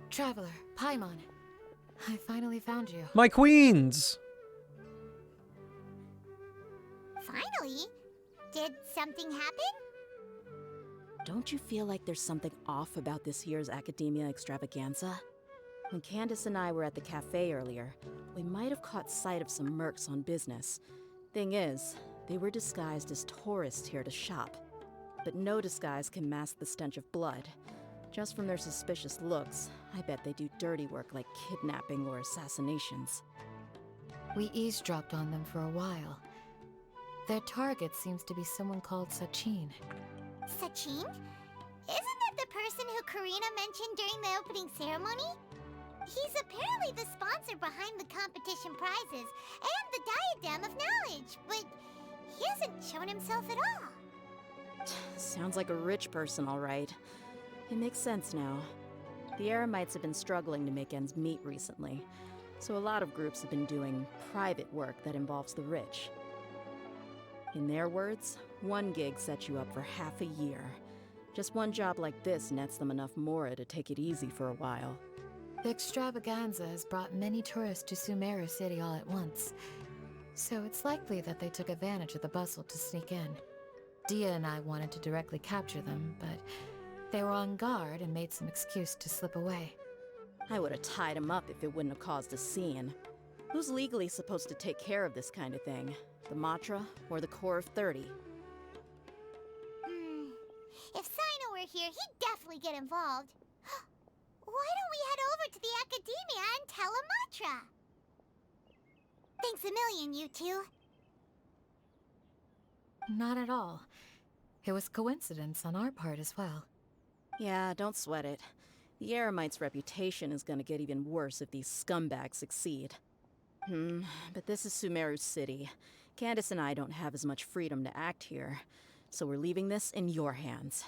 Traveler, Paimon. I finally found you. My queens! Finally? Did something happen? Don't you feel like there's something off about this year's Academia Extravaganza? When Candace and I were at the cafe earlier, we might have caught sight of some mercs on business. Thing is, they were disguised as tourists here to shop. But no disguise can mask the stench of blood. Just from their suspicious looks, I bet they do dirty work like kidnapping or assassinations. We eavesdropped on them for a while. Their target seems to be someone called Sachin. Sachin? Isn't that the person who Karina mentioned during the opening ceremony? He's apparently the sponsor behind the competition prizes and the Diadem of Knowledge, but he hasn't shown himself at all. Sounds like a rich person, all right. It makes sense now. The Eremites have been struggling to make ends meet recently, so a lot of groups have been doing private work that involves the rich. In their words, one gig sets you up for half a year. Just one job like this nets them enough mora to take it easy for a while. The extravaganza has brought many tourists to Sumeru City all at once, so it's likely that they took advantage of the bustle to sneak in. Dia and I wanted to directly capture them, but they were on guard and made some excuse to slip away. I would have tied him up if it wouldn't have caused a scene. Who's legally supposed to take care of this kind of thing? The Matra or the Core of 30? If Sino were here, he'd definitely get involved. Why don't we head over to the Academia and tell Amatra? Thanks a million, you two. Not at all. It was coincidence on our part as well. Yeah, don't sweat it. The Eremites' reputation is gonna get even worse if these scumbags succeed. But this is Sumeru City. Candace and I don't have as much freedom to act here, so we're leaving this in your hands.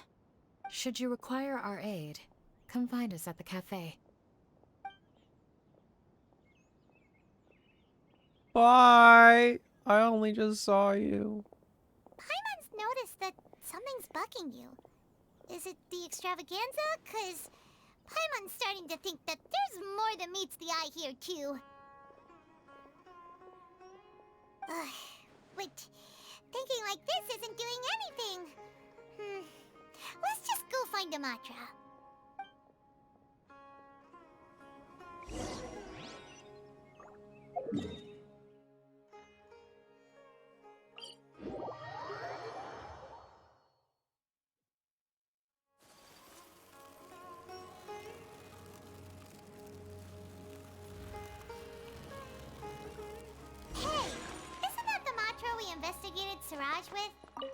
Should you require our aid, come find us at the cafe. Bye! I only just saw you. Paimon's noticed that something's bugging you. Is it the extravaganza? 'Cause Paimon's starting to think that there's more than meets the eye here, too. But thinking like this isn't doing anything. Let's just go find a mantra. Investigated Siraj with?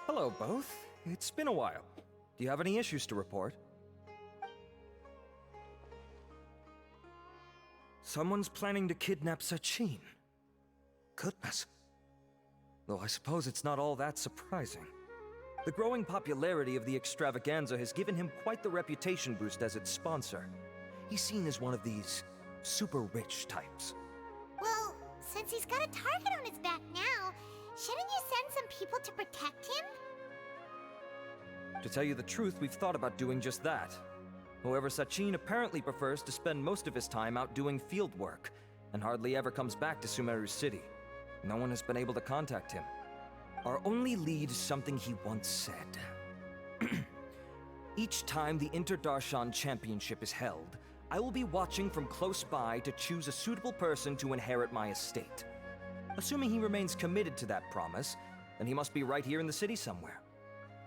Hello, both. It's been a while. Do you have any issues to report? Someone's planning to kidnap Sachin. Goodness. Though I suppose it's not all that surprising. The growing popularity of the extravaganza has given him quite the reputation boost as its sponsor. He's seen as one of these super rich types. Well, since he's got a target on his back now, shouldn't you send some people to protect him? To tell you the truth, we've thought about doing just that. However, Sachin apparently prefers to spend most of his time out doing field work, and hardly ever comes back to Sumeru City. No one has been able to contact him. Our only lead is something he once said. Each time the Inter-Darshan Championship is held, I will be watching from close by to choose a suitable person to inherit my estate. Assuming he remains committed to that promise, then he must be right here in the city somewhere.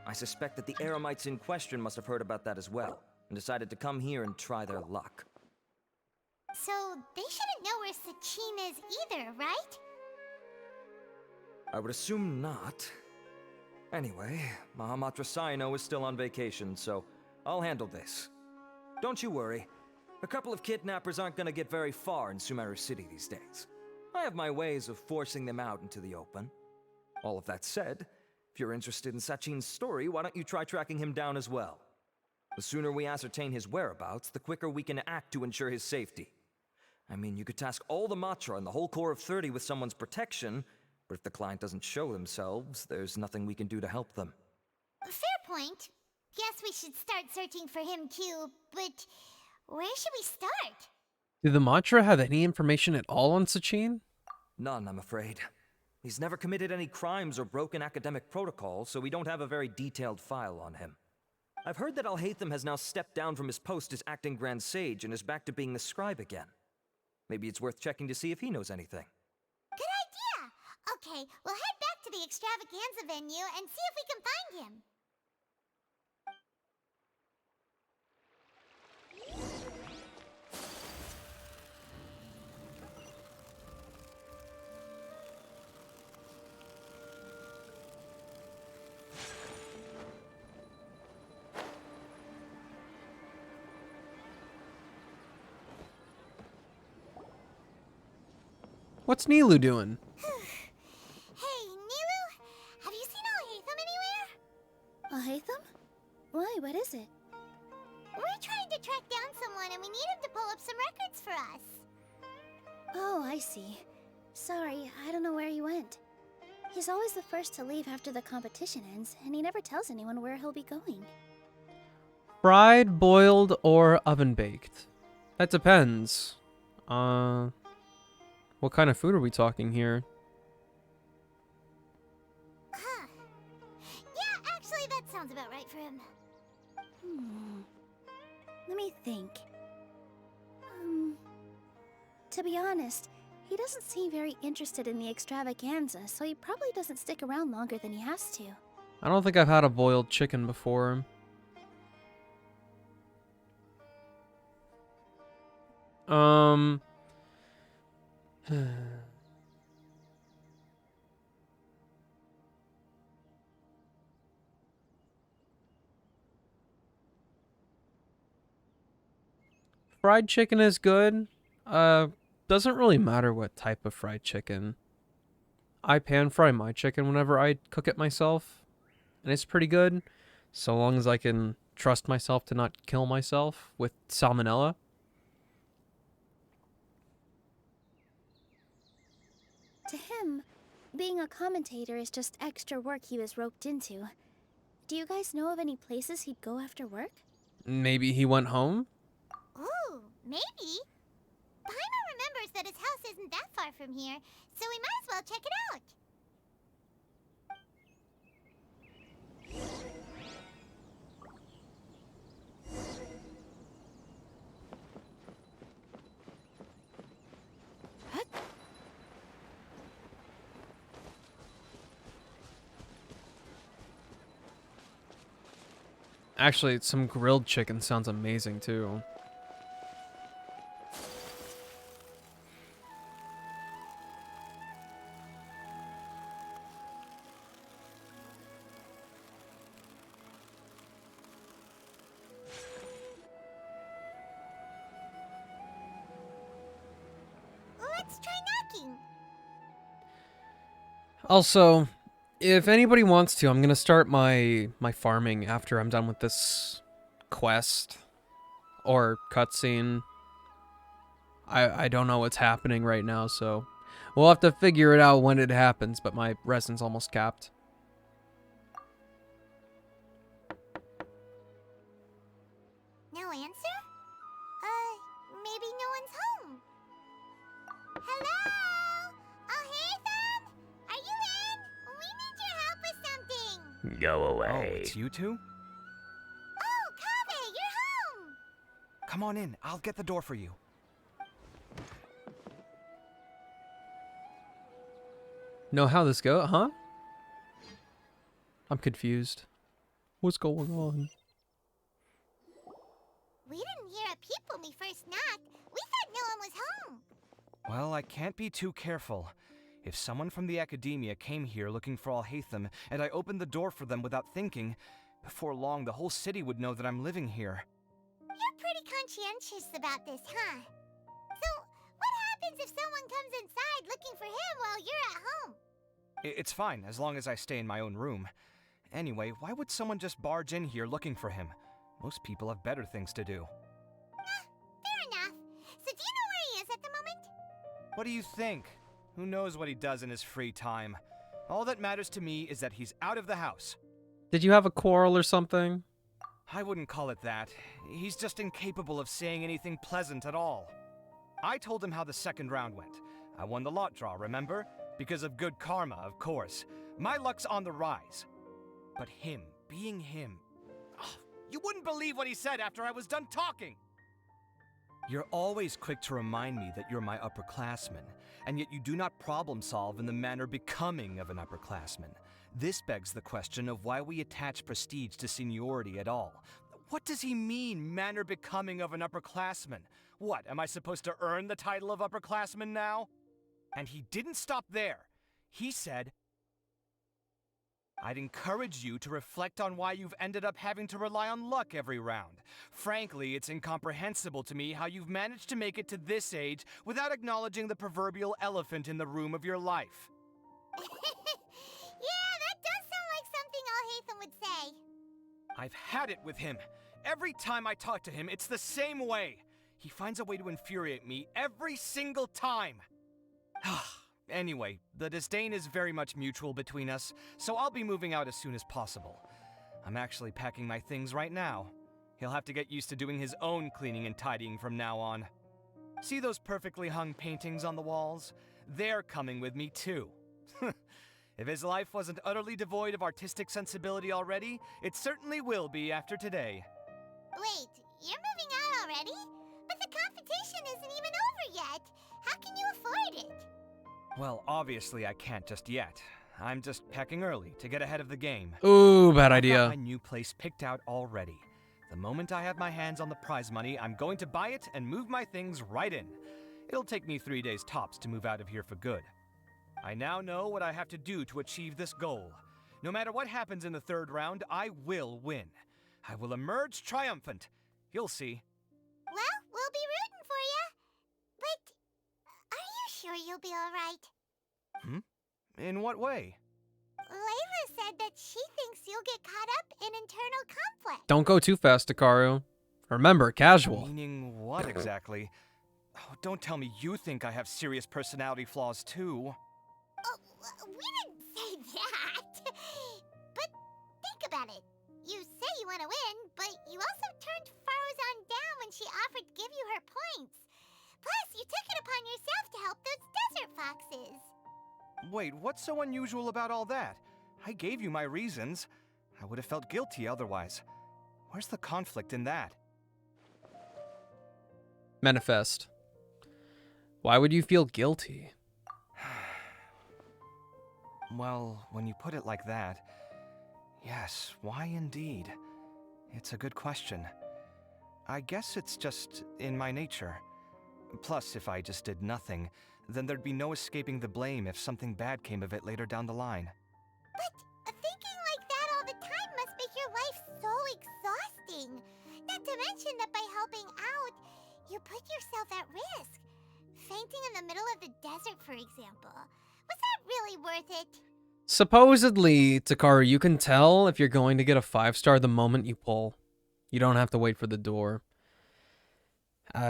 I suspect that the Eremites in question must have heard about that as well, and decided to come here and try their luck. So, they shouldn't know where Sachin is either, right? I would assume not. Anyway, Mahamatra Saino is still on vacation, so I'll handle this. Don't you worry. A couple of kidnappers aren't gonna get very far in Sumeru City these days. I have my ways of forcing them out into the open. All of that said, if you're interested in Sachin's story, why don't you try tracking him down as well? The sooner we ascertain his whereabouts, the quicker we can act to ensure his safety. I mean, you could task all the Matra and the whole Corps of 30 with someone's protection, but if the client doesn't show themselves, there's nothing we can do to help them. Fair point. Guess we should start searching for him too, but where should we start? Do the Matra have any information at all on Sachin? None, I'm afraid. He's never committed any crimes or broken academic protocol, so we don't have a very detailed file on him. I've heard that Alhaitham has now stepped down from his post as acting Grand Sage and is back to being the scribe again. Maybe it's worth checking to see if he knows anything. Good idea! Okay, we'll head back to the extravaganza venue and see if we can find him. What's Nilu doing? Hey, Nilu, have you seen Alhaitham anywhere? Alhaitham? Why, what is it? We're trying to track down someone and we need him to pull up some records for us. Oh, I see. Sorry, I don't know where he went. He's always the first to leave after the competition ends, and he never tells anyone where he'll be going. Fried, boiled, or oven baked? That depends. What kind of food are we talking here? Huh. Yeah, actually that sounds about right for him. Let me think. To be honest, he doesn't seem very interested in the extravaganza, so he probably doesn't stick around longer than he has to. I don't think I've had a boiled chicken before. Fried chicken is good. Doesn't really matter what type of fried chicken. I pan fry my chicken whenever I cook it myself, and it's pretty good. So long as I can trust myself to not kill myself with salmonella. To him, being a commentator is just extra work he was roped into. Do you guys know of any places he'd go after work? Maybe he went home? Ooh, maybe. Paimon remembers that his house isn't that far from here, so we might as well check it out. Actually, some grilled chicken sounds amazing too. Let's try knocking. Also, if anybody wants to, I'm gonna start my farming after I'm done with this quest or cutscene. I don't know what's happening right now, so we'll have to figure it out when it happens, but my resin's almost capped. No answer? Maybe no one's home. Hello? Oh, hey, Thumb? Are you in? We need your help with something. Go Oh, away. it's you two? Oh, Kaveh, you're home. Come on in. I'll get the door for you. Know how this go, huh? I'm confused. What's going on? We didn't hear a peep when we first knocked. We thought no one was home. Well, I can't be too careful. If someone from the academia came here looking for Alhaitham, and I opened the door for them without thinking, before long the whole city would know that I'm living here. You're pretty conscientious about this, huh? So, what happens if someone comes inside looking for him while you're at home? It's fine, as long as I stay in my own room. Anyway, why would someone just barge in here looking for him? Most people have better things to do. Fair enough. So do you know where he is at the moment? What do you think? Who knows what he does in his free time? All that matters to me is that he's out of the house. Did you have a quarrel or something? I wouldn't call it that. He's just incapable of saying anything pleasant at all. I told him how the second round went. I won the lot draw, remember? Because of good karma, of course. My luck's on the rise. But him, being him... Oh, you wouldn't believe what he said after I was done talking! You're always quick to remind me that you're my upperclassman, and yet you do not problem solve in the manner becoming of an upperclassman. This begs the question of why we attach prestige to seniority at all. What does he mean, manner becoming of an upperclassman? What, am I supposed to earn the title of upperclassman now? And he didn't stop there. He said, I'd encourage you to reflect on why you've ended up having to rely on luck every round. Frankly, it's incomprehensible to me how you've managed to make it to this age without acknowledging the proverbial elephant in the room of your life. Yeah, that does sound like something Alhaitham would say. I've had it with him. Every time I talk to him, it's the same way. He finds a way to infuriate me every single time. Anyway, the disdain is very much mutual between us, so I'll be moving out as soon as possible. I'm actually packing my things right now. He'll have to get used to doing his own cleaning and tidying from now on. See those perfectly hung paintings on the walls? They're coming with me too. If his life wasn't utterly devoid of artistic sensibility already, it certainly will be after today. Wait, you're moving out already? But the competition isn't even over yet. How can you afford it? Well, obviously I can't just yet. I'm just packing early to get ahead of the game. Ooh, bad I've idea. got my new place picked out already. The moment I have my hands on the prize money, I'm going to buy it and move my things right in. It'll take me 3 days tops to move out of here for good. I now know what I have to do to achieve this goal. No matter what happens in the third round, I will win. I will emerge triumphant. You'll see. Well, we'll be rooting for you. But are you sure you'll be alright? In what way? Layla said that she thinks you'll get caught up in internal conflict. Don't go too fast, Hikaru. Remember, casual. Meaning what exactly? Oh, don't tell me you think I have serious personality flaws too. Oh, we didn't say that. But think about it. You say you want to win, but you also turned Faruzan down when she offered to give you her points. Plus, you took it upon yourself to help those desert foxes. Wait, what's so unusual about all that? I gave you my reasons. I would have felt guilty otherwise. Where's the conflict in that? Manifest. Why would you feel guilty? Well, when you put it like that, yes, why indeed? It's a good question. I guess it's just in my nature. Plus, if I just did nothing, then there'd be no escaping the blame if something bad came of it later down the line. But thinking like that all the time must make your life so exhausting. Not to mention that by helping out, you put yourself at risk. Fainting in the middle of the desert, for example. Was that really worth it? Supposedly, Takaru, you can tell if you're going to get a 5-star the moment you pull. You don't have to wait for the door.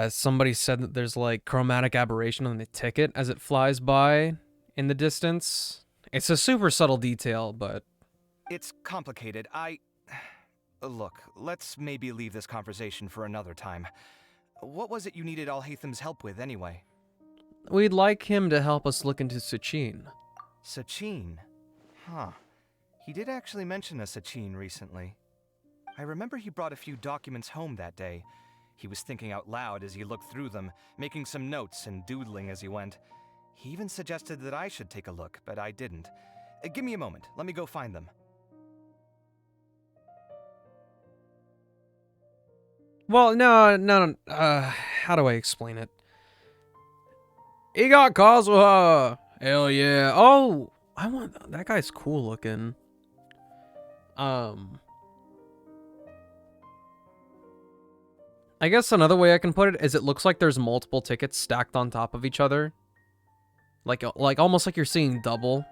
Somebody said that there's like chromatic aberration on the ticket as it flies by in the distance. It's a super subtle detail, but... It's complicated. Look, let's maybe leave this conversation for another time. What was it you needed Alhaitham's help with, anyway? We'd like him to help us look into Sachin. Sachin? Huh. He did actually mention a Sachin recently. I remember he brought a few documents home that day. He was thinking out loud as he looked through them, making some notes and doodling as he went. He even suggested that I should take a look, but I didn't. Give me a moment. Let me go find them. Well, no. How do I explain it? He got Kazuha! Hell yeah. Oh! That guy's cool looking. I guess another way I can put it is it looks like there's multiple tickets stacked on top of each other. Like almost like you're seeing double.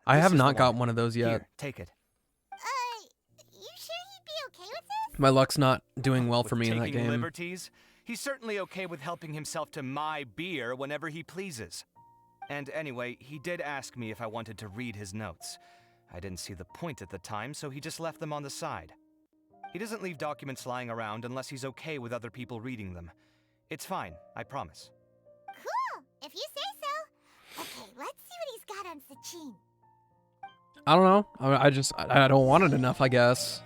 I have not got one of those yet. Here, take it. You sure he'd be okay with this? My luck's not doing well for me in that Taking game. liberties? He's certainly okay with helping himself to my beer whenever he pleases. And anyway, he did ask me if I wanted to read his notes. I didn't see the point at the time, so he just left them on the side. He doesn't leave documents lying around unless he's okay with other people reading them. It's fine, I promise. Cool, if you say so. Okay, let's see what he's got on Sachin. I don't know. I don't want it enough, I guess.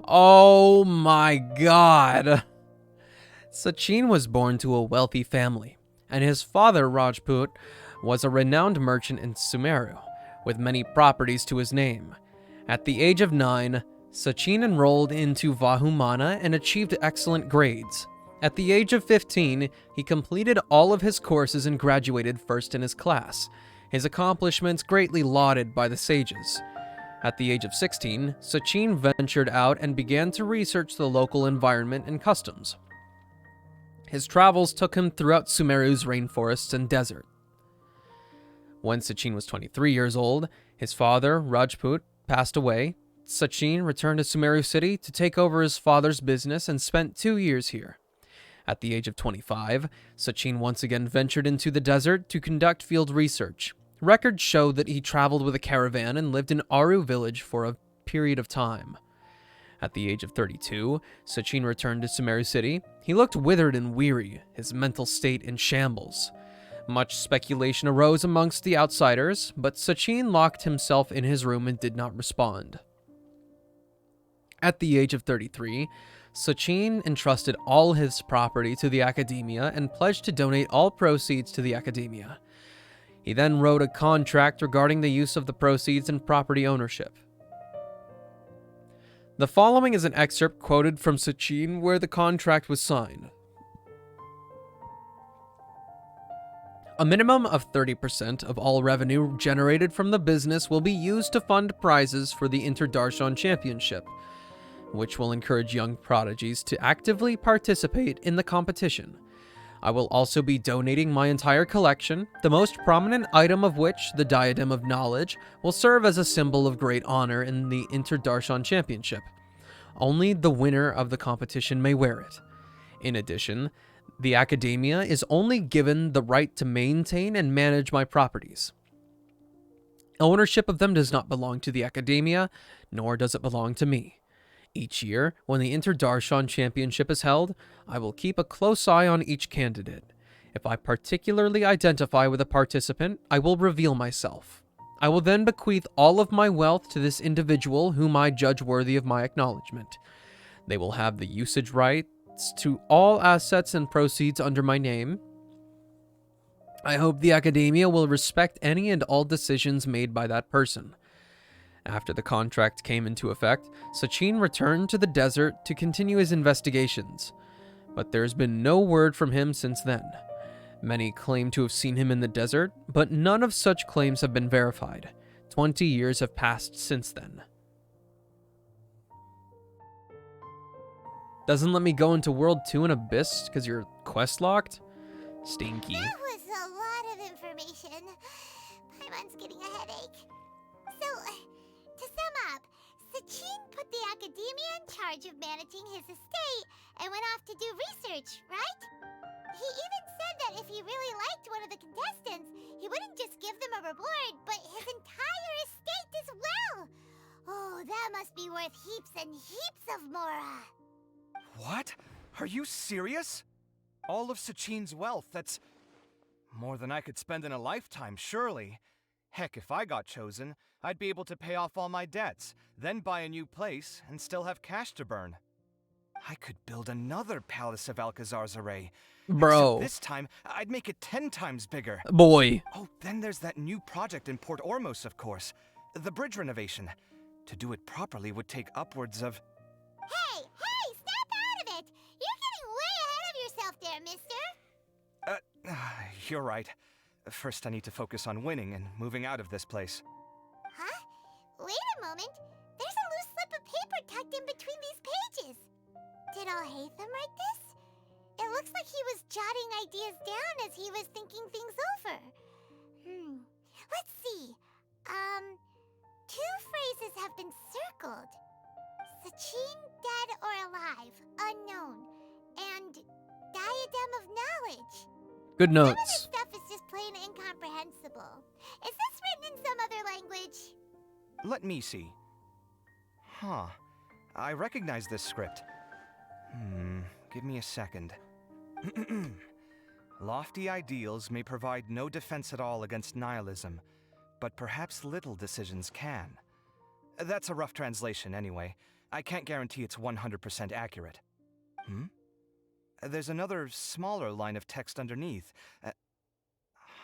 Oh my god. Sachin was born to a wealthy family, and his father, Rajput, was a renowned merchant in Sumeru, with many properties to his name. At the age of 9, Sachin enrolled into Vahumana and achieved excellent grades. At the age of 15, he completed all of his courses and graduated first in his class, his accomplishments greatly lauded by the sages. At the age of 16, Sachin ventured out and began to research the local environment and customs. His travels took him throughout Sumeru's rainforests and desert. When Sachin was 23 years old, his father, Rajput, passed away. Sachin returned to Sumeru City to take over his father's business and spent 2 years here. At the age of 25, Sachin once again ventured into the desert to conduct field research. Records show that he traveled with a caravan and lived in Aru village for a period of time. At the age of 32, Sachin returned to Sumeru City. He looked withered and weary, his mental state in shambles. Much speculation arose amongst the outsiders, but Sachin locked himself in his room and did not respond. At the age of 33, Sachin entrusted all his property to the academia and pledged to donate all proceeds to the academia. He then wrote a contract regarding the use of the proceeds and property ownership. The following is an excerpt quoted from Sachin where the contract was signed. A minimum of 30% of all revenue generated from the business will be used to fund prizes for the Interdarshan Championship, which will encourage young prodigies to actively participate in the competition. I will also be donating my entire collection, the most prominent item of which, the Diadem of Knowledge, will serve as a symbol of great honor in the Interdarshan Championship. Only the winner of the competition may wear it. In addition, the Academia is only given the right to maintain and manage my properties. Ownership of them does not belong to the Academia, nor does it belong to me. Each year, when the Interdarshan Championship is held, I will keep a close eye on each candidate. If I particularly identify with a participant, I will reveal myself. I will then bequeath all of my wealth to this individual whom I judge worthy of my acknowledgement. They will have the usage rights to all assets and proceeds under my name. I hope the Academia will respect any and all decisions made by that person. After the contract came into effect, Sachin returned to the desert to continue his investigations, but there's been no word from him since then. Many claim to have seen him in the desert, but none of such claims have been verified. 20 years have passed since then. Doesn't let me go into World 2 and Abyss because you're quest locked? Stinky. That was a lot of information. Paimon's getting a headache. So, to sum up, Sachin put the Academia in charge of managing his estate and went off to do research, right? He even said that if he really liked one of the contestants, he wouldn't just give them a reward, but his entire estate as well. Oh, that must be worth heaps and heaps of mora. What? Are you serious? All of Sachin's wealth, that's more than I could spend in a lifetime, surely. Heck, if I got chosen, I'd be able to pay off all my debts, then buy a new place, and still have cash to burn. I could build another Palace of Alcazar's Array. Bro. Except this time, I'd make it 10 times bigger. Boy. Oh, then there's that new project in Port Ormos, of course. The bridge renovation. To do it properly would take upwards of... Hey, snap out of it! You're getting way ahead of yourself there, mister! You're right. First, I need to focus on winning and moving out of this place. Huh? Wait a moment. There's a loose slip of paper tucked in between these pages. Did Alhaitham write this? It looks like he was jotting ideas down as he was thinking things over. Let's see. Two phrases have been circled. Sachin, dead or alive, unknown, and Diadem of Knowledge. Good Some of notes. this stuff is just plain incomprehensible. Is this written in some other language? Let me see. Huh. I recognize this script. Give me a second. Lofty ideals may provide no defense at all against nihilism, but perhaps little decisions can. That's a rough translation anyway. I can't guarantee it's 100% accurate. There's another smaller line of text underneath.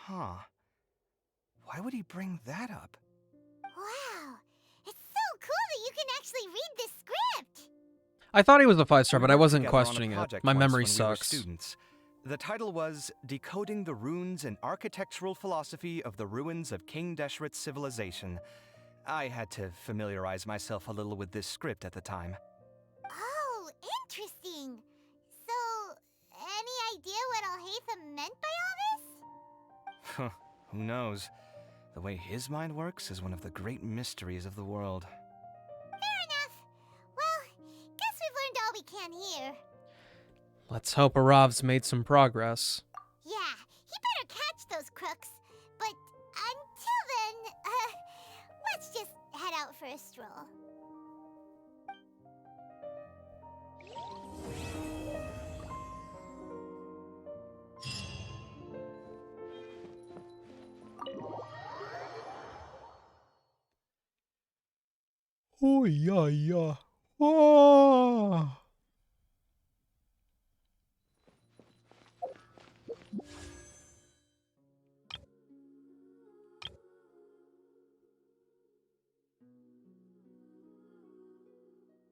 Why would he bring that up? Wow, it's so cool that you can actually read this script! I thought he was a 5-star, but I wasn't Together on a questioning it. project My once memory when we were sucks. students. The title was Decoding the Runes and Architectural Philosophy of the Ruins of King Deshret's Civilization. I had to familiarize myself a little with this script at the time. Oh, interesting. So, any idea what Alhaitham meant by all this? Who knows? The way his mind works is one of the great mysteries of the world. Fair enough. Well, guess we've learned all we can here. Let's hope Arav's made some progress. Yeah, he better catch those crooks. But until then, let's just head out for a stroll. Oh, yeah. Oh.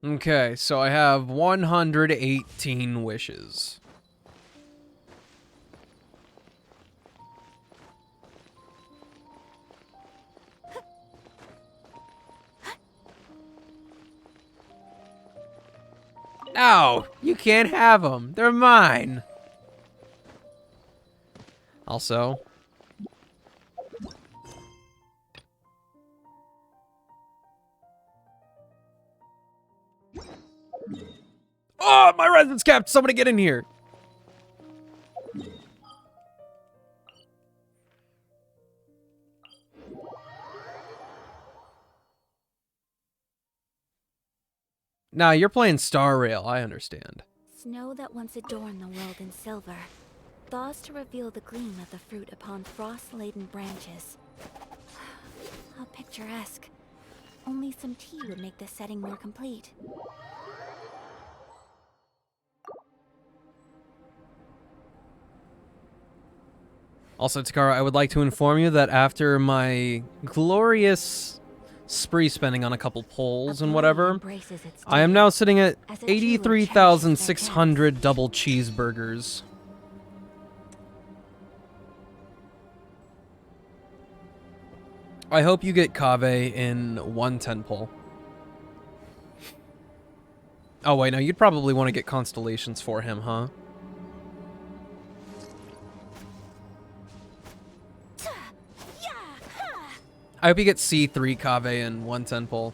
Okay, so I have 118 wishes. Ow! You can't have them. They're mine. Also, oh, my residence capped. Somebody get in here. Nah, you're playing Star Rail. I understand. Snow that once adorned the world in silver, thaws to reveal the gleam of the fruit upon frost-laden branches. How picturesque. Only some tea would make this setting more complete. Also, Takara, I would like to inform you that after my glorious spree spending on a couple polls and whatever, I am now sitting at 83,600 double cheeseburgers. I hope you get Kaveh in 110 poll. Oh wait, no, you'd probably want to get constellations for him, huh? I hope you get C3 Kaveh in 110 poll.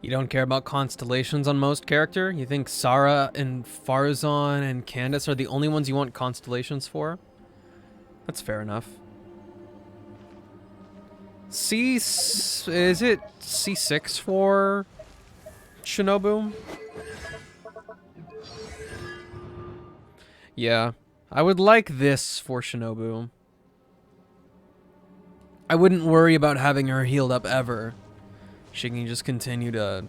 You don't care about constellations on most character? You think Sarah and Farzan and Candace are the only ones you want constellations for? That's fair enough. Is it C6 for Shinobu? Yeah, I would like this for Shinobu. I wouldn't worry about having her healed up ever. She can just continue to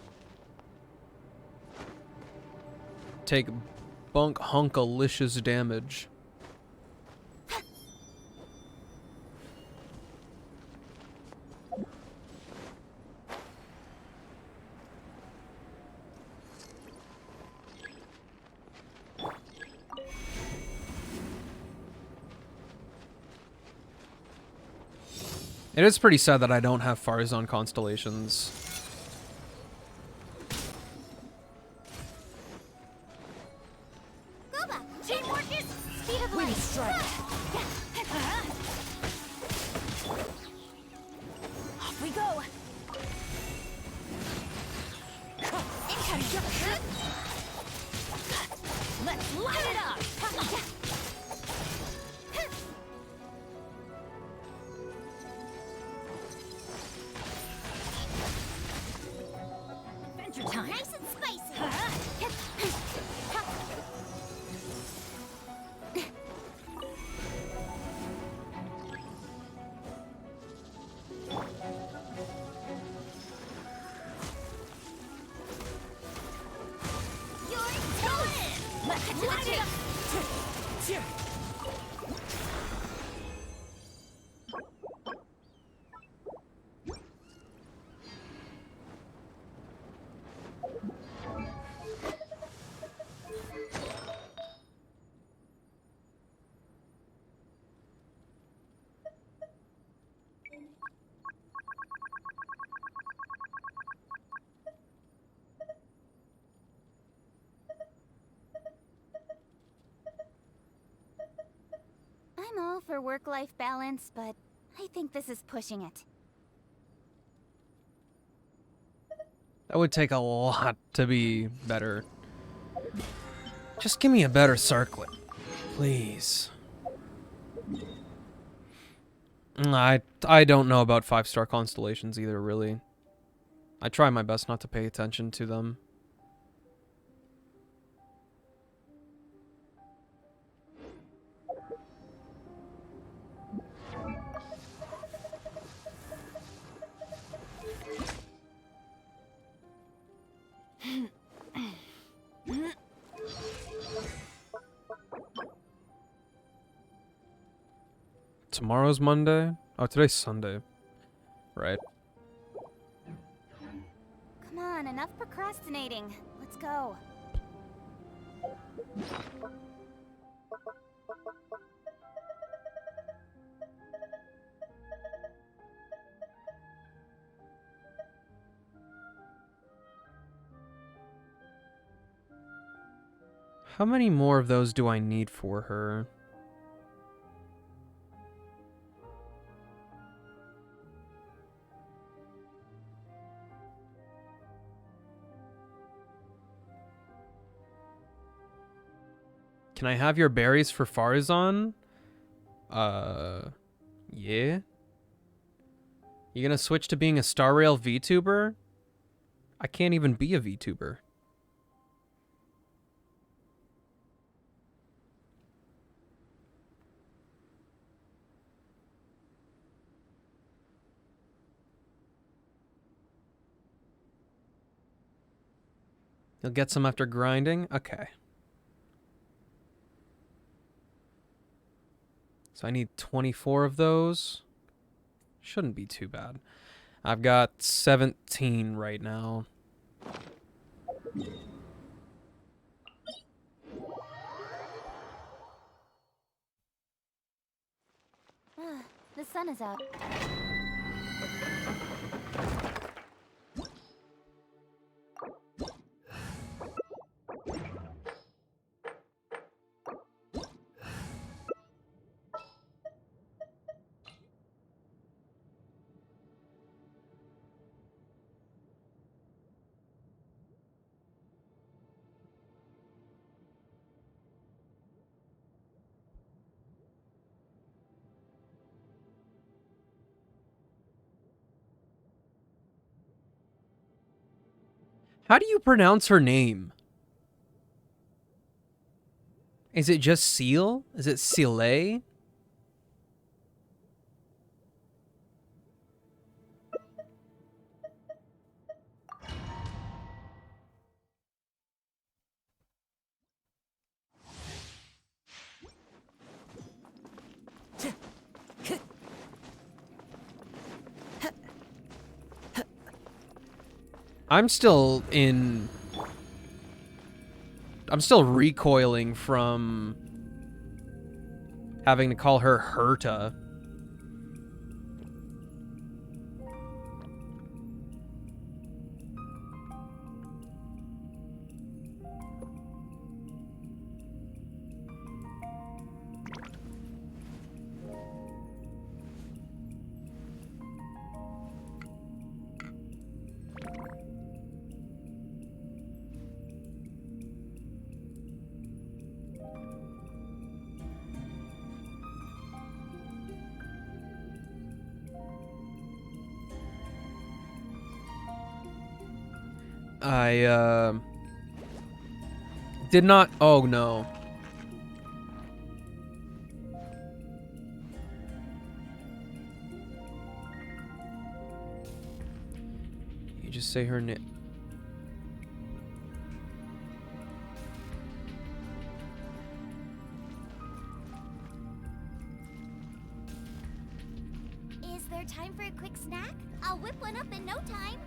take hunkalicious damage. It is pretty sad that I don't have Farzan constellations. Teamwork is speed of light. Off we go. Let's light it up. Adventure time. Nice and spicy. all for work-life balance, but I think this is pushing it. That would take a lot to be better. Just give me a better circlet, please. I don't know about 5-star constellations either, really. I try my best not to pay attention to them. Tomorrow's Monday? Oh, today's Sunday. Right. Come on, enough procrastinating. Let's go. How many more of those do I need for her? Can I have your berries for Farazan? Yeah? You gonna switch to being a Star Rail VTuber? I can't even be a VTuber. You'll get some after grinding? Okay. So I need 24 of those. Shouldn't be too bad. I've got 17 right now. The sun is out. How do you pronounce her name? Is it just Seal? Is it Seele? I'm still recoiling from having to call her Herta. I did not. Oh no. You just say her name. Is there time for a quick snack? I'll whip one up in no time.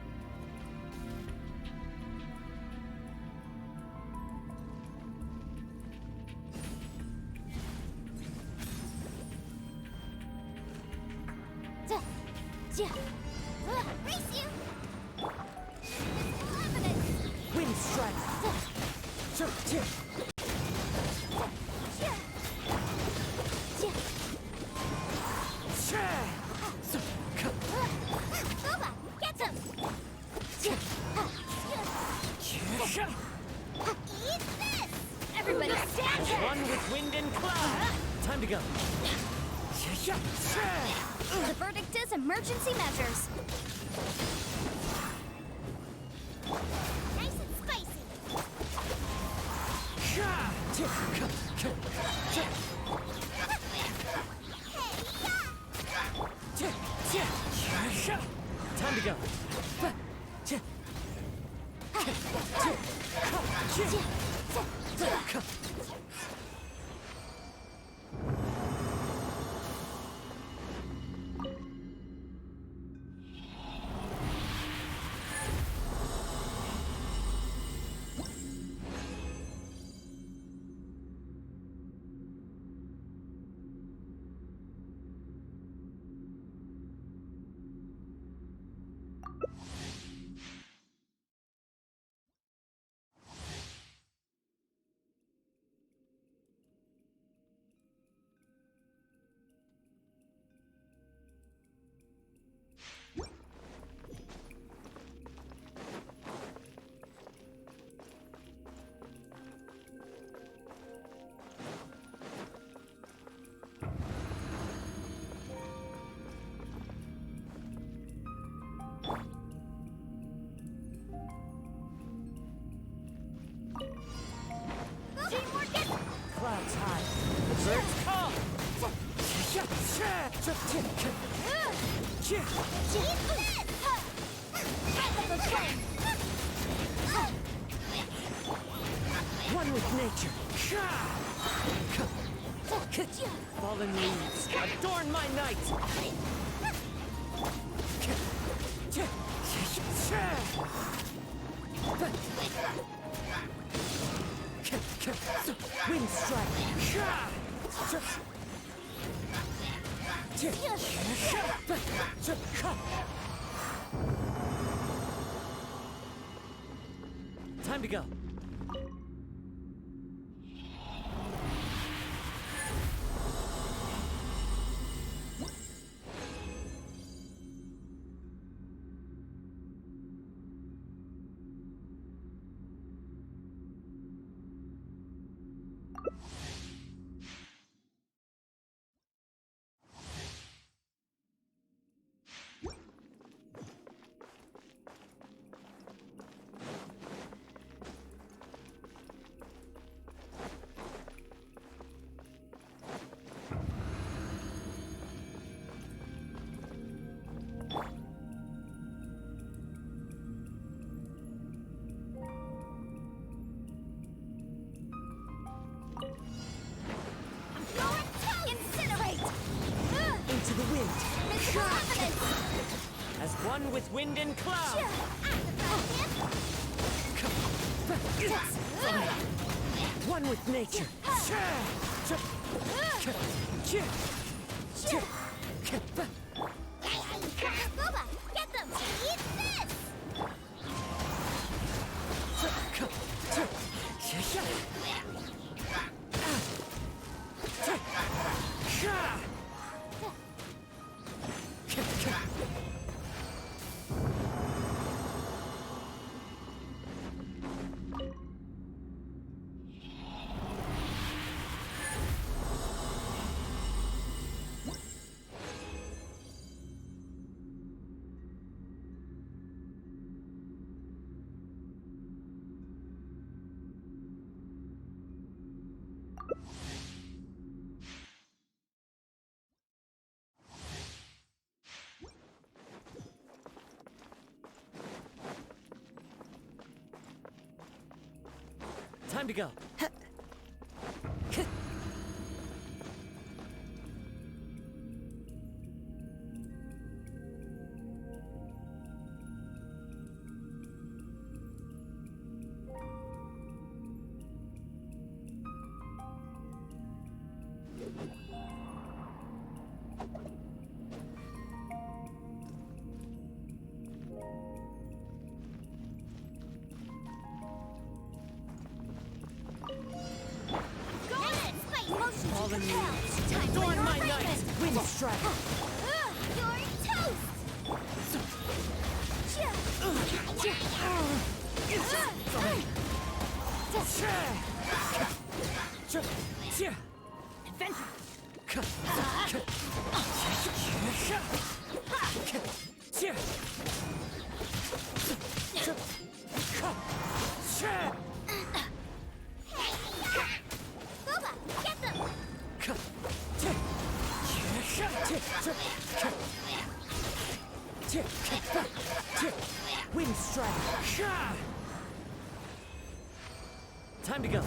Race you! Wind strike! The verdict is emergency measures. Nice and spicy. Time to go. Clouds high. The birds call. One with nature. Fallen leaves adorn my night. Wind strike. Time to go. Into the wind. As one with wind and cloud. One with nature. Boba, get them! Eat this! Time to go. Fallen leaves. Adorn my night. Wind strike. You're toast! Adventure. Booba, get them! Wind strike. Time to go.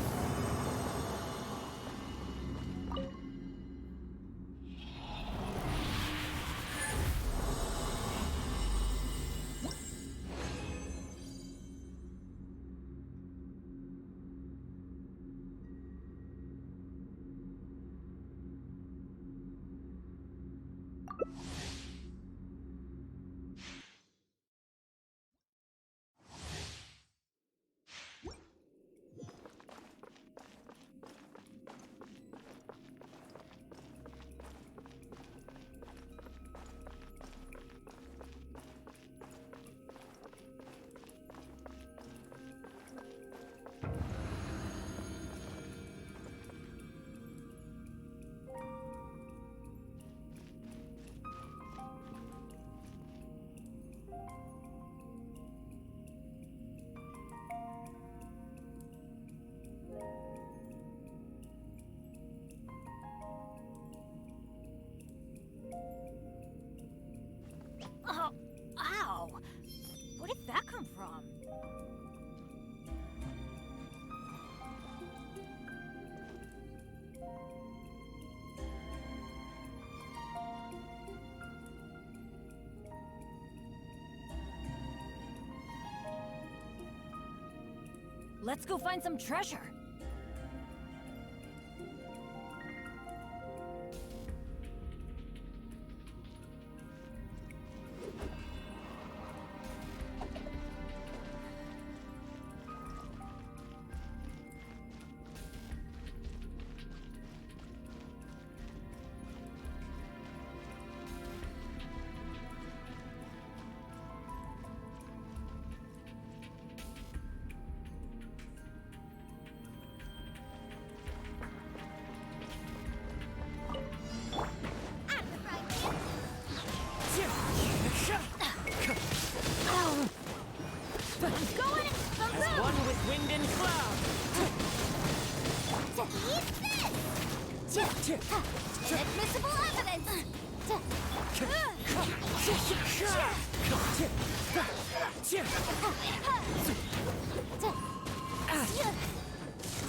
Oh, ow! Where did that come from? Let's go find some treasure. As one with wind and cloud. Inadmissible evidence!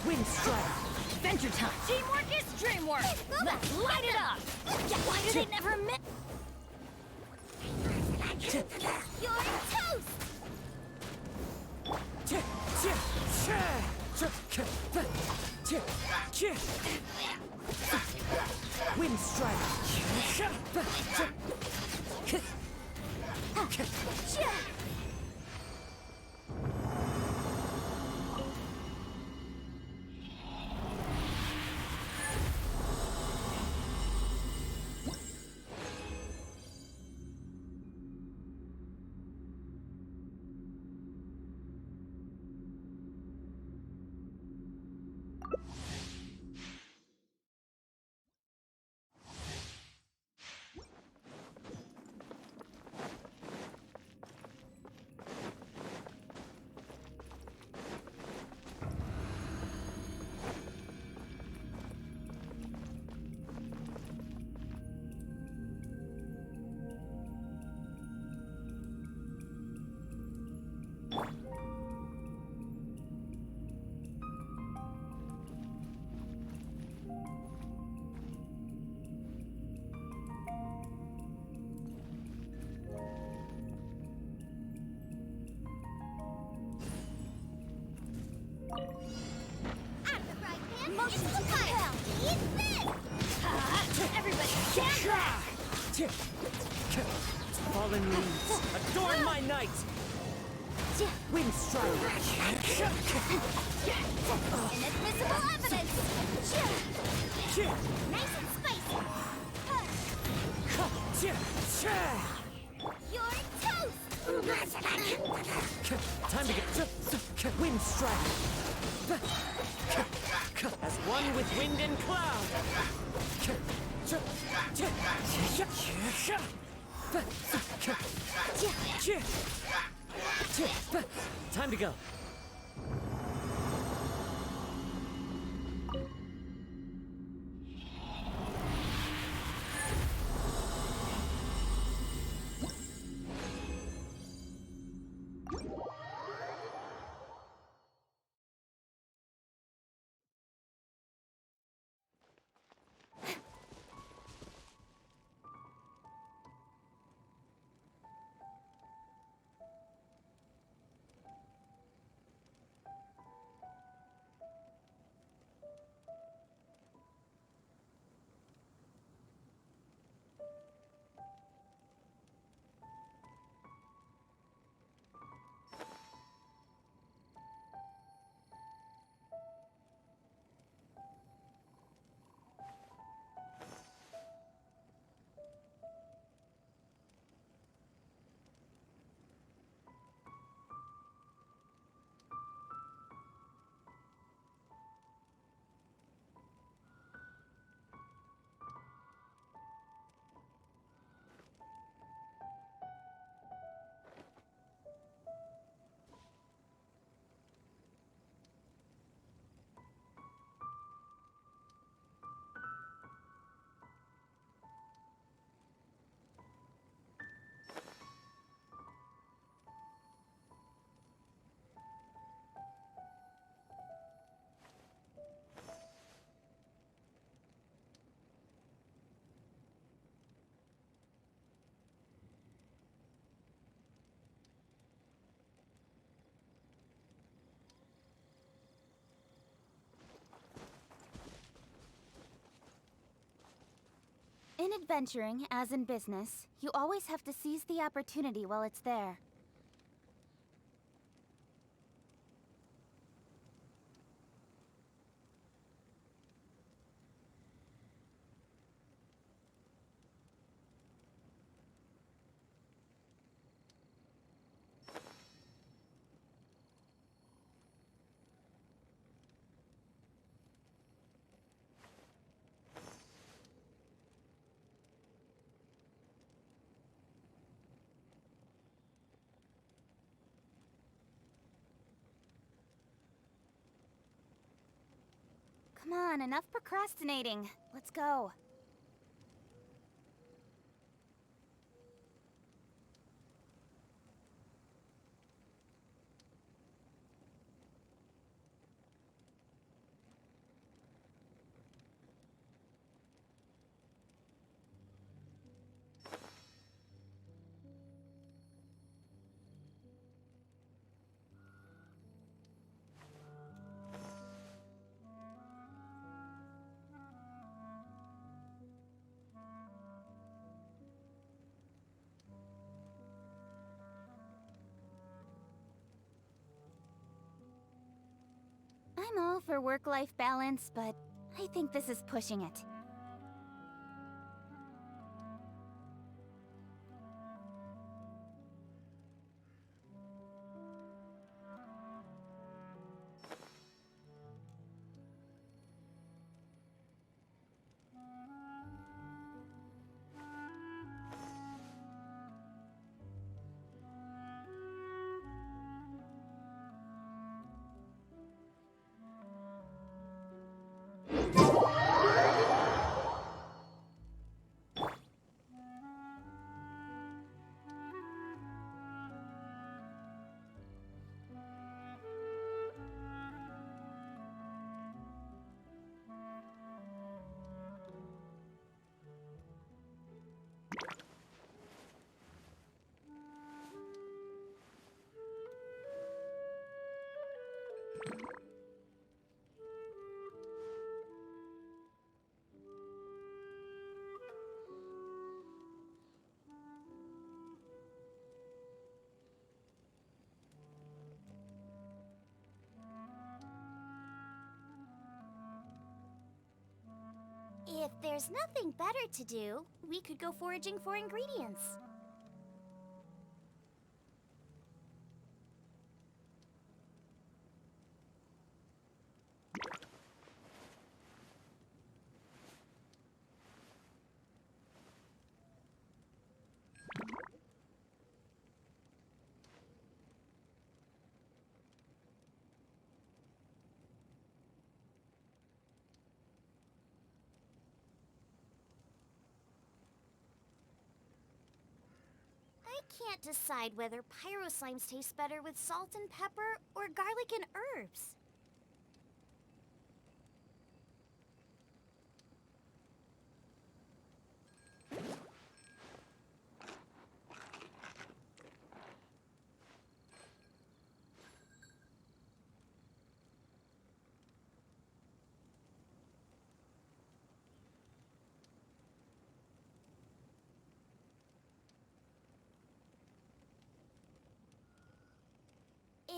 Wind strike. Adventure time. Teamwork is dreamwork. Let's light it up. Why do they never miss? You're toast! Wind strike. Everybody, stand back! Fallen leaves, adorn my night! Wind strike! Inadmissible evidence! Nice and spicy! You're toast! Time to get wind strike! As one with wind and cloud! Time to go. In adventuring, as in business, you always have to seize the opportunity while it's there. Come on, enough procrastinating. Let's go. I'm all for work-life balance, but I think this is pushing it. If there's nothing better to do, we could go foraging for ingredients. I can't decide whether pyro slimes taste better with salt and pepper or garlic and herbs.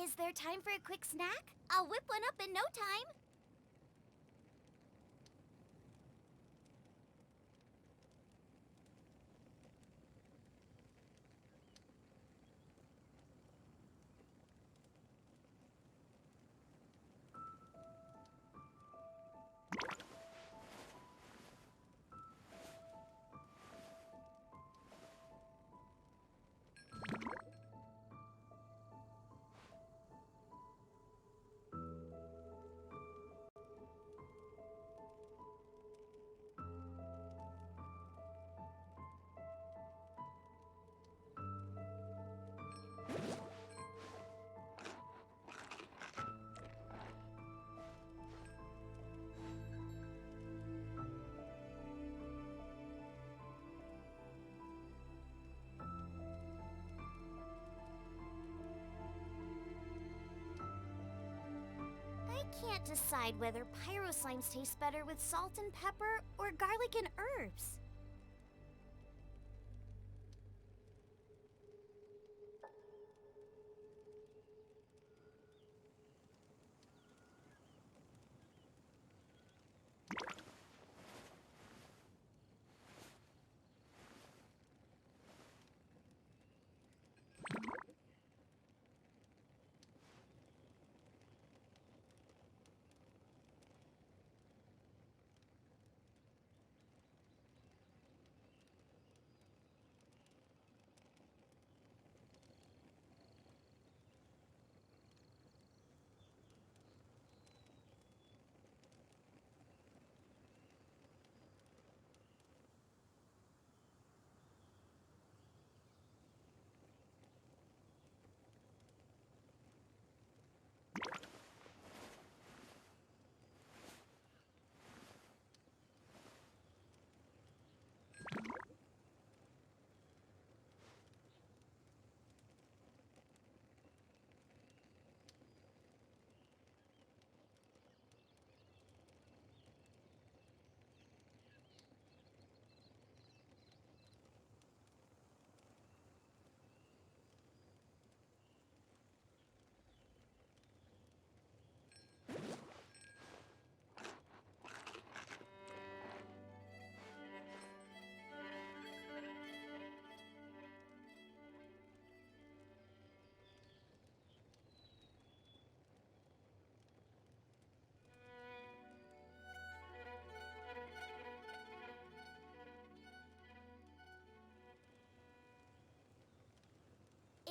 Is there time for a quick snack? I'll whip one up in no time. I can't decide whether pyro slimes taste better with salt and pepper or garlic and herbs.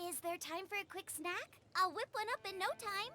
Is there time for a quick snack? I'll whip one up in no time.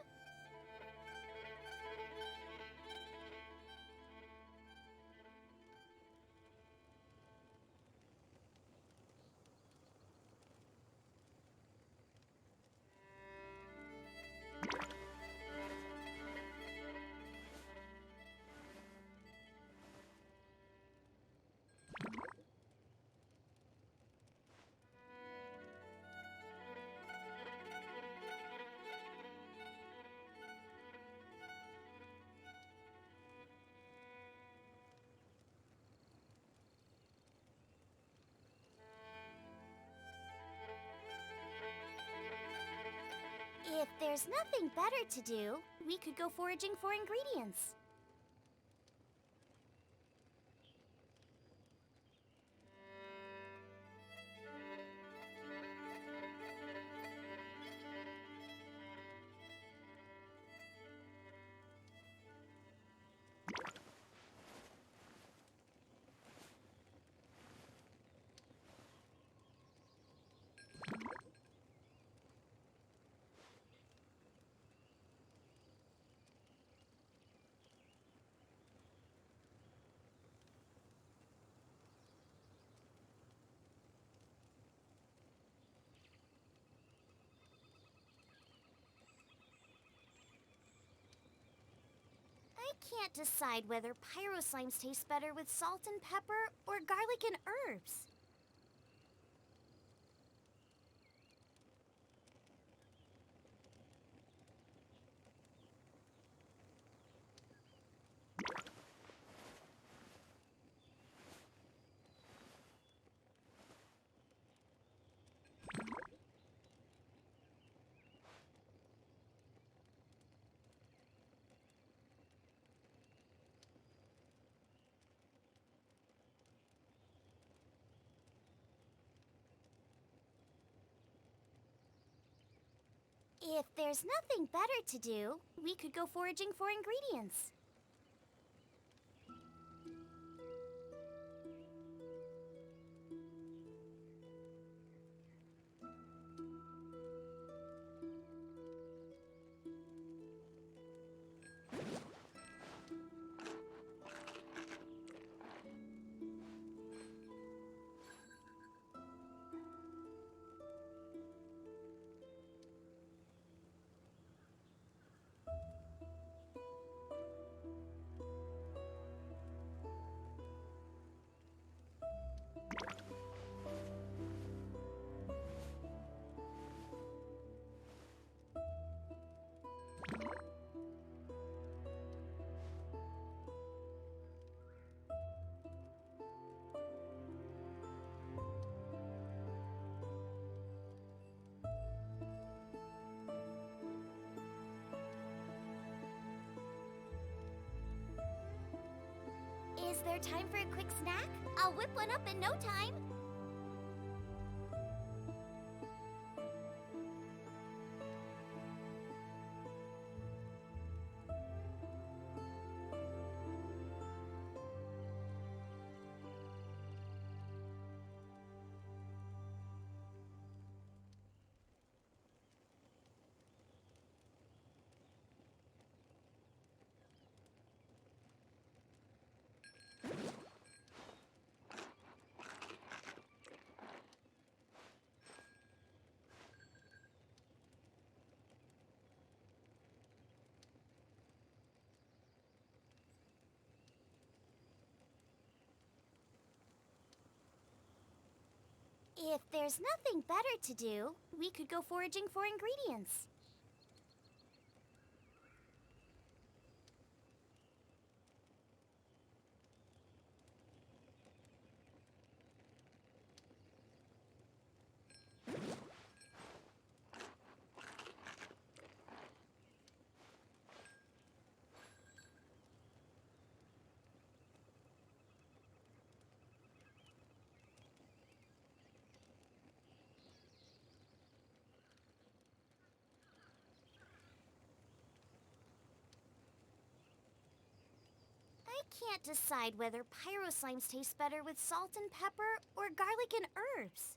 If there's nothing better to do, we could go foraging for ingredients. can't decide whether pyro slimes taste better with salt and pepper or garlic and herbs. If there's nothing better to do, we could go foraging for ingredients. Is there time for a quick snack? I'll whip one up in no time. If there's nothing better to do, we could go foraging for ingredients. I can't decide whether pyro slimes taste better with salt and pepper or garlic and herbs.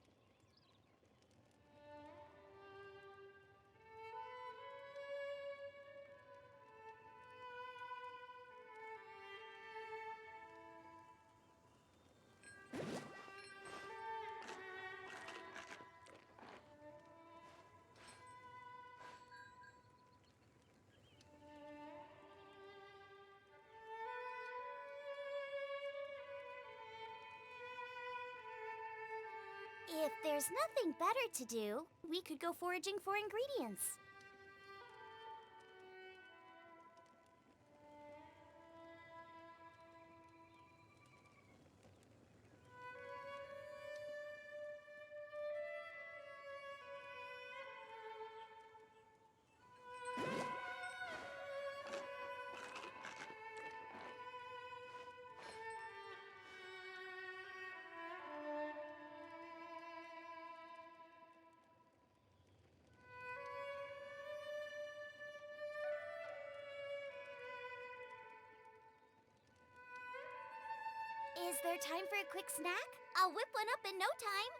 If there's nothing better to do, we could go foraging for ingredients. Is there time for a quick snack? I'll whip one up in no time.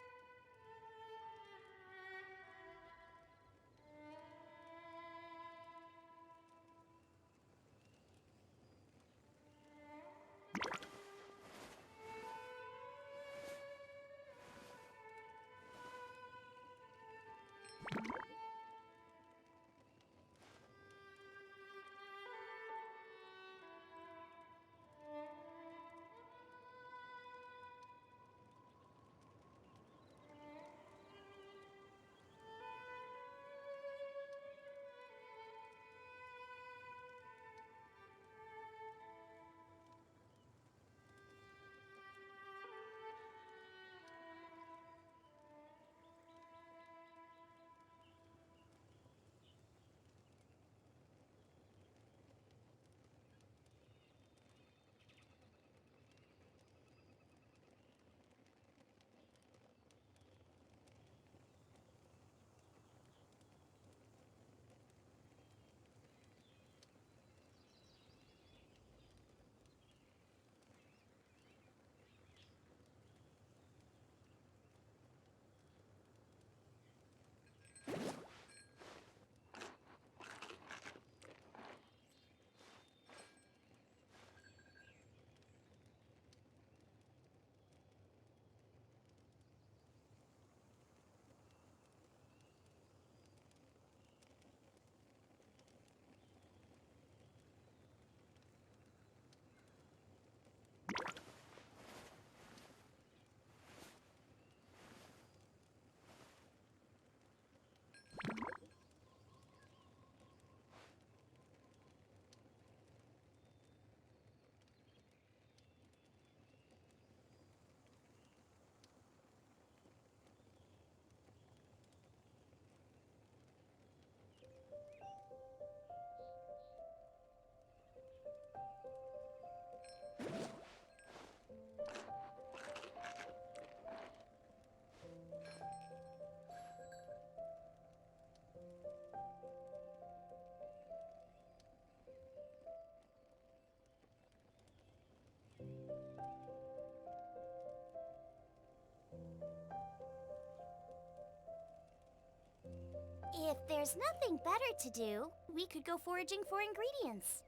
there's nothing better to do, we could go foraging for ingredients.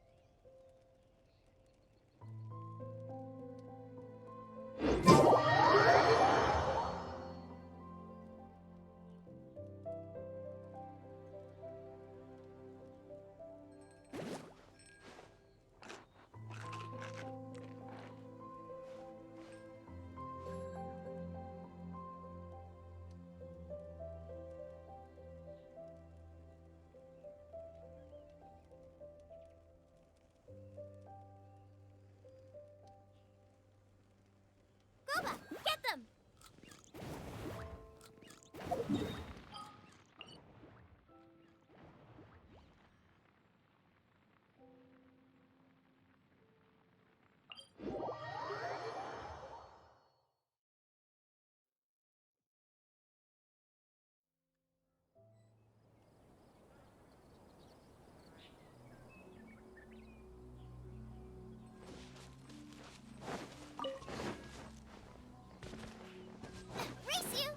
Goba, get them! Race you!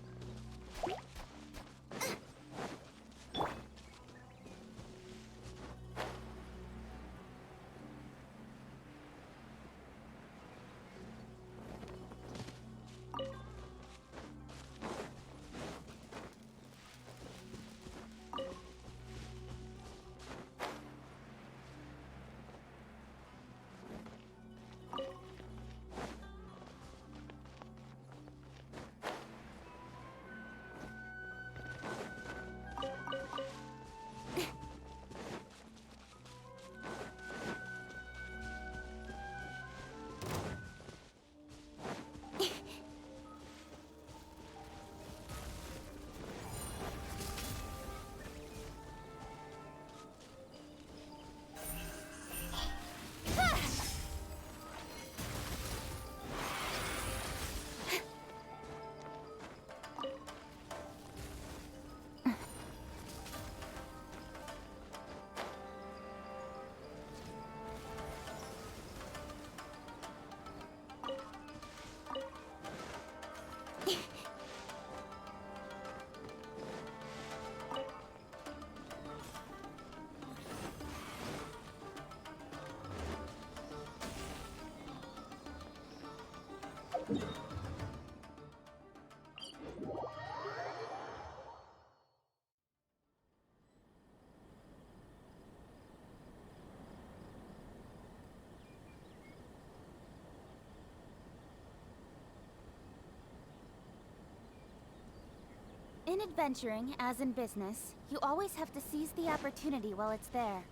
In adventuring, as in business, you always have to seize the opportunity while it's there.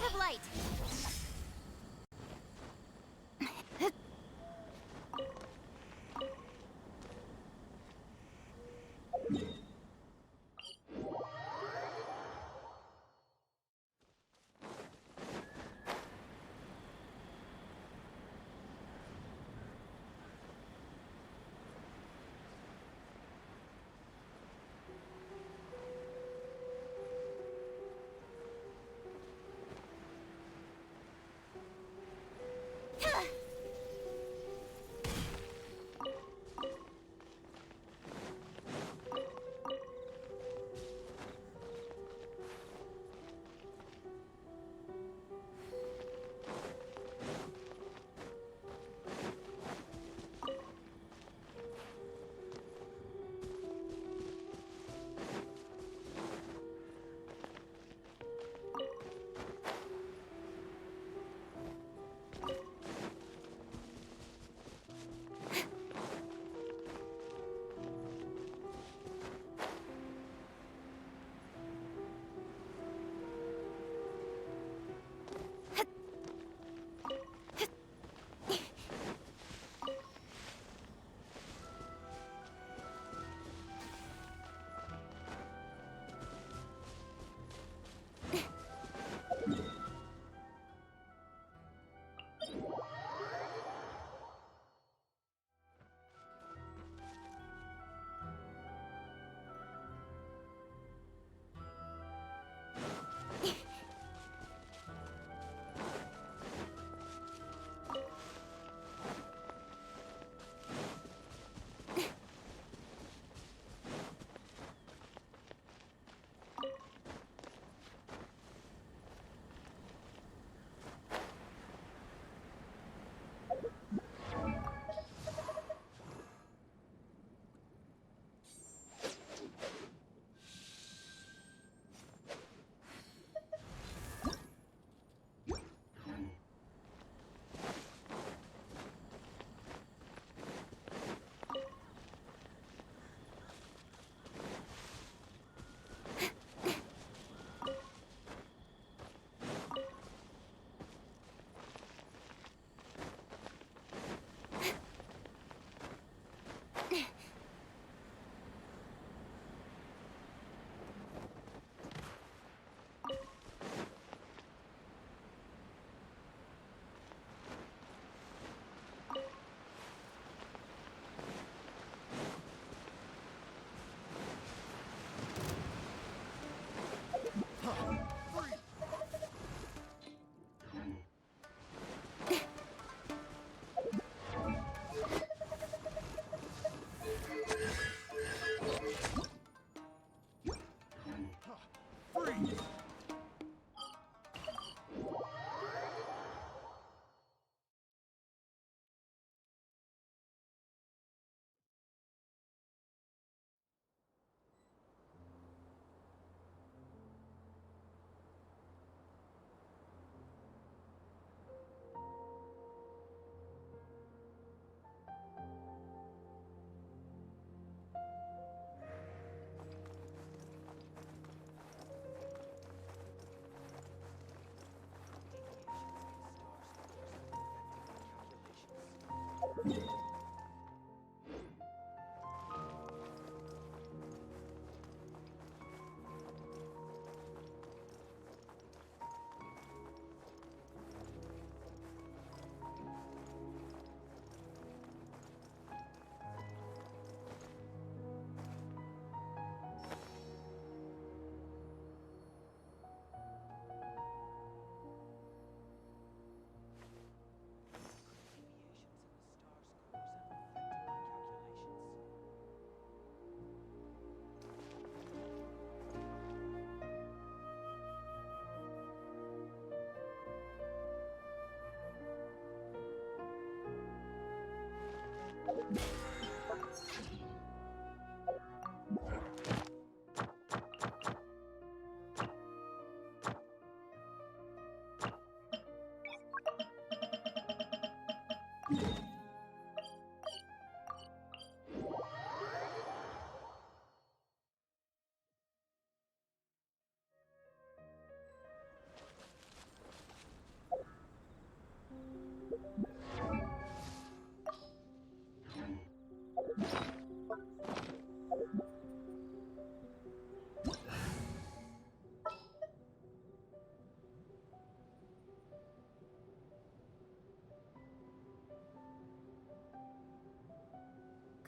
speed of light.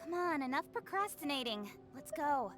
Come on, enough procrastinating. Let's go.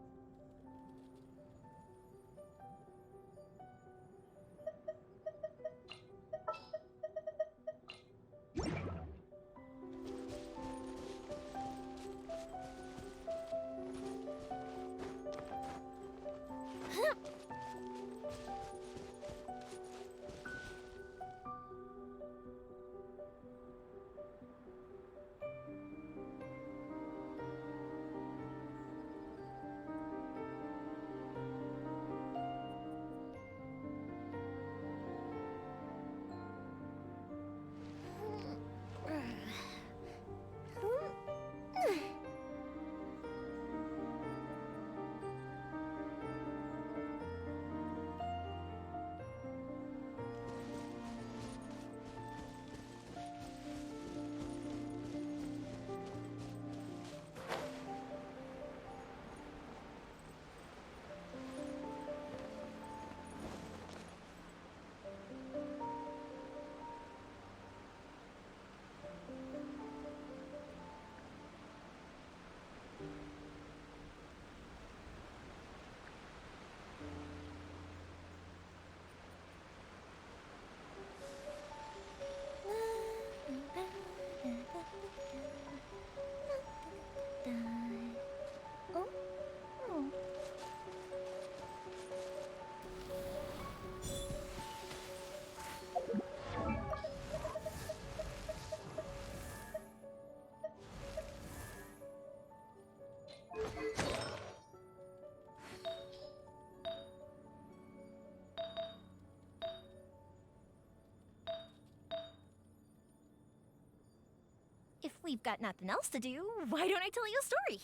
If we've got nothing else to do, why don't I tell you a story?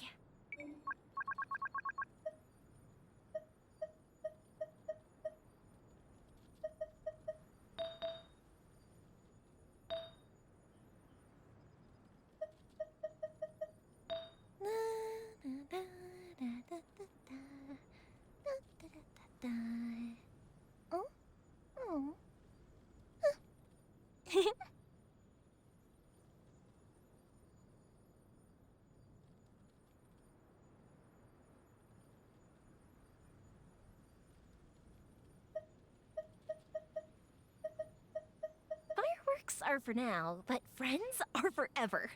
Oh? Oh. Fireworks are for now, but friends are forever.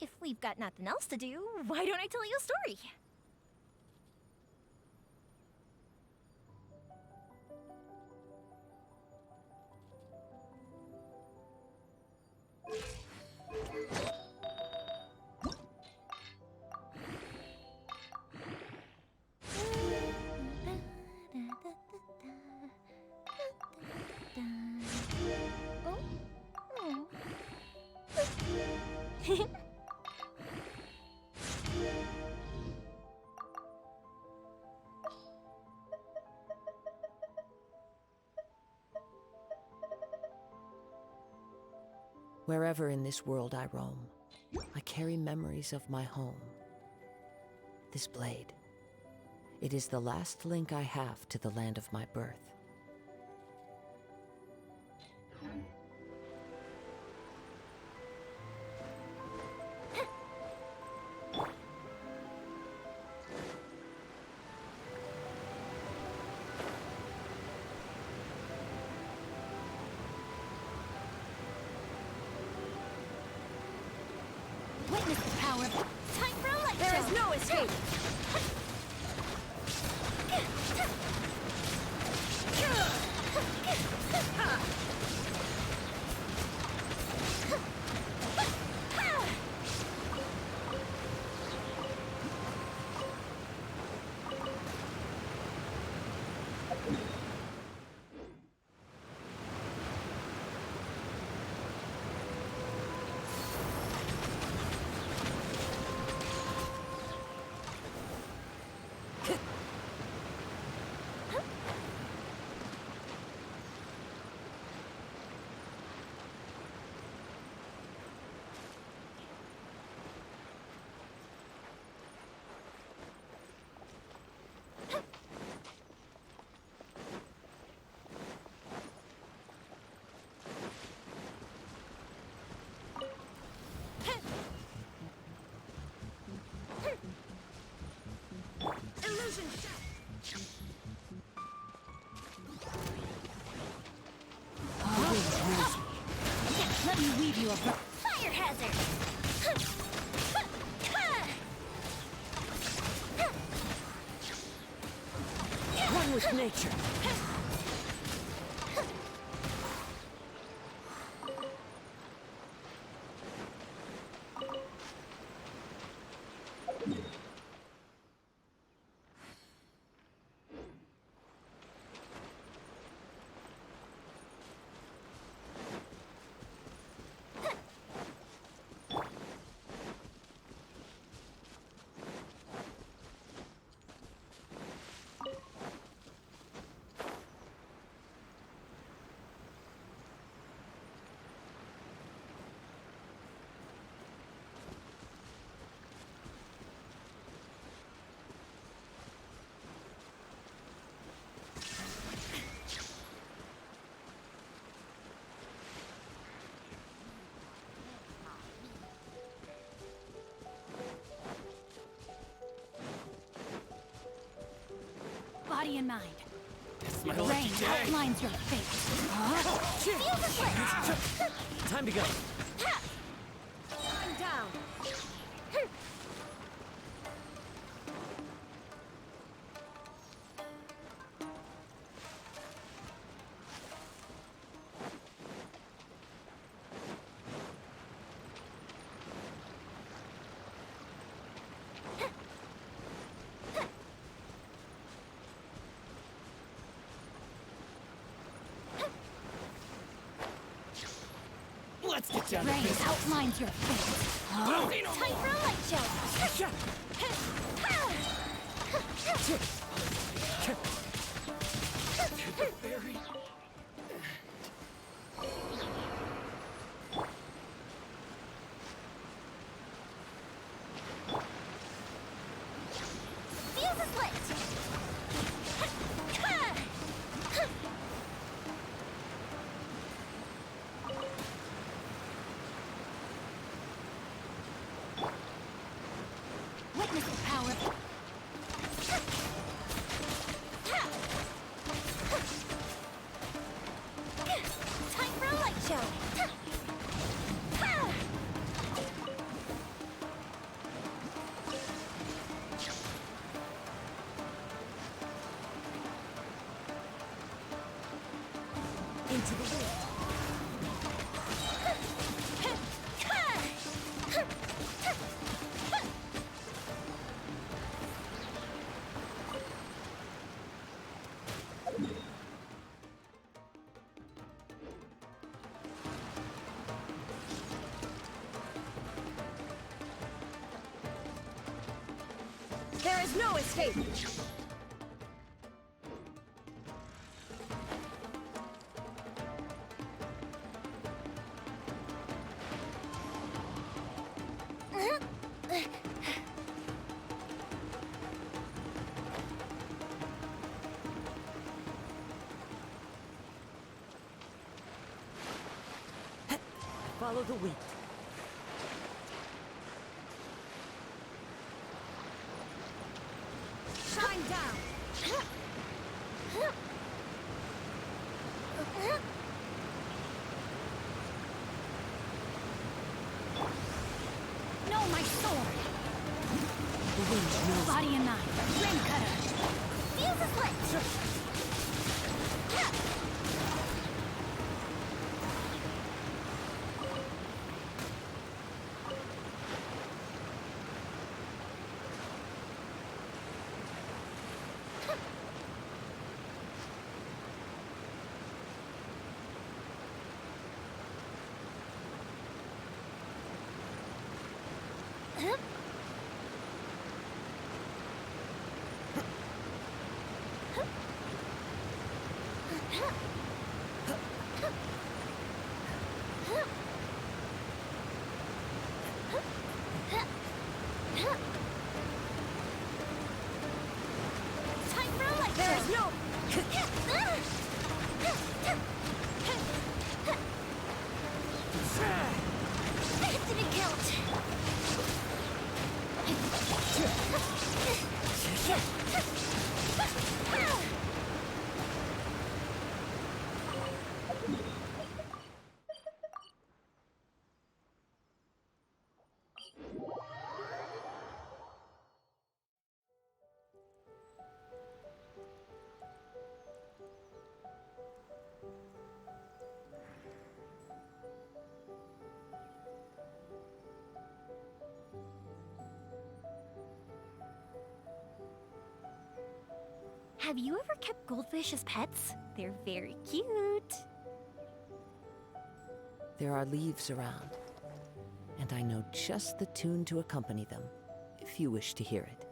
If we've got nothing else to do, why don't I tell you a story? Wherever in this world I roam, I carry memories of my home. This blade, it is the last link I have to the land of my birth. Witness the power. Time for a light There show. is no escape. nature. Body and mind. My Rain lucky day. outlines your fate. Huh? Feel the flame. Time to go. I'm down. Let's get down to Rain business. outlines your fate. Huh? Time for a light To the very Fuse is lit! Witness the power. Time for a light show! into the wind. There is no escape. Follow the wind. Shine down. No, my sword. The wind knows. Body and mind. Rain cutter. Fuse is lit! Time for a light There is show! no. It didn't count! Have you ever kept goldfish as pets? They're very cute. There are leaves around, and I know just the tune to accompany them, if you wish to hear it.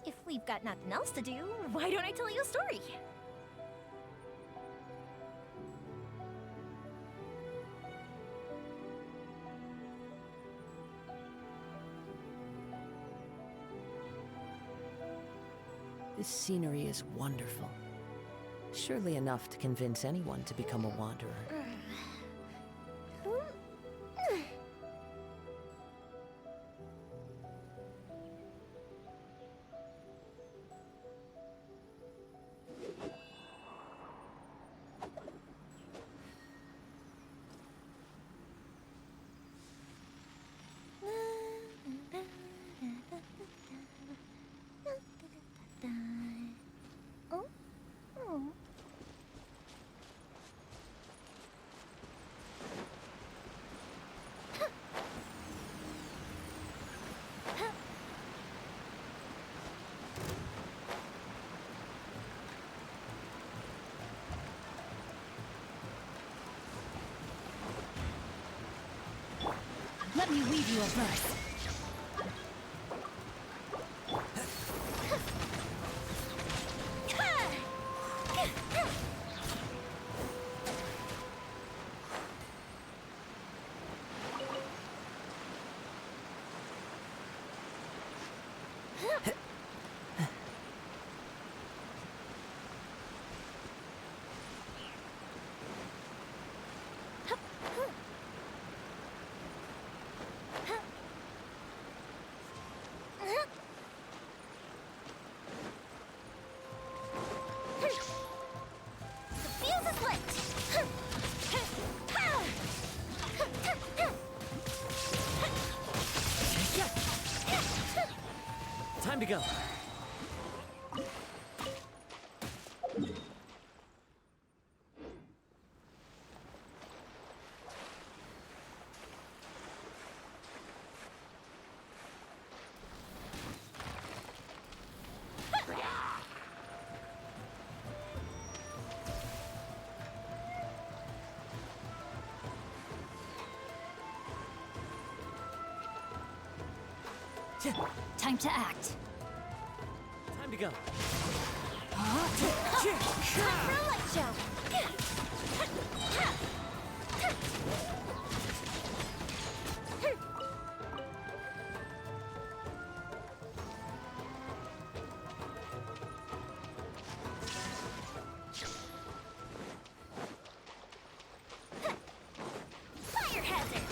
If we've got nothing else to do, why don't I tell you a story? This scenery is wonderful. Surely enough to convince anyone to become a wanderer. Let me weave you a verse. Time to go. Time to act. Time to go. Time for a light show. Fire hazard!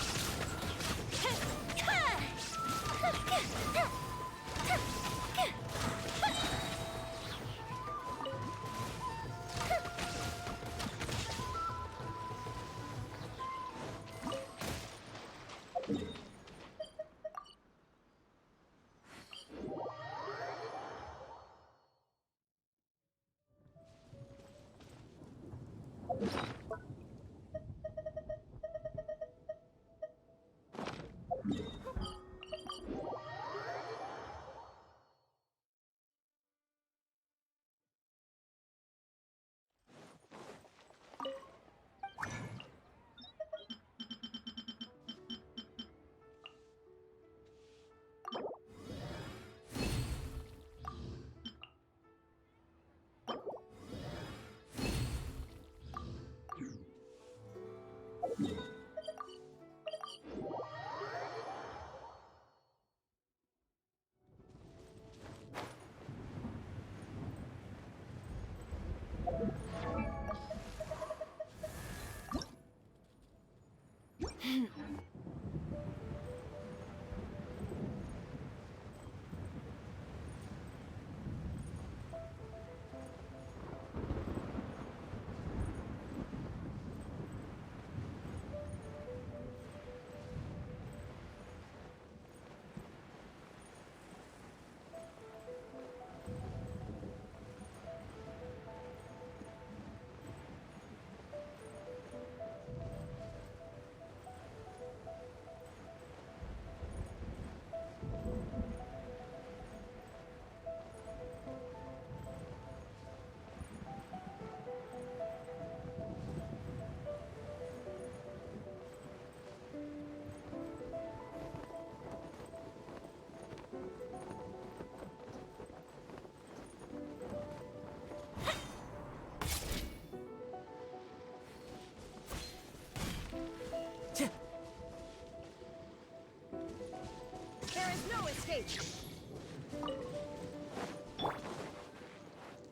escape!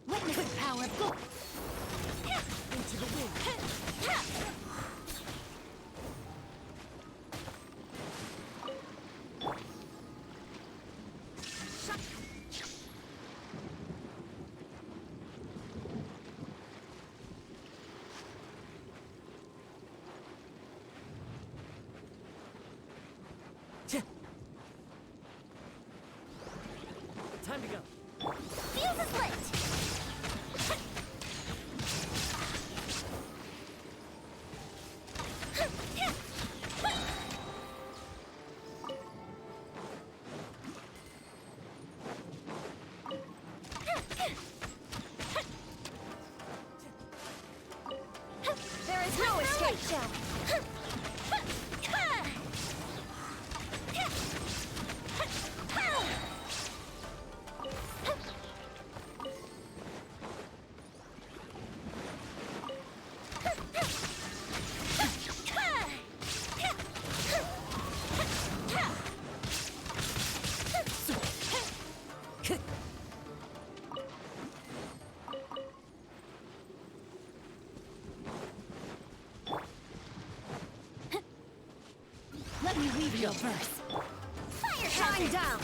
Witness the power of God! Into the wind! Time to go. Fuse is lit! There is no escape! Let me weave your verse. Fire Shine hazard! down!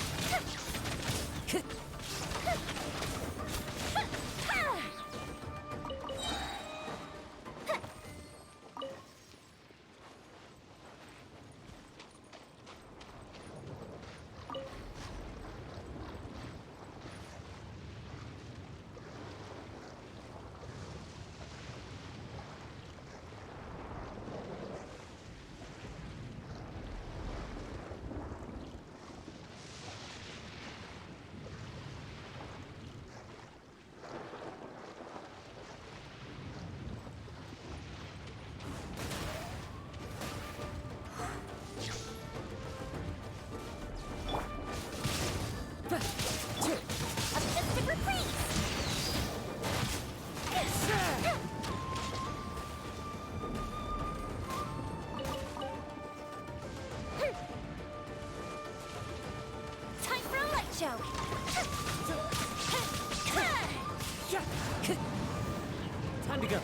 A mystic reprise! Yes, sir! Time for a light show! Time to go.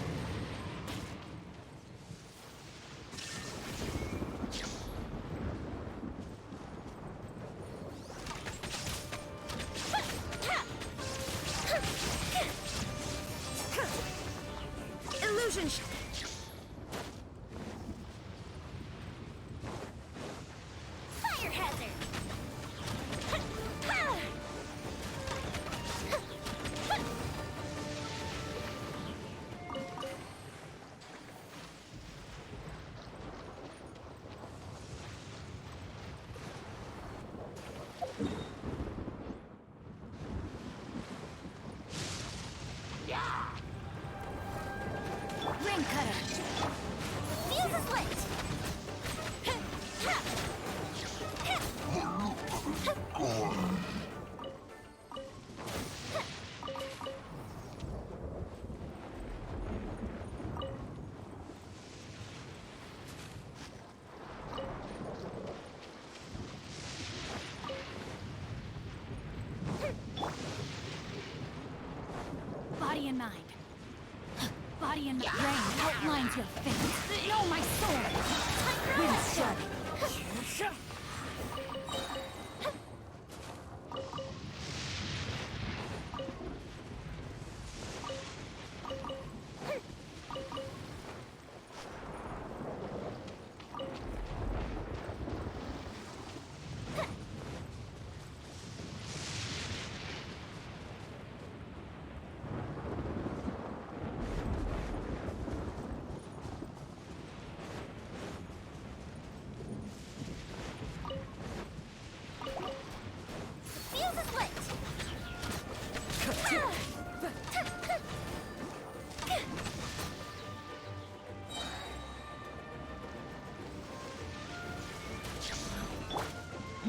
Illusion! Fire hazard! Ring cutter! Fuse is lit! Body and mind. Body and mind. Rain outlines your fate. Know my sword! Wind strike!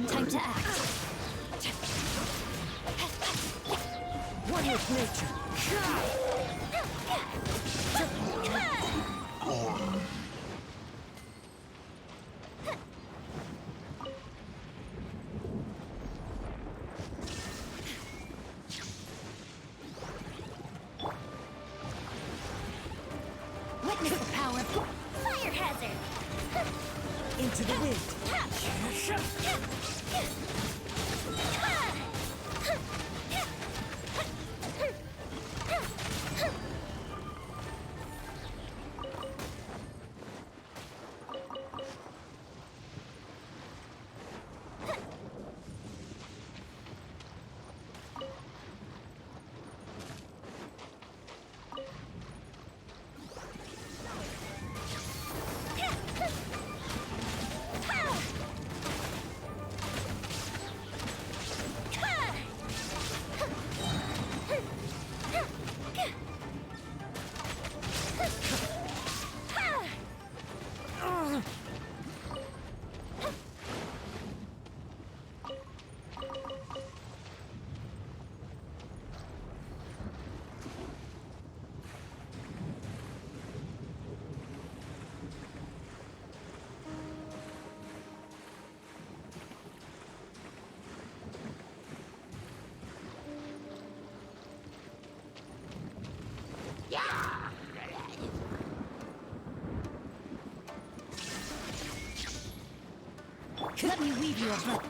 Time to act. One with nature. power of Fire hazard! Into the wind! Let me weave you a web.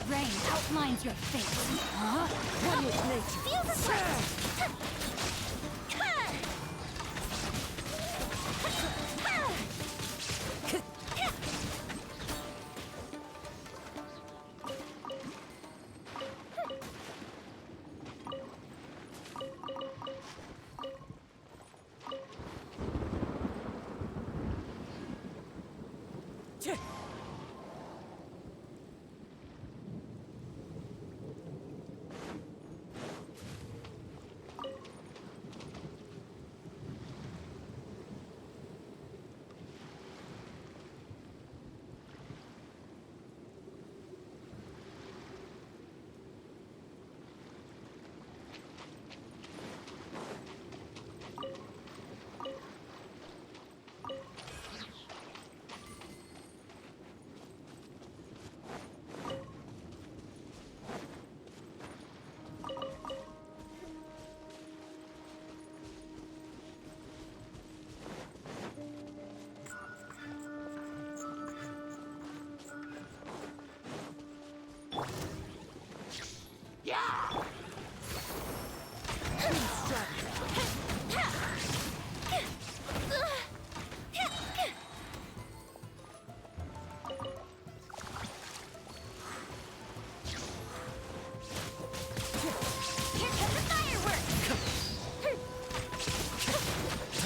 Rain outlines your face. Huh? One with nature. Feel the force!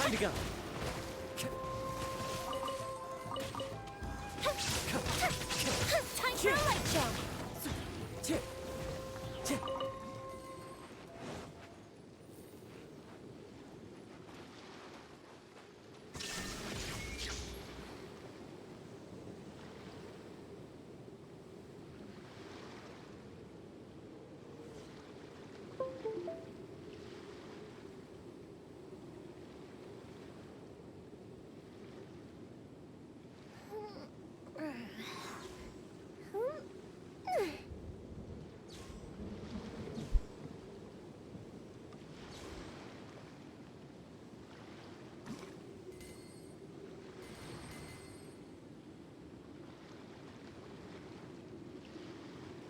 Time to go. Time for a light show!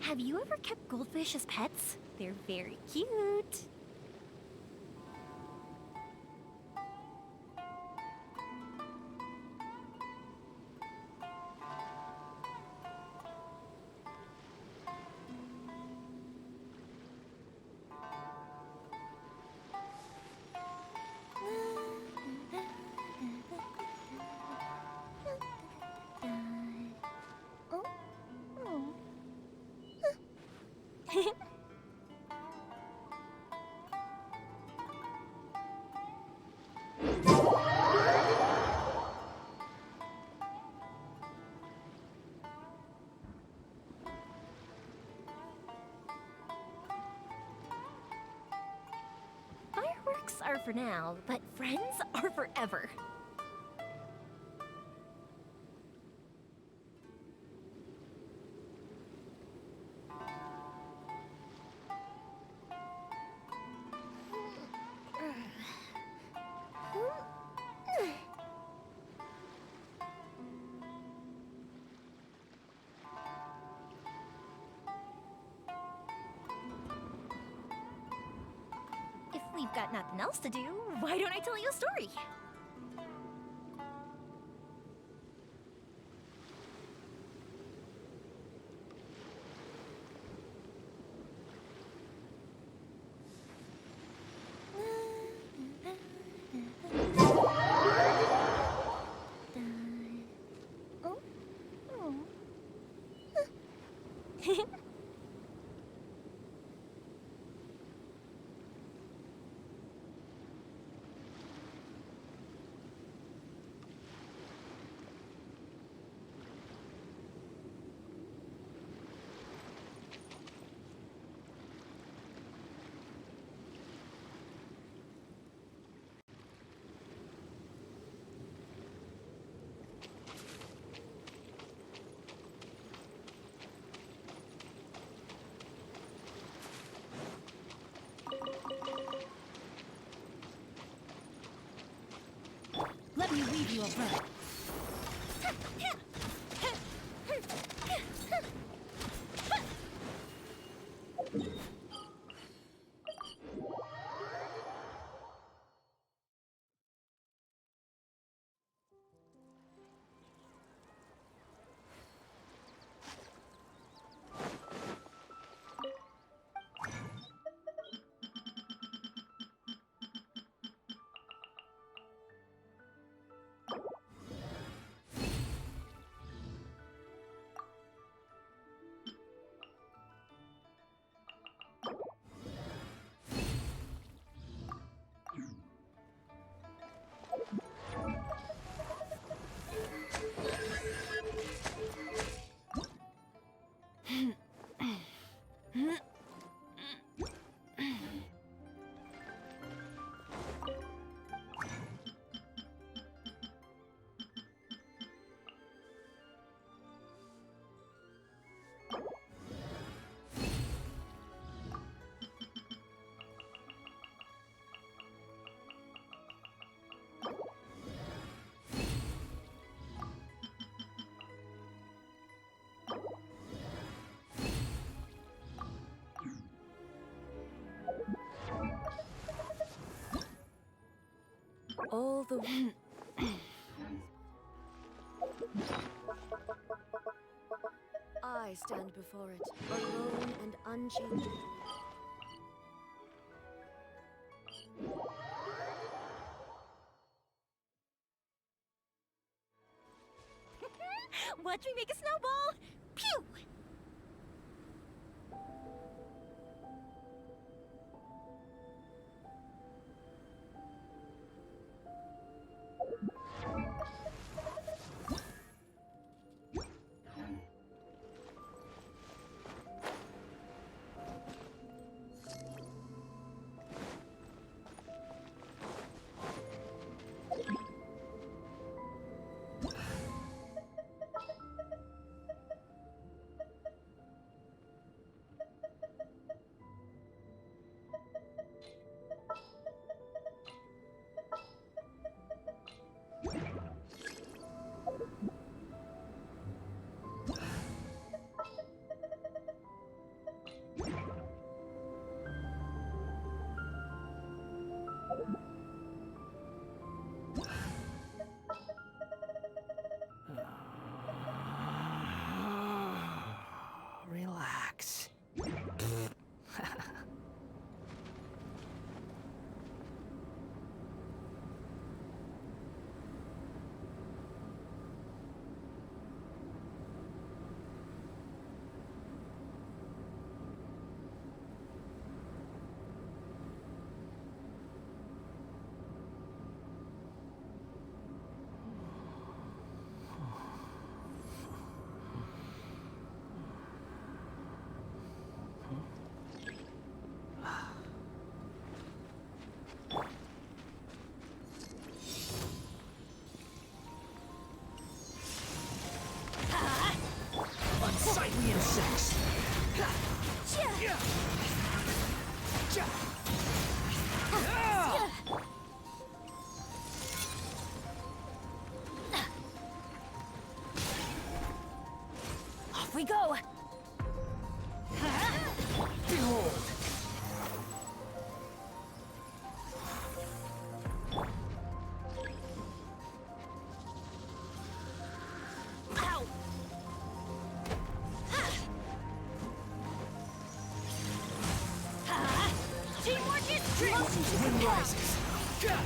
Have you ever kept goldfish as pets? They're very cute. are for now, but friends are forever. If we've got nothing else to do, why don't I tell you a story? Let me weave you a bird. All the I stand before it, alone and unchanging. Watch me make a snowball! Pew! we go! Behold! Ow! Teamwork is strength! Wind rises. Gah!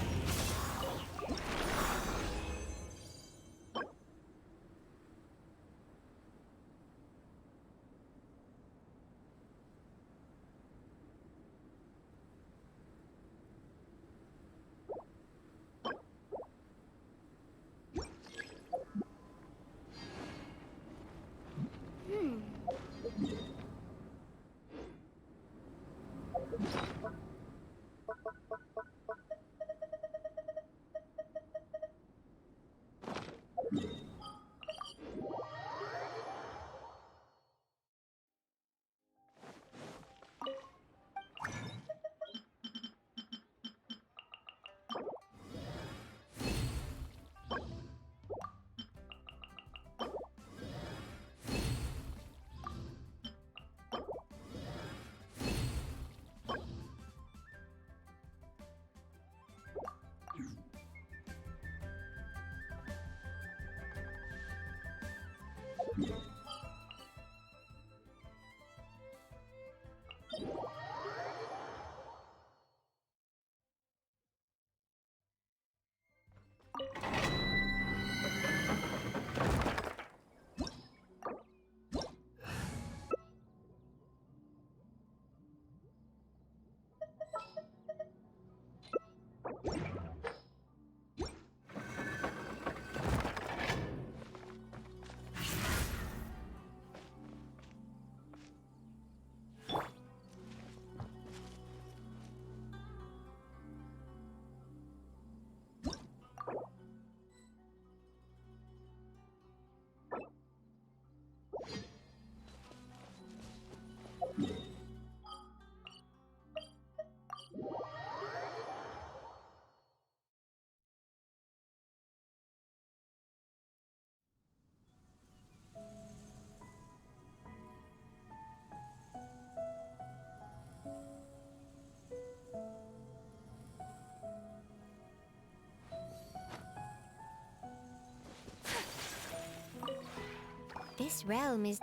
This realm is...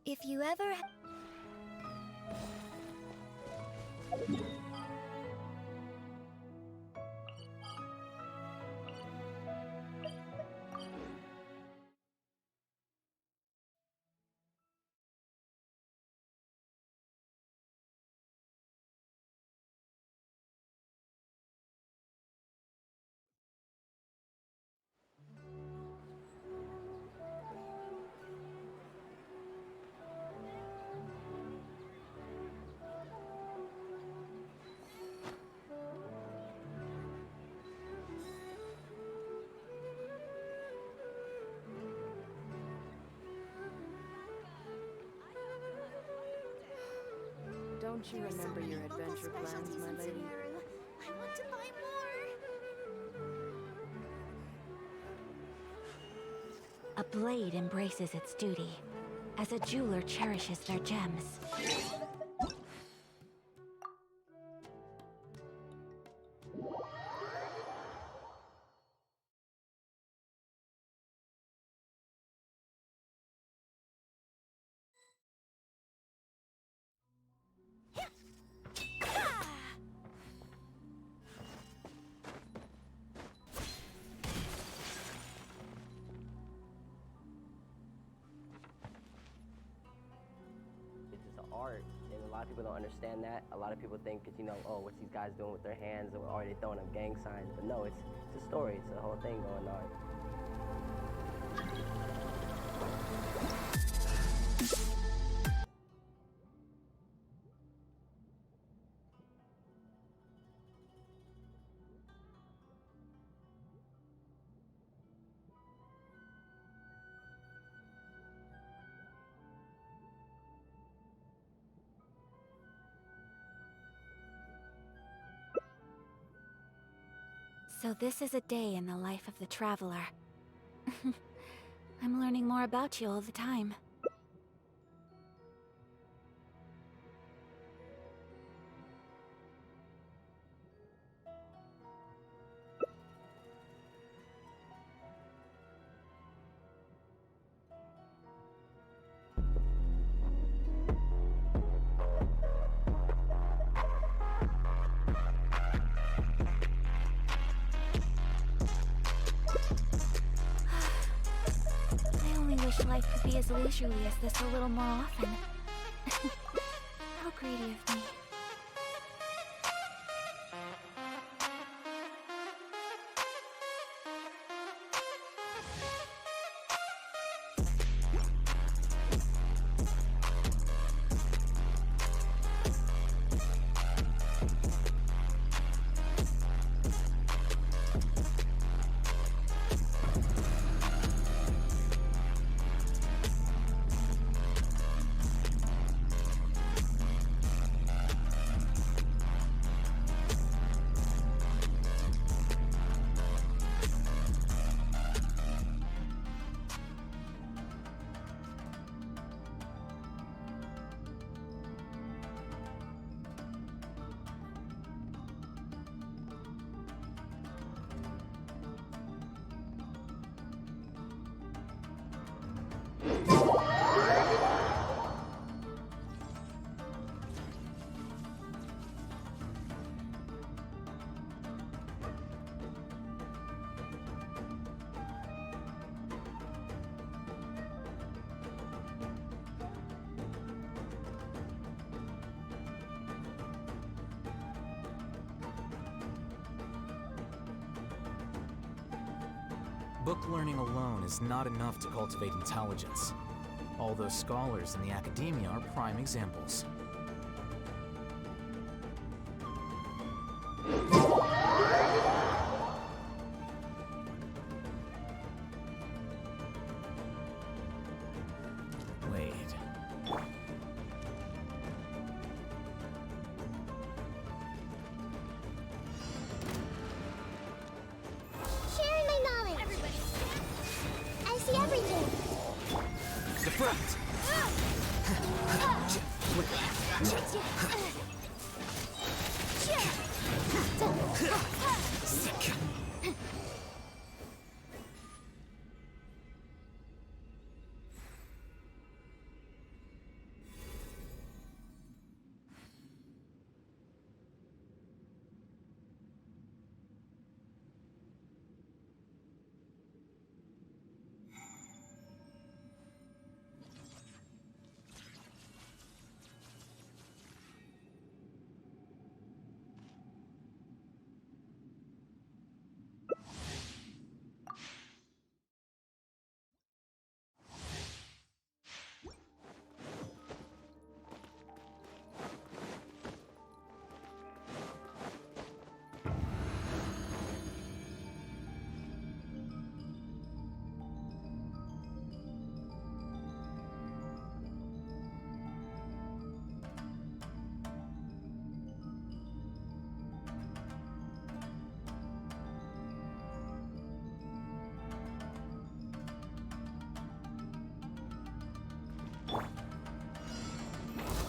If you ever... Don't you remember your adventure plans, my lady? I want to buy more! A blade embraces its duty, as a jeweler cherishes their gems. It's just art, and a lot of people don't understand that. A lot of people think it's, you know, oh, what's these guys doing with their hands, or are they throwing up gang signs? But no, it's a story. It's a whole thing going on. So this is a day in the life of the traveler. I'm learning more about you all the time. I only wish life could be as leisurely as this a little more often. How greedy of me. Book learning alone is not enough to cultivate intelligence. All those scholars in the academia are prime examples. Wait. Sharing my knowledge. Everybody. I see everything. Deflect!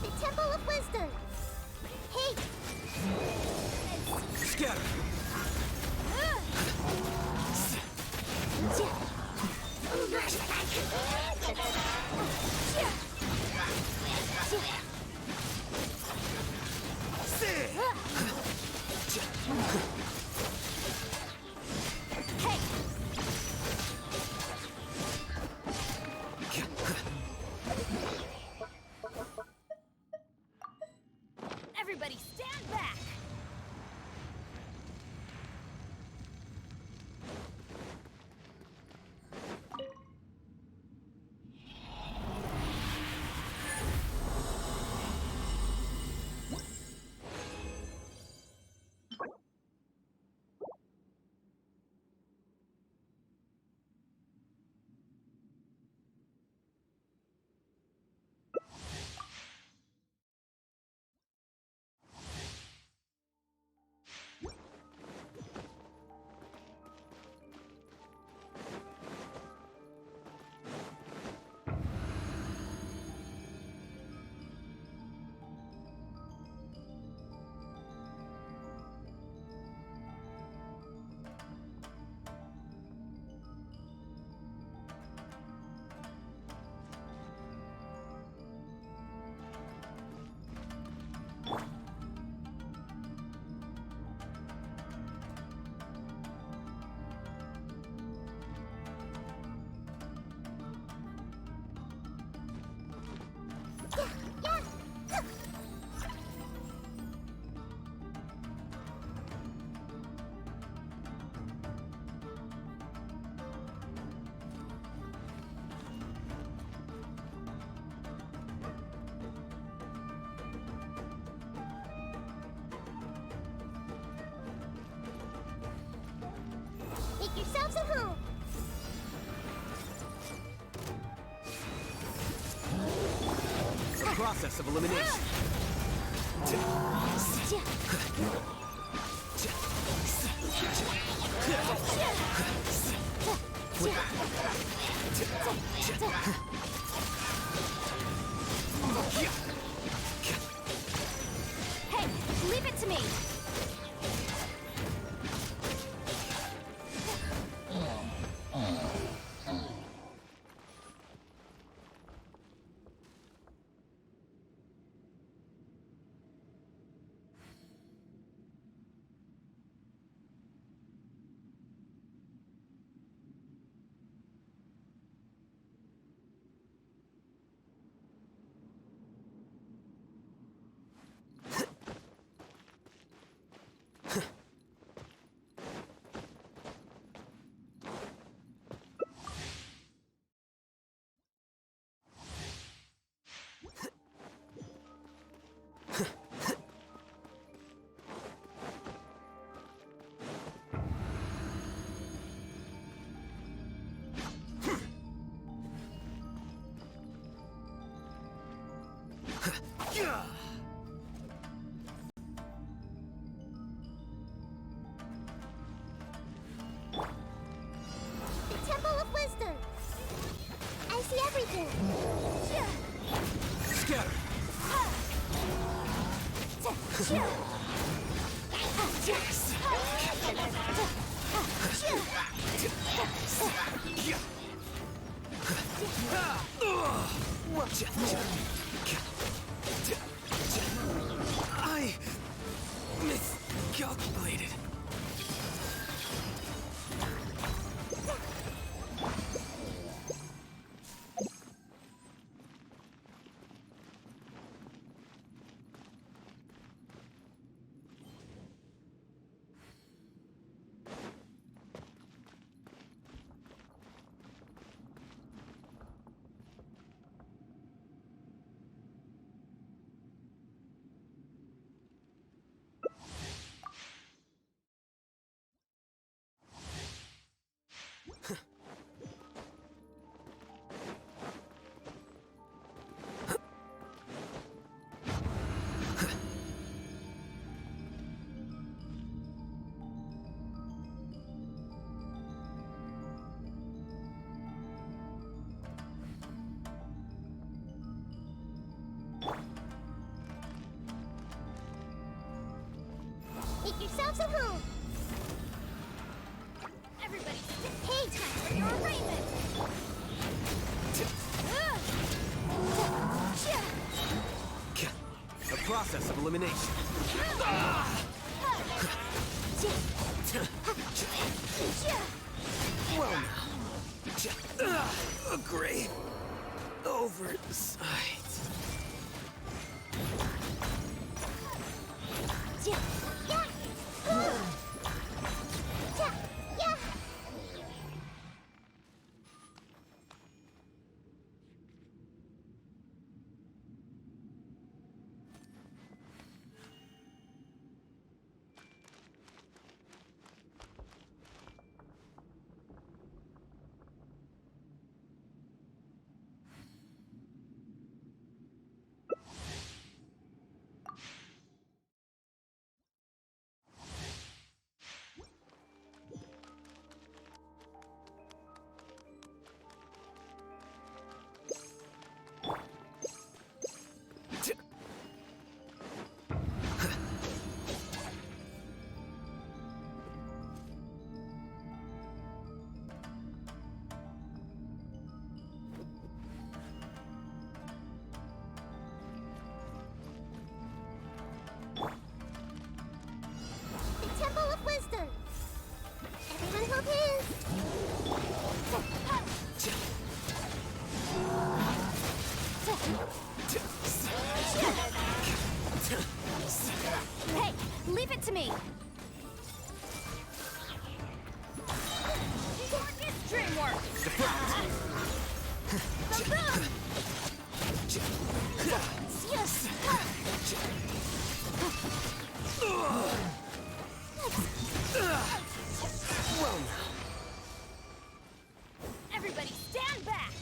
The Temple of Wisdom. Hey. Scatter! Everybody stand back! Make yourselves at home. The process of elimination. Hey, leave it to me! The Temple of Wisdom. I see everything. Scatter. I miscalculated. Make yourselves at home. Everybody, hey, time for your arraignment. The process of elimination. Well now. A grave oversight. The Temple of Wisdom. Everyone hold hands. Hey, leave it to me! Focus Dreamwork! Yes! Well now. Everybody stand back!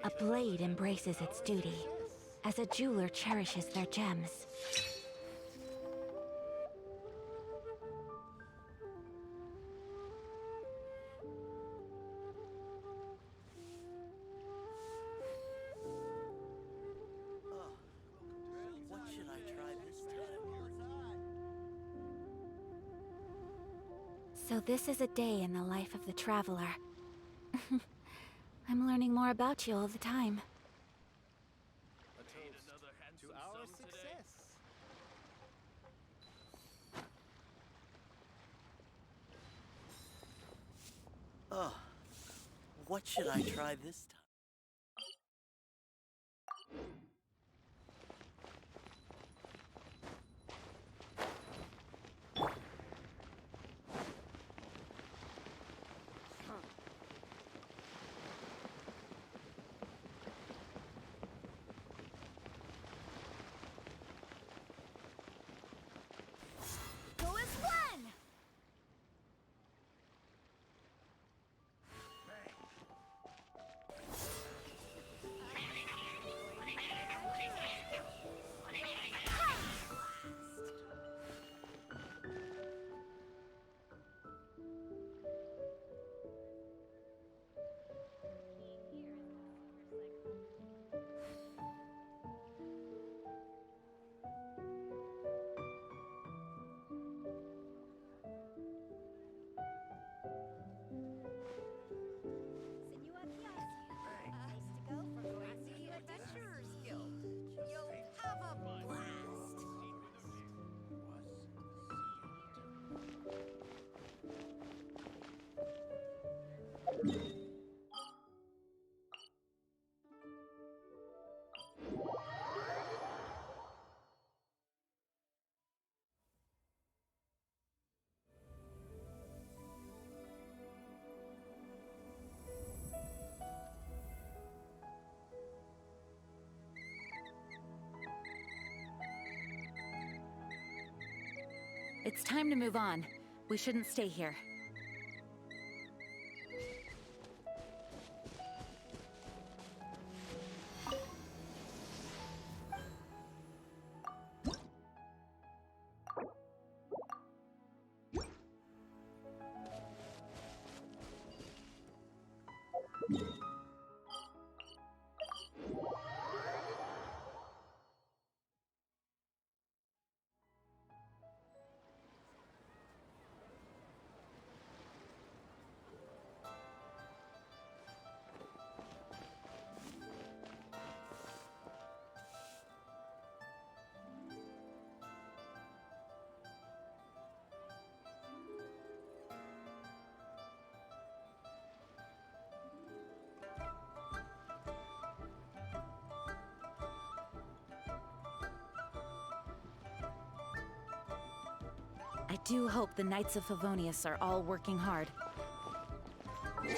A blade embraces its duty, as a jeweler cherishes their gems. What should I try this time? So this is a day in the life of the traveler. I'm learning more about you all the time. A toast to our success. Oh, what should I try this time? Go as one! It's time to move on. We shouldn't stay here. I do hope the Knights of Favonius are all working hard. You